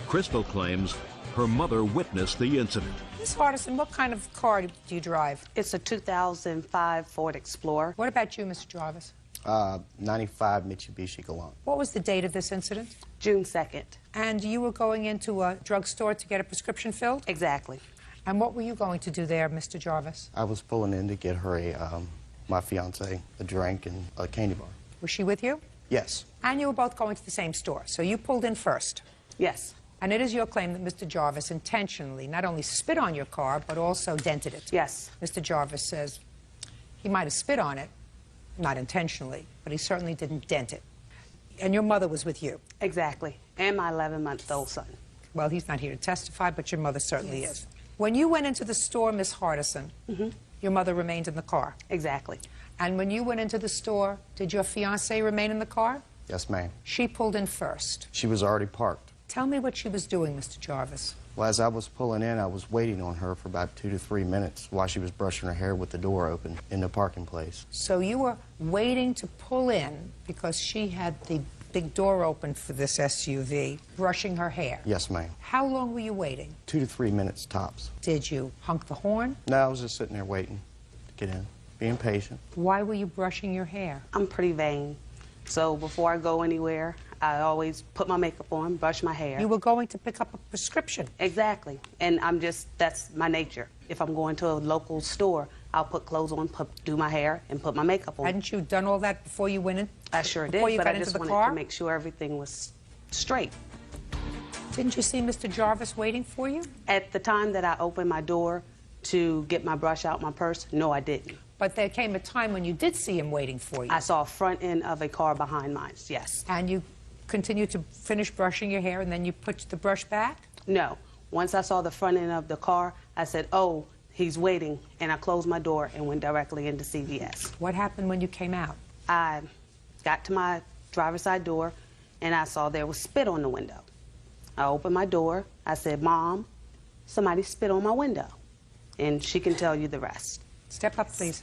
Speaker 1: Crystal claims her mother witnessed the incident.
Speaker 3: Ms. Hardison, what kind of car do you drive?
Speaker 22: It's a 2005 Ford Explorer.
Speaker 3: What about you, Mr. Jarvis?
Speaker 6: 95 Mitsubishi Galant.
Speaker 3: What was the date of this incident?
Speaker 22: June 2nd.
Speaker 3: And you were going into a drugstore to get a prescription filled?
Speaker 22: Exactly.
Speaker 3: And what were you going to do there, Mr. Jarvis?
Speaker 6: I was pulling in to get her a my fiance a drink and a candy bar.
Speaker 3: Was she with you?
Speaker 6: Yes.
Speaker 3: And you were both going to the same store, so you pulled in first.
Speaker 22: Yes.
Speaker 3: And it is your claim that Mr. Jarvis intentionally not only spit on your car, but also dented it.
Speaker 22: Yes.
Speaker 3: Mr. Jarvis says he might have spit on it, not intentionally, but he certainly didn't dent it. And your mother was with you.
Speaker 22: Exactly. And my 11-month-old son.
Speaker 3: Well, he's not here to testify, but your mother certainly is. When you went into the store, Miss Hardison, your mother remained in the car.
Speaker 22: Exactly.
Speaker 3: And when you went into the store, did your fiancée remain in the car?
Speaker 6: Yes, ma'am.
Speaker 3: She pulled in first.
Speaker 6: She was already parked.
Speaker 3: Tell me what she was doing, Mr. Jarvis.
Speaker 6: Well, as I was pulling in, I was waiting on her for about 2 to 3 minutes while she was brushing her hair with the door open in the parking place.
Speaker 3: So you were waiting to pull in because she had the big door open for this SUV, brushing her hair.
Speaker 6: Yes, ma'am.
Speaker 3: How long were you waiting?
Speaker 6: 2 to 3 minutes tops.
Speaker 3: Did you honk the horn?
Speaker 6: No, I was just sitting there waiting to get in, being patient.
Speaker 3: Why were you brushing your hair?
Speaker 22: I'm pretty vain. So before I go anywhere, I always put my makeup on, brush my hair.
Speaker 3: You were going to pick up a prescription.
Speaker 22: Exactly. And that's my nature. If I'm going to a local store, I'll put clothes on, do my hair, and put my makeup on.
Speaker 3: Hadn't you done all that before you went in?
Speaker 22: I sure
Speaker 3: Before
Speaker 22: did,
Speaker 3: you
Speaker 22: but
Speaker 3: got
Speaker 22: I
Speaker 3: into
Speaker 22: just
Speaker 3: the
Speaker 22: wanted
Speaker 3: car?
Speaker 22: to make sure everything was straight.
Speaker 3: Didn't you see Mr. Jarvis waiting for you?
Speaker 22: At the time that I opened my door to get my brush out my purse, no, I didn't.
Speaker 3: But there came a time when you did see him waiting for you.
Speaker 22: I saw a front end of a car behind mine, yes.
Speaker 3: And you continued to finish brushing your hair and then you put the brush back?
Speaker 22: No. Once I saw the front end of the car, I said, oh, he's waiting, and I closed my door and went directly into CVS.
Speaker 3: What happened when you came out?
Speaker 22: I got to my driver's side door, and I saw there was spit on the window. I opened my door. I said, Mom, somebody spit on my window. And she can tell you the rest.
Speaker 3: Step up, please.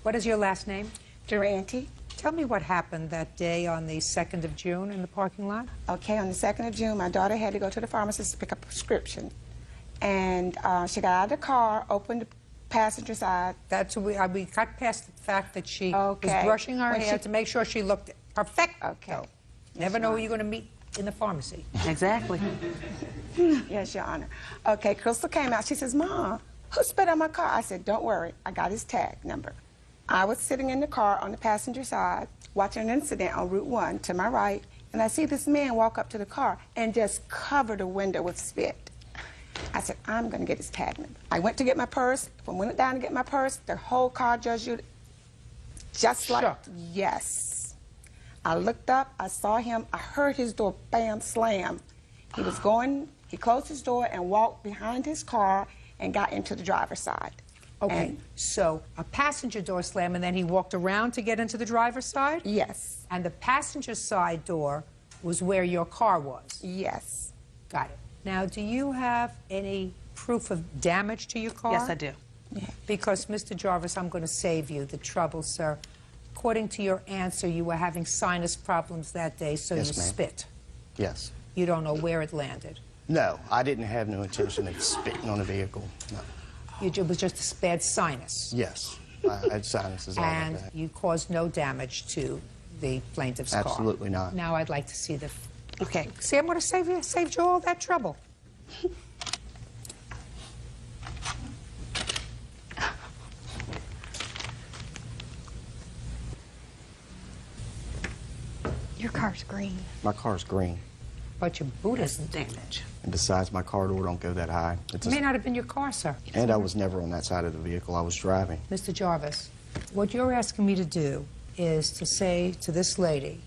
Speaker 3: What is your last name?
Speaker 10: Durante.
Speaker 3: Tell me what happened that day on the 2nd of June in the parking lot.
Speaker 10: Okay, on the 2nd of June, my daughter had to go to the pharmacist to pick up a prescription. And she got out of the car, opened the passenger side.
Speaker 3: That's we got past the fact that she was
Speaker 10: Okay.
Speaker 3: brushing her
Speaker 10: When
Speaker 3: hair
Speaker 10: she-
Speaker 3: to make sure she looked perfect.
Speaker 10: Okay.
Speaker 3: Never know who you're going to meet in the pharmacy.
Speaker 22: Exactly.
Speaker 10: Yes, Your Honor. Okay, Crystal came out. She says, Mom, who spit on my car? I said, don't worry. I got his tag number. I was sitting in the car on the passenger side watching an incident on Route 1 to my right, and I see this man walk up to the car and just cover the window with spit. I said, I'm going to get his tag number. I went to get my purse. When I went down to get my purse, the whole car just like, yes. I looked up, I saw him, I heard his door, bam, slam. He was going, he closed his door and walked behind his car and got into the driver's side.
Speaker 3: Okay, so a passenger door slam, and then he walked around to get into the driver's side?
Speaker 10: Yes.
Speaker 3: And the passenger side door was where your car was?
Speaker 10: Yes.
Speaker 3: Got it. Now, do you have any proof of damage to your car?
Speaker 22: Yes, I do.
Speaker 3: Because, Mr. Jarvis, I'm going to save you the trouble, sir. According to your answer, you were having sinus problems that day, so
Speaker 6: Yes,
Speaker 3: you
Speaker 6: ma'am.
Speaker 3: spit.
Speaker 6: Yes.
Speaker 3: You don't know where it landed.
Speaker 6: No, I didn't have no intention of spitting on a vehicle. No.
Speaker 3: It was just a bad sinus.
Speaker 6: Yes, I had sinuses all
Speaker 3: And
Speaker 6: like that.
Speaker 3: you caused no damage to the plaintiff's car.
Speaker 6: Absolutely not.
Speaker 3: Now I'd like to see the...
Speaker 22: Okay.
Speaker 3: See, I'm going to saved you all that trouble.
Speaker 21: Your car's green.
Speaker 6: My car's green.
Speaker 3: But your boot isn't damaged.
Speaker 6: And besides, my car door don't go that high. It's
Speaker 3: It may not have been your car, sir.
Speaker 6: And I was never on that side of the vehicle. I was driving.
Speaker 3: Mr. Jarvis, what you're asking me to do is to say to this lady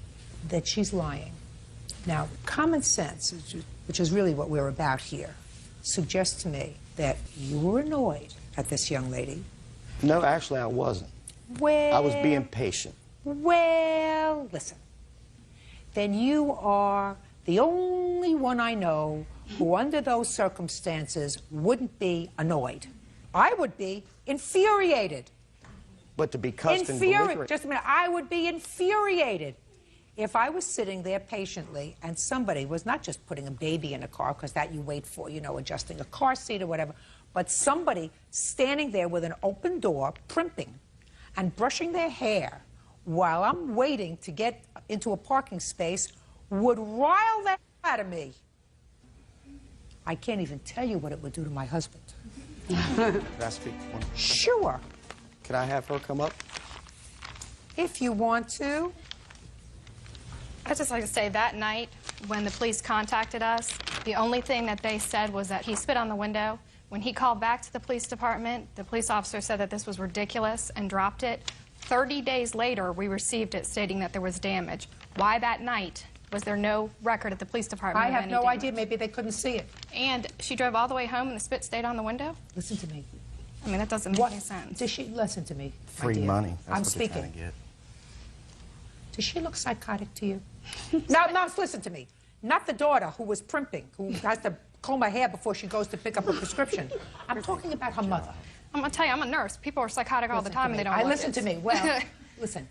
Speaker 3: that she's lying. Now, common sense, which is really what we're about here, suggests to me that you were annoyed at this young lady.
Speaker 6: No, actually, I wasn't.
Speaker 3: Well...
Speaker 6: I was being patient.
Speaker 3: Well, listen. Then you are the only one I know who, under those circumstances, wouldn't be annoyed. I would be infuriated.
Speaker 6: But to be cussed and belligerent...
Speaker 3: Just a minute. I would be infuriated if I was sitting there patiently and somebody was not just putting a baby in a car, because that you wait for, you know, adjusting a car seat or whatever, but somebody standing there with an open door, primping and brushing their hair while I'm waiting to get into a parking space would rile that out of me. I can't even tell you what it would do to my husband.
Speaker 6: Can I speak?
Speaker 3: Sure.
Speaker 6: Could I have her come up?
Speaker 3: If you want to.
Speaker 12: I'd just like to say that night when the police contacted us, the only thing that they said was that he spit on the window. When he called back to the police department, the police officer said that this was ridiculous and dropped it. 30 days later, we received it stating that there was damage. Why that night? Was there no record at the police department?
Speaker 3: I have no idea. Maybe they couldn't see it.
Speaker 12: And she drove all the way home and the spit stayed on the window?
Speaker 3: Listen to me.
Speaker 12: I mean, that doesn't make any sense.
Speaker 3: Does she listen to me? my
Speaker 6: Free
Speaker 3: dear.
Speaker 6: money. That's
Speaker 3: I'm
Speaker 6: what they're trying
Speaker 3: speaking.
Speaker 6: to get.
Speaker 3: Does she look psychotic to you? No, listen to me. Not the daughter who was primping, who has to comb her hair before she goes to pick up a prescription. I'm talking about her mother.
Speaker 12: I'm going to tell you, I'm a nurse. People are psychotic all the time and they don't look
Speaker 3: Listen
Speaker 12: it.
Speaker 3: to me. Well, listen.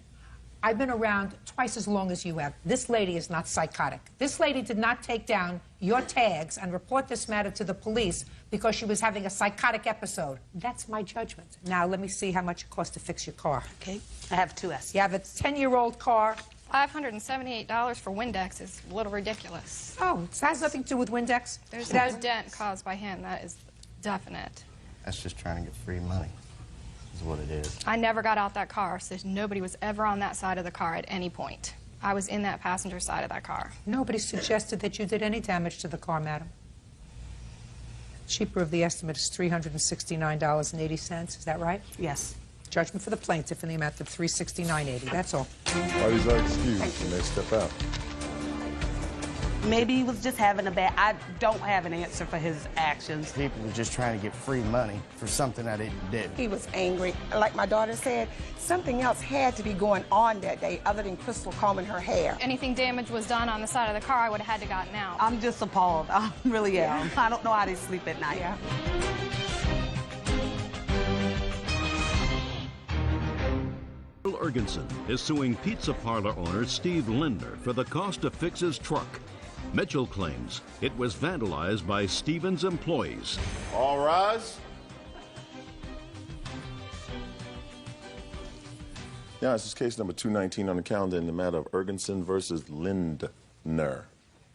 Speaker 3: I've been around twice as long as you have. This lady is not psychotic. This lady did not take down your tags and report this matter to the police because she was having a psychotic episode. That's my judgment. Now, let me see how much it costs to fix your car.
Speaker 22: Okay. I have two estimates.
Speaker 3: You have a 10-year-old car.
Speaker 12: $578 for Windex is a little ridiculous.
Speaker 3: Oh, it has nothing to do with Windex.
Speaker 12: There's no dent caused by him. That is definite.
Speaker 6: That's just trying to get free money, is what it is.
Speaker 12: I never got out that car, so nobody was ever on that side of the car at any point. I was in that passenger side of that car.
Speaker 3: Nobody suggested that you did any damage to the car, madam. Cheaper of the estimate is $369.80. Is that right?
Speaker 22: Yes.
Speaker 3: Judgment for the plaintiff in the amount of $369.80. That's all.
Speaker 2: Parties are excused. You may step out.
Speaker 22: Maybe he was just having a bad... I don't have an answer for his actions.
Speaker 6: People were just trying to get free money for something I didn't do.
Speaker 10: He was angry. Like my daughter said, something else had to be going on that day other than Crystal combing her hair.
Speaker 12: Anything damage was done on the side of the car, I would have had to gotten out.
Speaker 22: I'm just appalled. I really am. I don't know how they sleep at night.
Speaker 10: Yeah.
Speaker 1: Ergenson is suing pizza parlor owner Steve Lindner for the cost to fix his truck. Mitchell claims it was vandalized by Stephen's employees.
Speaker 2: All rise. Yeah, this is case number 219 on the calendar in the matter of Ergenson versus Lindner.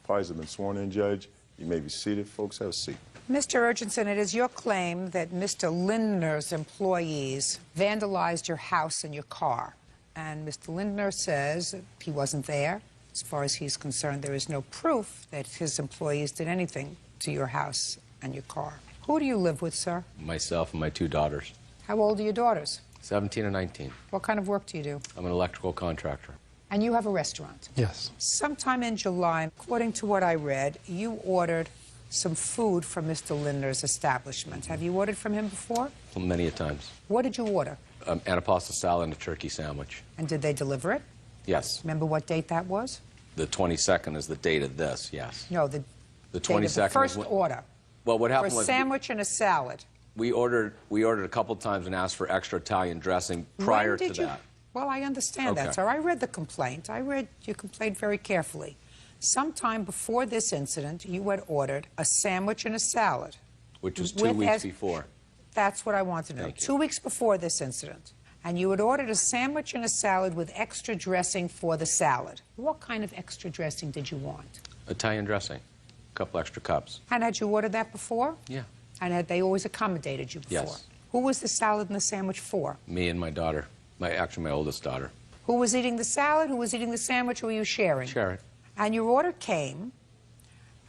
Speaker 2: Parties have been sworn in, Judge. You may be seated. Folks, have a seat.
Speaker 3: Mr. Urgenson, it is your claim that Mr. Lindner's employees vandalized your house and your car. And Mr. Lindner says he wasn't there. As far as he's concerned, there is no proof that his employees did anything to your house and your car. Who do you live with, sir?
Speaker 19: Myself and my two daughters.
Speaker 3: How old are your daughters?
Speaker 19: 17 and 19.
Speaker 3: What kind of work do you do?
Speaker 19: I'm an electrical contractor.
Speaker 3: And you have a restaurant?
Speaker 19: Yes.
Speaker 3: Sometime in July, according to what I read, you ordered some food from Mr. Lindner's establishment. Have you ordered from him before?
Speaker 19: Many a times.
Speaker 3: What did you order?
Speaker 19: Antipasta salad and a turkey sandwich.
Speaker 3: And did they deliver it?
Speaker 19: Yes.
Speaker 3: Remember what date that was?
Speaker 19: The 22nd is the date of this, yes.
Speaker 3: No, the
Speaker 19: The
Speaker 3: date of
Speaker 19: 22nd
Speaker 3: the
Speaker 19: is
Speaker 3: first
Speaker 19: when-
Speaker 3: order.
Speaker 19: Well, what
Speaker 3: For
Speaker 19: happened
Speaker 3: a
Speaker 19: was
Speaker 3: sandwich and a salad.
Speaker 19: we ordered a couple times and asked for extra Italian dressing prior
Speaker 3: When
Speaker 19: to
Speaker 3: did you?
Speaker 19: that.
Speaker 3: Well, I understand
Speaker 19: Okay.
Speaker 3: that, sir. I read the complaint. I read your complaint very carefully. Sometime before this incident, you had ordered a sandwich and a salad.
Speaker 19: Which was 2
Speaker 3: With
Speaker 19: weeks
Speaker 3: as-
Speaker 19: before.
Speaker 3: That's what I want to know.
Speaker 19: Thank you.
Speaker 3: 2 weeks before this incident. And you had ordered a sandwich and a salad with extra dressing for the salad. What kind of extra dressing did you want?
Speaker 19: Italian dressing. A couple extra cups.
Speaker 3: And had you ordered that before?
Speaker 19: Yeah.
Speaker 3: And had they always accommodated you before?
Speaker 19: Yes.
Speaker 3: Who was the salad and the sandwich for?
Speaker 19: Me and my daughter. Actually, my oldest daughter.
Speaker 3: Who was eating the salad? Who was eating the sandwich? Who were you sharing?
Speaker 19: Share it.
Speaker 3: And your order came,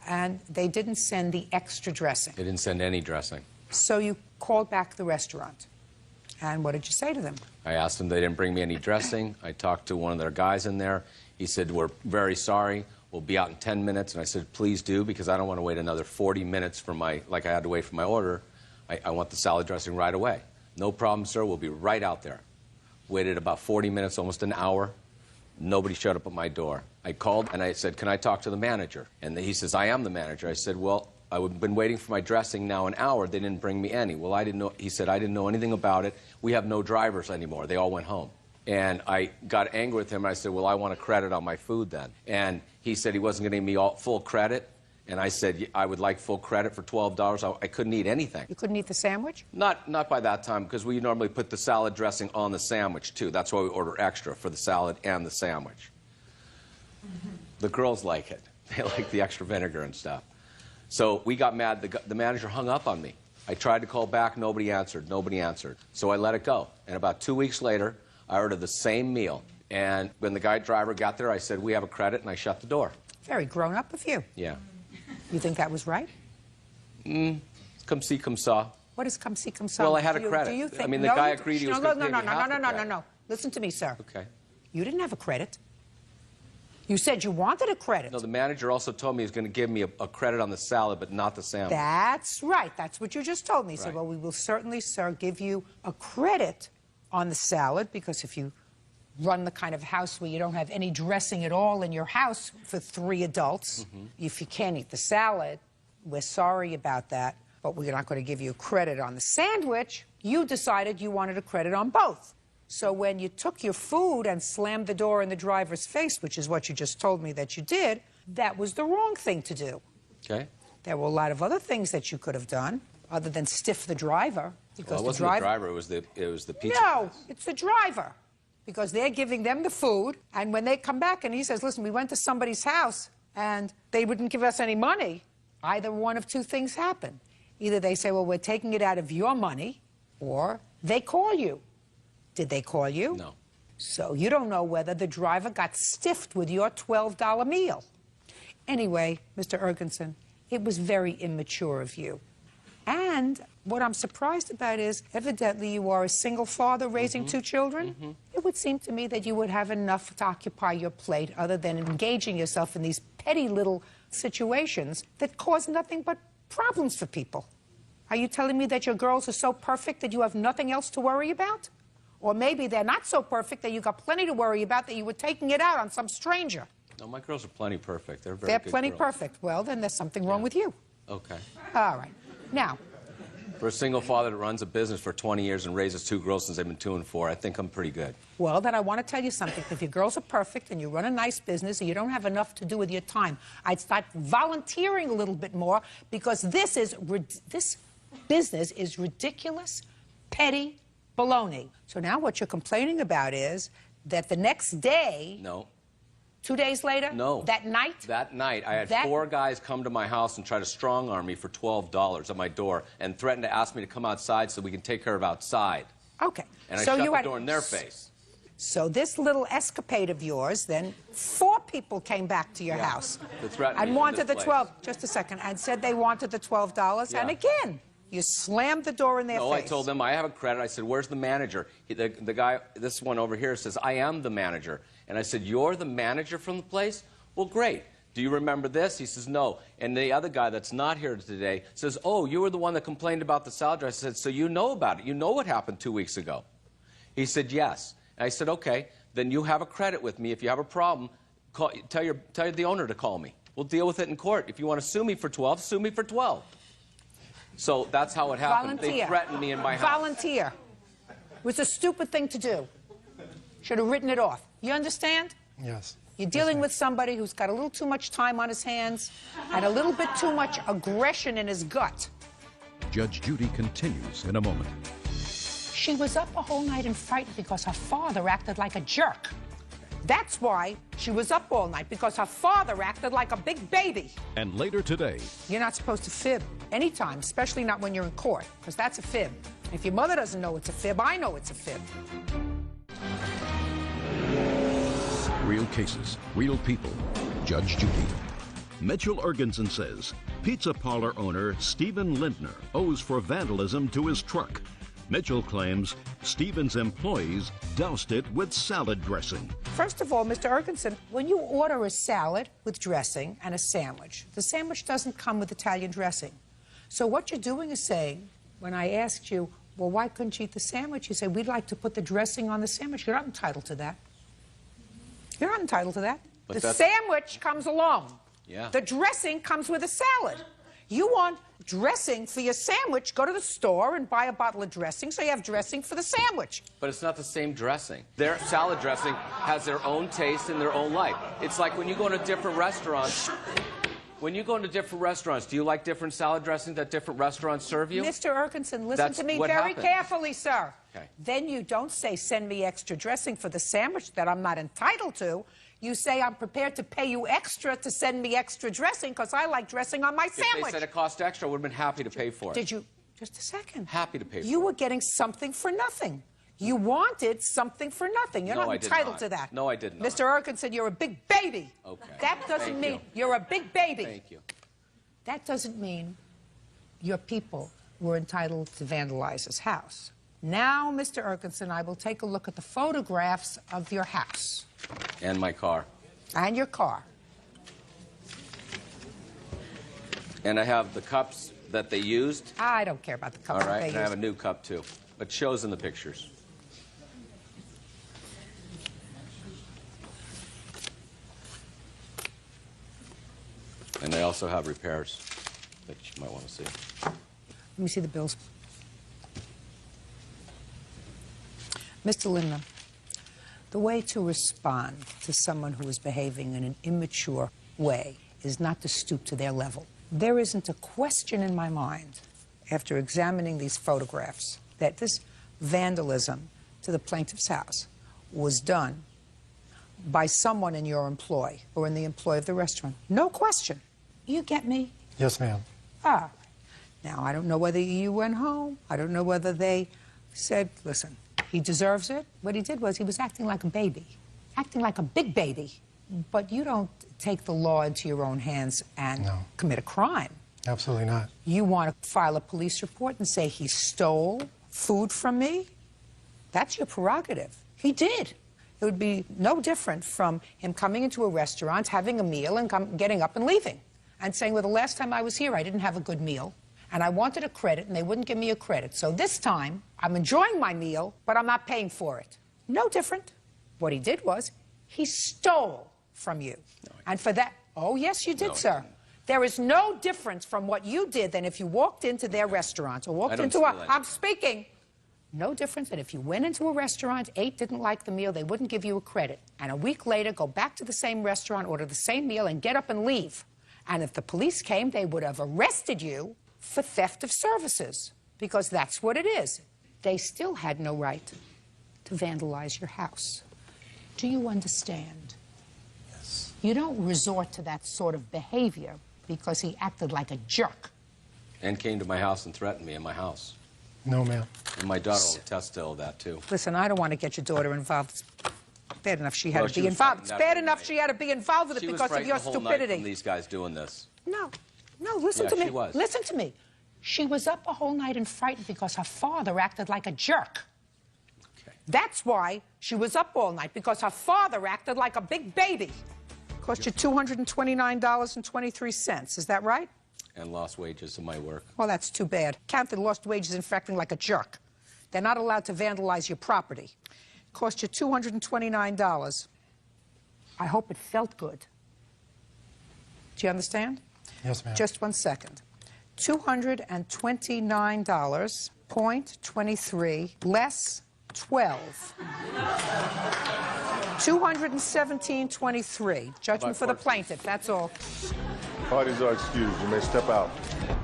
Speaker 3: and they didn't send the extra dressing.
Speaker 19: They didn't send any dressing.
Speaker 3: So you called back the restaurant. And what did you say to them?
Speaker 19: I asked them, they didn't bring me any dressing. I talked to one of their guys in there. He said, we're very sorry. We'll be out in 10 minutes. And I said, please do, because I don't want to wait another 40 minutes for like I had to wait for my order. I want the salad dressing right away. No problem, sir. We'll be right out there. Waited about 40 minutes, almost an hour. Nobody showed up at my door. I called and I said, can I talk to the manager? And he says, I am the manager. I said, well, I've been waiting for my dressing now an hour. They didn't bring me any. Well, I didn't know. He said, I didn't know anything about it. We have no drivers anymore. They all went home. And I got angry with him. I said, well, I want a credit on my food then. And he said he wasn't going to give me full credit. And I said, I would like full credit for $12. I couldn't eat anything.
Speaker 3: You couldn't eat the sandwich?
Speaker 19: Not by that time, because we normally put the salad dressing on the sandwich, too. That's why we order extra for the salad and the sandwich. The girls like it. They like the extra vinegar and stuff. So we got mad. The manager hung up on me. I tried to call back. Nobody answered. Nobody answered. So I let it go. And about 2 weeks later, I ordered the same meal. And when the guy driver got there, I said, we have a credit, and I shut the door.
Speaker 3: Very grown up of you.
Speaker 19: Yeah.
Speaker 3: You think that was right?
Speaker 19: Come see, come saw.
Speaker 3: What is come see, come saw?
Speaker 19: Well, I had a credit.
Speaker 3: Do you think,
Speaker 19: I mean, the guy agreed he was going to pay me half the credit.
Speaker 3: No. Listen to me, sir.
Speaker 19: Okay.
Speaker 3: You didn't have a credit. You said you wanted a credit.
Speaker 19: No, the manager also told me he was going to give me a credit on the salad, but not the sandwich.
Speaker 3: That's right. That's what you just told me. He said,
Speaker 19: Right.
Speaker 3: well, we will certainly, sir, give you a credit on the salad, because if you run the kind of house where you don't have any dressing at all in your house for 3 adults, if you can't eat the salad, we're sorry about that, but we're not going to give you credit on the sandwich. You decided you wanted a credit on both. So when you took your food and slammed the door in the driver's face, which is what you just told me that you did, that was the wrong thing to do.
Speaker 19: Okay.
Speaker 3: There were a lot of other things that you could have done other than stiff the driver. Because
Speaker 19: Well, it wasn't the driver, it was the pizza.
Speaker 3: No, it's the driver. Because they're giving them the food, and when they come back and he says, listen, we went to somebody's house and they wouldn't give us any money, either one of two things happen. Either they say, well, we're taking it out of your money, or they call you. Did they call you?
Speaker 19: No.
Speaker 3: So you don't know whether the driver got stiffed with your $12 meal. Anyway, Mr. Ergenson, it was very immature of you. And what I'm surprised about is, evidently you are a single father raising 2 children. It would seem to me that you would have enough to occupy your plate other than engaging yourself in these petty little situations that cause nothing but problems for people. Are you telling me that your girls are so perfect that you have nothing else to worry about? Or maybe they're not so perfect that you got plenty to worry about, that you were taking it out on some stranger.
Speaker 19: No, my girls are plenty perfect. They're very
Speaker 3: They're
Speaker 19: good
Speaker 3: plenty
Speaker 19: girls.
Speaker 3: perfect. Well, then there's something wrong with you.
Speaker 19: Okay.
Speaker 3: All right. Now,
Speaker 19: For a single father that runs a business for 20 years and raises 2 girls since they've been 2 and 4, I think I'm pretty good.
Speaker 3: well, then I want to tell you something. If your girls are perfect and you run a nice business and you don't have enough to do with your time, I'd start volunteering a little bit more, because this business is ridiculous, petty baloney. So now what you're complaining about is that the next day,
Speaker 19: No.
Speaker 3: 2 days later,
Speaker 19: No.
Speaker 3: that night,
Speaker 19: That night, I had 4 guys come to my house and try to strong-arm me for $12 at my door and threaten to ask me to come outside so we can take care of outside.
Speaker 3: okay.
Speaker 19: And I
Speaker 3: so
Speaker 19: shut
Speaker 3: you
Speaker 19: the
Speaker 3: had,
Speaker 19: door in their face.
Speaker 3: So this little escapade of yours, then 4 people came back to your house
Speaker 19: To threaten me
Speaker 3: and
Speaker 19: in
Speaker 3: wanted the
Speaker 19: this
Speaker 3: 12,
Speaker 19: place.
Speaker 3: just a second, and said they wanted the $12, and
Speaker 19: Yeah.
Speaker 3: again, you slammed the door in their
Speaker 19: No,
Speaker 3: face.
Speaker 19: I told them I have a credit. I said, where's the manager? The guy, this one over here, says, I am the manager. And I said, you're the manager from the place? Well, great. Do you remember this? He says, no. And the other guy that's not here today says, oh, you were the one that complained about the salad dressing. I said, so you know about it. You know what happened 2 weeks ago. He said, yes. And I said, okay, then you have a credit with me. If you have a problem, tell the owner to call me. We'll deal with it in court. If you want to sue me for 12, sue me for 12. So that's how it happened.
Speaker 3: Volunteer.
Speaker 19: They threatened me in my house.
Speaker 3: Volunteer. It was a stupid thing to do. Should have written it off. You understand?
Speaker 9: Yes.
Speaker 3: You're dealing with somebody who's got a little too much time on his hands and a little bit too much aggression in his gut.
Speaker 1: Judge Judy continues in a moment.
Speaker 3: She was up a whole night and frightened because her father acted like a jerk. That's why she was up all night, because her father acted like a big baby.
Speaker 1: And later today,
Speaker 3: You're not supposed to fib anytime, especially not when you're in court, because that's a fib. If your mother doesn't know it's a fib, I know it's a fib.
Speaker 1: real cases, real people. Judge Judy. Mitchell Ergenson says pizza parlor owner Stephen Lindner owes for vandalism to his truck. Mitchell claims Stephen's employees doused it with salad dressing.
Speaker 3: First of all, Mr. Ergenson, when you order a salad with dressing and a sandwich, the sandwich doesn't come with Italian dressing. So what you're doing is saying, when I asked you, well, why couldn't you eat the sandwich? You say, we'd like to put the dressing on the sandwich. You're not entitled to that. You're not entitled to that.
Speaker 19: But
Speaker 3: the sandwich comes alone.
Speaker 19: Yeah.
Speaker 3: The dressing comes with a salad. You want dressing for your sandwich, go to the store and buy a bottle of dressing so you have dressing for the sandwich.
Speaker 19: But it's not the same dressing. Their salad dressing has their own taste and their own life. It's like when you go to different restaurants. When you go into different restaurants, do you like different salad dressing that different restaurants serve you?
Speaker 3: Mr. Ergenson, listen
Speaker 19: That's
Speaker 3: to me
Speaker 19: what
Speaker 3: very
Speaker 19: happened.
Speaker 3: carefully, sir.
Speaker 19: Okay.
Speaker 3: Then you don't say, send me extra dressing for the sandwich that I'm not entitled to. You say, I'm prepared to pay you extra to send me extra dressing because I like dressing on my
Speaker 19: If
Speaker 3: sandwich.
Speaker 19: they said it cost extra, I would have been happy to pay for it.
Speaker 3: Did you? Just a second.
Speaker 19: Happy to pay for it.
Speaker 3: You were getting something for nothing. You wanted something for nothing. You're
Speaker 19: No,
Speaker 3: not
Speaker 19: I did
Speaker 3: entitled
Speaker 19: not.
Speaker 3: to that.
Speaker 19: No, I did not.
Speaker 3: Mr. Erkinson, you're a big baby.
Speaker 19: Okay.
Speaker 3: That doesn't
Speaker 19: Thank
Speaker 3: mean
Speaker 19: you.
Speaker 3: you're a big baby.
Speaker 19: Thank you.
Speaker 3: That doesn't mean your people were entitled to vandalize his house. Now, Mr. Erkinson, I will take a look at the photographs of your house.
Speaker 19: And my car.
Speaker 3: And your car.
Speaker 19: And I have the cups that they used.
Speaker 3: I don't care about the cups
Speaker 19: All right,
Speaker 3: that they
Speaker 19: and I have a
Speaker 3: used.
Speaker 19: new cup too. But shows in the pictures. And they also have repairs that you might want to see.
Speaker 3: Let me see the bills. Mr. Lindner, the way to respond to someone who is behaving in an immature way is not to stoop to their level. There isn't a question in my mind, after examining these photographs, that this vandalism to the plaintiff's house was done by someone in your employ or in the employ of the restaurant. No question. You get me?
Speaker 9: Yes, ma'am.
Speaker 3: Ah. Now, I don't know whether you went home. I don't know whether they said, listen, he deserves it. What he did was he was acting like a baby, acting like a big baby. But you don't take the law into your own hands and commit a crime.
Speaker 9: Absolutely not.
Speaker 3: You want to file a police report and say he stole food from me? That's your prerogative. He did. It would be no different from him coming into a restaurant, having a meal, and getting up and leaving, and saying, well, the last time I was here, I didn't have a good meal, and I wanted a credit, and they wouldn't give me a credit. So this time, I'm enjoying my meal, but I'm not paying for it. No different. What he did was he stole from you. And for that, oh, yes, you did, sir. There is no difference from what you did than if you walked into their restaurant or walked into a... I'm speaking. No difference than if you went into a restaurant, ate, didn't like the meal, they wouldn't give you a credit. And a week later, go back to the same restaurant, order the same meal, and get up and leave. And if the police came, they would have arrested you for theft of services, because that's what it is. They still had no right to vandalize your house. Do you understand? Yes. You don't resort to that sort of behavior because he acted like a jerk.
Speaker 19: And came to my house and threatened me in my house.
Speaker 9: No, ma'am.
Speaker 19: And my daughter will attest to all that, too.
Speaker 3: Listen, I don't want to get your daughter involved. It's bad enough she had
Speaker 19: Well,
Speaker 3: to
Speaker 19: she
Speaker 3: be
Speaker 19: was
Speaker 3: involved. It's
Speaker 19: frightened
Speaker 3: bad
Speaker 19: that
Speaker 3: enough
Speaker 19: night.
Speaker 3: she had to be involved with it
Speaker 19: She was
Speaker 3: because of
Speaker 19: frightened
Speaker 3: your
Speaker 19: the whole night
Speaker 3: stupidity.
Speaker 19: from these guys doing this.
Speaker 3: No, listen
Speaker 19: Yeah,
Speaker 3: to me.
Speaker 19: she was.
Speaker 3: Listen to me. She was up a whole night and frightened because her father acted like a jerk. Okay. That's why she was up all night, because her father acted like a big baby. Cost you $229.23. Is that right?
Speaker 19: And lost wages in my work.
Speaker 3: Well, that's too bad. Count the lost wages in for acting like a jerk. They're not allowed to vandalize your property. Cost you $229. I hope it felt good. Do you understand?
Speaker 9: Yes, ma'am.
Speaker 3: Just 1 second. $229.23 less 12. $217.23. Judgment for the plaintiff. That's all.
Speaker 2: Parties are excused. You may step out.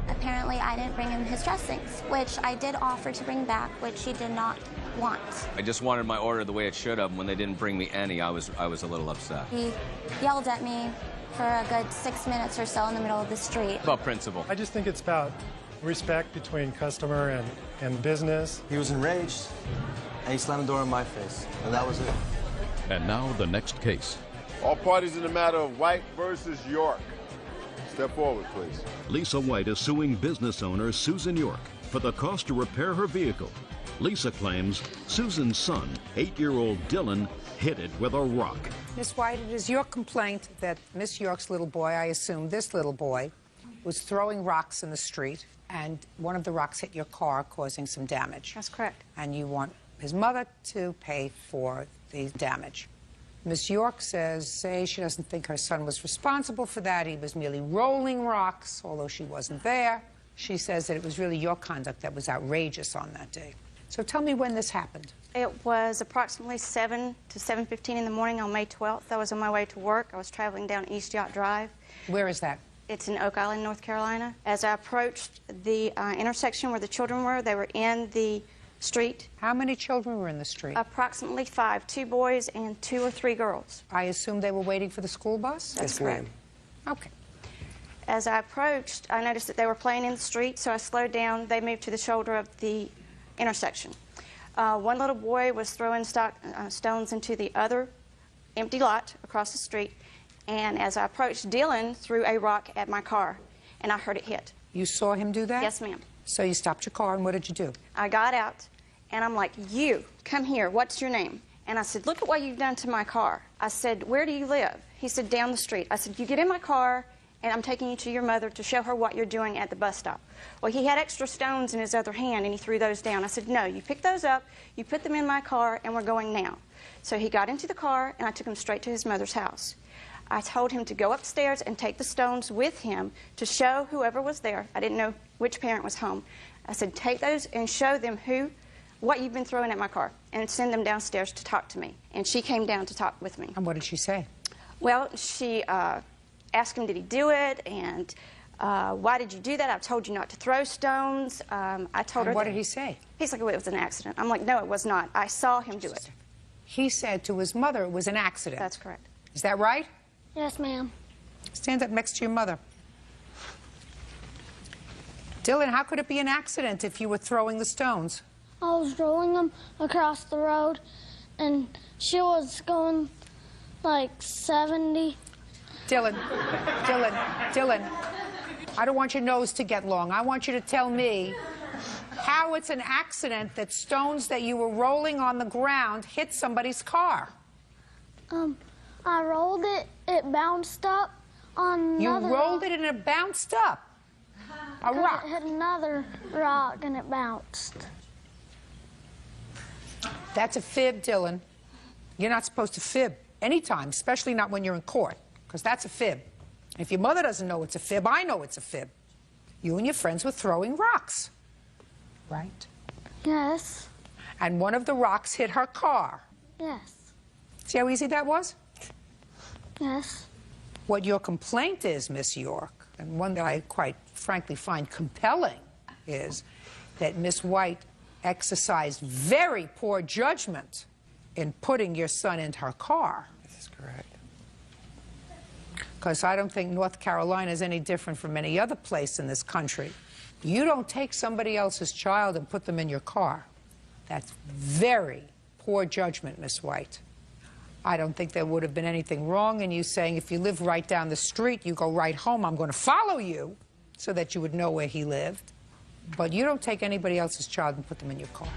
Speaker 11: Apparently, I didn't bring him his dressings, which I did offer to bring back, which he did not want.
Speaker 19: I just wanted my order the way it should have. When they didn't bring me any, I was a little upset.
Speaker 11: He yelled at me for a good 6 minutes or so in the middle of the street.
Speaker 19: About principle.
Speaker 9: I just think it's about respect between customer and business.
Speaker 23: He was enraged, and he slammed the door in my face, and that was it.
Speaker 1: And now the next case.
Speaker 2: All parties in the matter of White versus York. Step forward, please.
Speaker 1: Lisa White is suing business owner Susan York for the cost to repair her vehicle. Lisa claims Susan's son, 8-year-old Dylan, hit it with a rock.
Speaker 3: Miss White, it is your complaint that Miss York's little boy, I assume this little boy, was throwing rocks in the street, and one of the rocks hit your car, causing some damage.
Speaker 17: That's correct.
Speaker 3: And you want his mother to pay for the damage. Miss York says she doesn't think her son was responsible for that. He was merely rolling rocks, although she wasn't there. She says that it was really your conduct that was outrageous on that day. So tell me when this happened.
Speaker 17: It was approximately 7 to 7:15 in the morning on May 12th. I was on my way to work. I was traveling down East Yacht Drive.
Speaker 3: Where is that?
Speaker 17: It's in Oak Island, North Carolina. As I approached the intersection where the children were, they were in the street.
Speaker 3: How many children were in the street?
Speaker 17: Approximately 5, 2 boys and 2 or 3 girls.
Speaker 3: I assume they were waiting for the school bus?
Speaker 17: That's correct.
Speaker 3: Okay.
Speaker 17: As I approached, I noticed that they were playing in the street, so I slowed down. They moved to the shoulder of the intersection.
Speaker 7: One little boy was throwing stones into the other empty lot across the street, and as I approached, Dylan threw a rock at my car, and I heard it hit.
Speaker 3: You saw him do that?
Speaker 7: Yes, ma'am.
Speaker 3: So you stopped your car, and what did you do?
Speaker 7: I got out, and I'm like, you, come here, what's your name? And I said, look at what you've done to my car. I said, where do you live? He said, down the street. I said, you get in my car, and I'm taking you to your mother to show her what you're doing at the bus stop. Well, he had extra stones in his other hand, and he threw those down. I said, no, you pick those up, you put them in my car, and we're going now. So he got into the car, and I took him straight to his mother's house. I told him to go upstairs and take the stones with him to show whoever was there. I didn't know which parent was home. I said, take those and show them what you've been throwing at my car, and send them downstairs to talk to me. And she came down to talk with me.
Speaker 3: And what did she say?
Speaker 7: Well, she asked him, did he do it, and why did you do that? I told you not to throw stones. I told her.
Speaker 3: What did he say?
Speaker 7: He's like, well, it was an accident. I'm like, no, it was not. I saw him do it.
Speaker 3: He said to his mother it was an accident.
Speaker 7: That's correct.
Speaker 3: Is that right?
Speaker 21: Yes, ma'am.
Speaker 3: Stand up next to your mother. Dylan, how could it be an accident if you were throwing the stones?
Speaker 21: I was rolling them across the road, and she was going like 70.
Speaker 3: Dylan, I don't want your nose to get long. I want you to tell me how it's an accident that stones that you were rolling on the ground hit somebody's car.
Speaker 21: I rolled it, it bounced up on another
Speaker 3: You rolled it and it bounced up. A rock.
Speaker 21: It hit another rock and it bounced.
Speaker 3: That's a fib, Dylan. You're not supposed to fib anytime, especially not when you're in court, because that's a fib. If your mother doesn't know it's a fib, I know it's a fib. You and your friends were throwing rocks, right?
Speaker 21: Yes.
Speaker 3: And one of the rocks hit her car.
Speaker 21: Yes.
Speaker 3: See how easy that was?
Speaker 21: Yes.
Speaker 3: What your complaint is, Miss York, and one that I quite frankly find compelling, is that Miss White exercised very poor judgment in putting your son in her car.
Speaker 8: This is correct.
Speaker 3: Because I don't think North Carolina is any different from any other place in this country. You don't take somebody else's child and put them in your car. That's very poor judgment, Miss White. I don't think there would have been anything wrong in you saying, if you live right down the street, you go right home, I'm going to follow you, so that you would know where he lived. But you don't take anybody else's child and put them in your car.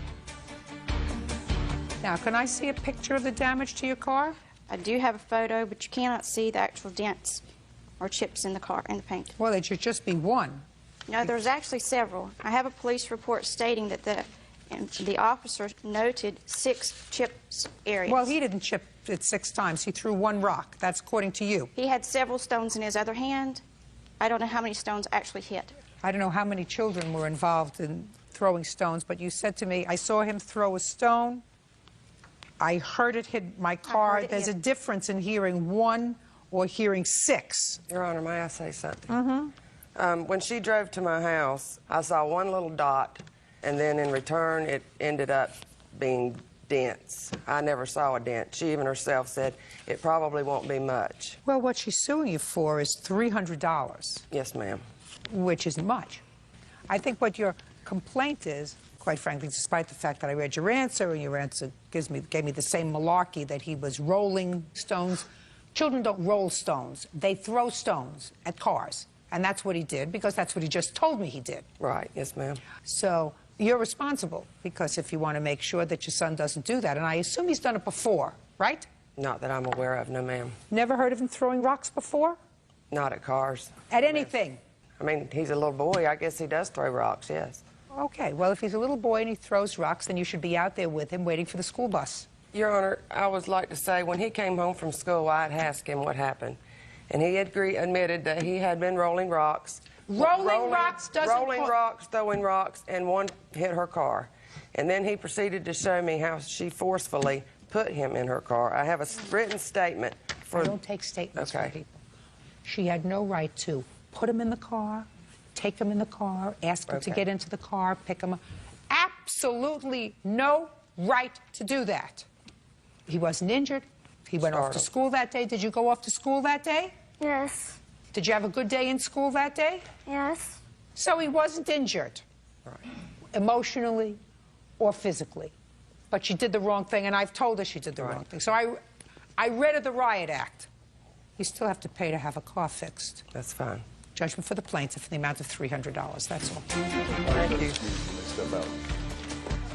Speaker 3: Now, can I see a picture of the damage to your car?
Speaker 7: I do have a photo, but you cannot see the actual dents or chips in the car, in the paint.
Speaker 3: Well, it should just be one.
Speaker 7: No, there's actually several. I have a police report stating that the officer noted 6 chips areas.
Speaker 3: Well, he didn't chip it 6 times. He threw one rock. That's according to you.
Speaker 7: He had several stones in his other hand. I don't know how many stones actually hit.
Speaker 3: I don't know how many children were involved in throwing stones, but you said to me, I saw him throw a stone. I heard it hit my car. There's a difference in hearing 1 or hearing 6.
Speaker 8: Your Honor, may I say something?
Speaker 3: Mm-hmm.
Speaker 8: When she drove to my house, I saw one little dot, and then in return, it ended up being dents. I never saw a dent. She even herself said it probably won't be much.
Speaker 3: Well, what she's suing you for is $300.
Speaker 8: Yes, ma'am.
Speaker 3: Which isn't much. I think what your complaint is, quite frankly, despite the fact that I read your answer, and your answer gave me the same malarkey that he was rolling stones. Children don't roll stones. They throw stones at cars. And that's what he did, because that's what he just told me he did.
Speaker 8: Right. Yes, ma'am.
Speaker 3: So you're responsible, because if you want to make sure that your son doesn't do that, and I assume he's done it before, right?
Speaker 8: Not that I'm aware of, no, ma'am.
Speaker 3: Never heard of him throwing rocks before?
Speaker 8: Not at cars.
Speaker 3: At anything?
Speaker 8: I mean, he's a little boy. I guess he does throw rocks, yes.
Speaker 3: Okay, well, if he's a little boy and he throws rocks, then you should be out there with him waiting for the school bus.
Speaker 8: Your Honor, I would like to say, when he came home from school, I had asked him what happened. And he admitted that he had been rolling rocks.
Speaker 3: Rolling rocks doesn't...
Speaker 8: Rolling rocks, throwing rocks, and one hit her car. And then he proceeded to show me how she forcefully put him in her car. I have a written statement for...
Speaker 3: I don't take statements from people. She had no right to put him in the car, take him in the car, ask him to get into the car, pick him up. Absolutely no right to do that. He wasn't injured. He went off to school that day. Did you go off to school that day?
Speaker 21: Yes.
Speaker 3: Did you have a good day in school that day?
Speaker 21: Yes.
Speaker 3: So he wasn't injured, emotionally or physically. but she did the wrong thing, and I've told her she did the wrong thing. So I read her the riot act. You still have to pay to have a car fixed.
Speaker 8: That's fine.
Speaker 3: Judgment for the plaintiff in the amount of $300. That's all.
Speaker 8: Thank you.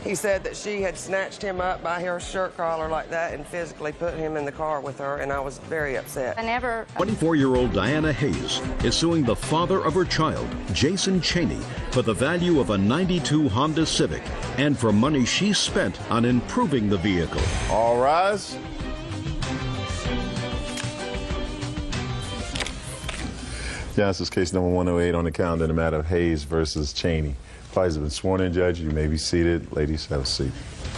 Speaker 8: He said that she had snatched him up by her shirt collar like that and physically put him in the car with her, and I was very upset.
Speaker 7: I never...
Speaker 1: 24-year-old Diana Hayes is suing the father of her child, Jason Cheney, for the value of a '92 Honda Civic and for money she spent on improving the vehicle.
Speaker 2: All rise. Yeah, this is case number 108 on the calendar in the matter of Hayes versus Cheney. Parties have been sworn in, Judge. You may be seated. Ladies, have a seat.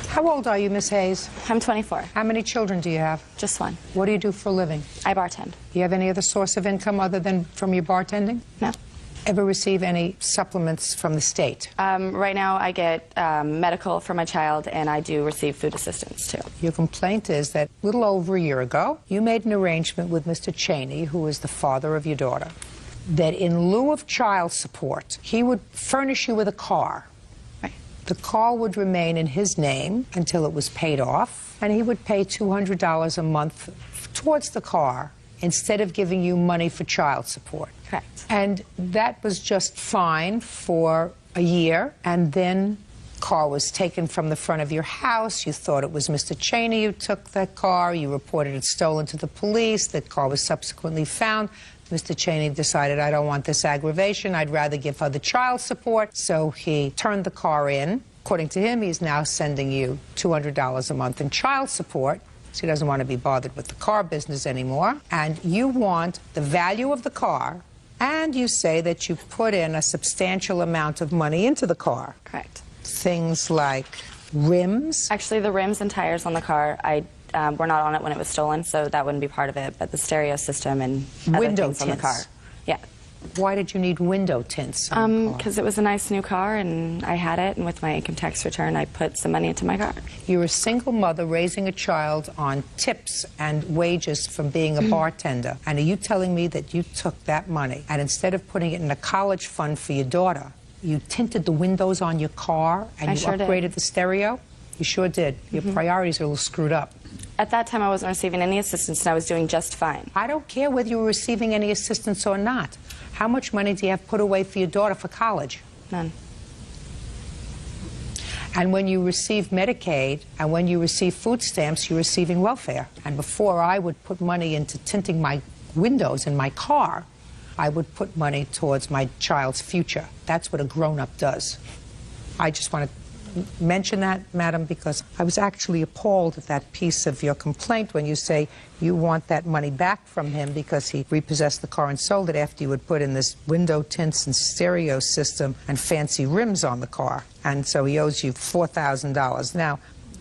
Speaker 3: How old are you, Miss Hayes?
Speaker 15: I'm 24.
Speaker 3: How many children do you have?
Speaker 15: Just one.
Speaker 3: What do you do for a living?
Speaker 15: I bartend.
Speaker 3: Do you have any other source of income other than from your bartending?
Speaker 15: No.
Speaker 3: Ever receive any supplements from the state?
Speaker 15: Right now I get medical for my child, and I do receive food assistance too.
Speaker 3: Your complaint is that a little over a year ago, you made an arrangement with Mr. Cheney, who is the father of your daughter, that in lieu of child support, he would furnish you with a car.
Speaker 15: Right.
Speaker 3: The car would remain in his name until it was paid off, and he would pay $200 a month towards the car instead of giving you money for child support.
Speaker 15: Correct.
Speaker 3: And that was just fine for a year, and then car was taken from the front of your house. You thought it was Mr. Cheney who took that car. You reported it stolen to the police. That car was subsequently found. Mr. Cheney decided, I don't want this aggravation. I'd rather give her the child support. So he turned the car in. According to him, he's now sending you $200 a month in child support. So he doesn't want to be bothered with the car business anymore. And you want the value of the car, and you say that you put in a substantial amount of money into the car.
Speaker 15: Correct.
Speaker 3: Things like rims.
Speaker 15: Actually, the rims and tires on the car, were not on it when it was stolen, so that wouldn't be part of it, but the stereo system and other
Speaker 3: window
Speaker 15: things on the car. Yeah.
Speaker 3: Why did you need window tints on the car?
Speaker 15: Because it was a nice new car, and I had it, and with my income tax return, I put some money into my car.
Speaker 3: You're a single mother raising a child on tips and wages from being a bartender, and are you telling me that you took that money, and instead of putting it in a college fund for your daughter, you tinted the windows on your car, and you
Speaker 15: sure
Speaker 3: upgraded
Speaker 15: did.
Speaker 3: the stereo? You sure did. Your priorities are a little screwed up.
Speaker 15: At that time, I wasn't receiving any assistance, and I was doing just fine.
Speaker 3: I don't care whether you were receiving any assistance or not. How much money do you have put away for your daughter for college?
Speaker 15: None.
Speaker 3: And when you receive Medicaid and when you receive food stamps, you're receiving welfare. And before I would put money into tinting my windows in my car, I would put money towards my child's future. That's what a grown-up does. I just want to mention that, madam, because I was actually appalled at that piece of your complaint when you say you want that money back from him because he repossessed the car and sold it after you had put in this window tints and stereo system and fancy rims on the car. And so he owes you $4,000. Now,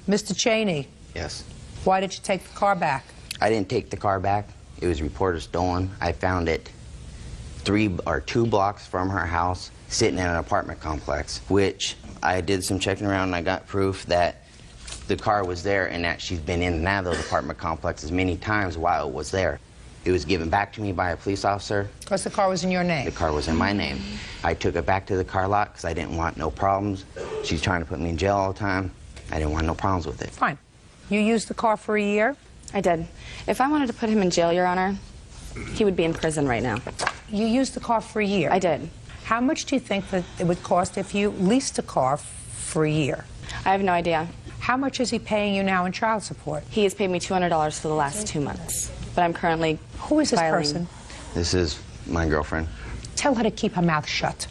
Speaker 3: Mr. Cheney.
Speaker 13: Yes.
Speaker 3: Why did you take the car back?
Speaker 13: I didn't take the car back. It was reported stolen. I found it 2 blocks from her house, sitting in an apartment complex, which I did some checking around and I got proof that the car was there and that she's been in and out of those apartment complexes many times while it was there. It was given back to me by a police officer.
Speaker 3: Because the car was in your name?
Speaker 13: The car was in my name. I took it back to the car lot because I didn't want no problems. She's trying to put me in jail all the time. I didn't want no problems with it.
Speaker 3: Fine. You used the car for a year?
Speaker 15: I did. If I wanted to put him in jail, Your Honor, he would be in prison right now.
Speaker 3: You used the car for a year?
Speaker 15: I did.
Speaker 3: How much do you think that it would cost if you leased a car for a year?
Speaker 15: I have no idea.
Speaker 3: How much is he paying you now in child support?
Speaker 15: He has paid me $200 for the last 2 months, but I'm currently
Speaker 3: Who is this person?
Speaker 13: This is my girlfriend.
Speaker 3: Tell her to keep her mouth shut,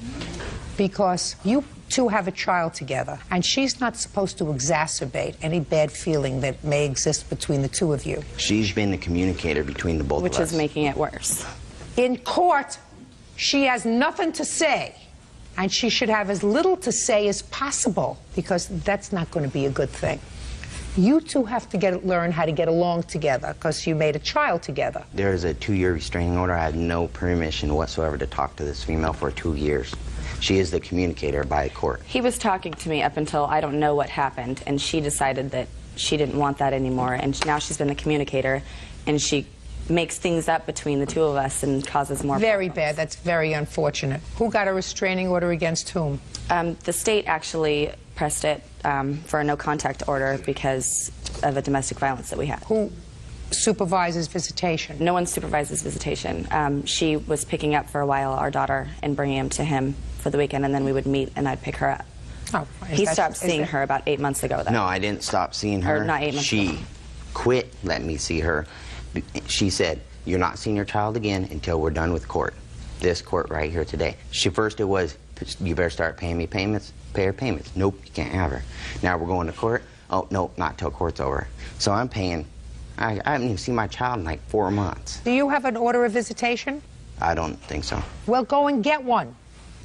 Speaker 3: because you two have a child together, and she's not supposed to exacerbate any bad feeling that may exist between the two of you.
Speaker 13: She's been the communicator between the both of us.
Speaker 15: Which is making it worse.
Speaker 3: In court, she has nothing to say, and she should have as little to say as possible, because that's not going to be a good thing. You two have to learn how to get along together, because you made a child together.
Speaker 13: There is a 2-year restraining order. I had no permission whatsoever to talk to this female for 2 years. She is the communicator by court.
Speaker 15: He was talking to me up until I don't know what happened, and she decided that she didn't want that anymore, and now she's been the communicator, and she
Speaker 4: makes things up between the two of us and causes more
Speaker 3: Very
Speaker 4: problems.
Speaker 3: bad. That's very unfortunate. Who got a restraining order against whom?
Speaker 4: The state actually pressed it for a no-contact order because of a domestic violence that we had.
Speaker 3: Who supervises visitation?
Speaker 4: No one supervises visitation. She was picking up for a while our daughter and bringing him to him for the weekend, and then we would meet and I'd pick her up.
Speaker 3: Oh,
Speaker 4: he stopped seeing her about 8 months ago, though.
Speaker 13: No, I didn't stop seeing her.
Speaker 4: Or not 8 months
Speaker 13: She
Speaker 4: ago.
Speaker 13: quit letting me see her. She said, "You're not seeing your child again until we're done with court." This court right here today. First it was, "You better start paying me payments, pay her payments." Nope, you can't have her. Now we're going to court. Oh, nope, not till court's over. So I'm paying. I haven't even seen my child in like 4 months.
Speaker 3: Do you have an order of visitation?
Speaker 13: I don't think so.
Speaker 3: Well, go and get one.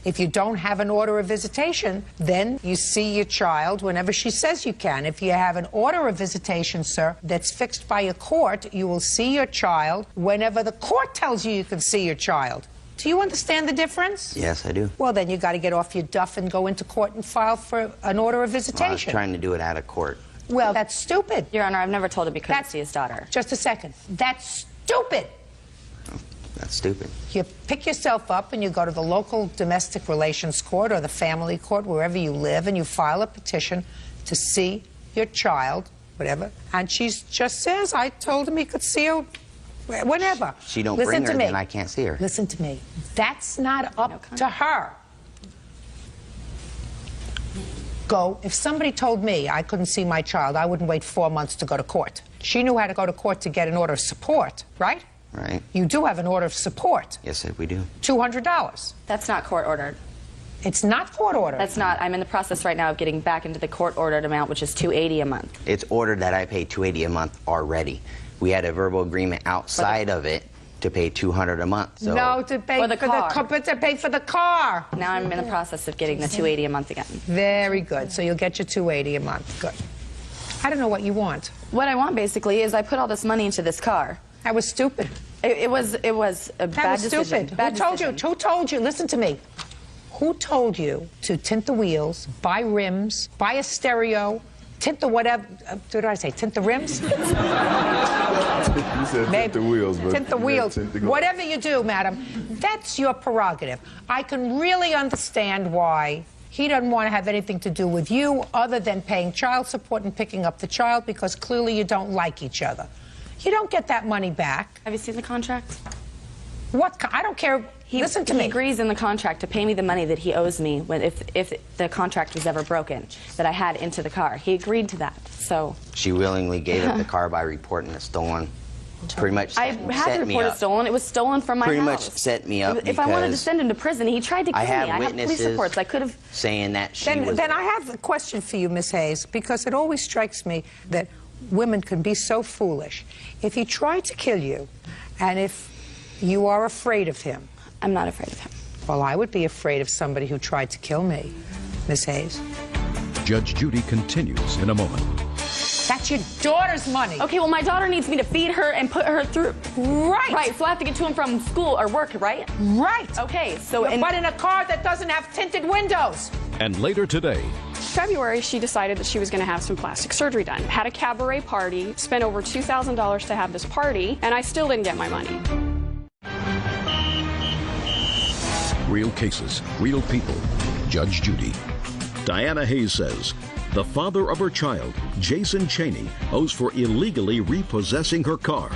Speaker 3: If you don't have an order of visitation, then you see your child whenever she says you can. If you have an order of visitation, sir, that's fixed by a court, you will see your child whenever the court tells you you can see your child. Do you understand the difference?
Speaker 13: Yes, I do.
Speaker 3: Well, then you got to get off your duff and go into court and file for an order of
Speaker 13: I was
Speaker 3: visitation.
Speaker 13: trying to do it out of court.
Speaker 3: Well, that's stupid.
Speaker 4: Your Honor, I've never told him he couldn't see his daughter.
Speaker 3: Just a second. That's stupid.
Speaker 13: That's stupid.
Speaker 3: You pick yourself up and you go to the local domestic relations court or the family court, wherever you live, and you file a petition to see your child, whatever. And she just says, I told him he could see her whenever.
Speaker 13: She don't
Speaker 3: Listen
Speaker 13: bring her,
Speaker 3: to me.
Speaker 13: then I can't see her.
Speaker 3: Listen to me. That's not up to her. Go. If somebody told me I couldn't see my child, I wouldn't wait 4 months to go to court. She knew how to go to court to get an order of support, right?
Speaker 13: Right.
Speaker 3: You do have an order of support.
Speaker 13: Yes, we do.
Speaker 3: $200.
Speaker 4: That's not court ordered.
Speaker 3: It's not court ordered.
Speaker 4: That's not. I'm in the process right now of getting back into the court ordered amount, which is $280 a month.
Speaker 13: It's ordered that I pay $280 a month already. We had a verbal agreement outside of it to pay $200 a month. So
Speaker 3: No, to pay
Speaker 4: For the car.
Speaker 3: to pay for the car.
Speaker 4: Now I'm in the process of getting the $280 a month again.
Speaker 3: Very good. So you'll get your $280 a month. Good. I don't know what you want.
Speaker 4: What I want basically is I put all this money into this car.
Speaker 3: That was stupid.
Speaker 4: It was a
Speaker 3: That
Speaker 4: bad
Speaker 3: was
Speaker 4: decision.
Speaker 3: stupid.
Speaker 4: Bad
Speaker 3: Who told
Speaker 4: decision.
Speaker 3: you? Who told you? Listen to me. Who told you to tint the wheels, buy rims, buy a stereo, tint the whatever? What did I say? Tint the rims?
Speaker 2: You said tint the wheels, but
Speaker 3: Tint the wheels.
Speaker 2: tint the-
Speaker 3: Whatever you do, madam, that's your prerogative. I can really understand why he doesn't want to have anything to do with you other than paying child support and picking up the child because clearly you don't like each other. You don't get that money back.
Speaker 4: Have you seen the contract?
Speaker 3: What? I don't care. Listen to
Speaker 4: he
Speaker 3: me.
Speaker 4: agrees in the contract to pay me the money that he owes me when, if the contract was ever broken, that I had into the car. He agreed to that. So
Speaker 13: she willingly gave up the car by reporting it stolen. Pretty much
Speaker 4: I
Speaker 13: set,
Speaker 4: had
Speaker 13: set
Speaker 4: to
Speaker 13: me
Speaker 4: report it
Speaker 13: up.
Speaker 4: stolen. It was stolen from my
Speaker 13: Pretty
Speaker 4: house.
Speaker 13: much set me up
Speaker 4: If I wanted to
Speaker 13: because
Speaker 4: send him to prison, he tried to kill
Speaker 13: I have
Speaker 4: me. I have police
Speaker 13: witnesses
Speaker 4: reports. I could have.
Speaker 13: saying that she was.
Speaker 3: Then I have a question for you, Miss Hayes, because it always strikes me that women can be so foolish. If he tried to kill you, and if you are afraid of him.
Speaker 4: I'm not afraid of him.
Speaker 3: Well, I would be afraid of somebody who tried to kill me, Miss Hayes.
Speaker 1: Judge Judy continues in a moment.
Speaker 3: That's your daughter's money.
Speaker 4: Okay, well, my daughter needs me to feed her and put her through.
Speaker 3: Right.
Speaker 4: Right, so I have to get to and from school or work, right?
Speaker 3: Right.
Speaker 4: Okay, so...
Speaker 3: But in a car that doesn't have tinted windows.
Speaker 1: And later today,
Speaker 16: February, she decided that she was going to have some plastic surgery done. Had a cabaret party, spent over $2,000 to have this party, and I still didn't get my money.
Speaker 1: real cases, real people. Judge Judy. Diana Hayes says the father of her child, Jason Cheney, owes for illegally repossessing her car.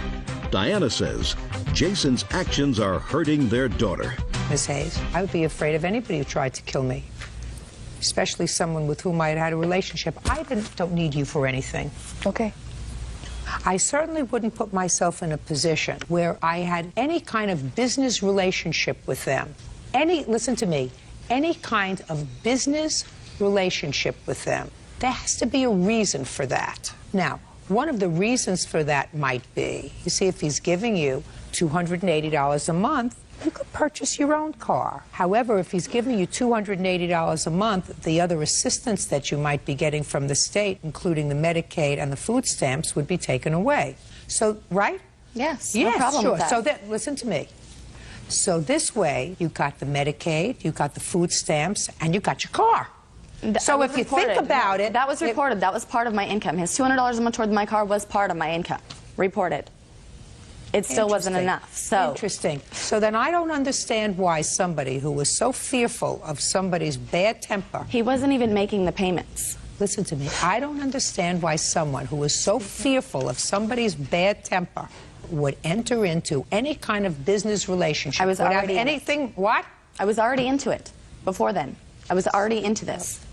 Speaker 1: Diana says Jason's actions are hurting their daughter.
Speaker 3: Miss Hayes, I would be afraid of anybody who tried to kill me, especially someone with whom I had had a relationship. I don't need you for anything. Okay. I certainly wouldn't put myself in a position where I had any kind of business relationship with them. Listen to me, any kind of business relationship with them. There has to be a reason for that. Now, one of the reasons for that might be, you see, if he's giving you $280 a month, you could purchase your own car. However, if he's giving you $280 a month, the other assistance that you might be getting from the state, including the Medicaid and the food stamps, would be taken away. So, right?
Speaker 4: Yes,
Speaker 3: Yes,
Speaker 4: no problem
Speaker 3: sure.
Speaker 4: with that.
Speaker 3: So listen to me. So this way, you got the Medicaid, you got the food stamps, and you got your car. So if you think about it...
Speaker 4: That was reported. That was part of my income. His $200 a month toward my car was part of my income. Reported. it still wasn't
Speaker 3: Interesting.
Speaker 4: enough. So
Speaker 3: Interesting. So then I don't understand why somebody who was so fearful of somebody's bad temper.
Speaker 4: He wasn't even making the payments.
Speaker 3: Listen to me. I don't understand why someone who was so fearful of somebody's bad temper would enter into any kind of business relationship.
Speaker 4: I was
Speaker 3: without
Speaker 4: already in it.
Speaker 3: anything. What?
Speaker 4: I was already into it before then. I was already into this.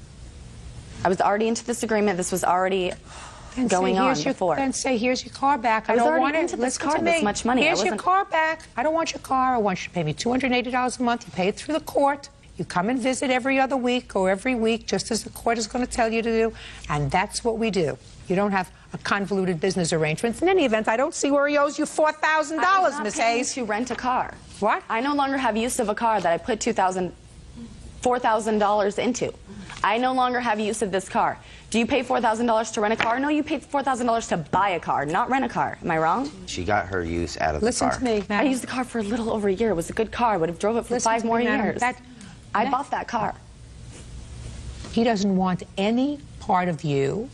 Speaker 4: I was already into this agreement. This was already going on before.
Speaker 3: Then say, here's your car back.
Speaker 4: I was
Speaker 3: don't
Speaker 4: already
Speaker 3: want it.
Speaker 4: into this
Speaker 3: Listen
Speaker 4: car
Speaker 3: to
Speaker 4: this
Speaker 3: me.
Speaker 4: much money.
Speaker 3: Here's your car back. I don't want your car. I want you to pay me $280 a month. You pay it through the court. You come and visit every other week or every week, just as the court is going to tell you to do. And that's what we do. You don't have a convoluted business arrangement. In any event, I don't see where he owes you $4,000, Miss Hayes.
Speaker 4: To rent a car.
Speaker 3: What?
Speaker 4: I no longer have use of a car that I put $4,000 into. I no longer have use of this car. Do you pay $4,000 to rent a car? No, you paid $4,000 to buy a car, not rent a car. Am I wrong?
Speaker 13: She got her use out of the car.
Speaker 3: Listen to me,
Speaker 4: I used the car for a little over a year. It was a good car. I would have drove it for 5 more years. I bought that car.
Speaker 3: He doesn't want any part of you,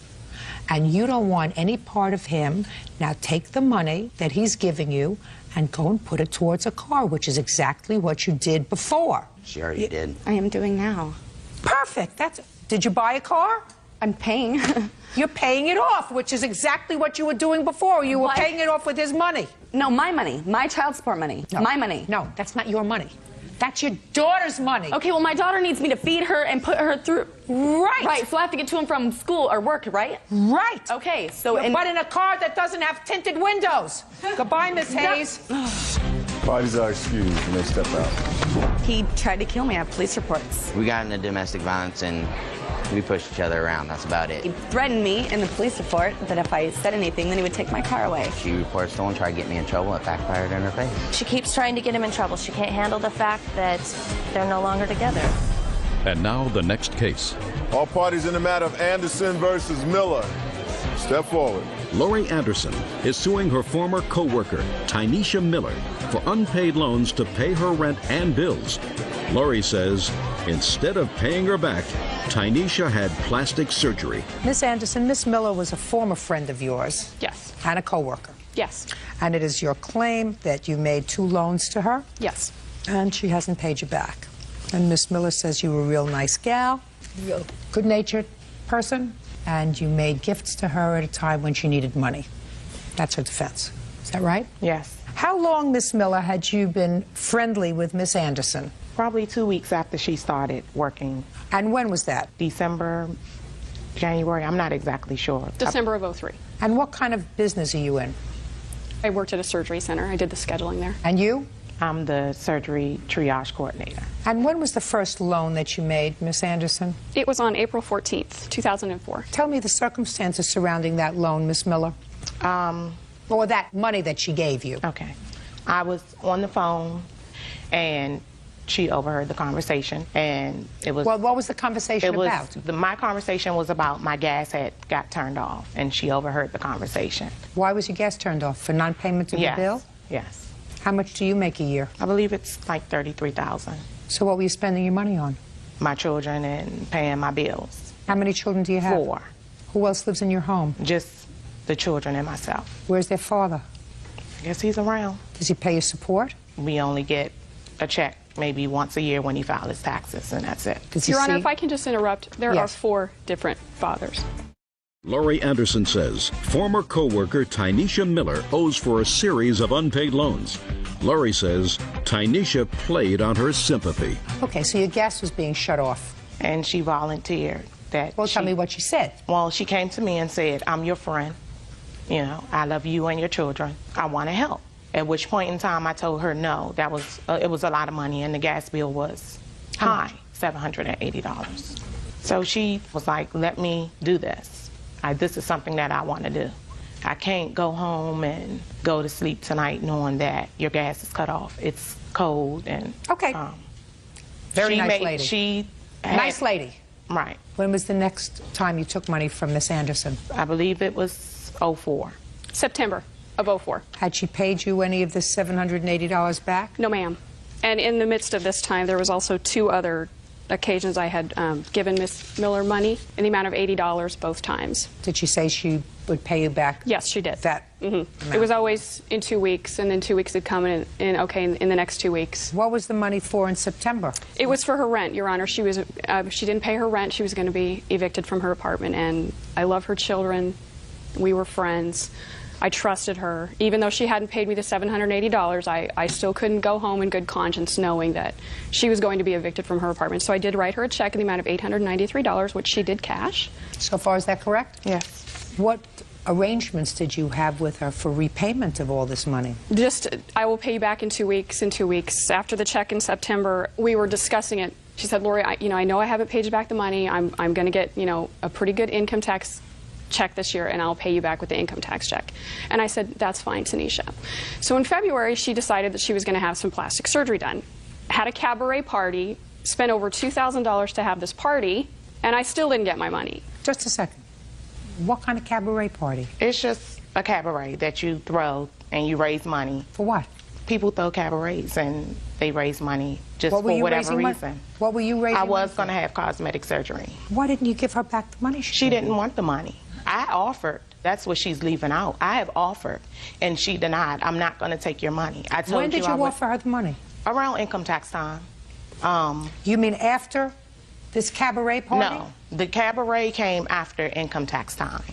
Speaker 3: and you don't want any part of him. Now take the money that he's giving you and go and put it towards a car, which is exactly what you did before.
Speaker 13: She already did.
Speaker 4: I am doing now.
Speaker 3: Perfect. Did you buy a car?
Speaker 4: I'm paying.
Speaker 3: You're paying it off, which is exactly what you were doing before. You were paying it off with his money.
Speaker 4: No, my money. My child support money.
Speaker 3: No.
Speaker 4: My money.
Speaker 3: No, that's not your money. That's your daughter's money.
Speaker 4: Okay, well, my daughter needs me to feed her and put her through.
Speaker 3: Right.
Speaker 4: Right, so I have to get to and from school or work, right?
Speaker 3: Right.
Speaker 4: Okay, so...
Speaker 3: But in a car that doesn't have tinted windows. Goodbye, Miss Hayes.
Speaker 2: Parties are excused when they step out.
Speaker 4: He tried to kill me. I have police reports.
Speaker 13: We got into domestic violence and we pushed each other around. That's about it.
Speaker 4: He threatened me in the police report that if I said anything, then he would take my car away.
Speaker 13: She reported stolen, tried to get me in trouble. It backfired in her face.
Speaker 5: She keeps trying to get him in trouble. She can't handle the fact that they're no longer together.
Speaker 1: And now the next case.
Speaker 2: All parties in the matter of Anderson versus Miller. Step forward.
Speaker 1: Lori Anderson is suing her former co-worker, Tynesha Miller, for unpaid loans to pay her rent and bills. Lori says instead of paying her back, Tynesha had plastic surgery.
Speaker 3: Miss Anderson, Miss Miller was a former friend of yours.
Speaker 16: Yes.
Speaker 3: And a co-worker.
Speaker 16: Yes.
Speaker 3: And it is your claim that you made 2 loans to her?
Speaker 16: Yes.
Speaker 3: And she hasn't paid you back. And Miss Miller says you were a real nice gal, real good-natured person, and you made gifts to her at a time when she needed money. That's her defense. Is that right?
Speaker 14: Yes.
Speaker 3: How long, Miss Miller, had you been friendly with Miss Anderson?
Speaker 14: Probably 2 weeks after she started working.
Speaker 3: And when was that?
Speaker 14: December, January, I'm not exactly sure.
Speaker 16: December of '03.
Speaker 3: And what kind of business are you in?
Speaker 16: I worked at a surgery center. I did the scheduling there.
Speaker 3: And you?
Speaker 14: I'm the surgery triage coordinator.
Speaker 3: And when was the first loan that you made, Miss Anderson?
Speaker 16: It was on April 14th, 2004.
Speaker 3: Tell me the circumstances surrounding that loan, Miss Miller. Or that money that she gave you.
Speaker 14: Okay. I was on the phone, and she overheard the conversation, and it was...
Speaker 3: Well, what was the conversation about?
Speaker 14: My conversation was about my gas had got turned off, and she overheard the conversation.
Speaker 3: Why was your gas turned off? For non-payment of the bill?
Speaker 14: Yes.
Speaker 3: How much do you make a year?
Speaker 14: I believe it's like $33,000.
Speaker 3: So what were you spending your money on?
Speaker 14: My children and paying my bills.
Speaker 3: How many children do you have?
Speaker 14: 4.
Speaker 3: Who else lives in your home?
Speaker 14: Just the children and myself.
Speaker 3: Where's their father?
Speaker 14: I guess he's around.
Speaker 3: Does he pay you support?
Speaker 14: We only get a check maybe once a year when he files his taxes, and that's it.
Speaker 16: Your Honor, if I can just interrupt, there are
Speaker 3: Yes.
Speaker 16: 4 different fathers.
Speaker 1: Lori Anderson says former co-worker Tynesha Miller owes for a series of unpaid loans. Lori says Tynesha played on her sympathy.
Speaker 3: Okay, so your gas was being shut off.
Speaker 14: And she volunteered that.
Speaker 3: Well, tell me what she said.
Speaker 14: Well, she came to me and said, I'm your friend. You know, I love you and your children. I want to help. At which point in time, I told her no. That was it was a lot of money, and the gas bill was high, $780. So she was like, let me do this. This is something that I want to do. I can't go home and go to sleep tonight knowing that your gas is cut off. It's cold and...
Speaker 3: Okay. Very nice lady. Nice lady.
Speaker 14: Right.
Speaker 3: When was the next time you took money from Miss Anderson?
Speaker 14: I believe it was 04.
Speaker 16: September of 04.
Speaker 3: Had she paid you any of the $780 back?
Speaker 16: No, ma'am. And in the midst of this time, there was also 2 other occasions I had given Miss Miller money in the amount of $80 both times.
Speaker 3: Did she say she would pay you back?
Speaker 16: Yes, she did.
Speaker 3: That
Speaker 16: It was always in 2 weeks, and then 2 weeks would come in the next 2 weeks.
Speaker 3: What was the money for in September?
Speaker 16: It was for her rent, Your Honor. She didn't pay her rent. She was going to be evicted from her apartment, and I love her children. We were friends. I trusted her. Even though she hadn't paid me the $780, I still couldn't go home in good conscience knowing that she was going to be evicted from her apartment. So I did write her a check in the amount of $893, which she did cash.
Speaker 3: So far, is that correct?
Speaker 16: Yes.
Speaker 3: What arrangements did you have with her for repayment of all this money?
Speaker 16: Just, I will pay you back in 2 weeks, in 2 weeks. After the check in September, we were discussing it. She said, Lori, I know I haven't paid you back the money. I'm going to get, a pretty good income tax check this year, and I'll pay you back with the income tax check. And I said, that's fine, Tanisha. So in February, she decided that she was going to have some plastic surgery done. Had a cabaret party, spent over $2,000 to have this party, and I still didn't get my money.
Speaker 3: Just a second. What kind of cabaret party?
Speaker 14: It's just a cabaret that you throw and you raise money.
Speaker 3: For what?
Speaker 14: People throw cabarets and they raise money just for whatever reason.
Speaker 3: What were you raising?
Speaker 14: I was going to have cosmetic surgery.
Speaker 3: Why didn't you give her back the money?
Speaker 14: She didn't want the money. I offered. That's what she's leaving out. I have offered, and she denied. I'm not going to take your money. I told
Speaker 3: When did you offer her the money?
Speaker 14: Around income tax time.
Speaker 3: You mean after this cabaret party?
Speaker 14: No, the cabaret came after income tax time.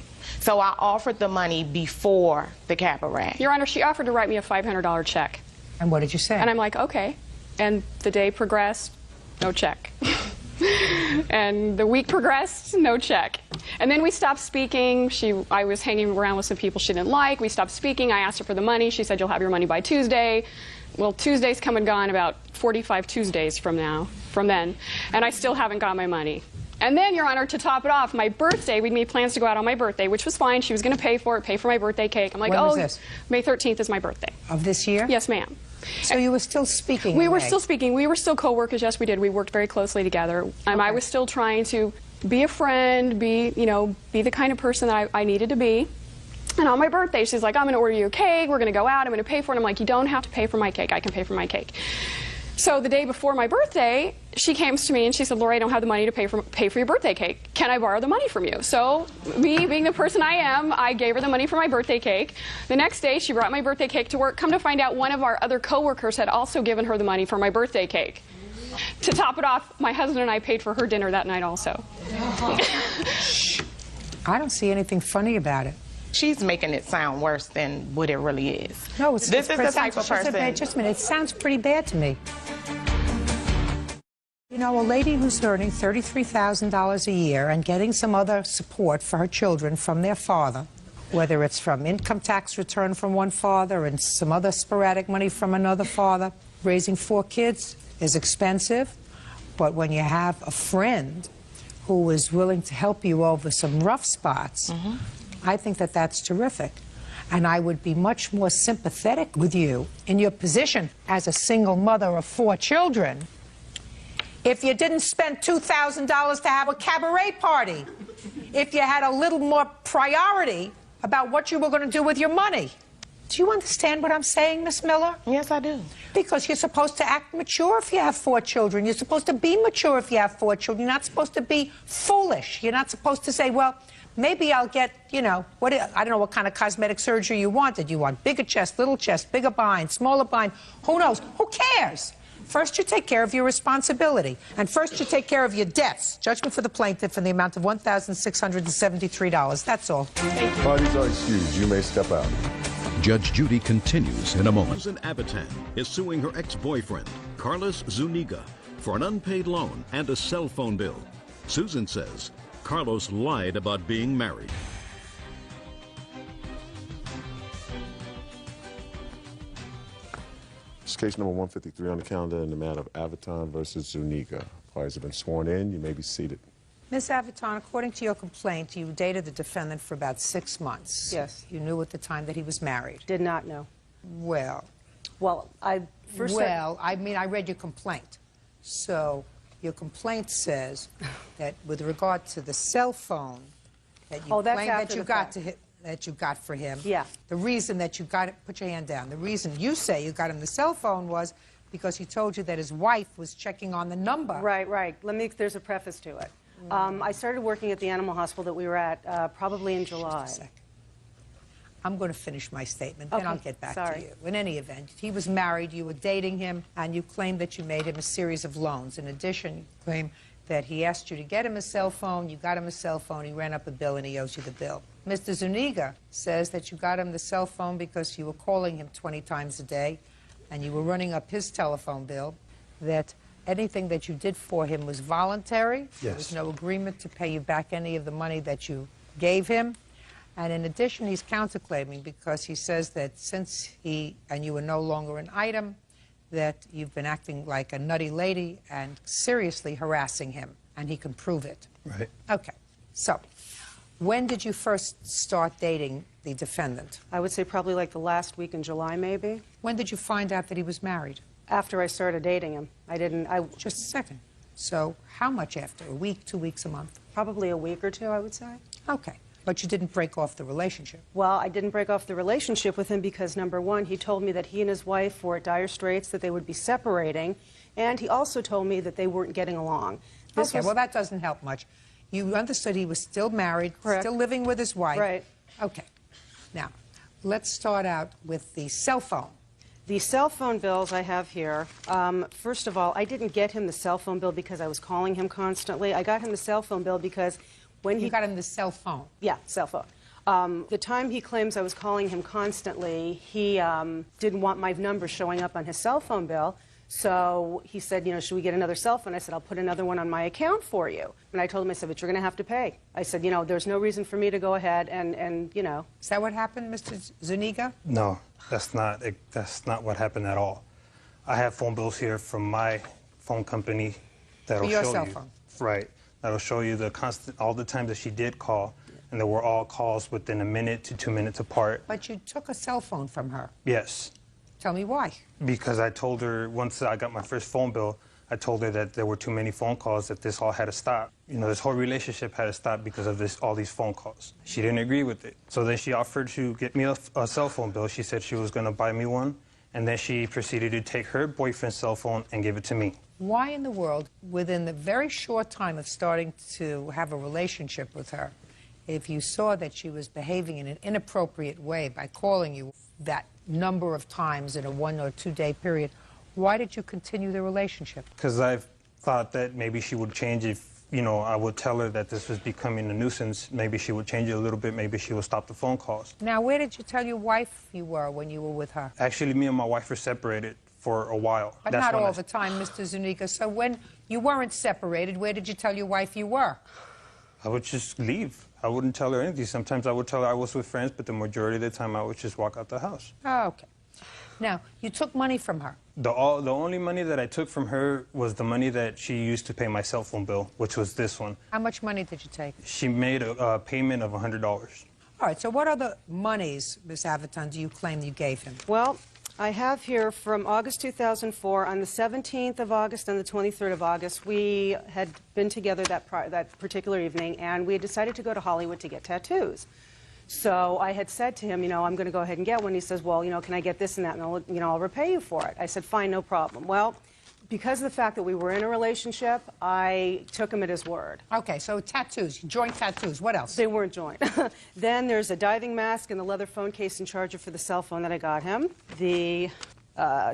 Speaker 14: So I offered the money before the cabaret.
Speaker 16: Your Honor, she offered to write me a $500 check.
Speaker 3: And what did you say?
Speaker 16: And I'm like, okay. And the day progressed, no check. And the week progressed, no check. And then we stopped speaking. I was hanging around with some people she didn't like. We stopped speaking. I asked her for the money. She said, you'll have your money by Tuesday. Well, Tuesday's come and gone, about 45 Tuesdays from then, and I still haven't got my money. And then, Your Honor, to top it off, my birthday, we made plans to go out on my birthday, which was fine. She was going to pay for it, pay for my birthday cake. I'm like,
Speaker 3: when was this?
Speaker 16: May 13th is my birthday.
Speaker 3: Of this year?
Speaker 16: Yes, ma'am.
Speaker 3: So you were still speaking?
Speaker 16: We were still speaking. We were still co-workers. Yes, we did. We worked very closely together. I was still trying to be a friend, be the kind of person that I needed to be. And on my birthday, she's like, I'm going to order you a cake. We're going to go out. I'm going to pay for it. I'm like, you don't have to pay for my cake. I can pay for my cake. So the day before my birthday, she came to me and she said, Lori, I don't have the money to pay for your birthday cake. Can I borrow the money from you? So me, being the person I am, I gave her the money for my birthday cake. The next day, she brought my birthday cake to work. Come to find out, one of our other coworkers had also given her the money for my birthday cake. To top it off, my husband and I paid for her dinner that night also.
Speaker 3: I don't see anything funny about it.
Speaker 14: She's making it sound worse than what it really is.
Speaker 3: No,
Speaker 14: this is the type of person.
Speaker 3: Just a minute. It sounds pretty bad to me. You know, a lady who's earning $33,000 a year and getting some other support for her children from their father, whether it's from income tax return from one father and some other sporadic money from another father, raising 4 kids is expensive. But when you have a friend who is willing to help you over some rough spots, I think that that's terrific. And I would be much more sympathetic with you in your position as a single mother of 4 children if you didn't spend $2,000 to have a cabaret party, if you had a little more priority about what you were going to do with your money. Do you understand what I'm saying, Miss Miller?
Speaker 14: Yes, I do.
Speaker 3: Because you're supposed to act mature if you have 4 children. You're supposed to be mature if you have 4 children. You're not supposed to be foolish. You're not supposed to say, well, maybe I'll get, I don't know what kind of cosmetic surgery you wanted. You want bigger chest, little chest, bigger behind, smaller behind. Who knows? Who cares? First, you take care of your responsibility. And first, you take care of your debts. Judgment for the plaintiff in the amount of $1,673. That's all.
Speaker 2: Parties are excused. You may step out.
Speaker 1: Judge Judy continues in a moment. Susan Avitan is suing her ex-boyfriend, Carlos Zuniga, for an unpaid loan and a cell phone bill. Susan says Carlos lied about being married.
Speaker 2: It's case number 153 on the calendar in the matter of Avitan versus Zuniga. Parties have been sworn in. You may be seated.
Speaker 3: Ms. Avitan, according to your complaint, you dated the defendant for about 6 months.
Speaker 6: Yes.
Speaker 3: You knew at the time that he was married.
Speaker 6: Did not know.
Speaker 3: Well,
Speaker 6: I
Speaker 3: read your complaint. So your complaint says that with regard to the cell phone that you claim that you got for him.
Speaker 6: Yeah.
Speaker 3: The reason that you got it, put your hand down. The reason you say you got him the cell phone was because he told you that his wife was checking on the number.
Speaker 6: Right. There's a preface to it. I started working at the animal hospital that we were at probably in July.
Speaker 3: I'm going to finish my statement, then
Speaker 6: Okay,
Speaker 3: I'll get back
Speaker 6: sorry.
Speaker 3: to you. In any event, he was married, you were dating him, and you claimed that you made him a series of loans. In addition, you claim that he asked you to get him a cell phone, you got him a cell phone, he ran up a bill, and he owes you the bill. Mr. Zuniga says that you got him the cell phone because you were calling him 20 times a day, and you were running up his telephone bill, that anything that you did for him was voluntary.
Speaker 9: Yes.
Speaker 3: There was no agreement to pay you back any of the money that you gave him. And in addition, he's counterclaiming because he says that since he and you are no longer an item, that you've been acting like a nutty lady and seriously harassing him, and he can prove it.
Speaker 9: Right.
Speaker 3: Okay. So, when did you first start dating the defendant?
Speaker 6: I would say probably like the last week in July, maybe.
Speaker 3: When did you find out that he was married?
Speaker 6: After I started dating him.
Speaker 3: Just a second. So, how much after? A week, 2 weeks, a month?
Speaker 6: Probably a week or two, I would say.
Speaker 3: Okay. But you didn't break off the relationship.
Speaker 6: Well, I didn't break off the relationship with him because, number one, he told me that he and his wife were at dire straits, that they would be separating, and he also told me that they weren't getting along.
Speaker 3: Well, that doesn't help much. You understood he was still married,
Speaker 6: Correct.
Speaker 3: still living with his wife.
Speaker 6: Right.
Speaker 3: Okay. Now, let's start out with the cell phone.
Speaker 6: The cell phone bills I have here, first of all, I didn't get him the cell phone bill because I was calling him constantly. I got him the cell phone bill because when he...
Speaker 3: You got him the cell phone?
Speaker 6: Yeah, cell phone. The time he claims I was calling him constantly, he didn't want my number showing up on his cell phone bill. So he said, you know, should we get another cell phone? I said, I'll put another one on my account for you. And I told him, I said, but you're going to have to pay. I said, you know, there's no reason for me to go ahead and you know.
Speaker 3: Is that what happened, Mr. Zuniga?
Speaker 9: No, that's not what happened at all. I have phone bills here from my phone company that'll
Speaker 3: For your
Speaker 9: show
Speaker 3: cell
Speaker 9: you.
Speaker 3: phone?
Speaker 9: Right. That'll show you all the times that she did call, and they were all calls within a minute to 2 minutes apart.
Speaker 3: But you took a cell phone from her.
Speaker 9: Yes.
Speaker 3: Tell me why.
Speaker 9: Because I told her, once I got my first phone bill, I told her that there were too many phone calls, that this all had to stop. You know, this whole relationship had to stop because of all these phone calls. She didn't agree with it. So then she offered to get me a cell phone bill. She said she was going to buy me one, and then she proceeded to take her boyfriend's cell phone and give it to me.
Speaker 3: Why in the world, within the very short time of starting to have a relationship with her, if you saw that she was behaving in an inappropriate way by calling you that number of times in a 1 or 2 day period, why did you continue the relationship?
Speaker 9: Because I thought that maybe she would change if, you know, I would tell her that this was becoming a nuisance. Maybe she would change it a little bit. Maybe she would stop the phone calls.
Speaker 3: Now, where did you tell your wife you were when you were with her?
Speaker 9: Actually, me and my wife were separated for a while.
Speaker 3: But not all the time, Mr. Zuniga. So when you weren't separated, where did you tell your wife you were?
Speaker 9: I would just leave. I wouldn't tell her anything. Sometimes I would tell her I was with friends, but the majority of the time I would just walk out the house.
Speaker 3: Oh, okay. Now, you took money from her.
Speaker 9: The only money that I took from her was the money that she used to pay my cell phone bill, which was this one.
Speaker 3: How much money did you take?
Speaker 9: She made a payment of $100.
Speaker 3: All right, so what other monies, Ms. Aviton, do you claim you gave him?
Speaker 6: Well, I have here from August 2004, on the 17th of August and the 23rd of August, we had been together that particular evening, and we had decided to go to Hollywood to get tattoos. So I had said to him, you know, I'm going to go ahead and get one. He says, well, you know, can I get this and that, and I'll repay you for it. I said, fine, no problem. Well, because of the fact that we were in a relationship, I took him at his word.
Speaker 3: Okay, so tattoos, joint tattoos. What else?
Speaker 6: They weren't joint. Then there's a diving mask and the leather phone case and charger for the cell phone that I got him. The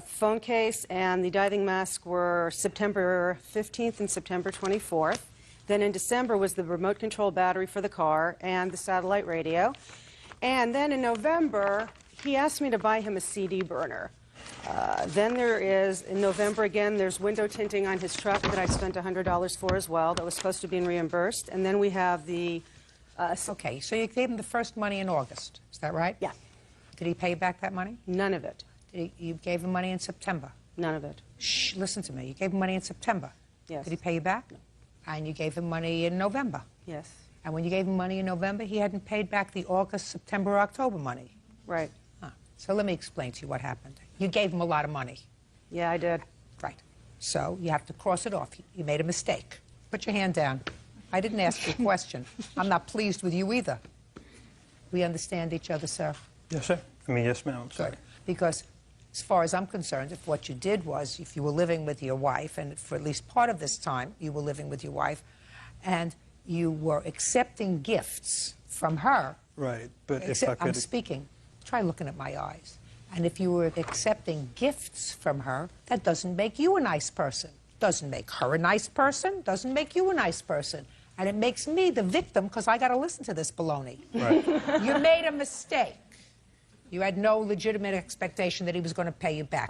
Speaker 6: phone case and the diving mask were September 15th and September 24th. Then in December was the remote control battery for the car and the satellite radio. And then in November, he asked me to buy him a CD burner. Then there is, in November again, there's window tinting on his truck that I spent $100 for as well. That was supposed to be reimbursed. And then we have the...
Speaker 3: okay, so you gave him the first money in August. Is that right?
Speaker 6: Yeah.
Speaker 3: Did he pay you back that money?
Speaker 6: None of it.
Speaker 3: You gave him money in September?
Speaker 6: None of it.
Speaker 3: Shh, listen to me. You gave him money in September?
Speaker 6: Yes.
Speaker 3: Did he pay you back? No. And you gave him money in November?
Speaker 6: Yes.
Speaker 3: And when you gave him money in November, he hadn't paid back the August, September, October money?
Speaker 6: Right.
Speaker 3: So let me explain to you what happened. You gave him a lot of money.
Speaker 6: Yeah, I did.
Speaker 3: Right. So you have to cross it off. You made a mistake. Put your hand down. I didn't ask you a question. I'm not pleased with you either. We understand each other, sir?
Speaker 9: Yes, sir. I mean, yes, ma'am.
Speaker 3: Good. Because as far as I'm concerned, if what you did was, if you were living with your wife, and for at least part of this time you were living with your wife, and you were accepting gifts from her.
Speaker 9: Right, but if I could...
Speaker 3: I'm speaking. Try looking at my eyes. And if you were accepting gifts from her, that doesn't make you a nice person. Doesn't make her a nice person, doesn't make you a nice person. And it makes me the victim because I got to listen to this baloney.
Speaker 9: Right.
Speaker 3: You made a mistake. You had no legitimate expectation that he was going to pay you back.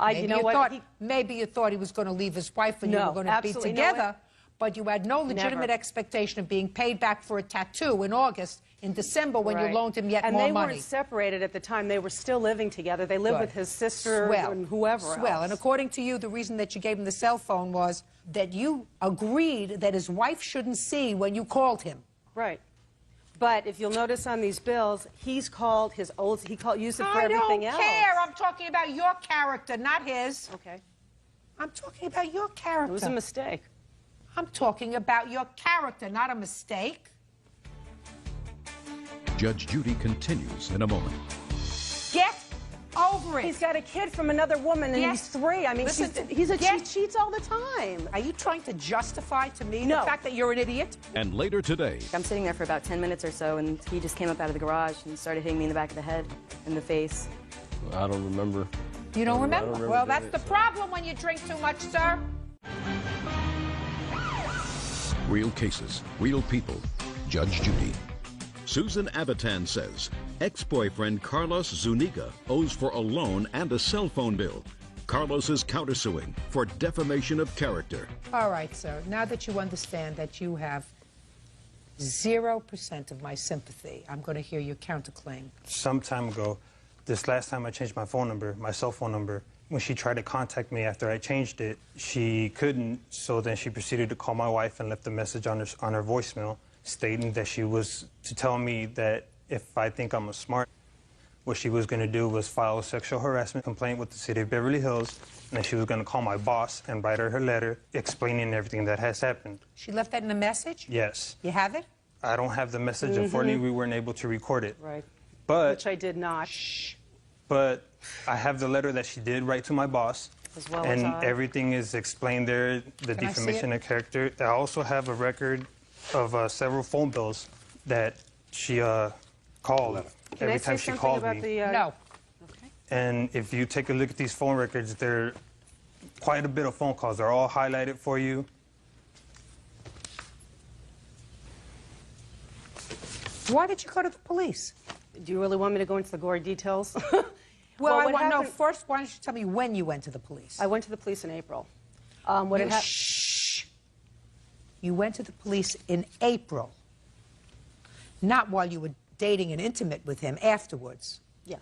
Speaker 3: Maybe you thought he was going to leave his wife and you were going to be together, but you had no legitimate expectation of being paid back for a tattoo in August, in December, when you loaned him yet more money.
Speaker 6: And they weren't separated at the time. They were still living together. They lived with his sister and whoever else.
Speaker 3: And according to you, the reason that you gave him the cell phone was that you agreed that his wife shouldn't see when you called him.
Speaker 6: Right. But if you'll notice on these bills, he's called his old, used it for everything else.
Speaker 3: I don't care. I'm talking about your character, not his.
Speaker 6: Okay.
Speaker 3: I'm talking about your character.
Speaker 6: It was a mistake.
Speaker 3: I'm talking about your character, not a mistake.
Speaker 1: Judge Judy continues in a moment.
Speaker 3: Get over it.
Speaker 6: He's got a kid from another woman, and he's 3. I mean, he cheats all the time.
Speaker 3: Are you trying to justify to me the fact that you're an idiot?
Speaker 1: And later today.
Speaker 12: I'm sitting there for about 10 minutes or so, and he just came up out of the garage and started hitting me in the back of the head, in the face.
Speaker 2: I don't remember.
Speaker 3: You don't remember? Well, that's the problem when you drink too much, sir.
Speaker 1: Real cases, real people. Judge Judy. Susan Avitan says ex-boyfriend Carlos Zuniga owes for a loan and a cell phone bill. Carlos is countersuing for defamation of character.
Speaker 3: All right, sir. Now that you understand that you have 0% of my sympathy, I'm going to hear your counterclaim.
Speaker 9: Some time ago, this last time I changed my phone number, my cell phone number, when she tried to contact me after I changed it, she couldn't, so then she proceeded to call my wife and left a message on her voicemail stating that she was to tell me that if I think I'm a smart, what she was going to do was file a sexual harassment complaint with the city of Beverly Hills, and then she was going to call my boss and write her letter explaining everything that has happened.
Speaker 3: She left that in a message?
Speaker 9: Yes.
Speaker 3: You have it?
Speaker 9: I don't have the message. Unfortunately, we weren't able to record it.
Speaker 6: Right.
Speaker 9: But,
Speaker 6: which I did not.
Speaker 9: But I have the letter that she did write to my boss.
Speaker 6: As well
Speaker 9: and
Speaker 6: as
Speaker 9: everything is explained there, the defamation of character. I also have a record of several phone bills that she called every time she called me.
Speaker 3: No.
Speaker 6: Okay.
Speaker 9: And if you take a look at these phone records, they're quite a bit of phone calls. They're all highlighted for you.
Speaker 3: Why did you go to the police?
Speaker 6: Do you really want me to go into the gory details?
Speaker 3: Well, I want to know first, why don't you tell me when you went to the police?
Speaker 6: I went to the police in April.
Speaker 3: Shh. You went to the police in April, not while you were dating and intimate with him afterwards.
Speaker 6: Yeah.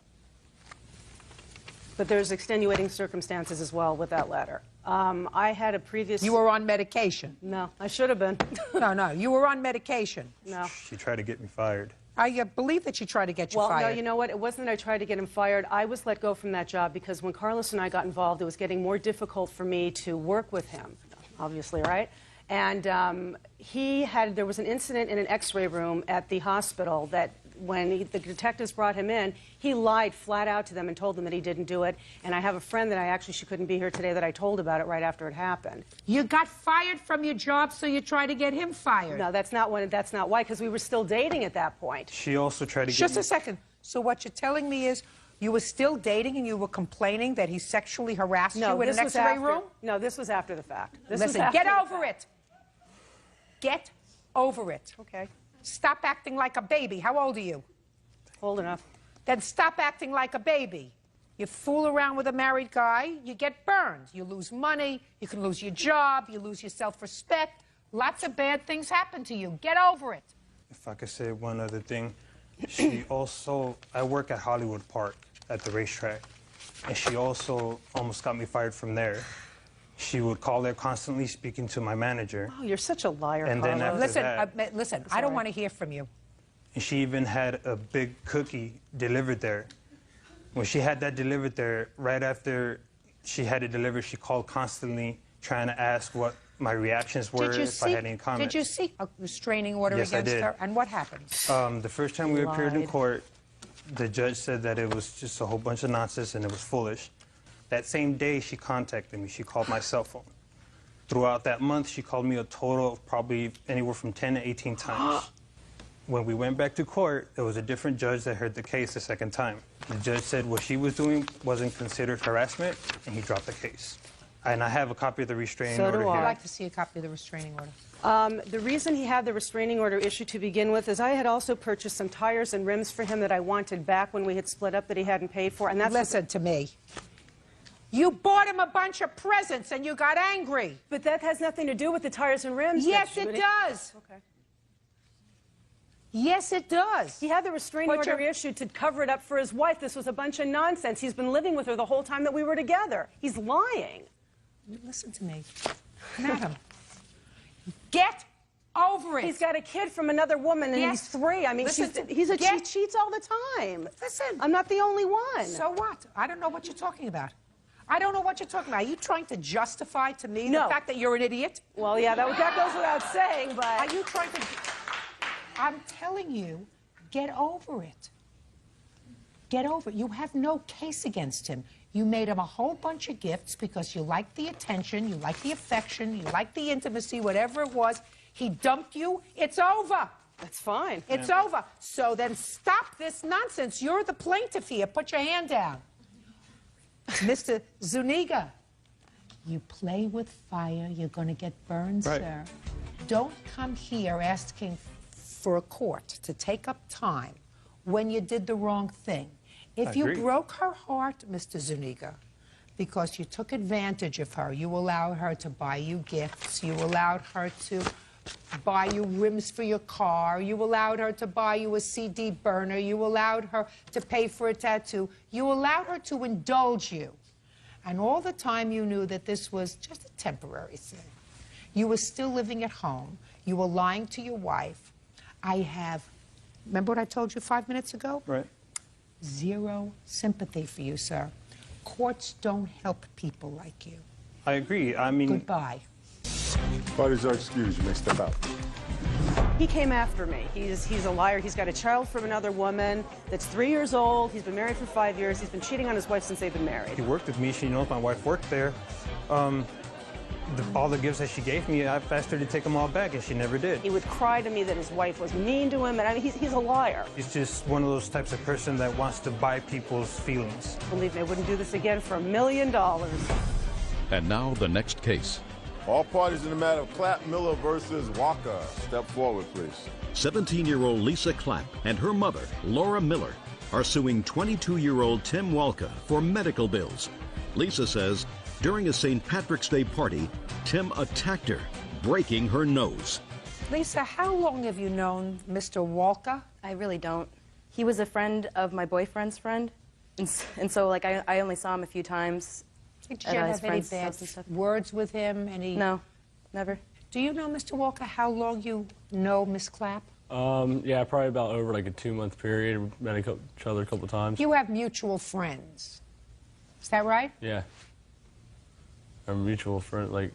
Speaker 6: But there's extenuating circumstances as well with that letter. I had a previous...
Speaker 3: You were on medication?
Speaker 6: No, I should have been.
Speaker 3: No, you were on medication.
Speaker 6: No.
Speaker 9: She tried to get me fired.
Speaker 3: I believe that she tried to get you fired.
Speaker 6: Well, no, you know what? It wasn't that I tried to get him fired. I was let go from that job because when Carlos and I got involved, it was getting more difficult for me to work with him, obviously, right? And there was an incident in an x-ray room at the hospital that when the detectives brought him in, he lied flat out to them and told them that he didn't do it. And I have a friend that she couldn't be here today, that I told about it right after it happened.
Speaker 3: You got fired from your job, so you tried to get him fired.
Speaker 6: No, that's not why, because we were still dating at that point.
Speaker 9: She also tried to get
Speaker 3: Just a second. So what you're telling me is you were still dating and you were complaining that he sexually harassed you in an x-ray room?
Speaker 6: No, this was after the fact.
Speaker 3: Listen, get over it. Get over it.
Speaker 6: Okay.
Speaker 3: Stop acting like a baby. How old are you?
Speaker 6: Old enough.
Speaker 3: Then stop acting like a baby. You fool around with a married guy, you get burned. You lose money, you can lose your job, you lose your self-respect. Lots of bad things happen to you. Get over it.
Speaker 9: If I could say one other thing, I work at Hollywood Park at the racetrack, and she also almost got me fired from there. She would call there constantly speaking to my manager.
Speaker 6: Oh, you're such a liar,
Speaker 9: and then after
Speaker 3: listen, I don't want to hear from you.
Speaker 9: And she even had a big cookie delivered there. When she had that delivered there, right after she had it delivered, she called constantly trying to ask what my reactions were, if I had any comments.
Speaker 3: Did you seek a restraining order
Speaker 9: Yes,
Speaker 3: against her? And what happened?
Speaker 9: The first time we appeared in court, the judge said that it was just a whole bunch of nonsense and it was foolish. That same day, she contacted me. She called my cell phone. Throughout that month, she called me a total of probably anywhere from 10 to 18 times. When we went back to court, there was a different judge that heard the case the second time. The judge said what she was doing wasn't considered harassment, and he dropped the case. And I have a copy of the restraining order here.
Speaker 3: I'd like to see a copy of the restraining order.
Speaker 6: The reason he had the restraining order issued to begin with is I had also purchased some tires and rims for him that I wanted back when we had split up that he hadn't paid for. And that's
Speaker 3: Listen to me. You bought him a bunch of presents and you got angry.
Speaker 6: But that has nothing to do with the tires and rims.
Speaker 3: Yes, it does.
Speaker 6: Okay.
Speaker 3: Yes, it does.
Speaker 6: He had the restraining order issued to cover it up for his wife. This was a bunch of nonsense. He's been living with her the whole time that we were together. He's lying.
Speaker 3: Listen to me. Madam, get over it.
Speaker 6: He's got a kid from another woman, and he's 3. I mean, she cheats all the time.
Speaker 3: Listen.
Speaker 6: I'm not the only one.
Speaker 3: So what? I don't know what you're talking about. I don't know what you're talking about. Are you trying to justify to me the fact that you're an idiot?
Speaker 6: Well, yeah, that goes without saying, but...
Speaker 3: Are you trying to... I'm telling you, get over it. Get over it. You have no case against him. You made him a whole bunch of gifts because you liked the attention, you liked the affection, you liked the intimacy, whatever it was. He dumped you. It's over.
Speaker 6: That's fine.
Speaker 3: It's over. So then stop this nonsense. You're the plaintiff here. Put your hand down. Mr. Zuniga, you play with fire, you're going to get burned, sir. Don't come here asking for a court to take up time when you did the wrong thing. If you broke her heart, Mr. Zuniga, because you took advantage of her, you allowed her to buy you gifts, you allowed her to buy you rims for your car, you allowed her to buy you a CD burner, you allowed her to pay for a tattoo, you allowed her to indulge you. And all the time you knew that this was just a temporary thing. You were still living at home. You were lying to your wife. Remember what I told you 5 minutes ago?
Speaker 9: Right.
Speaker 3: Zero sympathy for you, sir. Courts don't help people like you.
Speaker 9: I agree. I mean...
Speaker 3: Goodbye.
Speaker 2: Parties are excused. You may step out.
Speaker 6: He came after me. He's a liar. He's got a child from another woman that's 3 years old. He's been married for 5 years. He's been cheating on his wife since they've been married.
Speaker 9: He worked with me. She knows my wife worked there. All the gifts that she gave me, I asked her to take them all back, and she never did.
Speaker 6: He would cry to me that his wife was mean to him, and I mean, he's a liar.
Speaker 9: He's just one of those types of person that wants to buy people's feelings.
Speaker 6: Believe me, I wouldn't do this again for $1 million.
Speaker 1: And now the next case.
Speaker 2: All parties in the matter of Clapp Miller versus Walker. Step forward, please.
Speaker 1: 17-year-old Lisa Clapp and her mother, Laura Miller, are suing 22-year-old Tim Walker for medical bills. Lisa says during a St. Patrick's Day party, Tim attacked her, breaking her nose.
Speaker 3: Lisa, how long have you known Mr. Walker?
Speaker 12: I really don't. He was a friend of my boyfriend's friend, and so, like, I only saw him a few times.
Speaker 3: Did you ever have any bad words with him?
Speaker 12: No, never.
Speaker 3: Do you know, Mr. Walker, how long you know Miss Clapp?
Speaker 18: Yeah, probably about over like a 2-month period. We've met each other a couple times.
Speaker 3: You have mutual friends. Is that right?
Speaker 18: Yeah. Our mutual friend, like,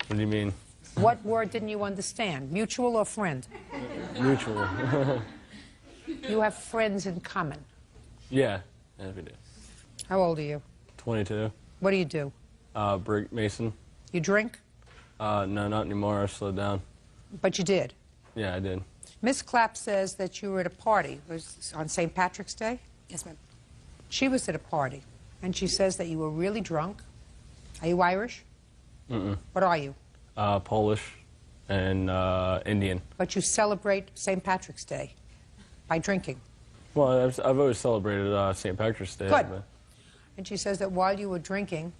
Speaker 18: what do you mean?
Speaker 3: What word didn't you understand? Mutual or friend?
Speaker 18: Mutual.
Speaker 3: You have friends in common.
Speaker 18: Yeah, we do.
Speaker 3: How old are you?
Speaker 18: 22.
Speaker 3: What do you do?
Speaker 18: Brick mason.
Speaker 3: You drink?
Speaker 18: No, not anymore. I slowed down.
Speaker 3: But you did?
Speaker 18: Yeah, I did.
Speaker 3: Miss Clapp says that you were at a party. It was on St. Patrick's Day?
Speaker 12: Yes, ma'am.
Speaker 3: She was at a party, and she says that you were really drunk. Are you Irish?
Speaker 18: Mm-mm.
Speaker 3: What are you?
Speaker 18: Polish and Indian.
Speaker 3: But you celebrate St. Patrick's Day by drinking.
Speaker 18: Well, I've always celebrated St. Patrick's Day.
Speaker 3: Good.
Speaker 18: But...
Speaker 3: And she says that while you were drinking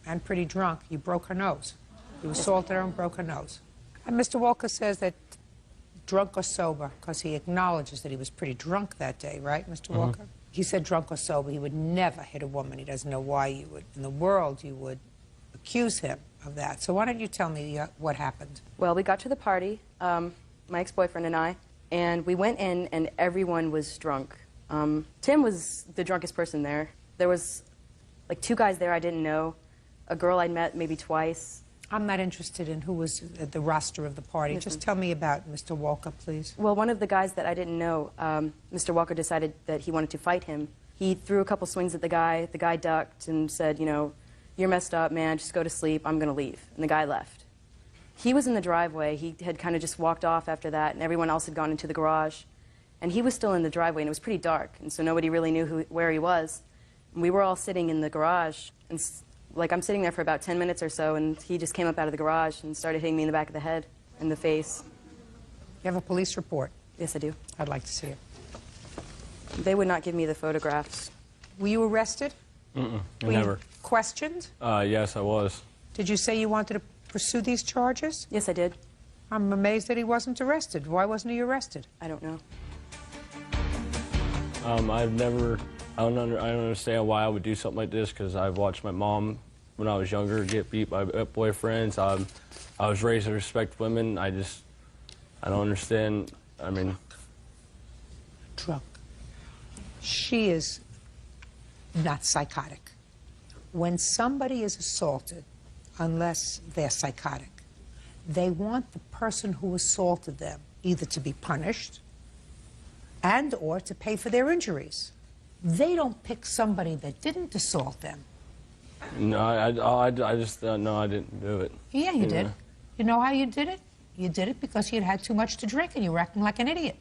Speaker 3: and pretty drunk, you broke her nose. You assaulted her and broke her nose. And Mr. Walker says that drunk or sober, because he acknowledges that he was pretty drunk that day, right, Mr. Walker? He said drunk or sober, he would never hit a woman. He doesn't know why you would, in the world, you would accuse him of that. So why don't you tell me what happened?
Speaker 12: Well, we got to the party, my ex-boyfriend and I, and we went in and everyone was drunk. Tim was the drunkest person there. There was like 2 guys there I didn't know, a girl I'd met maybe twice.
Speaker 3: I'm not interested in who was at the roster of the party. Just tell me about Mr. Walker, please.
Speaker 12: Well, one of the guys that I didn't know, Mr. Walker decided that he wanted to fight him. He threw a couple swings at the guy ducked and said, you know, you're messed up, man, just go to sleep, I'm going to leave. And the guy left. He was in the driveway. He had kind of just walked off after that, and everyone else had gone into the garage. And he was still in the driveway, and it was pretty dark, and so nobody really knew where he was. And we were all sitting in the garage, and like I'm sitting there for about 10 minutes or so, and he just came up out of the garage and started hitting me in the back of the head and the face.
Speaker 3: You have a police report?
Speaker 12: Yes, I do.
Speaker 3: I'd like to see it.
Speaker 12: They would not give me the photographs.
Speaker 3: Were you arrested?
Speaker 18: Never.
Speaker 3: You questioned?
Speaker 18: Yes, I was.
Speaker 3: Did you say you wanted to pursue these charges?
Speaker 12: Yes, I did.
Speaker 3: I'm amazed that he wasn't arrested. Why wasn't he arrested?
Speaker 12: I don't know.
Speaker 18: I don't understand why I would do something like this, because I've watched my mom when I was younger get beat by boyfriends. I was raised to respect women. I don't understand. I mean,
Speaker 3: Drunk. She is not psychotic. When somebody is assaulted, unless they're psychotic, they want the person who assaulted them either to be punished and or to pay for their injuries. They don't pick somebody that didn't assault them.
Speaker 18: no, I just no, I didn't do it.
Speaker 3: Yeah, you did. You know how you did it? You did it because you'd had too much to drink and you were acting like an idiot.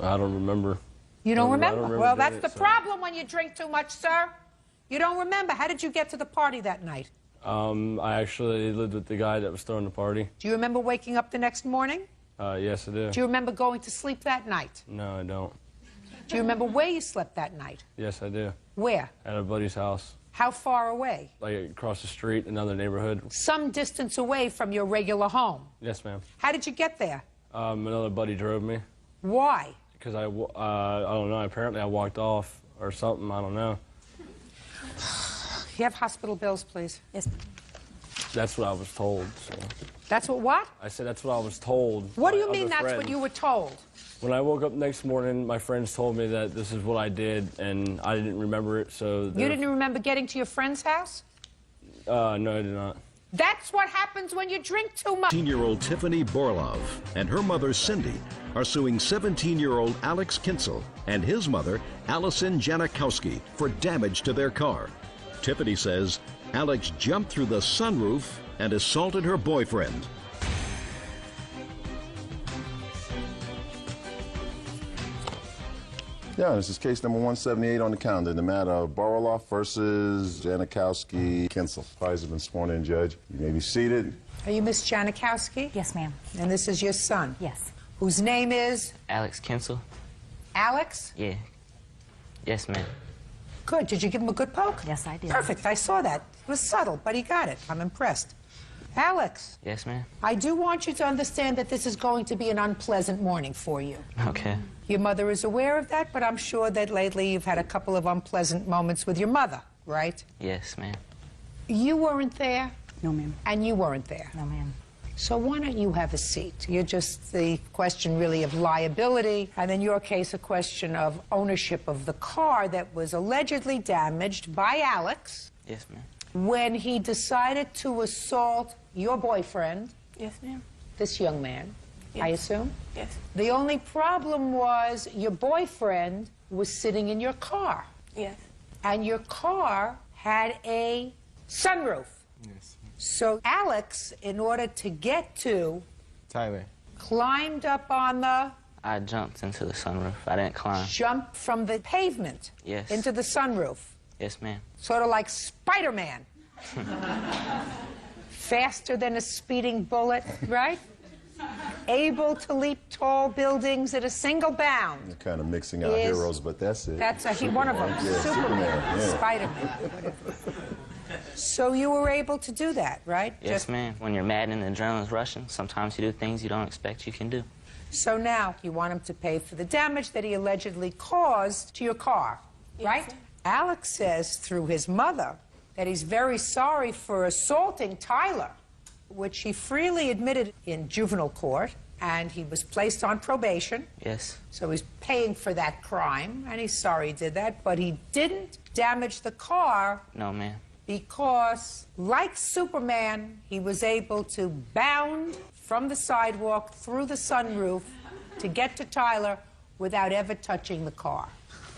Speaker 18: I don't remember.
Speaker 3: You don't remember?
Speaker 18: I don't remember
Speaker 3: Well,
Speaker 18: doing
Speaker 3: that's the
Speaker 18: it, so.
Speaker 3: problem when you drink too much, sir. You don't remember. How did you get to the party that night?
Speaker 18: I actually lived with the guy that was throwing the party.
Speaker 3: Do you remember waking up the next morning?
Speaker 18: Yes, I do.
Speaker 3: Do you remember going to sleep that night?
Speaker 18: No, I don't.
Speaker 3: Do you remember where you slept that night?
Speaker 18: Yes, I do.
Speaker 3: Where?
Speaker 18: At a buddy's house.
Speaker 3: How far away?
Speaker 18: Like across the street, another neighborhood.
Speaker 3: Some distance away from your regular home.
Speaker 18: Yes, ma'am.
Speaker 3: How did you get there?
Speaker 18: Another buddy drove me.
Speaker 3: Why?
Speaker 18: Because I don't know, apparently I walked off or something, I don't know.
Speaker 3: You have hospital bills, please.
Speaker 12: Yes.
Speaker 18: That's what I was told. So.
Speaker 3: That's what?
Speaker 18: I said that's what I was told.
Speaker 3: What do
Speaker 18: by
Speaker 3: you mean
Speaker 18: other
Speaker 3: that's
Speaker 18: friends.
Speaker 3: what you were told?
Speaker 18: When I woke up next morning, my friends told me that this is what I did, and I didn't remember it, so...
Speaker 3: You didn't remember getting to your friend's house?
Speaker 18: No, I did not.
Speaker 3: That's what happens when you drink too much.
Speaker 1: 18-year-old Tiffany Borlov and her mother, Cindy, are suing 17-year-old Alex Kinsel and his mother, Allison Janikowski, for damage to their car. Tiffany says Alex jumped through the sunroof and assaulted her boyfriend.
Speaker 2: Yeah, this is case number 178 on the calendar. The matter of Boroloff versus Janikowski Kinsel. Parties have been sworn in, Judge. You may be seated.
Speaker 3: Are you Miss Janikowski?
Speaker 10: Yes, ma'am.
Speaker 3: And this is your son?
Speaker 10: Yes.
Speaker 3: Whose name is?
Speaker 20: Alex Kinsel.
Speaker 3: Alex?
Speaker 20: Yeah. Yes, ma'am.
Speaker 3: Good. Did you give him a good poke?
Speaker 10: Yes, I did.
Speaker 3: Perfect. I saw that. It was subtle, but he got it. I'm impressed. Alex,
Speaker 20: Yes, ma'am.
Speaker 3: I do want you to understand that this is going to be an unpleasant morning for you.
Speaker 20: Okay.
Speaker 3: Your mother is aware of that, but I'm sure that lately you've had a couple of unpleasant moments with your mother, right?
Speaker 20: Yes, ma'am.
Speaker 3: You weren't there?
Speaker 10: No, ma'am.
Speaker 3: And you weren't there?
Speaker 10: No, ma'am.
Speaker 3: So why don't you have a seat? You're just the question really of liability, and in your case, a question of ownership of the car that was allegedly damaged by Alex.
Speaker 20: Yes, ma'am.
Speaker 3: When he decided to assault your boyfriend.
Speaker 15: Yes, ma'am.
Speaker 3: This young man,
Speaker 15: Yes.
Speaker 3: I assume?
Speaker 15: Yes.
Speaker 3: The only problem was your boyfriend was sitting in your car.
Speaker 15: Yes.
Speaker 3: And your car had a sunroof.
Speaker 20: Yes.
Speaker 3: So Alex, in order to get to,
Speaker 20: Tyler.
Speaker 3: climbed up on the...
Speaker 20: I jumped into the sunroof. I didn't climb.
Speaker 3: Jumped from the pavement
Speaker 20: Yes.
Speaker 3: into the sunroof.
Speaker 20: Yes, ma'am.
Speaker 3: Sort of like Spider-Man. Faster than a speeding bullet, right? Able to leap tall buildings at a single bound.
Speaker 2: You're kind of mixing our
Speaker 3: Is-
Speaker 2: heroes, but that's it.
Speaker 3: That's one of them.
Speaker 2: Yeah,
Speaker 3: Superman.
Speaker 2: yeah.
Speaker 3: Spider-Man. So you were able to do that, right?
Speaker 20: Yes, ma'am. When you're mad and the adrenaline's rushing, sometimes you do things you don't expect you can do.
Speaker 3: So now you want him to pay for the damage that he allegedly caused to your car, right? Alex says through his mother that he's very sorry for assaulting Tyler, which he freely admitted in juvenile court, and he was placed on probation.
Speaker 20: Yes.
Speaker 3: So he's paying for that crime, and he's sorry he did that, but he didn't damage the car
Speaker 20: No, ma'am.
Speaker 3: because, like Superman, he was able to bound from the sidewalk through the sunroof to get to Tyler without ever touching the car.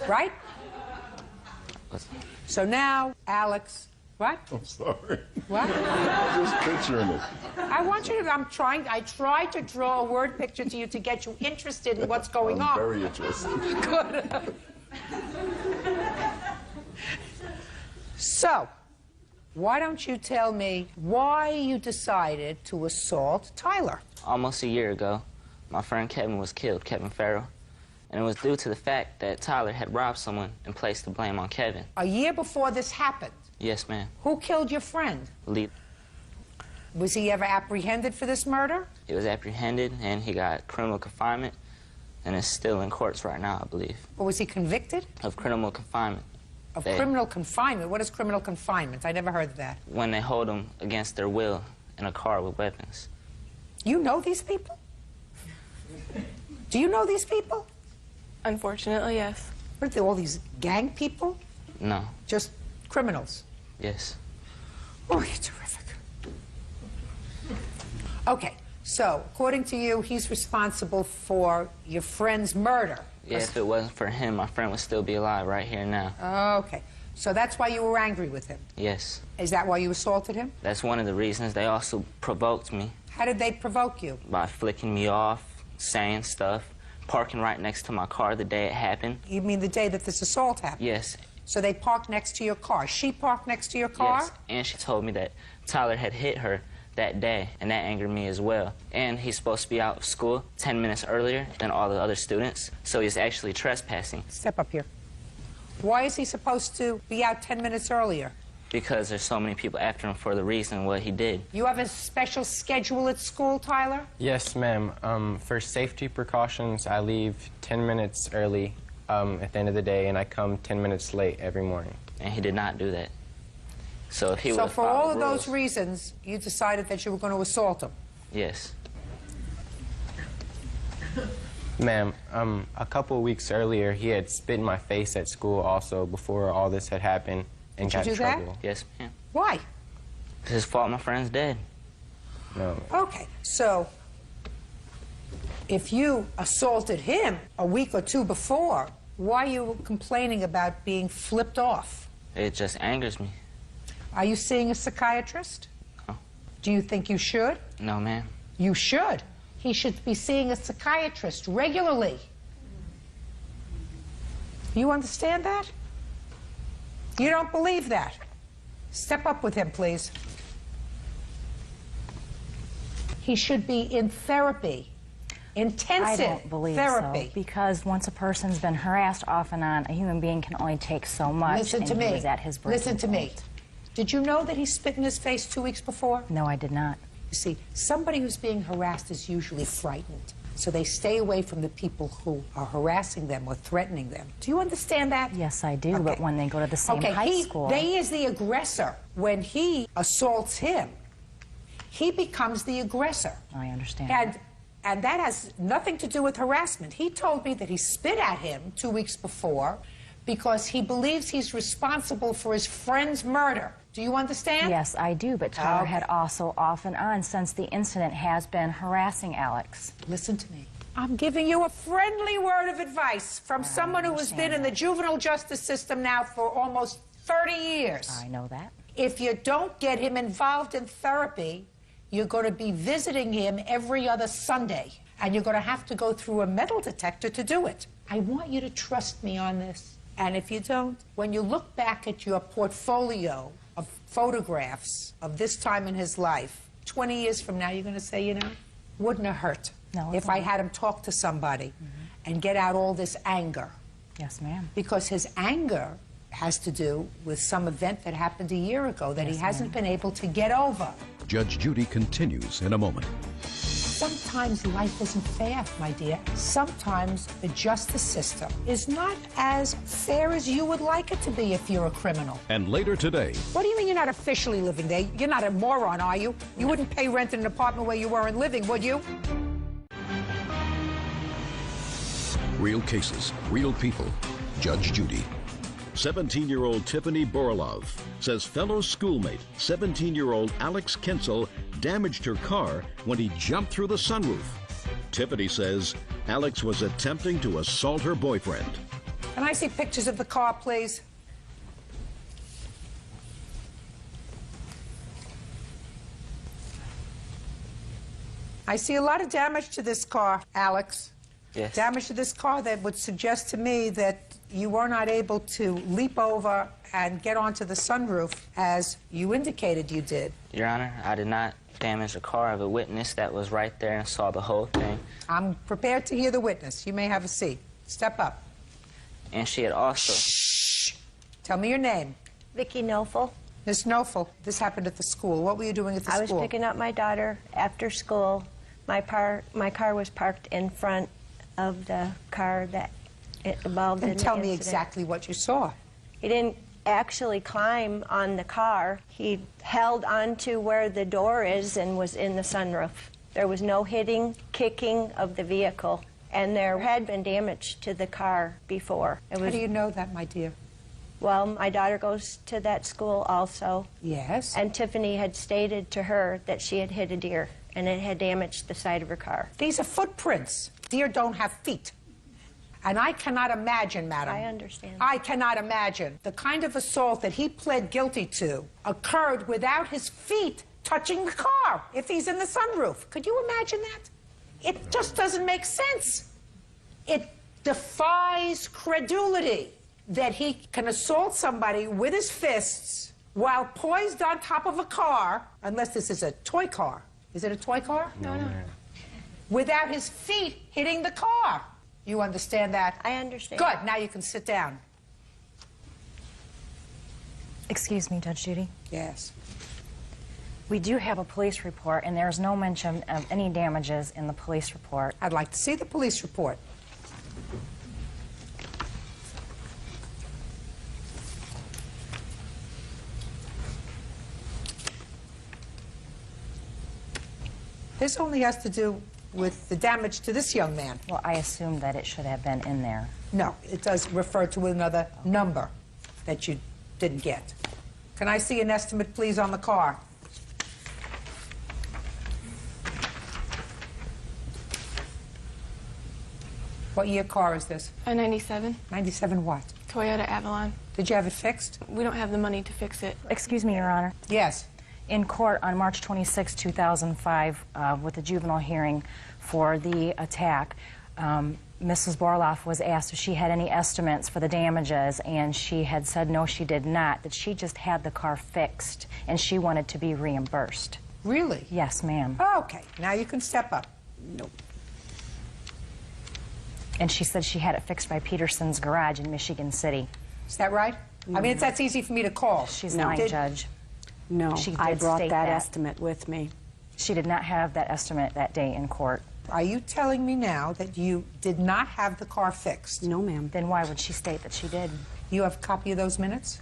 Speaker 3: Right? So now Alex What?
Speaker 2: I'm sorry.
Speaker 3: What?
Speaker 2: I'm just picturing it.
Speaker 3: I want you to, I tried to draw a word picture to you to get you interested in what's going on.
Speaker 2: I'm very interested.
Speaker 3: Good. So, why don't you tell me why you decided to assault Tyler?
Speaker 20: Almost a year ago, my friend Kevin was killed, Kevin Farrell. And it was due to the fact that Tyler had robbed someone and placed the blame on Kevin.
Speaker 3: A year before this happened,
Speaker 20: Yes, ma'am.
Speaker 3: who killed your friend?
Speaker 20: Lee.
Speaker 3: Was he ever apprehended for this murder?
Speaker 20: He was apprehended and he got criminal confinement and is still in courts right now, I believe.
Speaker 3: Or was he convicted?
Speaker 20: Of criminal confinement.
Speaker 3: Of criminal confinement? What is criminal confinement? I never heard of that.
Speaker 20: When they hold them against their will in a car with weapons.
Speaker 3: You know these people? Do you know these people?
Speaker 10: Unfortunately, yes.
Speaker 3: What are they, all these gang people?
Speaker 20: No.
Speaker 3: Just criminals?
Speaker 20: Yes.
Speaker 3: Oh, you're terrific. Okay, so according to you, he's responsible for your friend's murder.
Speaker 20: Yeah, if it wasn't for him, my friend would still be alive right here now.
Speaker 3: Okay, so that's why you were angry with him?
Speaker 20: Yes.
Speaker 3: Is that why you assaulted him?
Speaker 20: That's one of the reasons. They also provoked me.
Speaker 3: How did they provoke you?
Speaker 20: By flicking me off, saying stuff, parking right next to my car the day it happened.
Speaker 3: You mean the day that this assault happened?
Speaker 20: Yes.
Speaker 3: So they parked next to your car. She parked next to your car?
Speaker 20: Yes, and she told me that Tyler had hit her that day, and that angered me as well. And he's supposed to be out of school 10 minutes earlier than all the other students, so he's actually trespassing.
Speaker 3: Step up here. Why is he supposed to be out 10 minutes earlier?
Speaker 20: Because there's so many people after him for the reason what he did.
Speaker 3: You have a special schedule at school, Tyler?
Speaker 11: Yes, ma'am. For safety precautions, I leave 10 minutes early at the end of the day, and I come 10 minutes late every morning.
Speaker 20: And he did not do that. So if he
Speaker 3: So
Speaker 20: would
Speaker 3: for all of those reasons, you decided that you were going to assault him?
Speaker 20: Yes.
Speaker 11: Ma'am, a couple of weeks earlier, he had spit in my face at school also before all this had happened and
Speaker 3: Did you
Speaker 11: got in
Speaker 3: do that?
Speaker 11: trouble.
Speaker 20: Yes, ma'am.
Speaker 3: Why?
Speaker 20: It's his fault my friend's dead.
Speaker 11: No.
Speaker 3: Okay, so if you assaulted him a week or two before, why are you complaining about being flipped off?
Speaker 20: It just angers me.
Speaker 3: Are you seeing a psychiatrist?
Speaker 20: No.
Speaker 3: Do you think you should?
Speaker 20: No, ma'am.
Speaker 3: You should. He should be seeing a psychiatrist regularly. You understand that? You don't believe that? Step up with him, please. He should be in therapy. Intensive
Speaker 22: I don't believe
Speaker 3: therapy.
Speaker 22: so, because once a person's been harassed off and on, a human being can only take so much.
Speaker 3: Listen to
Speaker 22: and
Speaker 3: me.
Speaker 22: He was at his breaking
Speaker 3: Listen to me.
Speaker 22: point.
Speaker 3: Did you know that he spit in his face 2 weeks before?
Speaker 22: No, I did not.
Speaker 3: You see, somebody who's being harassed is usually frightened. So they stay away from the people who are harassing them or threatening them. Do you understand that?
Speaker 22: Yes, I do, but when they go to the same high school...
Speaker 3: He is the aggressor. When he assaults him, he becomes the aggressor.
Speaker 22: I understand.
Speaker 3: And that has nothing to do with harassment. He told me that he spit at him 2 weeks before because he believes he's responsible for his friend's murder. Do you understand?
Speaker 22: Yes, I do, but Tyler had also off and on since the incident has been harassing Alex.
Speaker 3: Listen to me. I'm giving you a friendly word of advice from someone who has been in the juvenile justice system now for almost 30 years.
Speaker 22: I know that.
Speaker 3: If you don't get him involved in therapy, you're going to be visiting him every other Sunday, and you're going to have to go through a metal detector to do it. I want you to trust me on this. And if you don't, when you look back at your portfolio of photographs of this time in his life, 20 years from now, you're going to say, you know, wouldn't have hurt if I had him talk to somebody and get out all this anger.
Speaker 22: Yes, ma'am.
Speaker 3: Because his anger has to do with some event that happened a year ago that he hasn't been able to get over.
Speaker 1: Judge Judy continues in a moment.
Speaker 3: Sometimes life isn't fair, my dear. Sometimes the justice system is not as fair as you would like it to be if you're a criminal.
Speaker 1: And later today,
Speaker 3: What do you mean you're not officially living there? You're not a moron, are you? You wouldn't pay rent in an apartment where you weren't living, would you?
Speaker 1: real cases, real people. Judge Judy. 17-year-old Tiffany Borlov says fellow schoolmate, 17-year-old Alex Kinsel, damaged her car when he jumped through the sunroof. Tiffany says Alex was attempting to assault her boyfriend.
Speaker 3: Can I see pictures of the car, please? I see a lot of damage to this car, Alex.
Speaker 20: Yes.
Speaker 3: Damage to this car that would suggest to me that you were not able to leap over and get onto the sunroof as you indicated you did.
Speaker 20: Your Honor, I did not damage the car. I have a witness that was right there and saw the whole thing.
Speaker 3: I'm prepared to hear the witness. You may have a seat. Step up.
Speaker 20: And she had also...
Speaker 3: Shh. Tell me your name.
Speaker 17: Vicki Nofel.
Speaker 3: Miss Nofel, this happened at the school. What were you doing at the school?
Speaker 17: I was picking up my daughter after school. My car was parked in front of the car that it involved in the
Speaker 3: Tell me
Speaker 17: incident.
Speaker 3: exactly what you saw.
Speaker 17: He didn't actually climb on the car. He held onto where the door is and was in the sunroof. There was no hitting, kicking of the vehicle, and there had been damage to the car before.
Speaker 3: How do you know that, my dear?
Speaker 17: Well, my daughter goes to that school also.
Speaker 3: Yes.
Speaker 17: And Tiffany had stated to her that she had hit a deer, and it had damaged the side of her car.
Speaker 3: These are footprints. Deer don't have feet. And I cannot imagine, madam.
Speaker 17: I understand.
Speaker 3: I cannot imagine the kind of assault that he pled guilty to occurred without his feet touching the car if he's in the sunroof. Could you imagine that? It just doesn't make sense. It defies credulity that he can assault somebody with his fists while poised on top of a car, unless this is a toy car. Is it a toy car?
Speaker 17: No, no.
Speaker 3: Without his feet hitting the car. You understand that?
Speaker 17: I understand.
Speaker 3: Good. Now you can sit down.
Speaker 22: Excuse me, Judge Judy.
Speaker 3: Yes.
Speaker 22: We do have a police report, and there's no mention of any damages in the police report.
Speaker 3: I'd like to see the police report. This only has to do with the damage to this young man.
Speaker 22: Well, I assume that it should have been in there.
Speaker 3: No, it does refer to another number that you didn't get. Can I see an estimate, please, on the car? What year car is this?
Speaker 10: A 97.
Speaker 3: 97 what?
Speaker 10: Toyota Avalon.
Speaker 3: Did you have it fixed?
Speaker 10: We don't have the money to fix it.
Speaker 22: Excuse me, Your Honor.
Speaker 3: Yes.
Speaker 22: In court on March 26, 2005, with a juvenile hearing for the attack, Mrs. Borloff was asked if she had any estimates for the damages, and she had said no, she did not, that she just had the car fixed, and she wanted to be reimbursed.
Speaker 3: Really?
Speaker 22: Yes, ma'am.
Speaker 3: Okay, now you can step up. Nope.
Speaker 22: And she said she had it fixed by Peterson's Garage in Michigan City.
Speaker 3: Is that right? I mean, that's easy for me to call.
Speaker 22: She's lying, Judge.
Speaker 19: No,
Speaker 22: She
Speaker 19: I
Speaker 22: did
Speaker 19: brought
Speaker 22: state
Speaker 19: that
Speaker 22: that.
Speaker 19: estimate with me.
Speaker 22: She did not have that estimate that day in court.
Speaker 3: Are you telling me now that you did not have the car fixed?
Speaker 19: No, ma'am.
Speaker 22: Then why would she state that she did?
Speaker 3: You have a copy of those minutes?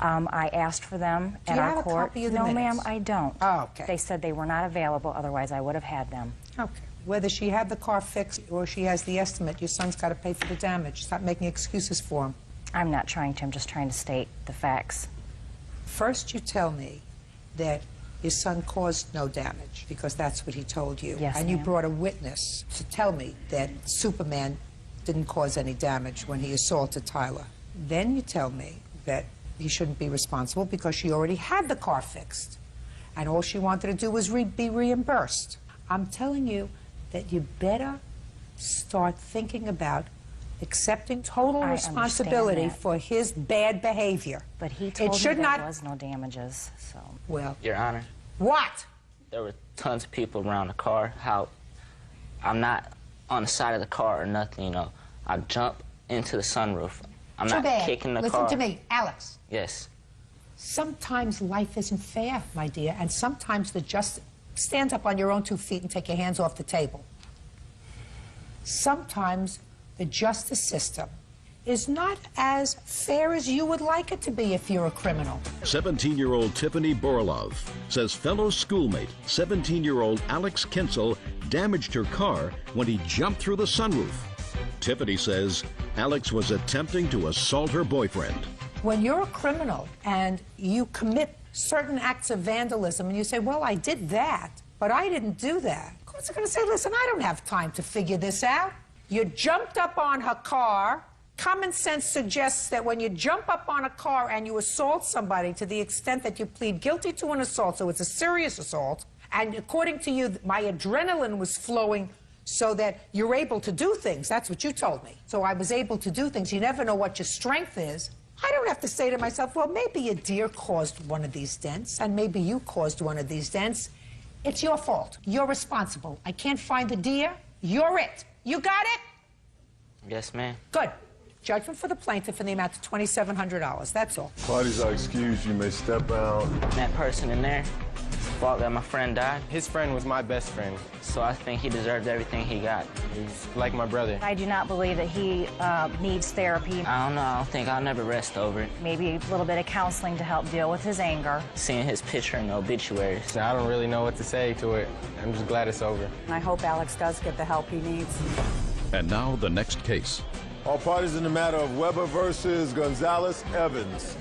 Speaker 22: I asked for them
Speaker 3: Do
Speaker 22: at
Speaker 3: you
Speaker 22: our
Speaker 3: have a
Speaker 22: court.
Speaker 3: copy of the
Speaker 22: No,
Speaker 3: minutes?
Speaker 22: ma'am, I don't.
Speaker 3: Oh, okay.
Speaker 22: They said they were not available, otherwise I would have had them.
Speaker 3: Okay. Whether she had the car fixed or she has the estimate, your son's got to pay for the damage. Stop making excuses for him.
Speaker 22: I'm not trying to, I'm just trying to state the facts.
Speaker 3: First, you tell me that your son caused no damage, because that's what he told you.
Speaker 22: Yes,
Speaker 3: and you
Speaker 22: ma'am.
Speaker 3: brought a witness to tell me that Superman didn't cause any damage when he assaulted Tyler. Then you tell me that he shouldn't be responsible because she already had the car fixed, and all she wanted to do was be reimbursed. I'm telling you that you better start thinking about accepting total
Speaker 22: I
Speaker 3: responsibility
Speaker 22: understand that.
Speaker 3: for his bad behavior.
Speaker 22: But he told me
Speaker 3: should
Speaker 22: there
Speaker 3: not.
Speaker 22: was no damages, so.
Speaker 3: Well,
Speaker 20: Your Honor,
Speaker 3: what?
Speaker 20: there were tons of people around the car. How I'm not on the side of the car or nothing, you know. I jump into the sunroof. I'm
Speaker 3: Too
Speaker 20: not
Speaker 3: bad.
Speaker 20: kicking the
Speaker 3: Listen
Speaker 20: car.
Speaker 3: to me, Alex.
Speaker 20: Yes.
Speaker 3: Sometimes life isn't fair, my dear, and sometimes the justice... Stand up on your own 2 feet and take your hands off the table. Sometimes the justice system is not as fair as you would like it to be if you're a criminal.
Speaker 1: 17-year-old Tiffany Borlov says fellow schoolmate, 17-year-old Alex Kinsel, damaged her car when he jumped through the sunroof. Tiffany says Alex was attempting to assault her boyfriend.
Speaker 3: When you're a criminal and you commit certain acts of vandalism and you say, well, I did that, but I didn't do that. Courts are going to say, listen, I don't have time to figure this out. You jumped up on her car. Common sense suggests that when you jump up on a car and you assault somebody to the extent that you plead guilty to an assault, so it's a serious assault, And according to you, my adrenaline was flowing so that you're able to do things. That's what you told me. So I was able to do things. You never know what your strength is. I don't have to say to myself, well, maybe a deer caused one of these dents, and maybe you caused one of these dents. It's your fault. You're responsible. I can't find the deer. You're it. You got it?
Speaker 20: Yes, ma'am.
Speaker 3: Good. Judgment for the plaintiff in the amount of $2,700. That's all.
Speaker 2: Parties are excused. You may step out.
Speaker 20: That person in there thought that my friend died.
Speaker 11: His friend was my best friend.
Speaker 20: So I think he deserved everything he got.
Speaker 11: He's like my brother.
Speaker 22: I do not believe that he needs therapy.
Speaker 20: I don't know. I don't think I'll never rest over it.
Speaker 22: Maybe a little bit of counseling to help deal with his anger.
Speaker 20: Seeing his picture in the obituaries.
Speaker 11: I don't really know what to say to it. I'm just glad it's over.
Speaker 19: And I hope Alex does get the help he needs.
Speaker 1: And now the next case.
Speaker 2: All parties in the matter of Weber versus Gonzalez Evans.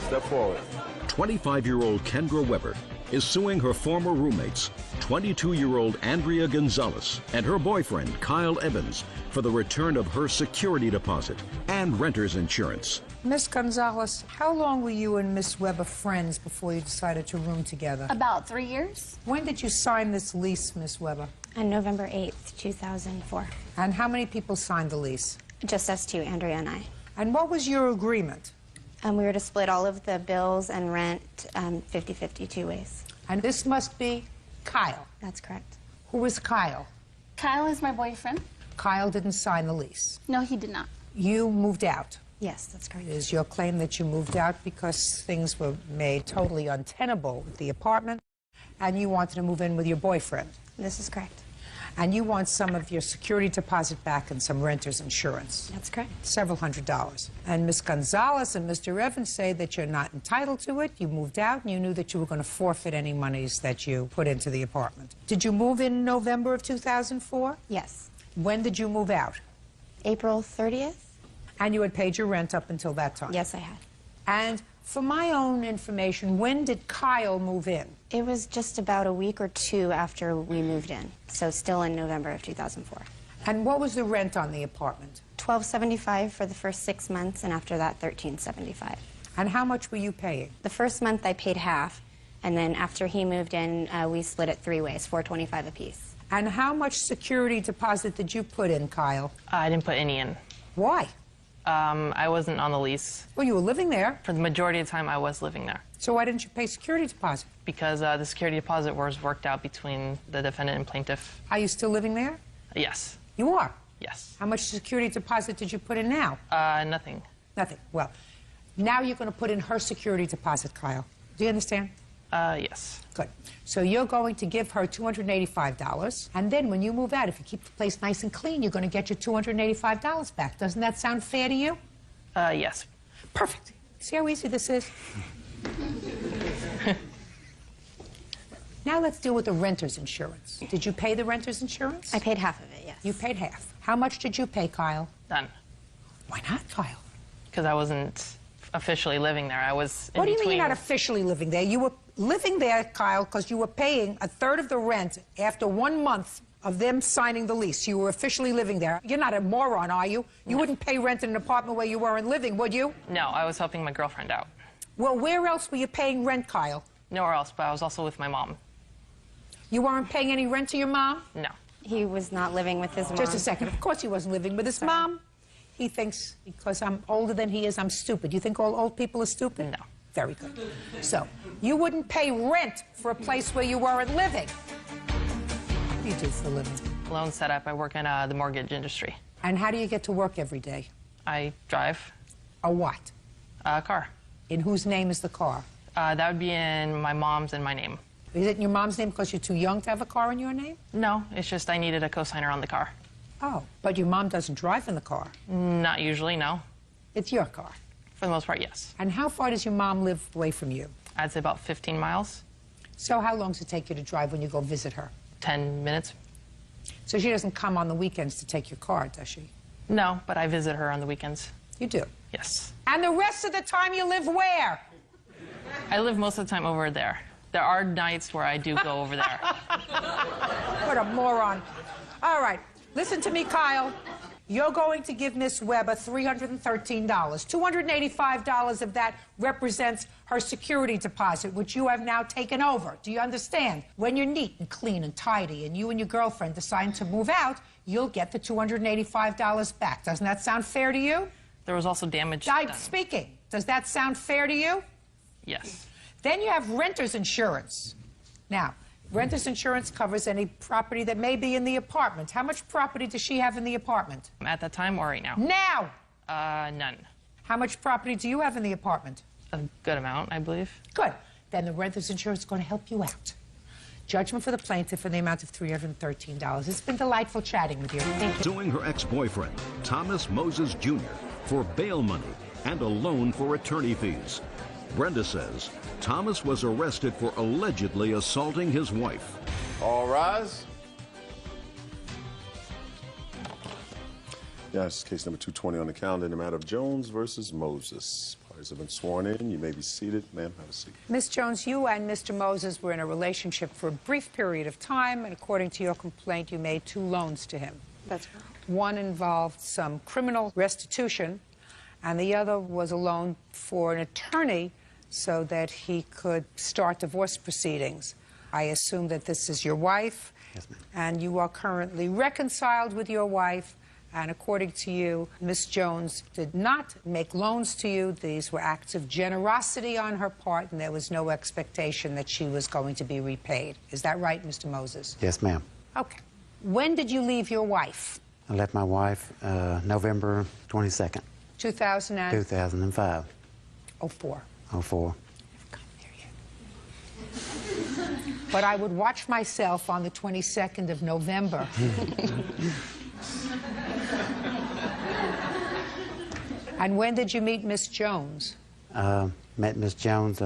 Speaker 2: Step forward.
Speaker 1: 25-year-old Kendra Weber is suing her former roommates, 22-year-old Andrea Gonzalez and her boyfriend, Kyle Evans, for the return of her security deposit and renter's insurance.
Speaker 3: Miss Gonzalez, how long were you and Miss Weber friends before you decided to room together?
Speaker 5: About 3 years.
Speaker 3: When did you sign this lease, Miss Weber?
Speaker 5: On November 8th, 2004.
Speaker 3: And how many people signed the lease?
Speaker 5: Just us two, Andrea and I.
Speaker 3: And what was your agreement?
Speaker 5: We were to split all of the bills and rent 50-50 two ways.
Speaker 3: And this must be Kyle.
Speaker 5: That's correct.
Speaker 3: Who is Kyle?
Speaker 5: Kyle is my boyfriend.
Speaker 3: Kyle didn't sign the lease.
Speaker 5: No, he did not.
Speaker 3: You moved out.
Speaker 5: Yes, that's correct.
Speaker 3: It is your claim that you moved out because things were made totally untenable with the apartment, and you wanted to move in with your boyfriend.
Speaker 5: This is correct.
Speaker 3: And you want some of your security deposit back and some renter's insurance.
Speaker 5: That's correct.
Speaker 3: Several $100s. And Miss Gonzalez and Mr. Evans say that you're not entitled to it. You moved out and you knew that you were going to forfeit any monies that you put into the apartment. Did you move in November of 2004?
Speaker 5: Yes.
Speaker 3: When did you move out?
Speaker 5: April 30th.
Speaker 3: And you had paid your rent up until that time?
Speaker 5: Yes, I had.
Speaker 3: And for my own information, when did Kyle move in?
Speaker 5: It was just about a week or two after we moved in, so still in November of 2004.
Speaker 3: And what was the rent on the apartment?
Speaker 5: $12.75 for the first 6 months, and after that, $13.75.
Speaker 3: And how much were you paying?
Speaker 5: The first month I paid half, and then after he moved in, we split it three ways, $4.25 apiece.
Speaker 3: And how much security deposit did you put in, Kyle?
Speaker 21: I didn't put any in.
Speaker 3: Why?
Speaker 21: I wasn't on the lease.
Speaker 3: Well, you were living there.
Speaker 21: For the majority of the time, I was living there.
Speaker 3: So why didn't you pay security deposit?
Speaker 21: Because the security deposit was worked out between the defendant and plaintiff.
Speaker 3: Are you still living there?
Speaker 21: Yes.
Speaker 3: You are?
Speaker 21: Yes.
Speaker 3: How much security deposit did you put in now?
Speaker 21: Nothing.
Speaker 3: Nothing. Well, now you're going to put in her security deposit, Kyle. Do you understand?
Speaker 21: Yes.
Speaker 3: Good. So you're going to give her $285, and then when you move out, if you keep the place nice and clean, you're going to get your $285 back. Doesn't that sound fair to you?
Speaker 21: Yes.
Speaker 3: Perfect. See how easy this is? Now let's deal with the renter's insurance. Did you pay the renter's insurance?
Speaker 5: I paid half of it, yes.
Speaker 3: You paid half. How much did you pay, Kyle?
Speaker 21: None.
Speaker 3: Why not, Kyle?
Speaker 21: Because I wasn't officially living there. I was in
Speaker 3: What do you mean
Speaker 21: between.
Speaker 3: you're not officially living there? You were living there, Kyle, because you were paying a third of the rent after 1 month of them signing the lease. You were officially living there. You're not a moron, are you? You wouldn't pay rent in an apartment where you weren't living, would you?
Speaker 21: No, I was helping my girlfriend out.
Speaker 3: Well, where else were you paying rent, Kyle?
Speaker 21: Nowhere else, but I was also with my mom.
Speaker 3: You weren't paying any rent to your mom?
Speaker 21: No.
Speaker 5: He was not living with his mom.
Speaker 3: Just a second. Of course he wasn't living with his mom. He thinks because I'm older than he is, I'm stupid. You think all old people are stupid?
Speaker 21: No.
Speaker 3: Very good. So, you wouldn't pay rent for a place where you weren't living. What do you do for a living?
Speaker 21: Loan setup. I work in the mortgage industry.
Speaker 3: And how do you get to work every day?
Speaker 21: I drive.
Speaker 3: A what?
Speaker 21: A car.
Speaker 3: In whose name is the car?
Speaker 21: That would be in my mom's and my name.
Speaker 3: Is it in your mom's name because you're too young to have a car in your name?
Speaker 21: No, it's just I needed a cosigner on the car.
Speaker 3: Oh, but your mom doesn't drive in the car.
Speaker 21: Not usually, no.
Speaker 3: It's your car.
Speaker 21: For the most part, yes.
Speaker 3: And how far does your mom live away from you?
Speaker 21: I'd say about 15 miles.
Speaker 3: So how long does it take you to drive when you go visit her?
Speaker 21: 10 minutes.
Speaker 3: So she doesn't come on the weekends to take your car, does she?
Speaker 21: No, but I visit her on the weekends.
Speaker 3: You do?
Speaker 21: Yes.
Speaker 3: And the rest of the time you live where?
Speaker 21: I live most of the time over there. There are nights where I do go over there.
Speaker 3: What a moron. All right. Listen to me, Kyle. You're going to give Miss Weber $313. $285 of that represents her security deposit, which you have now taken over. Do you understand? When you're neat and clean and tidy and you and your girlfriend decide to move out, you'll get the $285 back. Doesn't that sound fair to you?
Speaker 21: There was also damage done.
Speaker 3: Speaking. Does that sound fair to you?
Speaker 21: Yes.
Speaker 3: Then you have renter's insurance. Now, renter's insurance covers any property that may be in the apartment. How much property does she have in the apartment?
Speaker 21: At that time or right now?
Speaker 3: Now!
Speaker 21: None.
Speaker 3: How much property do you have in the apartment?
Speaker 21: A good amount, I believe.
Speaker 3: Good. Then the renter's insurance is going to help you out. Judgment for the plaintiff in the amount of $313. It's been delightful chatting with you. Thank you.
Speaker 1: Suing her ex-boyfriend, Thomas Moses Jr., for bail money and a loan for attorney fees. Brenda says Thomas was arrested for allegedly assaulting his wife.
Speaker 2: All rise. Yeah, this is case number 220 on the calendar in the matter of Jones versus Moses. Parties have been sworn in. You may be seated. Ma'am, have a seat.
Speaker 3: Miss Jones, you and Mr. Moses were in a relationship for a brief period of time, and according to your complaint, you made 2 loans to him.
Speaker 6: That's right.
Speaker 3: One involved some criminal restitution, and the other was a loan for an attorney so that he could start divorce proceedings. I assume that this is your wife.
Speaker 7: Yes, ma'am.
Speaker 3: And you are currently reconciled with your wife, and according to you, Miss Jones did not make loans to you. These were acts of generosity on her part, and there was no expectation that she was going to be repaid. Is that right, Mr. Moses?
Speaker 7: Yes, ma'am.
Speaker 3: Okay. When did you leave your wife?
Speaker 7: I left my wife November 22nd, 2005.
Speaker 3: 04.
Speaker 7: 04.
Speaker 3: But I would watch myself on the 22nd of November. And when did you meet Miss Jones?
Speaker 7: Met Miss Jones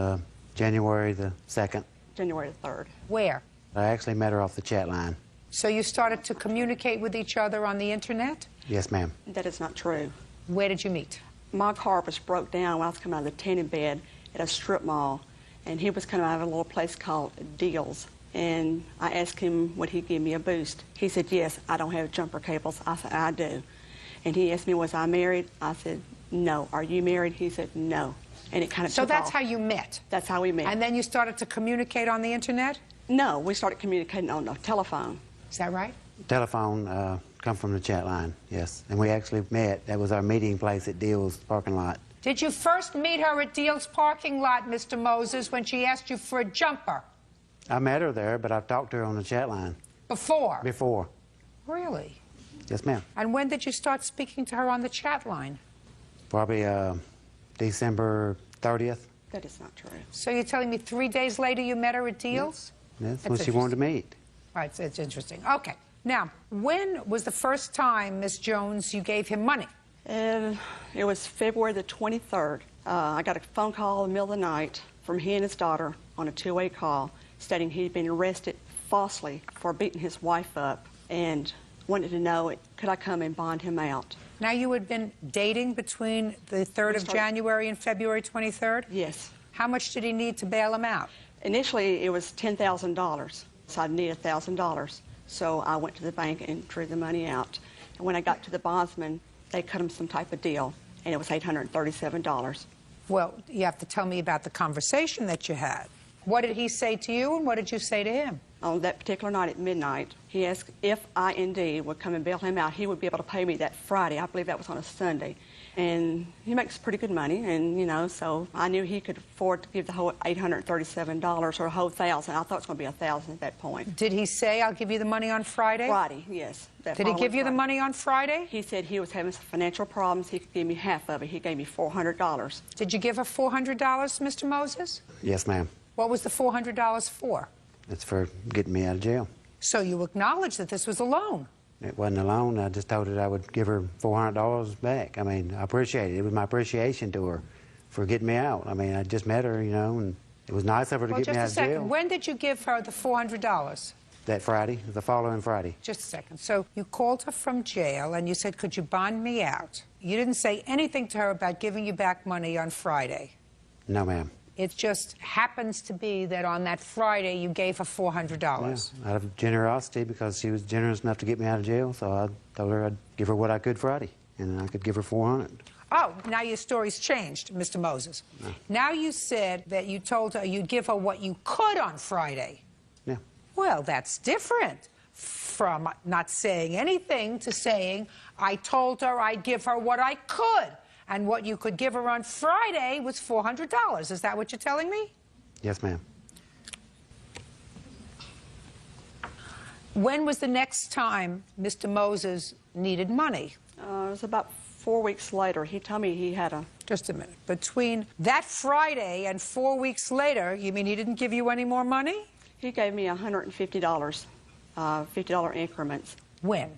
Speaker 7: January the 2nd.
Speaker 6: January the 3rd.
Speaker 3: Where?
Speaker 7: I actually met her off the chat line.
Speaker 3: So you started to communicate with each other on the internet?
Speaker 7: Yes, ma'am.
Speaker 6: That is not true.
Speaker 3: Where did you meet?
Speaker 6: My car was broke down when I was coming out of the tanning bed at a strip mall, and he was coming out of a little place called Deals. And I asked him would he give me a boost. He said, yes, I don't have jumper cables. I said, I do. And he asked me, was I married? I said, no. Are you married? He said, no. And it kind of
Speaker 3: So that's how you met?
Speaker 6: That's how we met.
Speaker 3: And then you started to communicate on the internet?
Speaker 6: No, we started communicating on the telephone.
Speaker 3: Is that right?
Speaker 7: Telephone come from the chat line, yes. And we actually met. That was our meeting place at Deals parking lot.
Speaker 3: Did you first meet her at Deals parking lot, Mr. Moses, when she asked you for a jumper?
Speaker 7: I met her there, but I've talked to her on the chat line.
Speaker 3: Before?
Speaker 7: Before.
Speaker 3: Really?
Speaker 7: Yes, ma'am.
Speaker 3: And when did you start speaking to her on the chat line?
Speaker 7: Probably December 30th.
Speaker 6: That is not true.
Speaker 3: So you're telling me 3 days later you met her at Deals?
Speaker 7: Yes, that's when she wanted to meet.
Speaker 3: Right, so it's interesting. Okay. Now, when was the first time, Miss Jones, you gave him money?
Speaker 6: It was February the 23rd. I got a phone call in the middle of the night from he and his daughter on a two-way call stating he'd been arrested falsely for beating his wife up and wanted to know, could I come and bond him out?
Speaker 3: Now, you had been dating between the 3rd of January and February 23rd?
Speaker 6: Yes.
Speaker 3: How much did he need to bail him out?
Speaker 6: Initially, it was $10,000, so I'd need $1,000. So I went to the bank and drew the money out. And when I got to the bondsman, they cut him some type of deal, and it was $837.
Speaker 3: Well, you have to tell me about the conversation that you had. What did he say to you, and what did you say to him?
Speaker 6: On that particular night at midnight, he asked if I indeed would come and bail him out. He would be able to pay me that Friday. I believe that was on a Sunday. And he makes pretty good money, and, you know, so I knew he could afford to give the whole $837 or a whole $1,000. I thought it was going to be $1,000 at that point.
Speaker 3: Did he say, I'll give you the money on Friday?
Speaker 6: Friday, yes.
Speaker 3: Did he give you the money on Friday?
Speaker 6: He said he was having some financial problems. He could give me half of it. He gave me $400.
Speaker 3: Did you give her $400, Mr. Moses?
Speaker 7: Yes, ma'am.
Speaker 3: What was the $400 for?
Speaker 7: It's for getting me out of jail.
Speaker 3: So you acknowledge that this was a loan?
Speaker 7: It wasn't a loan. I just told her I would give her $400 back. I mean, I appreciate it. It was my appreciation to her for getting me out. I mean, I just met her, you know, and it was nice of her to get me out of jail.
Speaker 3: Just a second. When did you give her the $400?
Speaker 7: That Friday, the following Friday.
Speaker 3: Just a second. So you called her from jail and you said, could you bond me out? You didn't say anything to her about giving you back money on Friday.
Speaker 7: No, ma'am.
Speaker 3: It just happens to be that on that Friday you gave her $400.
Speaker 7: Yeah, out of generosity, because she was generous enough to get me out of jail, so I told her I'd give her what I could Friday, and I could give her $400.
Speaker 3: Oh, now your story's changed, Mr. Moses.
Speaker 7: No.
Speaker 3: Now you said that you told her you'd give her what you could on Friday.
Speaker 7: Yeah.
Speaker 3: Well, that's different from not saying anything to saying, I told her I'd give her what I could, and what you could give her on Friday was $400. Is that what you're telling me?
Speaker 7: Yes, ma'am.
Speaker 3: When was the next time Mr. Moses needed money?
Speaker 4: It was about 4 weeks later. He told me he had a...
Speaker 3: Just a minute. Between that Friday and 4 weeks later, you mean he didn't give you any more money?
Speaker 4: He gave me $150, $50 increments.
Speaker 3: When?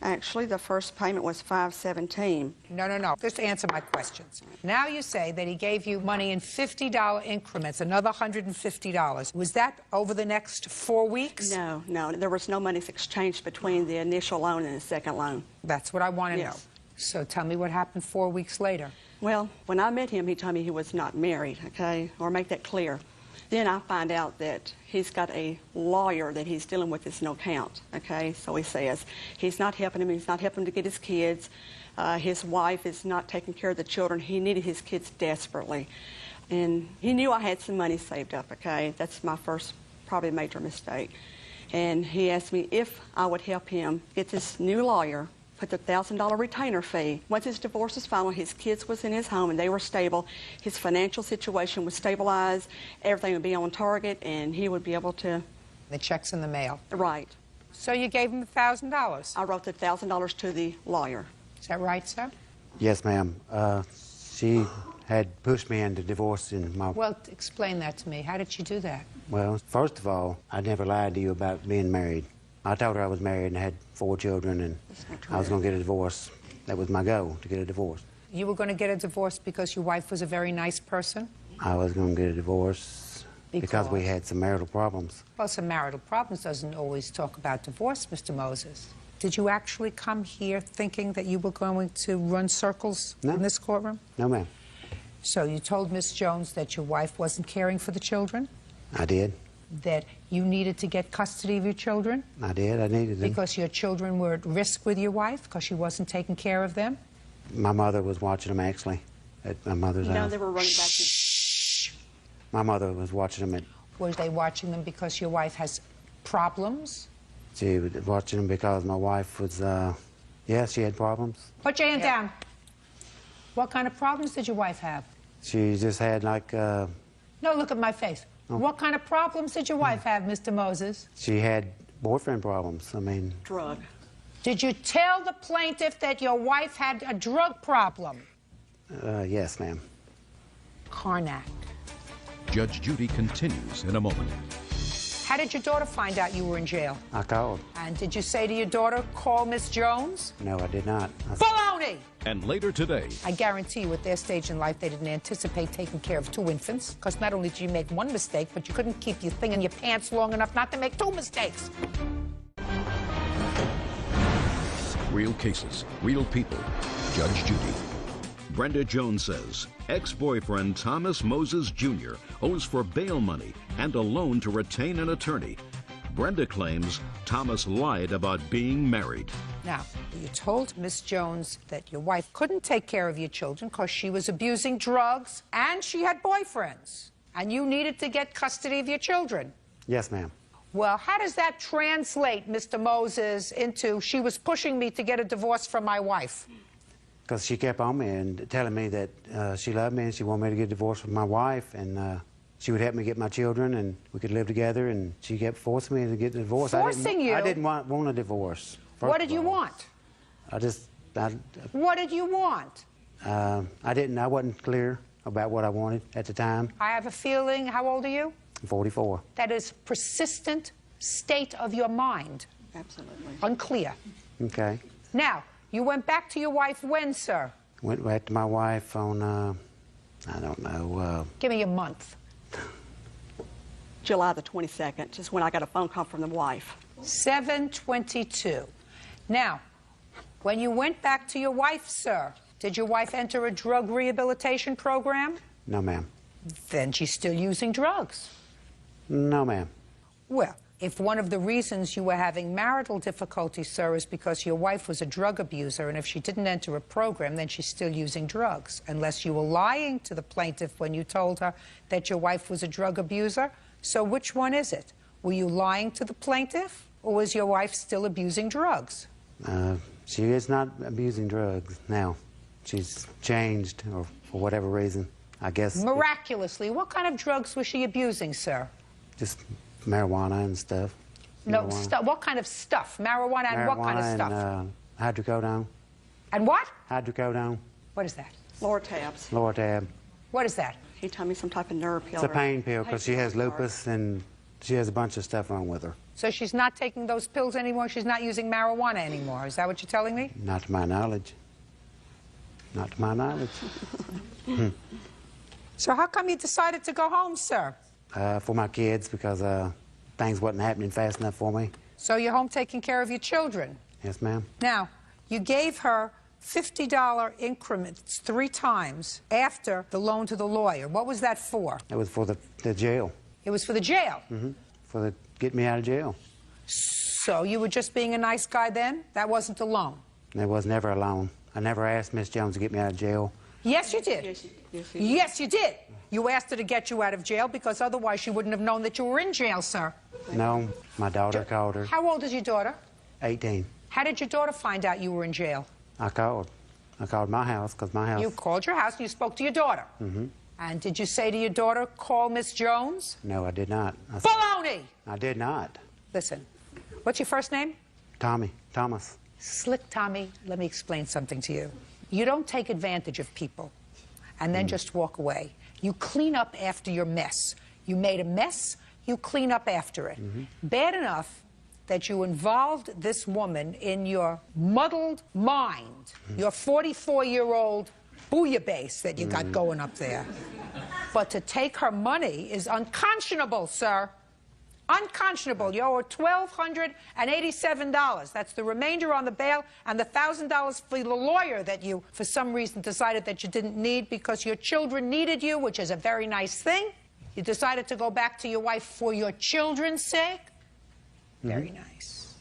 Speaker 4: Actually, the first payment was $517.
Speaker 3: No. Just answer my questions. Now you say that he gave you money in $50 increments, another $150. Was that over the next 4 weeks?
Speaker 4: No. There was no money exchanged between the initial loan and the second loan.
Speaker 3: That's what I want to know.
Speaker 4: Yes.
Speaker 3: So tell me what happened 4 weeks later.
Speaker 4: Well, when I met him, he told me he was not married, okay? Or make that clear. Then I find out that he's got a lawyer that he's dealing with that's no count, okay? So he says he's not helping him. He's not helping him to get his kids. His wife is not taking care of the children. He needed his kids desperately. And he knew I had some money saved up, okay? That's my first probably major mistake. And he asked me if I would help him get this new lawyer, put the $1,000 retainer fee. Once his divorce was final, his kids was in his home and they were stable. His financial situation was stabilized. Everything would be on target and he would be able to...
Speaker 3: The check's in the mail.
Speaker 4: Right.
Speaker 3: So you gave him $1,000?
Speaker 4: I wrote the $1,000 to the lawyer.
Speaker 3: Is that right, sir?
Speaker 7: Yes, ma'am. She had pushed me into divorce in my...
Speaker 3: Well, explain that to me. How did she do that?
Speaker 7: Well, first of all, I never lied to you about being married. I told her I was married and I had 4 children and I was going to get a divorce. That was my goal, to get a divorce.
Speaker 3: You were going to get a divorce because your wife was a very nice person?
Speaker 7: I was going to get a divorce because we had some marital problems.
Speaker 3: Well, some marital problems doesn't always talk about divorce, Mr. Moses. Did you actually come here thinking that you were going to run circles in this courtroom?
Speaker 7: No, ma'am.
Speaker 3: So you told Miss Jones that your wife wasn't caring for the children?
Speaker 7: I did.
Speaker 3: That you needed to get custody of your children?
Speaker 7: I did. I needed them.
Speaker 3: Because your children were at risk with your wife because she wasn't taking care of them?
Speaker 7: My mother was watching them, actually, at my mother's house.
Speaker 4: No, they were running back.
Speaker 7: My mother was watching them.
Speaker 3: Were they watching them because your wife has problems?
Speaker 7: She was watching them because my wife was, yeah, she had problems.
Speaker 3: Put your hand down. What kind of problems did your wife have?
Speaker 7: She just had, like...
Speaker 3: No, look at my face. Oh. What kind of problems did your wife have, Mr. Moses?
Speaker 7: She had boyfriend problems. I mean...
Speaker 4: Drug.
Speaker 3: Did you tell the plaintiff that your wife had a drug problem?
Speaker 7: Yes, ma'am.
Speaker 3: Karnak.
Speaker 1: Judge Judy continues in a moment.
Speaker 3: How did your daughter find out you were in jail?
Speaker 7: I called.
Speaker 3: And did you say to your daughter, call Miss Jones?
Speaker 7: No, I did not.
Speaker 3: Baloney!
Speaker 1: And later today...
Speaker 3: I guarantee you, at their stage in life, they didn't anticipate taking care of 2 infants. Because not only did you make 1 mistake, but you couldn't keep your thing in your pants long enough not to make 2 mistakes.
Speaker 1: Real cases, real people. Judge Judy. Brenda Jones says ex-boyfriend Thomas Moses Jr. owes for bail money and a loan to retain an attorney. Brenda claims Thomas lied about being married.
Speaker 3: Now, you told Miss Jones that your wife couldn't take care of your children because she was abusing drugs and she had boyfriends, and you needed to get custody of your children.
Speaker 7: Yes, ma'am.
Speaker 3: Well, how does that translate, Mr. Moses, into she was pushing me to get a divorce from my wife?
Speaker 7: Because she kept on me and telling me that she loved me and she wanted me to get divorced from my wife, and she would help me get my children and we could live together, and she kept forcing me to get a divorce.
Speaker 3: Forcing you?
Speaker 7: I didn't want a divorce.
Speaker 3: What did you want? What did you want?
Speaker 7: I wasn't clear about what I wanted at the time.
Speaker 3: I have a feeling, how old are you?
Speaker 7: I'm 44.
Speaker 3: That is persistent state of your mind.
Speaker 4: Absolutely.
Speaker 3: Unclear.
Speaker 7: Okay.
Speaker 3: Now, you went back to your wife when, sir?
Speaker 7: Went back to my wife on, I don't know.
Speaker 3: Give me a month.
Speaker 4: July the 22nd, just when I got a phone call from the wife.
Speaker 3: 7/22. Now, when you went back to your wife, sir, did your wife enter a drug rehabilitation program?
Speaker 7: No, ma'am.
Speaker 3: Then she's still using drugs.
Speaker 7: No, ma'am.
Speaker 3: Well, if one of the reasons you were having marital difficulties, sir, is because your wife was a drug abuser, and if she didn't enter a program, then she's still using drugs, unless you were lying to the plaintiff when you told her that your wife was a drug abuser. So which one is it? Were you lying to the plaintiff, or was your wife still abusing drugs?
Speaker 7: She is not abusing drugs now. She's changed, or for whatever reason, I guess.
Speaker 3: Miraculously. What kind of drugs was she abusing, sir?
Speaker 7: Just marijuana and stuff.
Speaker 3: No,
Speaker 7: Marijuana.
Speaker 3: what kind of stuff? Marijuana and what kind of stuff?
Speaker 7: And, hydrocodone.
Speaker 3: And what?
Speaker 7: Hydrocodone.
Speaker 3: What is that?
Speaker 4: Lortabs.
Speaker 7: Lortab.
Speaker 3: What is that?
Speaker 4: He told me some type of nerve pill.
Speaker 7: It's a pain pill because she has lupus and she has a bunch of stuff wrong with her.
Speaker 3: So she's not taking those pills anymore? She's not using marijuana anymore? Is that what you're telling me?
Speaker 7: Not to my knowledge. Not to my knowledge.
Speaker 3: So how come you decided to go home, sir?
Speaker 7: For my kids, because things wasn't happening fast enough for me.
Speaker 3: So you're home taking care of your children?
Speaker 7: Yes, ma'am.
Speaker 3: Now, you gave her $50 increments 3 times after the loan to the lawyer. What was that for?
Speaker 7: It was for the jail.
Speaker 3: It was for the jail?
Speaker 7: For get me out of jail.
Speaker 3: So you were just being a nice guy then? That wasn't a loan?
Speaker 7: There was never a loan. I never asked Miss Jones to get me out of jail.
Speaker 3: Yes, you did. Yes, you did. You asked her to get you out of jail because otherwise she wouldn't have known that you were in jail, sir.
Speaker 7: No, my daughter called her.
Speaker 3: How old is your daughter?
Speaker 7: 18.
Speaker 3: How did your daughter find out you were in jail?
Speaker 7: I called. I called my house because my house.
Speaker 3: You called your house and you spoke to your daughter. And did you say to your daughter, call Miss Jones?
Speaker 7: No, I did not.
Speaker 3: Baloney!
Speaker 7: I did not.
Speaker 3: Listen, what's your first name?
Speaker 7: Tommy. Thomas.
Speaker 3: Slick Tommy, let me explain something to you. You don't take advantage of people and then just walk away. You clean up after your mess. You made a mess, you clean up after it. Bad enough that you involved this woman in your muddled mind, your 44-year-old bouillabaisse that you got going up there. But to take her money is unconscionable, sir. Unconscionable. You owe her $1,287. That's the remainder on the bail and the $1,000 for the lawyer that you, for some reason, decided that you didn't need because your children needed you, which is a very nice thing. You decided to go back to your wife for your children's sake. Very nice.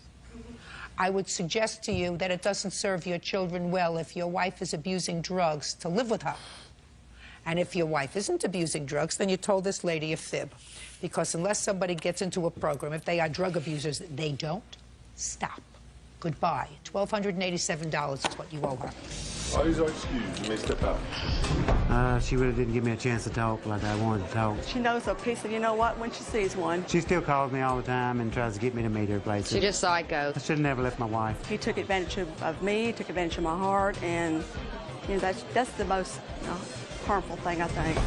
Speaker 3: I would suggest to you that it doesn't serve your children well if your wife is abusing drugs to live with her. And if your wife isn't abusing drugs, then you told this lady a fib. Because unless somebody gets into a program, if they are drug abusers, they don't stop. Goodbye. $1,287 is what you owe her.
Speaker 2: Parties are excused. You may step out.
Speaker 7: She really didn't give me a chance to talk like I wanted to talk.
Speaker 4: She knows a piece of you know what when she sees one.
Speaker 7: She still calls me all the time and tries to get me to meet her places.
Speaker 4: She just saw it go.
Speaker 7: I should have never left my wife.
Speaker 4: He took advantage of me, took advantage of my heart, and you know that's the most harmful thing, I think.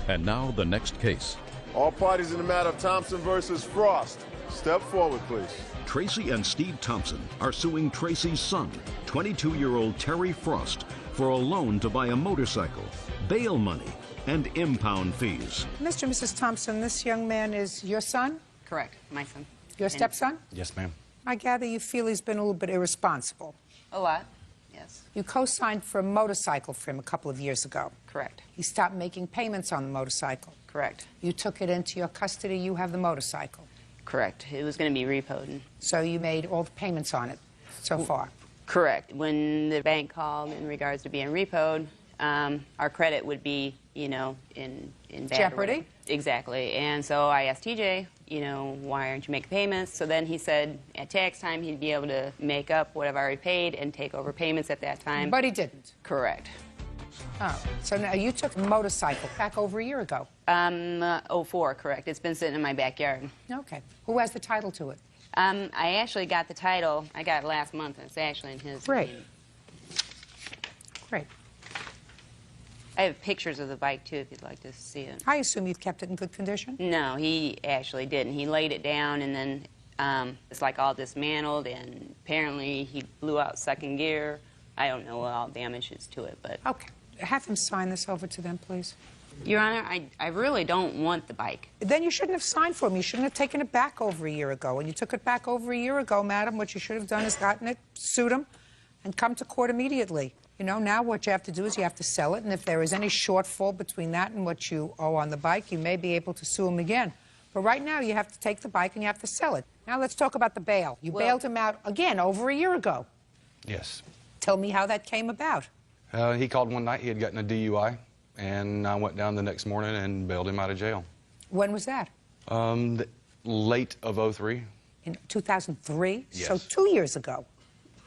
Speaker 1: And now the next case.
Speaker 2: All parties in the matter of Thompson versus Frost. Step forward, please.
Speaker 1: Tracy and Steve Thompson are suing Tracy's son, 22-year-old Terry Frost, for a loan to buy a motorcycle, bail money, and impound fees.
Speaker 3: Mr. and Mrs. Thompson, this young man is your son?
Speaker 8: Correct, my son.
Speaker 3: Your stepson?
Speaker 8: Yes, ma'am.
Speaker 3: I gather you feel he's been a little bit irresponsible.
Speaker 8: A lot, yes.
Speaker 3: You co-signed for a motorcycle for him a couple of years ago.
Speaker 8: Correct.
Speaker 3: He stopped making payments on the motorcycle.
Speaker 8: Correct.
Speaker 3: You took it into your custody. You have the motorcycle.
Speaker 8: Correct. It was going to be repoed.
Speaker 3: So you made all the payments on it so far?
Speaker 8: Correct. When the bank called in regards to being repoed, our credit would be, you know, in bad
Speaker 3: jeopardy?
Speaker 8: order. Exactly. And so I asked TJ, you know, why aren't you making payments? So then he said at tax time he'd be able to make up what I've already paid and take over payments at that time.
Speaker 3: But he didn't?
Speaker 8: Correct.
Speaker 3: Oh, so now you took a motorcycle back over a year ago?
Speaker 8: 04, correct. It's been sitting in my backyard.
Speaker 3: Okay. Who has the title to it?
Speaker 8: I actually got the title. I got it last month, and it's actually in his
Speaker 3: Great.
Speaker 8: name.
Speaker 3: Great.
Speaker 8: I have pictures of the bike, too, if you'd like to see it.
Speaker 3: I assume you've kept it in good condition?
Speaker 8: No, he actually didn't. He laid it down, and then it's like all dismantled, and apparently he blew out second gear. I don't know what all damage is to it, but...
Speaker 3: Okay. Have him sign this over to them, please.
Speaker 8: Your Honor, I really don't want the bike.
Speaker 3: Then you shouldn't have signed for him. You shouldn't have taken it back over a year ago. And you took it back over a year ago, madam. What you should have done is gotten it, sued him, and come to court immediately. You know, now what you have to do is you have to sell it, and if there is any shortfall between that and what you owe on the bike, you may be able to sue him again. But right now, you have to take the bike and you have to sell it. Now let's talk about the bail. You bailed him out again over a year ago.
Speaker 13: Yes.
Speaker 3: Tell me how that came about.
Speaker 13: He called one night. He had gotten a DUI, and I went down the next morning and bailed him out of jail.
Speaker 3: When was that?
Speaker 13: Late of '03.
Speaker 3: In 2003?
Speaker 13: Yes.
Speaker 3: So 2 years ago.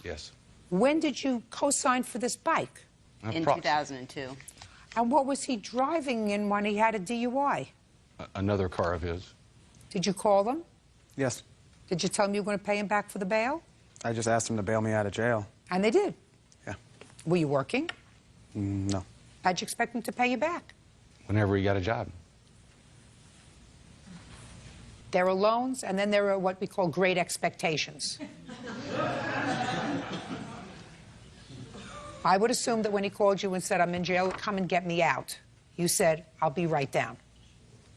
Speaker 13: Yes.
Speaker 3: When did you co-sign for this bike?
Speaker 8: In 2002.
Speaker 3: And what was he driving in when he had a DUI?
Speaker 13: Another car of his.
Speaker 3: Did you call them?
Speaker 16: Yes.
Speaker 3: Did you tell them you were going to pay him back for the bail?
Speaker 16: I just asked them to bail me out of jail.
Speaker 3: And they did?
Speaker 16: Yeah.
Speaker 3: Were you working?
Speaker 13: No.
Speaker 3: How'd you expect them to pay you back?
Speaker 13: Whenever he got a job.
Speaker 3: There are loans, and then there are what we call great expectations. I would assume that when he called you and said, I'm in jail, come and get me out, you said, I'll be right down.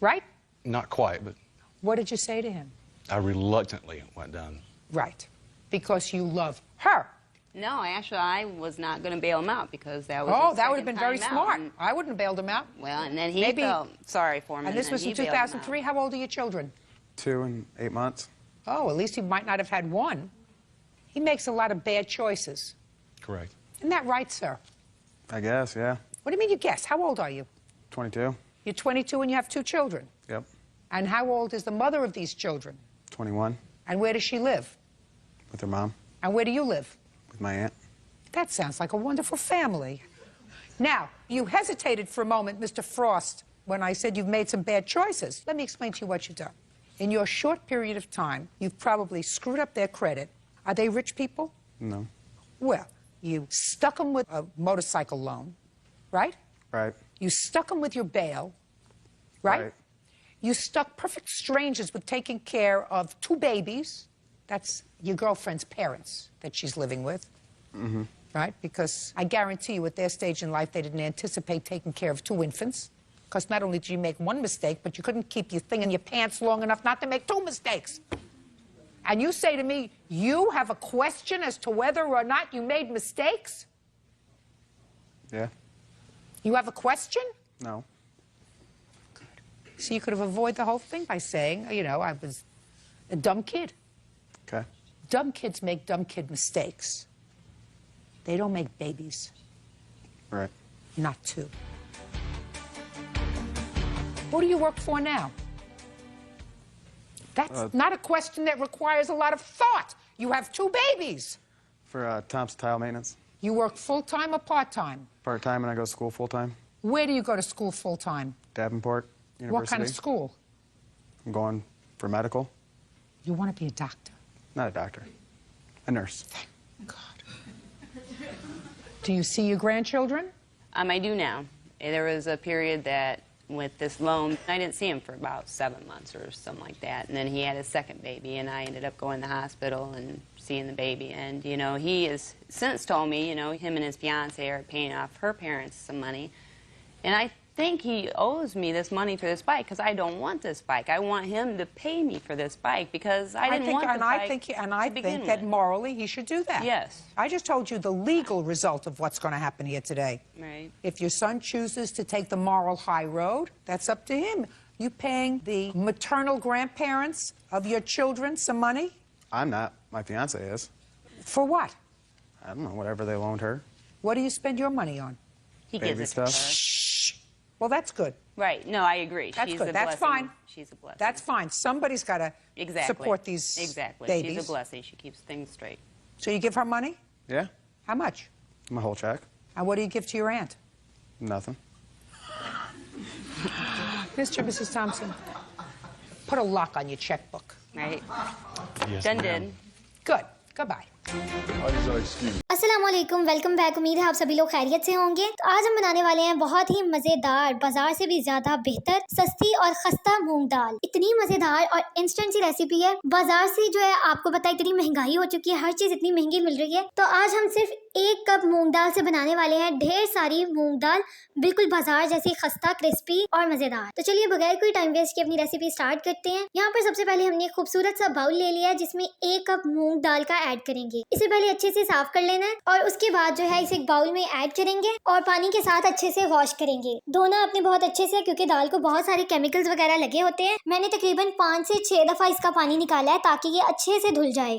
Speaker 3: Right?
Speaker 13: Not quite, but
Speaker 3: What did you say to him?
Speaker 13: I reluctantly went down.
Speaker 3: Right. Because you love her.
Speaker 8: No, actually, I was not going to bail him out because that was.
Speaker 3: Oh, that would have been very smart.
Speaker 8: And,
Speaker 3: I wouldn't have bailed him out.
Speaker 8: well, and then he
Speaker 3: Maybe,
Speaker 8: felt sorry for him.
Speaker 3: And this
Speaker 8: then
Speaker 3: was
Speaker 8: he
Speaker 3: in
Speaker 8: bailed him out.
Speaker 3: 2003. How old are your children?
Speaker 16: 2 and 8 months.
Speaker 3: Oh, at least he might not have had one. He makes a lot of bad choices.
Speaker 13: Correct.
Speaker 3: Isn't that right, sir?
Speaker 16: I guess, yeah.
Speaker 3: What do you mean you guess? How old are you?
Speaker 16: 22.
Speaker 3: You're 22 and you have 2 children.
Speaker 16: Yep.
Speaker 3: And how old is the mother of these children?
Speaker 16: 21.
Speaker 3: And where does she live?
Speaker 16: With her mom.
Speaker 3: And where do you live?
Speaker 16: With my aunt.
Speaker 3: That sounds like a wonderful family. Now, you hesitated for a moment, Mr. Frost, when I said you've made some bad choices. Let me explain to you what you've done. In your short period of time, you've probably screwed up their credit. Are they rich people?
Speaker 16: No.
Speaker 3: Well, you stuck them with a motorcycle loan, right?
Speaker 16: Right.
Speaker 3: You stuck them with your bail, right? You stuck perfect strangers with taking care of 2 babies. That's your girlfriend's parents that she's living with.
Speaker 16: Mm-hmm.
Speaker 3: Right? Because I guarantee you at their stage in life, they didn't anticipate taking care of 2 infants. Because not only did you make 1 mistake, but you couldn't keep your thing in your pants long enough not to make 2 mistakes. And you say to me, you have a question as to whether or not you made mistakes?
Speaker 16: Yeah.
Speaker 3: You have a question?
Speaker 16: No.
Speaker 3: So you could have avoided the whole thing by saying, you know, I was a dumb kid.
Speaker 16: Okay.
Speaker 3: Dumb kids make dumb kid mistakes. They don't make babies.
Speaker 16: Right.
Speaker 3: Not 2. Who do you work for now? That's not a question that requires a lot of thought. You have 2 babies.
Speaker 16: For Thompson Tile Maintenance.
Speaker 3: You work full-time or part-time?
Speaker 16: Part-time, and I go to school full-time.
Speaker 3: Where do you go to school full-time?
Speaker 16: Davenport University.
Speaker 3: What kind of school?
Speaker 16: I'm going for medical.
Speaker 3: You want to be a doctor?
Speaker 16: Not a doctor. A nurse.
Speaker 3: Thank God. Do you see your grandchildren?
Speaker 8: I do now. There was a period that with this loan, I didn't see him for about 7 months or something like that. And then he had his second baby, and I ended up going to the hospital and seeing the baby. And, you know, he has since told me, you know, him and his fiance are paying off her parents some money. And I think he owes me this money for this bike because I don't want this bike. I want him to pay me for this bike because I didn't want the bike
Speaker 3: I think that morally he should do that.
Speaker 8: Yes.
Speaker 3: I just told you the legal result of what's going to happen here today.
Speaker 8: Right.
Speaker 3: If your son chooses to take the moral high road, that's up to him. You paying the maternal grandparents of your children some money?
Speaker 16: I'm not. My fiance is.
Speaker 3: For what?
Speaker 16: I don't know, whatever they loaned her.
Speaker 3: What do you spend your money on?
Speaker 8: He
Speaker 16: Baby
Speaker 8: gives it
Speaker 16: stuff.
Speaker 8: to her.
Speaker 3: Well, that's good.
Speaker 8: Right. No, I agree.
Speaker 3: That's
Speaker 8: She's
Speaker 3: good.
Speaker 8: a
Speaker 3: That's
Speaker 8: blessing.
Speaker 3: fine.
Speaker 8: She's a blessing.
Speaker 3: That's fine. Somebody's got to support these babies.
Speaker 8: She's a blessing. She keeps things straight.
Speaker 3: So you give her money?
Speaker 16: Yeah.
Speaker 3: How much?
Speaker 16: My whole check.
Speaker 3: And what do you give to your aunt?
Speaker 16: Nothing.
Speaker 3: Mr. Mrs. Thompson, put a lock on your checkbook.
Speaker 8: Right.
Speaker 13: Yes,
Speaker 8: Done
Speaker 13: ma'am.
Speaker 8: did.
Speaker 3: Good. Goodbye.
Speaker 23: अस्सलाम वालेकुम, welcome back. उम्मीद है आप सभी लोग खैरियत से होंगे। तो आज हम बनाने वाले हैं बहुत ही मज़ेदार, बाजार से भी ज़्यादा बेहतर, सस्ती और खस्ता मूंग दाल। इतनी मज़ेदार और इंस्टेंट सी रेसिपी है। बाजार से जो है आपको पता है इतनी महंगाई हो चुकी है, हर चीज़ इतनी महंगी मिल रही है। तो आज हम सिर्फ 1 कप मूंग दाल से बनाने वाले हैं ढेर सारी मूंग दाल, बिल्कुल बाजार जैसी खस्ता, क्रिस्पी और मज़ेदार। तो चलिए बगैर कोई टाइम वेस्ट के अपनी रेसिपी स्टार्ट करते हैं। यहाँ पर सबसे पहले हमने खूबसूरत सा बाउल ले लिया है जिसमें 1 कप मूंग दाल का ऐड करेंगे। इसे पहले अच्छे से साफ कर लेना है है और उसके बाद जो है इसे एक बाउल में ऐड करेंगे और पानी के साथ अच्छे से वॉश करेंगे। धोना आपने बहुत अच्छे से, क्योंकि दाल को बहुत सारे केमिकल्स वगैरह लगे होते हैं। मैंने तकरीबन 5 से 6 दफा इसका पानी निकाला है ताकि ये अच्छे से धुल जाए।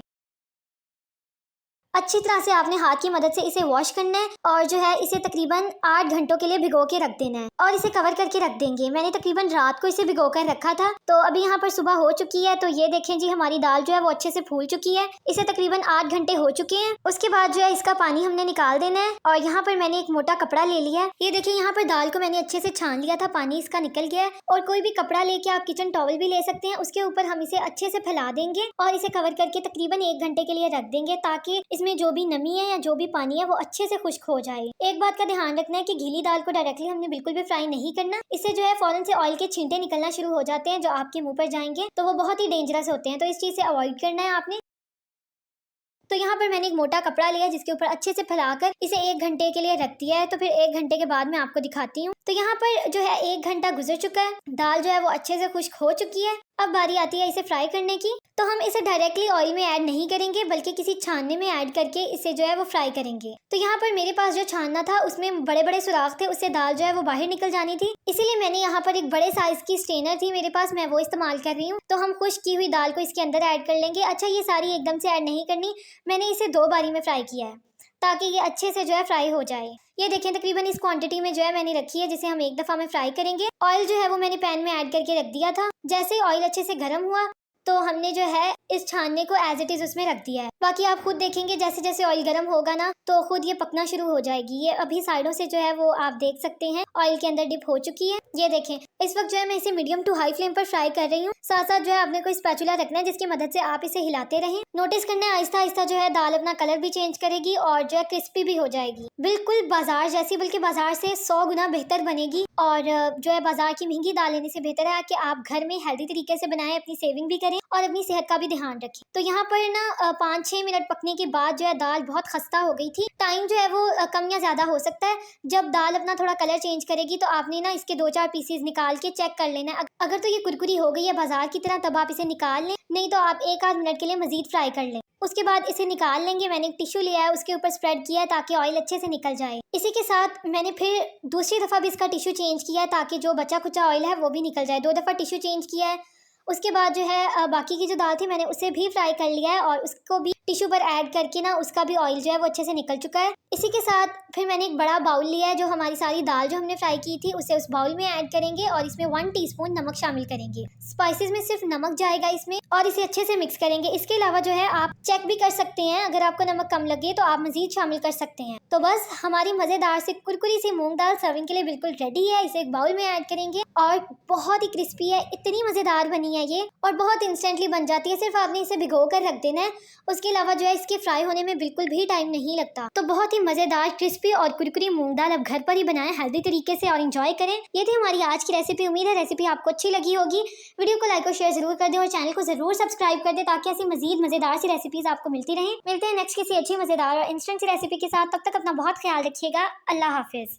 Speaker 23: अच्छी तरह से आपने हाथ की मदद से इसे वॉश करना है और जो है इसे तकरीबन 8 घंटों के लिए भिगो के रख देना है और इसे कवर करके रख देंगे। मैंने तकरीबन रात को इसे भिगो कर रखा था, तो अभी यहाँ पर सुबह हो चुकी है। तो ये देखें जी, हमारी दाल जो है वो अच्छे से फूल चुकी है। इसे तकरीबन 8 घंटे हो चुके हैं। उसके बाद जो है इसका पानी हमने निकाल देना है और यहाँ पर मैंने एक मोटा कपड़ा ले लिया है। ये देखिए, यहाँ पर दाल को मैंने अच्छे से छान लिया था, पानी इसका निकल गया है। और कोई भी कपड़ा लेके आप किचन टॉवल भी ले सकते हैं, उसके ऊपर हम इसे अच्छे से फैला देंगे और इसे कवर करके तकरीबन 1 घंटे के लिए रख देंगे ताकि इसमें जो भी नमी या जो भी पानी है वो अच्छे से खुश्क हो जाए। एक बात का ध्यान रखना है कि गीली दाल को डायरेक्टली हमने बिल्कुल भी फ्राई नहीं करना। इससे जो है फौरन से ऑयल के छींटे निकलना शुरू हो जाते हैं जो आपके मुंह पर जाएंगे, तो वो बहुत ही डेंजरस होते हैं। तो इस चीज से अवॉइड करना है आपने। तो यहाँ पर मैंने एक मोटा कपड़ा लिया जिसके ऊपर अच्छे से फैलाकर इसे 1 घंटे के लिए रख दिया है। तो फिर 1 घंटे के बाद मैं आपको दिखाती हूँ। तो यहाँ पर जो है 1 घंटा गुजर चुका है, दाल जो है वो अच्छे से खुश्क हो चुकी है। अब बारी आती है इसे फ्राई करने की। तो हम इसे डायरेक्टली ऑयल में ऐड नहीं करेंगे बल्कि किसी छानने में ऐड करके इसे जो है वो फ्राई करेंगे। तो यहाँ पर मेरे पास जो छानना था उसमें बड़े बड़े सुराख थे, उससे दाल जो है वो बाहर निकल जानी थी। इसीलिए मैंने यहाँ पर एक बड़े साइज की स्ट्रेनर थी मेरे पास, मैं वो इस्तेमाल कर रही हूँ। तो हम खुश्क की हुई दाल को इसके अंदर ऐड कर लेंगे। अच्छा, ये सारी एकदम से ऐड नहीं करनी, मैंने इसे 2 बारी में फ्राई किया है ताकि ये अच्छे से जो है फ्राई हो जाए। ये देखें, तकरीबन इस क्वांटिटी में जो है मैंने रखी है जिसे हम 1 दफा में फ्राई करेंगे। ऑयल जो है वो मैंने पैन में ऐड करके रख दिया था। जैसे ही ऑयल अच्छे से गर्म हुआ तो हमने जो है इस छानने को एज इट इज उसमें रख दिया है। बाकी आप खुद देखेंगे जैसे जैसे ऑयल गर्म होगा ना तो खुद ये पकना शुरू हो जाएगी। ये अभी साइडों से जो है वो आप देख सकते हैं ऑयल के अंदर डिप हो चुकी है। ये देखें, इस वक्त जो है मैं इसे मीडियम टू हाई फ्लेम पर फ्राई कर रही हूँ। साथ साथ जो है आपने कोई स्पैचुला रखना है जिसकी मदद से आप इसे हिलाते रहें। नोटिस करना है आहिस्ता आहिस्ता जो है दाल अपना कलर भी चेंज करेगी और जो है क्रिस्पी भी हो जाएगी, बिल्कुल बाजार जैसी, बल्कि बाजार से 100 गुना बेहतर बनेगी। और जो है बाजार की महंगी दाल लेने से बेहतर है कि आप घर में हेल्दी तरीके से बनाएं, अपनी सेविंग भी करें और अपनी सेहत का भी ध्यान रखें। तो यहाँ पर ना 5-6 मिनट पकने के बाद जो है दाल बहुत खस्ता हो गई थी। टाइम जो है वो कम या ज्यादा हो सकता है। जब दाल अपना थोड़ा कलर चेंज करेगी तो आपने ना इसके 2-4 पीसेस निकाल के चेक कर लेना है। अगर तो ये कुरकुरी हो गई है बाजार की तरह तब आप इसे निकाल लें, नहीं तो आप 1-8 मिनट के लिए मजीद फ्राई कर लें। उसके बाद इसे निकाल लेंगे। मैंने एक टिश्यू लिया है, उसके ऊपर स्प्रेड किया है ताकि ऑयल अच्छे से निकल जाए। इसी के साथ मैंने फिर दूसरी दफा भी इसका टिश्यू चेंज किया है ताकि जो बचा खुचा ऑयल है वो भी निकल जाए। 2 दफा टिश्यू चेंज किया है। उसके बाद जो है बाकी की जो दाल थी मैंने उसे भी फ्राई कर लिया है और उसको भी टिश्यू पर ऐड करके ना उसका भी ऑयल जो है वो अच्छे से निकल चुका है। इसी के साथ फिर मैंने एक बड़ा बाउल लिया है, जो हमारी सारी दाल जो हमने फ्राई की थी उसे उस बाउल में ऐड करेंगे और इसमें 1 टीस्पून नमक शामिल करेंगे। स्पाइसेस में सिर्फ नमक जाएगा इसमें और इसे अच्छे से मिक्स करेंगे। इसके अलावा जो है आप चेक भी कर सकते हैं, अगर आपको नमक कम लगे तो आप मजीद शामिल कर सकते हैं। तो बस हमारी मजेदार से कुरकुरी सी मूंग दाल सर्विंग के लिए बिल्कुल रेडी है। इसे एक बाउल में ऐड करेंगे और बहुत ही क्रिस्पी है, इतनी मजेदार बनी है ये और बहुत इंस्टेंटली बन जाती है। सिर्फ आपने इसे भिगो कर रख देना है, उसके अलावा जो है इसके फ्राई होने में बिल्कुल भी टाइम नहीं लगता। तो बहुत ही मजेदार क्रिस्पी और कुरकुरी मूंग दाल अब घर पर ही बनाएं हेल्दी तरीके से और एंजॉय करें। ये थी हमारी आज की रेसिपी। उम्मीद है रेसिपी आपको अच्छी लगी होगी। वीडियो को लाइक और शेयर जरूर कर दें और चैनल को जरूर सब्सक्राइब कर दें ताकि ऐसी मजीद मजेदार सी रेसिपीज आपको मिलती रहें। मिलते हैं नेक्स्ट किसी अच्छी मजेदार और इंस्टेंट सी रेसिपी के साथ। तब तक अपना बहुत ख्याल रखिएगा। अल्लाह हाफिज।